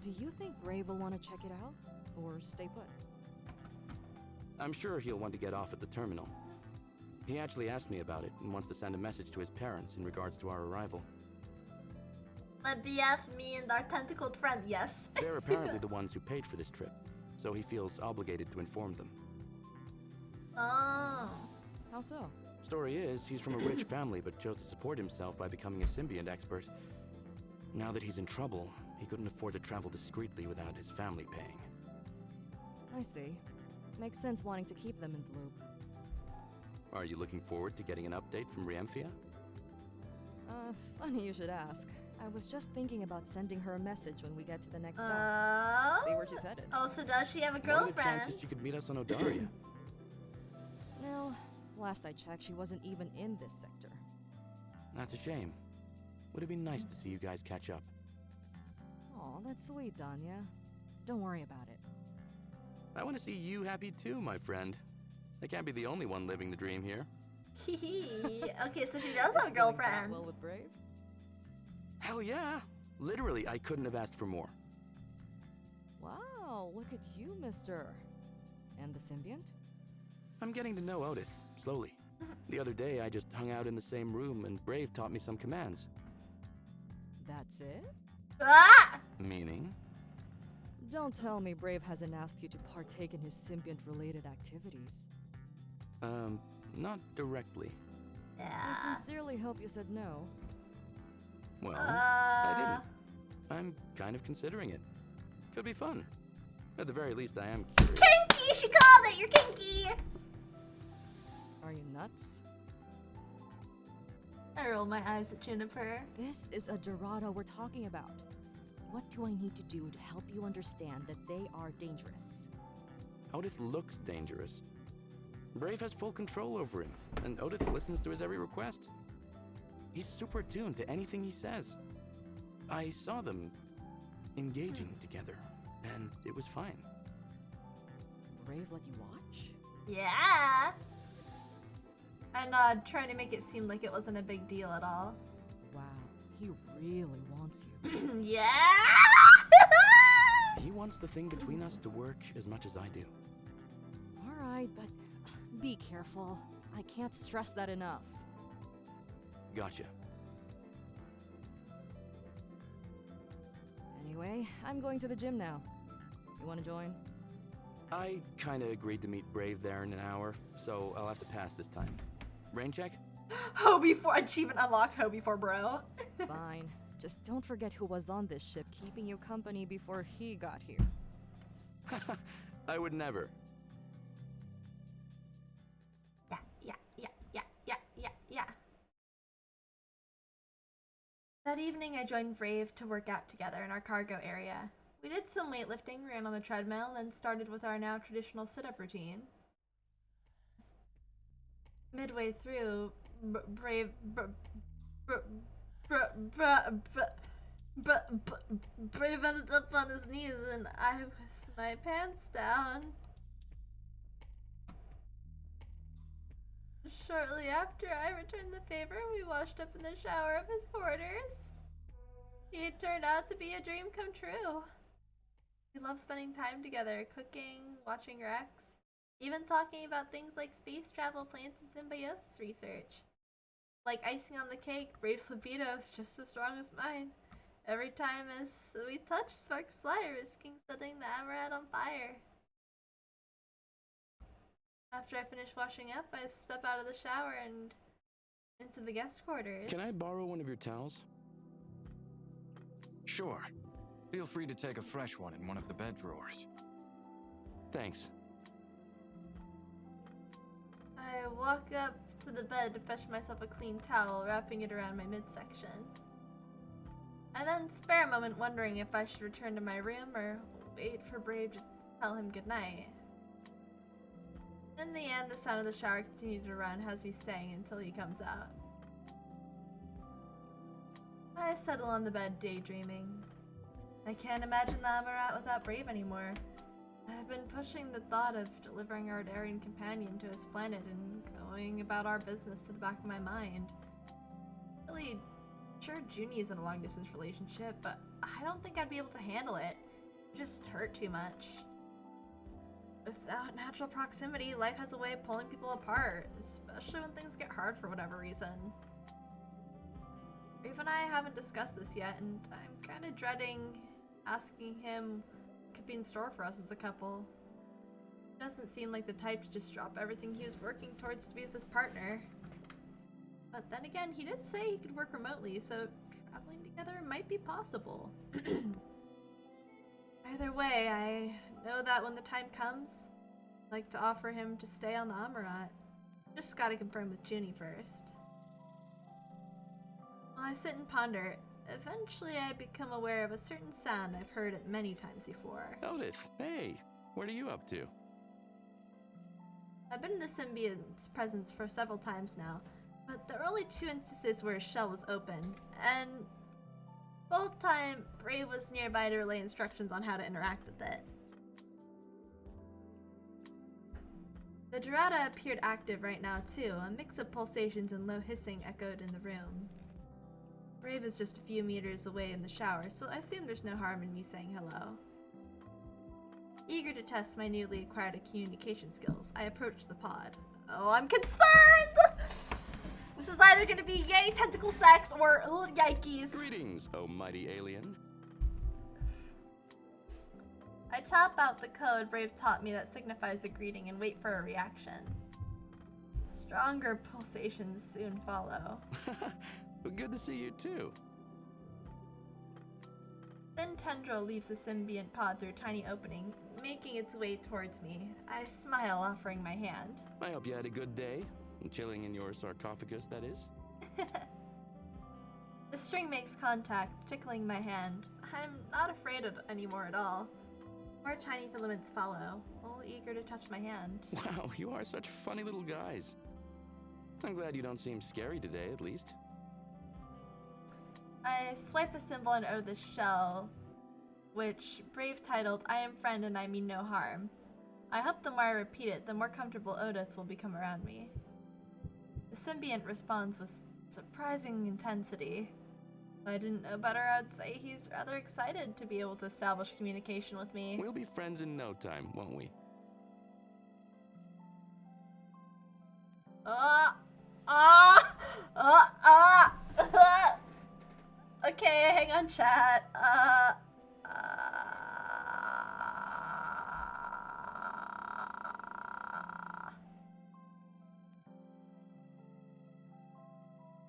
Do you think Brave will want to check it out? Or stay put? I'm sure he'll want to get off at the terminal. He actually asked me about it and wants to send a message to his parents in regards to our arrival. My BF, me, and our tentacled friend, yes. They're apparently the ones who paid for this trip, so he feels obligated to inform them. Oh. How so? Story is, he's from a rich family but chose to support himself by becoming a symbiont expert. Now that he's in trouble, he couldn't afford to travel discreetly without his family paying. I see. Makes sense wanting to keep them in the loop. Are you looking forward to getting an update from Riemphia? Funny you should ask. I was just thinking about sending her a message when we get to the next stop. Oh. See where she's headed. Oh, so does she have a What are the girlfriend? chances she could meet us on Odaria? No, last I checked, she wasn't even in this sector. That's a shame. Would it be nice to see you guys catch up? Aw, that's sweet, Danya. Don't worry about it. I want to see you happy too, my friend. I can't be the only one living the dream here. Okay, so she does have a It's going that girlfriend. well with Brave? Hell yeah! Literally, I couldn't have asked for more. Wow, look at you, mister. And the Symbiant? I'm getting to know Odith, slowly. The other day, I just hung out in the same room and Brave taught me some commands. That's it? Ah! Meaning? Don't tell me Brave hasn't asked you to partake in his Symbiant-related activities. Not directly. I Yeah. sincerely hope you said no. Well, I didn't. I'm kind of considering it. Could be fun. At the very least, I am curious. Kinky! She called it! You're kinky! Are you nuts? I roll my eyes at Juniper. This is a Dorado we're talking about. What do I need to do to help you understand that they are dangerous? Odith looks dangerous. Brave has full control over him, and Odith listens to his every request. He's super attuned to anything he says. I saw them engaging together, and it was fine. Brave let you watch? Yeah! I nod, trying to make it seem like it wasn't a big deal at all. Wow, he really wants you. Yeah! He wants the thing between us to work as much as I do. Alright, but be careful. I can't stress that enough. Gotcha. Anyway, I'm going to the gym now. You want to join? I kinda agreed to meet Brave there in an hour, so I'll have to pass this time. Rain check? Hobie for achievement unlocked. Hobie for bro. Fine. Just don't forget who was on this ship keeping you company before he got here. I would never. Yeah. That evening, I joined Brave to work out together in our cargo area. We did some weightlifting, ran on the treadmill, and started with our now traditional sit-up routine. Midway through, Brave ended up on his knees, and I with my pants down. Shortly after I returned the favor, we washed up in the shower of his quarters. He turned out to be a dream come true. We love spending time together, cooking, watching Rex, even talking about things like space travel plans and symbiosis research. Like icing on the cake, Brave's libido is just as strong as mine. Every time as we touch, sparks fly, risking setting the Amaret on fire. After I finish washing up, I step out of the shower and into the guest quarters. Can I borrow one of your towels? Sure. Feel free to take a fresh one in one of the bed drawers. Thanks. I walk up to the bed to fetch myself a clean towel, wrapping it around my midsection. I then spare a moment wondering if I should return to my room or wait for Brave to tell him goodnight. In the end, the sound of the shower continued to run, has me staying until he comes out. I settle on the bed daydreaming. I can't imagine the Amarat without Brave anymore. I've been pushing the thought of delivering our daring companion to his planet and going about our business to the back of my mind. Really, sure Junie is in a long-distance relationship, but I don't think I'd be able to handle it. It just hurt too much. Without natural proximity, life has a way of pulling people apart, especially when things get hard for whatever reason. Brave and I haven't discussed this yet, and I'm kind of dreading asking him what could be in store for us as a couple. He doesn't seem like the type to just drop everything he was working towards to be with his partner. But then again, he did say he could work remotely, so traveling together might be possible. Either way, I know that when the time comes, I'd like to offer him to stay on the Amarat. Just gotta confirm with Junie first. While I sit and ponder, eventually I become aware of a certain sound I've heard it many times before. Odith, hey, what are you up to? I've been in the Symbiant's presence for several times now, but there were only 2 instances where his shell was open, and both time Brave was nearby to relay instructions on how to interact with it. The Dorada appeared active right now too, a mix of pulsations and low hissing echoed in the room. Brave is just a few meters away in the shower, so I assume there's no harm in me saying hello. Eager to test my newly acquired communication skills, I approach the pod. Oh, I'm concerned! This is either gonna be yay tentacle sex or yikes. Greetings, oh mighty alien. I tap out the code Brave taught me that signifies a greeting and wait for a reaction. Stronger pulsations soon follow. Good to see you too. Thin tendril leaves the symbiont pod through a tiny opening, making its way towards me. I smile, offering my hand. I hope you had a good day. Chilling in your sarcophagus, that is. The string makes contact, tickling my hand. I'm not afraid of anymore at all. More tiny filaments follow, all eager to touch my hand. Wow, you are such funny little guys. I'm glad you don't seem scary today, at least. I swipe a symbol and out of the shell, which Brave titled, I am friend and I mean no harm. I hope the more I repeat it, the more comfortable Odith will become around me. The symbiont responds with surprising intensity. If I didn't know better, I'd say he's rather excited to be able to establish communication with me. We'll be friends in no time, won't we? Okay, hang on, chat.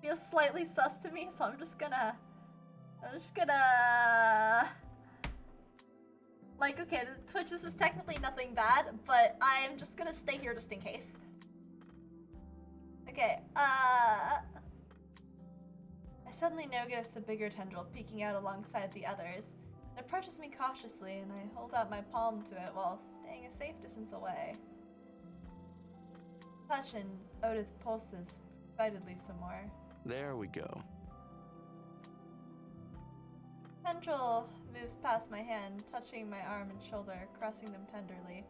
Feels slightly sus to me, so I'm just gonna like, okay, Twitch, this is technically nothing bad, but I'm just gonna stay here just in case. Okay, I suddenly notice a bigger tendril peeking out alongside the others. It approaches me cautiously, and I hold out my palm to it while staying a safe distance away. Touch, and Odith pulses excitedly some more. There we go. Tendril moves past my hand, touching my arm and shoulder, crossing them tenderly.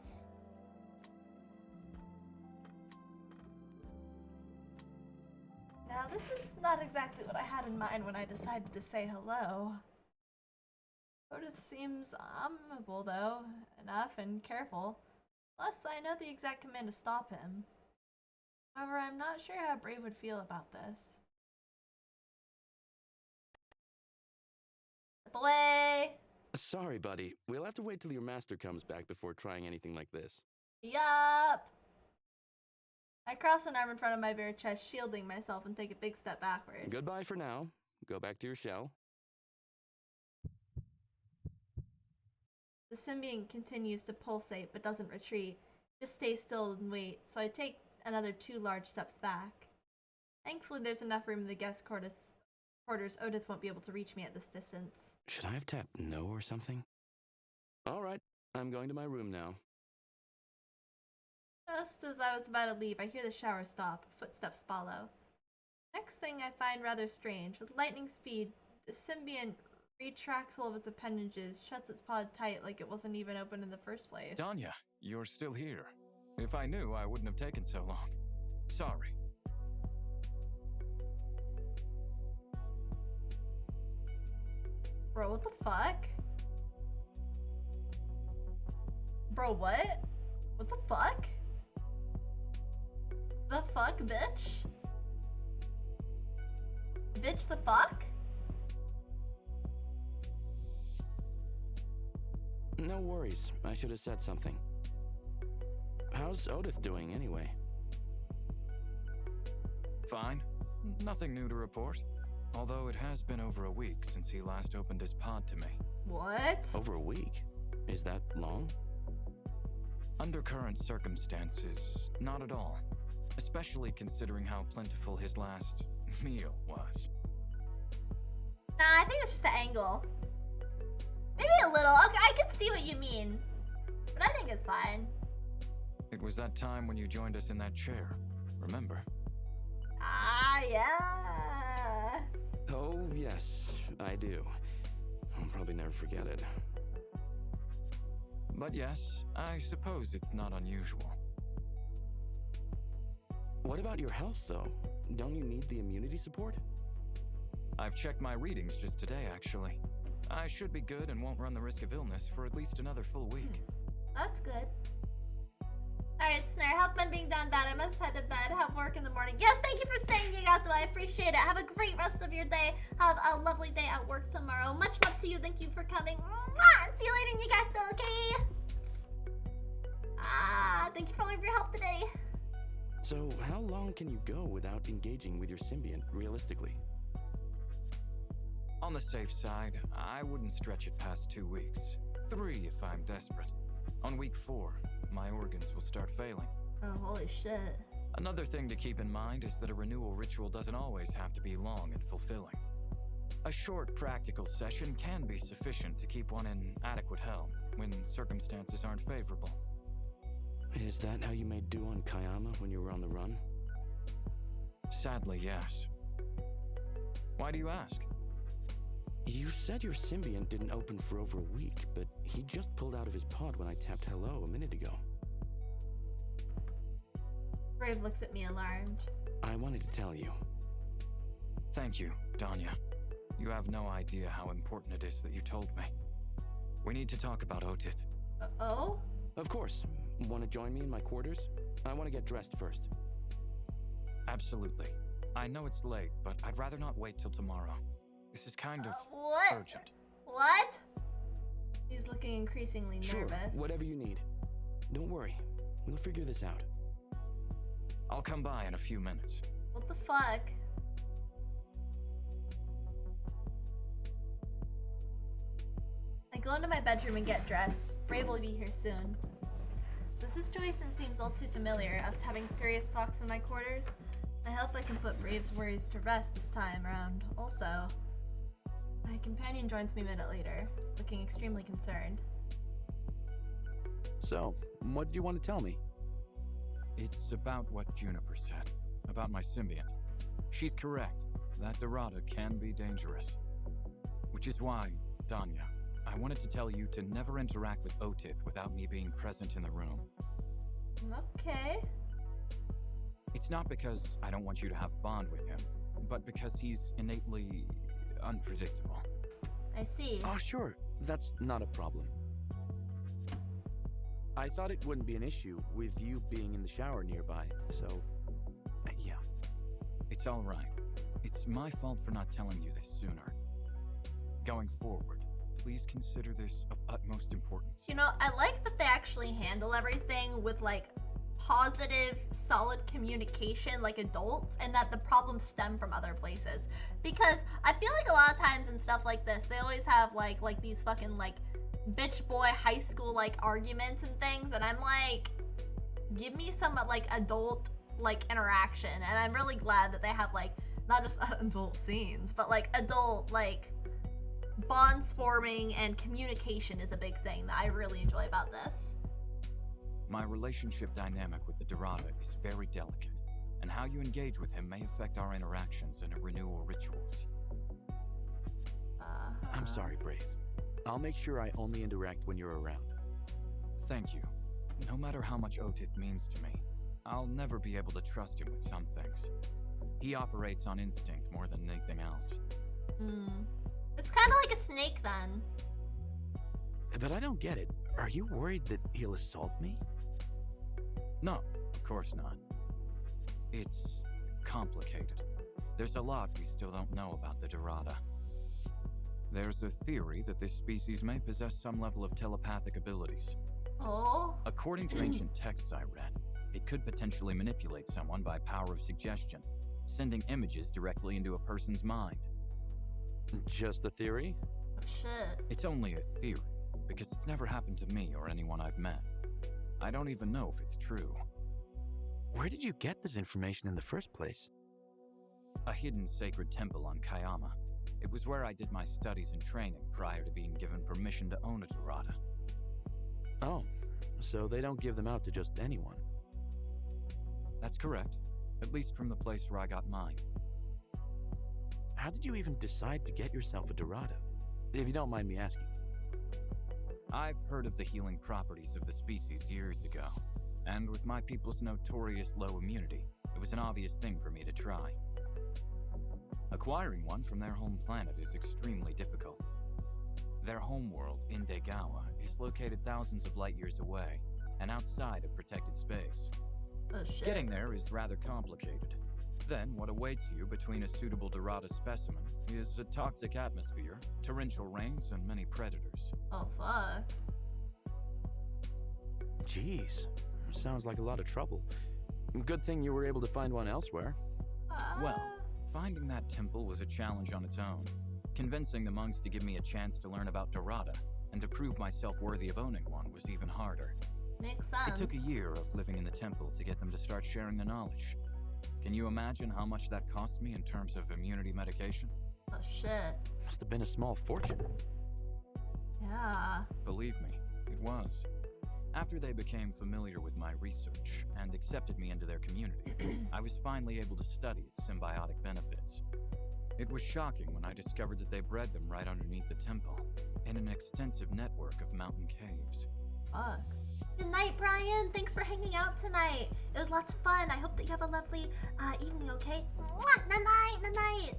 Now, this is not exactly what I had in mind when I decided to say hello. Odith seems amiable, though, enough and careful. Plus, I know the exact command to stop him. However, I'm not sure how Brave would feel about this. Step away! Sorry, buddy. We'll have to wait till your master comes back before trying anything like this. Yup! I cross an arm in front of my bare chest, shielding myself, and take a big step backward. Goodbye for now. Go back to your shell. The symbiont continues to pulsate, but doesn't retreat. Just stays still and wait, so I take another 2 large steps back. Thankfully, there's enough room in the guest quarters. Odith won't be able to reach me at this distance. Should I have tapped no or something? All right, I'm going to my room now. Just as I was about to leave, I hear the shower stop. Footsteps follow. Next thing I find rather strange. With lightning speed, the symbiont retracts all of its appendages, shuts its pod tight like it wasn't even open in the first place. Danya, you're still here. If I knew, I wouldn't have taken so long. Sorry. Bro, what the fuck? Bro, what? What the fuck? The fuck, bitch? Bitch, the fuck? No worries. I should have said something. How's Odith doing anyway? Fine. Nothing new to report. Although it has been over a week since he last opened his pod to me. What? Over a week? Is that long? Under current circumstances, not at all. Especially considering how plentiful his last meal was. Nah, I think it's just the angle. Maybe a little. Okay, I can see what you mean. But I think it's fine. It was that time when you joined us in that chair, remember? Ah, yeah. Oh, yes, I do. I'll probably never forget it. But yes, I suppose it's not unusual. What about your health, though? Don't you need the immunity support? I've checked my readings just today, actually. I should be good and won't run the risk of illness for at least another full week. That's good. Alright, Snare, have fun being down bad. I must head to bed, have work in the morning. Yes, thank you for staying, Yagato. I appreciate it. Have a great rest of your day. Have a lovely day at work tomorrow. Much love to you. Thank you for coming. Mwah! See you later, Yagato, okay? Thank you for all of your help today. So, how long can you go without engaging with your symbiont, realistically? On the safe side, I wouldn't stretch it past 2 weeks. 3 if I'm desperate. On week 4, my organs will start failing. Oh, holy shit. Another thing to keep in mind is that a renewal ritual doesn't always have to be long and fulfilling. A short practical session can be sufficient to keep one in adequate health when circumstances aren't favorable. Is that how you made do on Kayama when you were on the run? Sadly, yes. Why do you ask? You said your symbiont didn't open for over a week, but he just pulled out of his pod when I tapped hello a minute ago. Brave looks at me alarmed. I wanted to tell you. Thank you, Danya. You have no idea how important it is that you told me. We need to talk about Otith. Oh? Of course. Want to join me in my quarters? I want to get dressed first. Absolutely. I know it's late, but I'd rather not wait till tomorrow. This is kind of What? urgent. What? He's looking increasingly Sure, nervous. whatever you need. Don't worry. We'll figure this out. I'll come by in a few minutes. What the fuck? I go into my bedroom and get dressed. Brave will be here soon. The situation seems all too familiar, us having serious talks in my quarters. I hope I can put Brave's worries to rest this time around. Also, my companion joins me a minute later, looking extremely concerned. So, what do you want to tell me? It's about what Juniper said, about my symbiont. She's correct. That Dorada can be dangerous. Which is why, Danya, I wanted to tell you to never interact with Otith without me being present in the room. Okay. It's not because I don't want you to have a bond with him, but because he's innately unpredictable. I see. Oh, sure. That's not a problem. I thought it wouldn't be an issue with you being in the shower nearby, so... yeah. It's all right. It's my fault for not telling you this sooner. Going forward, please consider this of utmost importance. You know, I like that they actually handle everything with like positive, solid communication like adults, and that the problems stem from other places. Because I feel like a lot of times in stuff like this, they always have like these fucking like bitch boy high school like arguments and things, and I'm like, give me some like adult like interaction. And I'm really glad that they have like not just adult scenes, but like adult like bonds forming, and communication is a big thing that I really enjoy about this. My relationship dynamic with the Dorada is very delicate, and how you engage with him may affect our interactions and renewal rituals. I'm sorry, Brave. I'll make sure I only interact when you're around. Thank you. No matter how much Otith means to me, I'll never be able to trust him with some things. He operates on instinct more than anything else. It's kind of like a snake then. But I don't get it. Are you worried that he'll assault me? No, of course not. It's complicated. There's a lot we still don't know about the Dorada. There's a theory that this species may possess some level of telepathic abilities. Oh? According to ancient texts I read, it could potentially manipulate someone by power of suggestion, sending images directly into a person's mind. Just a theory? Oh, shit. It's only a theory, because it's never happened to me or anyone I've met. I don't even know if it's true. Where did you get this information in the first place? A hidden sacred temple on Kayama. It was where I did my studies and training prior to being given permission to own a Dorada. Oh, so they don't give them out to just anyone. That's correct, at least from the place where I got mine. How did you even decide to get yourself a Dorada? If you don't mind me asking. I've heard of the healing properties of the species years ago, and with my people's notorious low immunity, it was an obvious thing for me to try. Acquiring one from their home planet is extremely difficult. Their homeworld, Indegawa, is located thousands of light years away, and outside of protected space. Oh, shit. Getting there is rather complicated. Then, what awaits you between a suitable Dorada specimen is a toxic atmosphere, torrential rains, and many predators. Oh, fuck. Jeez, sounds like a lot of trouble. Good thing you were able to find one elsewhere. Well, finding that temple was a challenge on its own. Convincing the monks to give me a chance to learn about Dorada and to prove myself worthy of owning one was even harder. Makes sense. It took a year of living in the temple to get them to start sharing the knowledge. Can you imagine how much that cost me in terms of immunity medication? Oh, shit. Must have been a small fortune. Yeah. Believe me, it was. After they became familiar with my research and accepted me into their community, I was finally able to study its symbiotic benefits. It was shocking when I discovered that they bred them right underneath the temple, in an extensive network of mountain caves. Fuck. Good night, Brian. Thanks for hanging out tonight. It was lots of fun. I hope that you have a lovely evening, okay? Mwah! Night-night, night-night.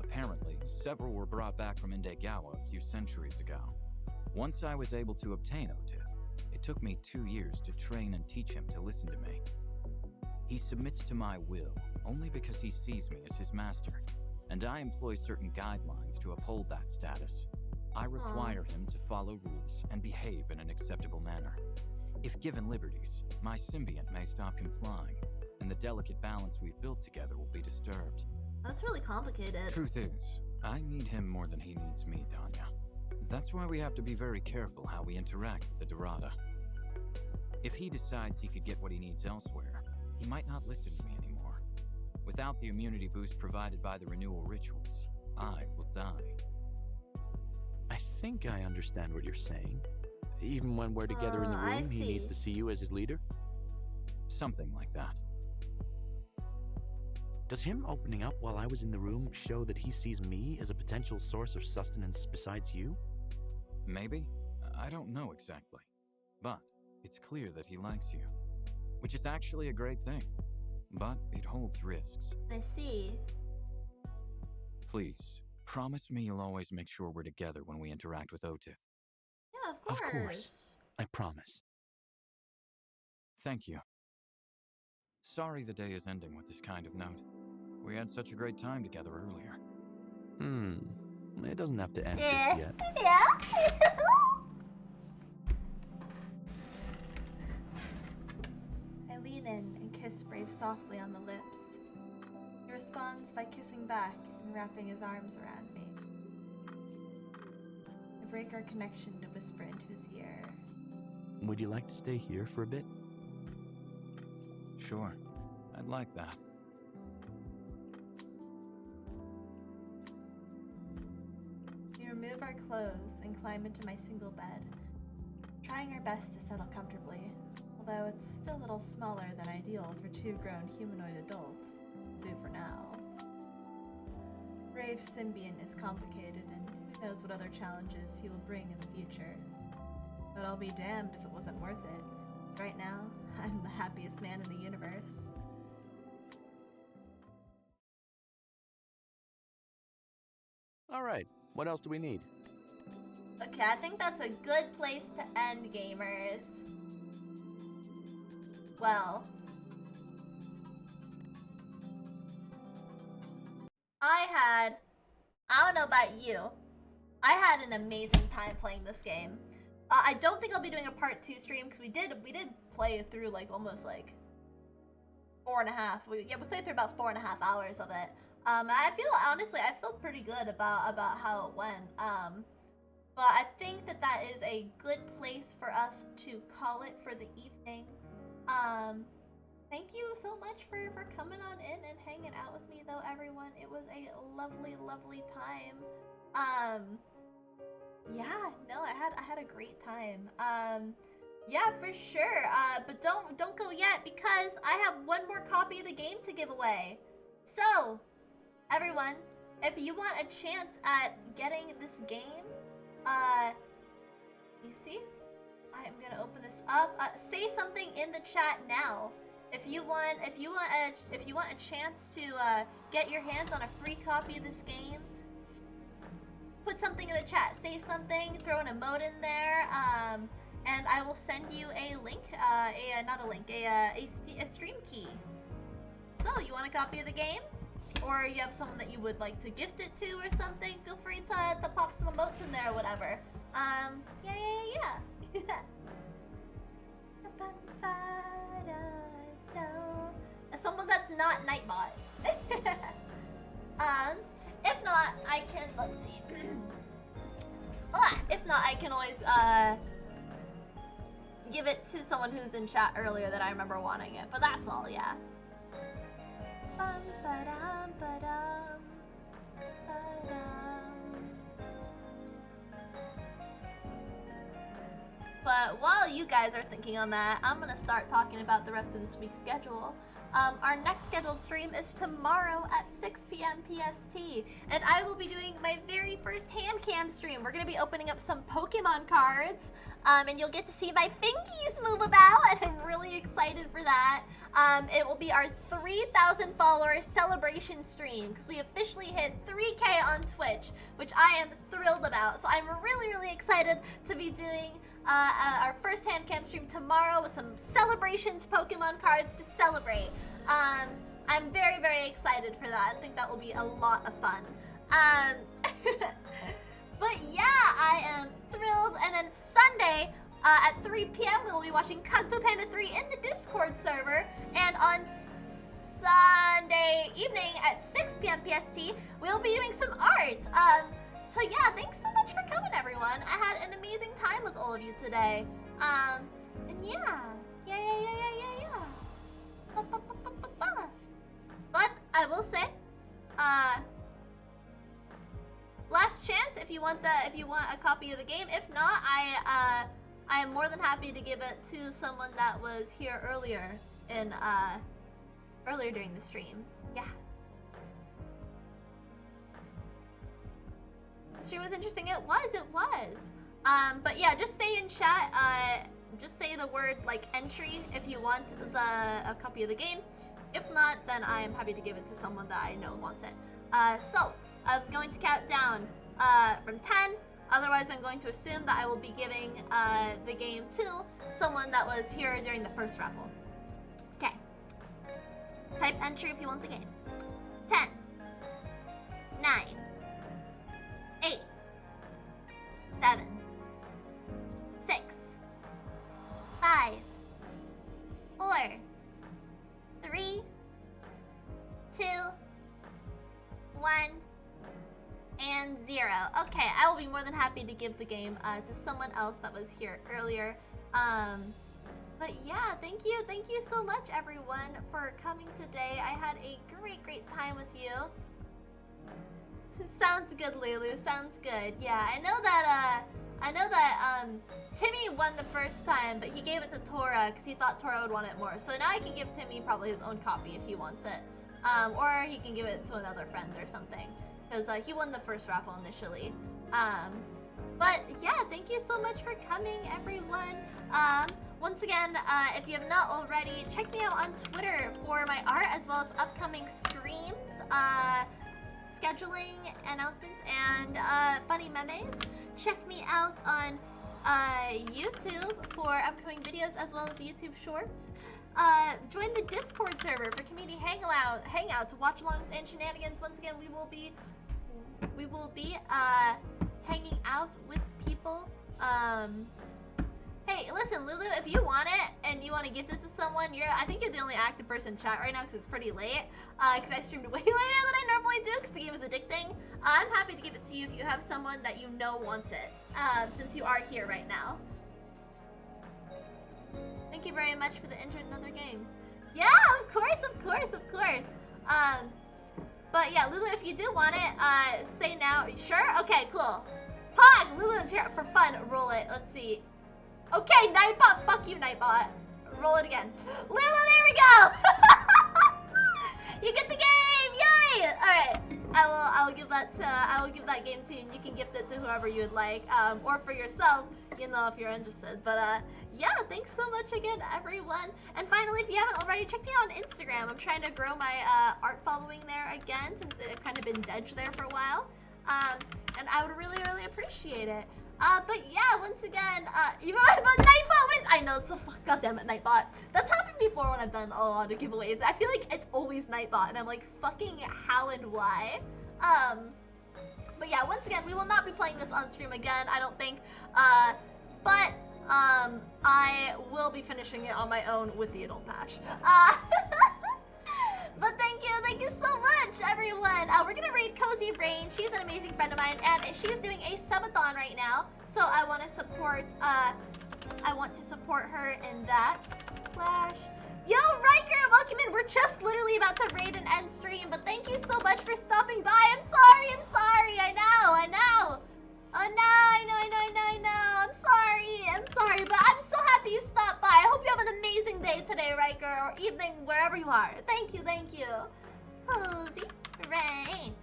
Apparently, several were brought back from Indegawa a few centuries ago. Once I was able to obtain Otith, it took me 2 years to train and teach him to listen to me. He submits to my will only because he sees me as his master, and I employ certain guidelines to uphold that status. I require him to follow rules and behave in an acceptable manner. If given liberties, my symbiont may stop complying, and the delicate balance we've built together will be disturbed. That's really complicated. Truth is, I need him more than he needs me, Danya. That's why we have to be very careful how we interact with the Dorada. If he decides he could get what he needs elsewhere, he might not listen to me anymore. Without the immunity boost provided by the renewal rituals, I will die. I think I understand what you're saying. Even when we're together in the I room, he needs see. to see you as his leader? Something like that. Does him opening up while I was in the room show that he sees me as a potential source of sustenance besides you? Maybe? I don't know exactly. But it's clear that he likes you. Which is actually a great thing. But it holds risks. I see. Please, promise me you'll always make sure we're together when we interact with Otith. Yeah, of course. Of course. I promise. Thank you. Sorry the day is ending with this kind of note. We had such a great time together earlier. It doesn't have to end Yeah. just yet. Yeah. I lean in and kiss Brave softly on the lips. He responds by kissing back and wrapping his arms around me. I break our connection to whisper into his ear. Would you like to stay here for a bit? Sure, I'd like that. We remove our clothes and climb into my single bed, trying our best to settle comfortably, although it's still a little smaller than ideal for 2 grown humanoid adults. Will do for now. Brave Symbiont is complicated, and who knows what other challenges he will bring in the future. But I'll be damned if it wasn't worth it. Right now, I'm the happiest man in the universe. All right, what else do we need? Okay, I think that's a good place to end, gamers. Well, I don't know about you, I had an amazing time playing this game. I don't think I'll be doing a part 2 stream because we did play through like almost like 4.5. We played through about 4.5 hours of it. I feel, honestly, I feel pretty good about how it went. But I think that is a good place for us to call it for the evening. Thank you so much for coming on in and hanging out with me, though, everyone. It was a lovely, lovely time. Yeah, no, I had a great time. Yeah, for sure. But don't go yet, because I have one more copy of the game to give away. So, everyone, if you want a chance at getting this game, you see, I am gonna open this up. Say something in the chat now. If you want a chance to get your hands on a free copy of this game, put something in the chat. Say something. Throw an emote in there. And I will send you a link. A stream key. So you want a copy of the game, or you have someone that you would like to gift it to or something? Feel free to pop some emotes in there or whatever. Yeah. Someone that's not Nightbot. If not, I can, let's see. If not, I can always give it to someone who's in chat earlier that I remember wanting it. But that's all, yeah. But while you guys are thinking on that, I'm gonna start talking about the rest of this week's schedule. Our next scheduled stream is tomorrow at 6 p.m. PST, and I will be doing my very first hand cam stream. We're gonna be opening up some Pokemon cards, and you'll get to see my fingies move about, and I'm really excited for that. It will be our 3,000 followers celebration stream, because we officially hit 3K on Twitch, which I am thrilled about. So I'm really, really excited to be doing our first hand cam stream tomorrow with some celebrations Pokemon cards to celebrate. I'm very, very excited for that. I think that will be a lot of fun. But yeah, I am thrilled. And then Sunday at 3 p.m. we will be watching Kung Fu Panda 3 in the Discord server. And on Sunday evening at 6 p.m. PST, we'll be doing some art. So yeah, thanks so much for coming, everyone. I had an amazing time with all of you today. And yeah. But I will say, last chance if you want a copy of the game. If not, I am more than happy to give it to someone that was here earlier during the stream. Yeah. The stream was interesting. It was. But yeah, just stay in chat. Just say the word like entry if you want a copy of the game. If not, then I am happy to give it to someone that I know wants it. So I'm going to count down from 10. Otherwise, I'm going to assume that I will be giving the game to someone that was here during the first raffle. Okay. Type entry if you want the game. 10, 9, 8, 7, 6, 5, 4, 3, 2, 1, and 0. Okay, I will be more than happy to give the game to someone else that was here earlier. But yeah, thank you so much, everyone, for coming today. I had a great time with you. Sounds good, Lulu. Sounds good. Yeah, I know that Timmy won the first time, but he gave it to Tora because he thought Tora would want it more. So now I can give Timmy probably his own copy if he wants it, or he can give it to another friend or something because he won the first raffle initially. But yeah, thank you so much for coming, everyone. Once again, if you have not already, check me out on Twitter for my art as well as upcoming streams, scheduling announcements, and funny memes. Check me out on YouTube for upcoming videos as well as YouTube Shorts. Join the Discord server for community hangouts, watch-alongs, and shenanigans. Once again, we will be hanging out with people. Hey, listen, Lulu, if you want it and you want to gift it to someone, I think you're the only active person in chat right now because it's pretty late. Because I streamed way later than I normally because the game is addicting. I'm happy to give it to you if you have someone that you know wants it, since you are here right now. Thank you very much for the intro to another game. Yeah, of course, of course, of course. But yeah, Lulu, if you do want it, say now. Sure? Okay, cool. Pog! Lulu's here for fun. Roll it. Let's see. Okay, Nightbot. Fuck you, Nightbot. Roll it again. Lulu, there we go! You get the game! Yay! Alright. I will give that game to you, and you can gift it to whoever you would like. Or for yourself, you know, if you're interested. But yeah, thanks so much again, everyone. And finally, if you haven't already, check me out on Instagram. I'm trying to grow my art following there again, since it kind of been dead there for a while. And I would really, really appreciate it. But yeah, once again, even if the Nightbot wins, I know it's a goddamn it, Nightbot. That's happened before when I've done a lot of giveaways. I feel like it's always Nightbot, and I'm like, fucking how and why? But yeah, once again, we will not be playing this on stream again, I don't think. But I will be finishing it on my own with the adult patch. But thank you so much, everyone. We're gonna raid Cozy Rain. She's an amazing friend of mine, and she's doing a subathon right now. So I want to support. I want to support her in that. Flash. Yo, Riker, welcome in. We're just literally about to raid and end stream, but thank you so much for stopping by. I'm sorry. I know. Oh no, I know. I'm sorry, but I'm so happy you stopped by. I hope you have an amazing day today, Riker, or evening, wherever you are. Thank you. Cozy Rain.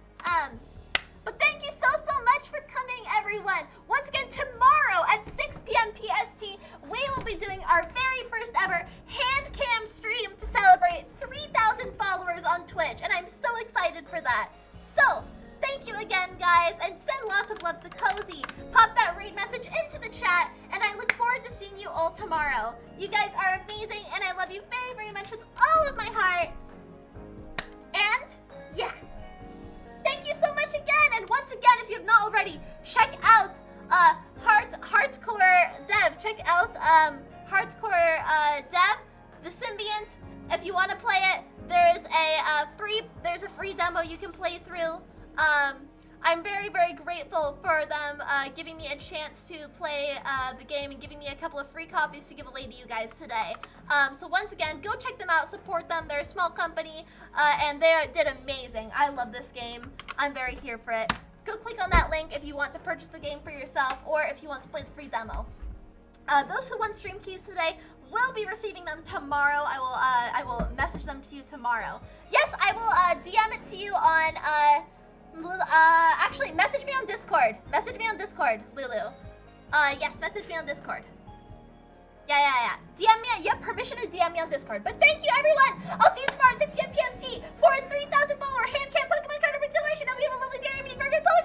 But thank you so much for coming, everyone. Once again, tomorrow at 6 p.m. PST, we will be doing our very first ever hand cam stream to celebrate 3,000 followers on Twitch, and I'm so excited for that. So, thank you again, guys, and send lots of love to Cozy. Pop that raid message into the chat, and I look forward to seeing you all tomorrow. You guys are amazing, and I love you very, very much with all of my heart. And, yeah. Thank you so much again, and once again, if you have not already, check out Hardcore Dev. Check out Hardcore Dev, the Symbiant. If you want to play it, there's a free demo you can play through. I'm very, very grateful for them giving me a chance to play the game and giving me a couple of free copies to give away to you guys today. So once again, go check them out, support them. They're a small company, and they did amazing. I love this game. I'm very here for it. Go click on that link if you want to purchase the game for yourself, or if you want to play the free demo. Those who won stream keys today will be receiving them tomorrow. I will message them to you tomorrow. Yes, I will DM it to you on actually, message me on Discord. Lulu. Yes, message me on Discord. Yeah. DM me. You have permission to DM me on Discord. But thank you, everyone. I'll see you tomorrow at 6 p.m.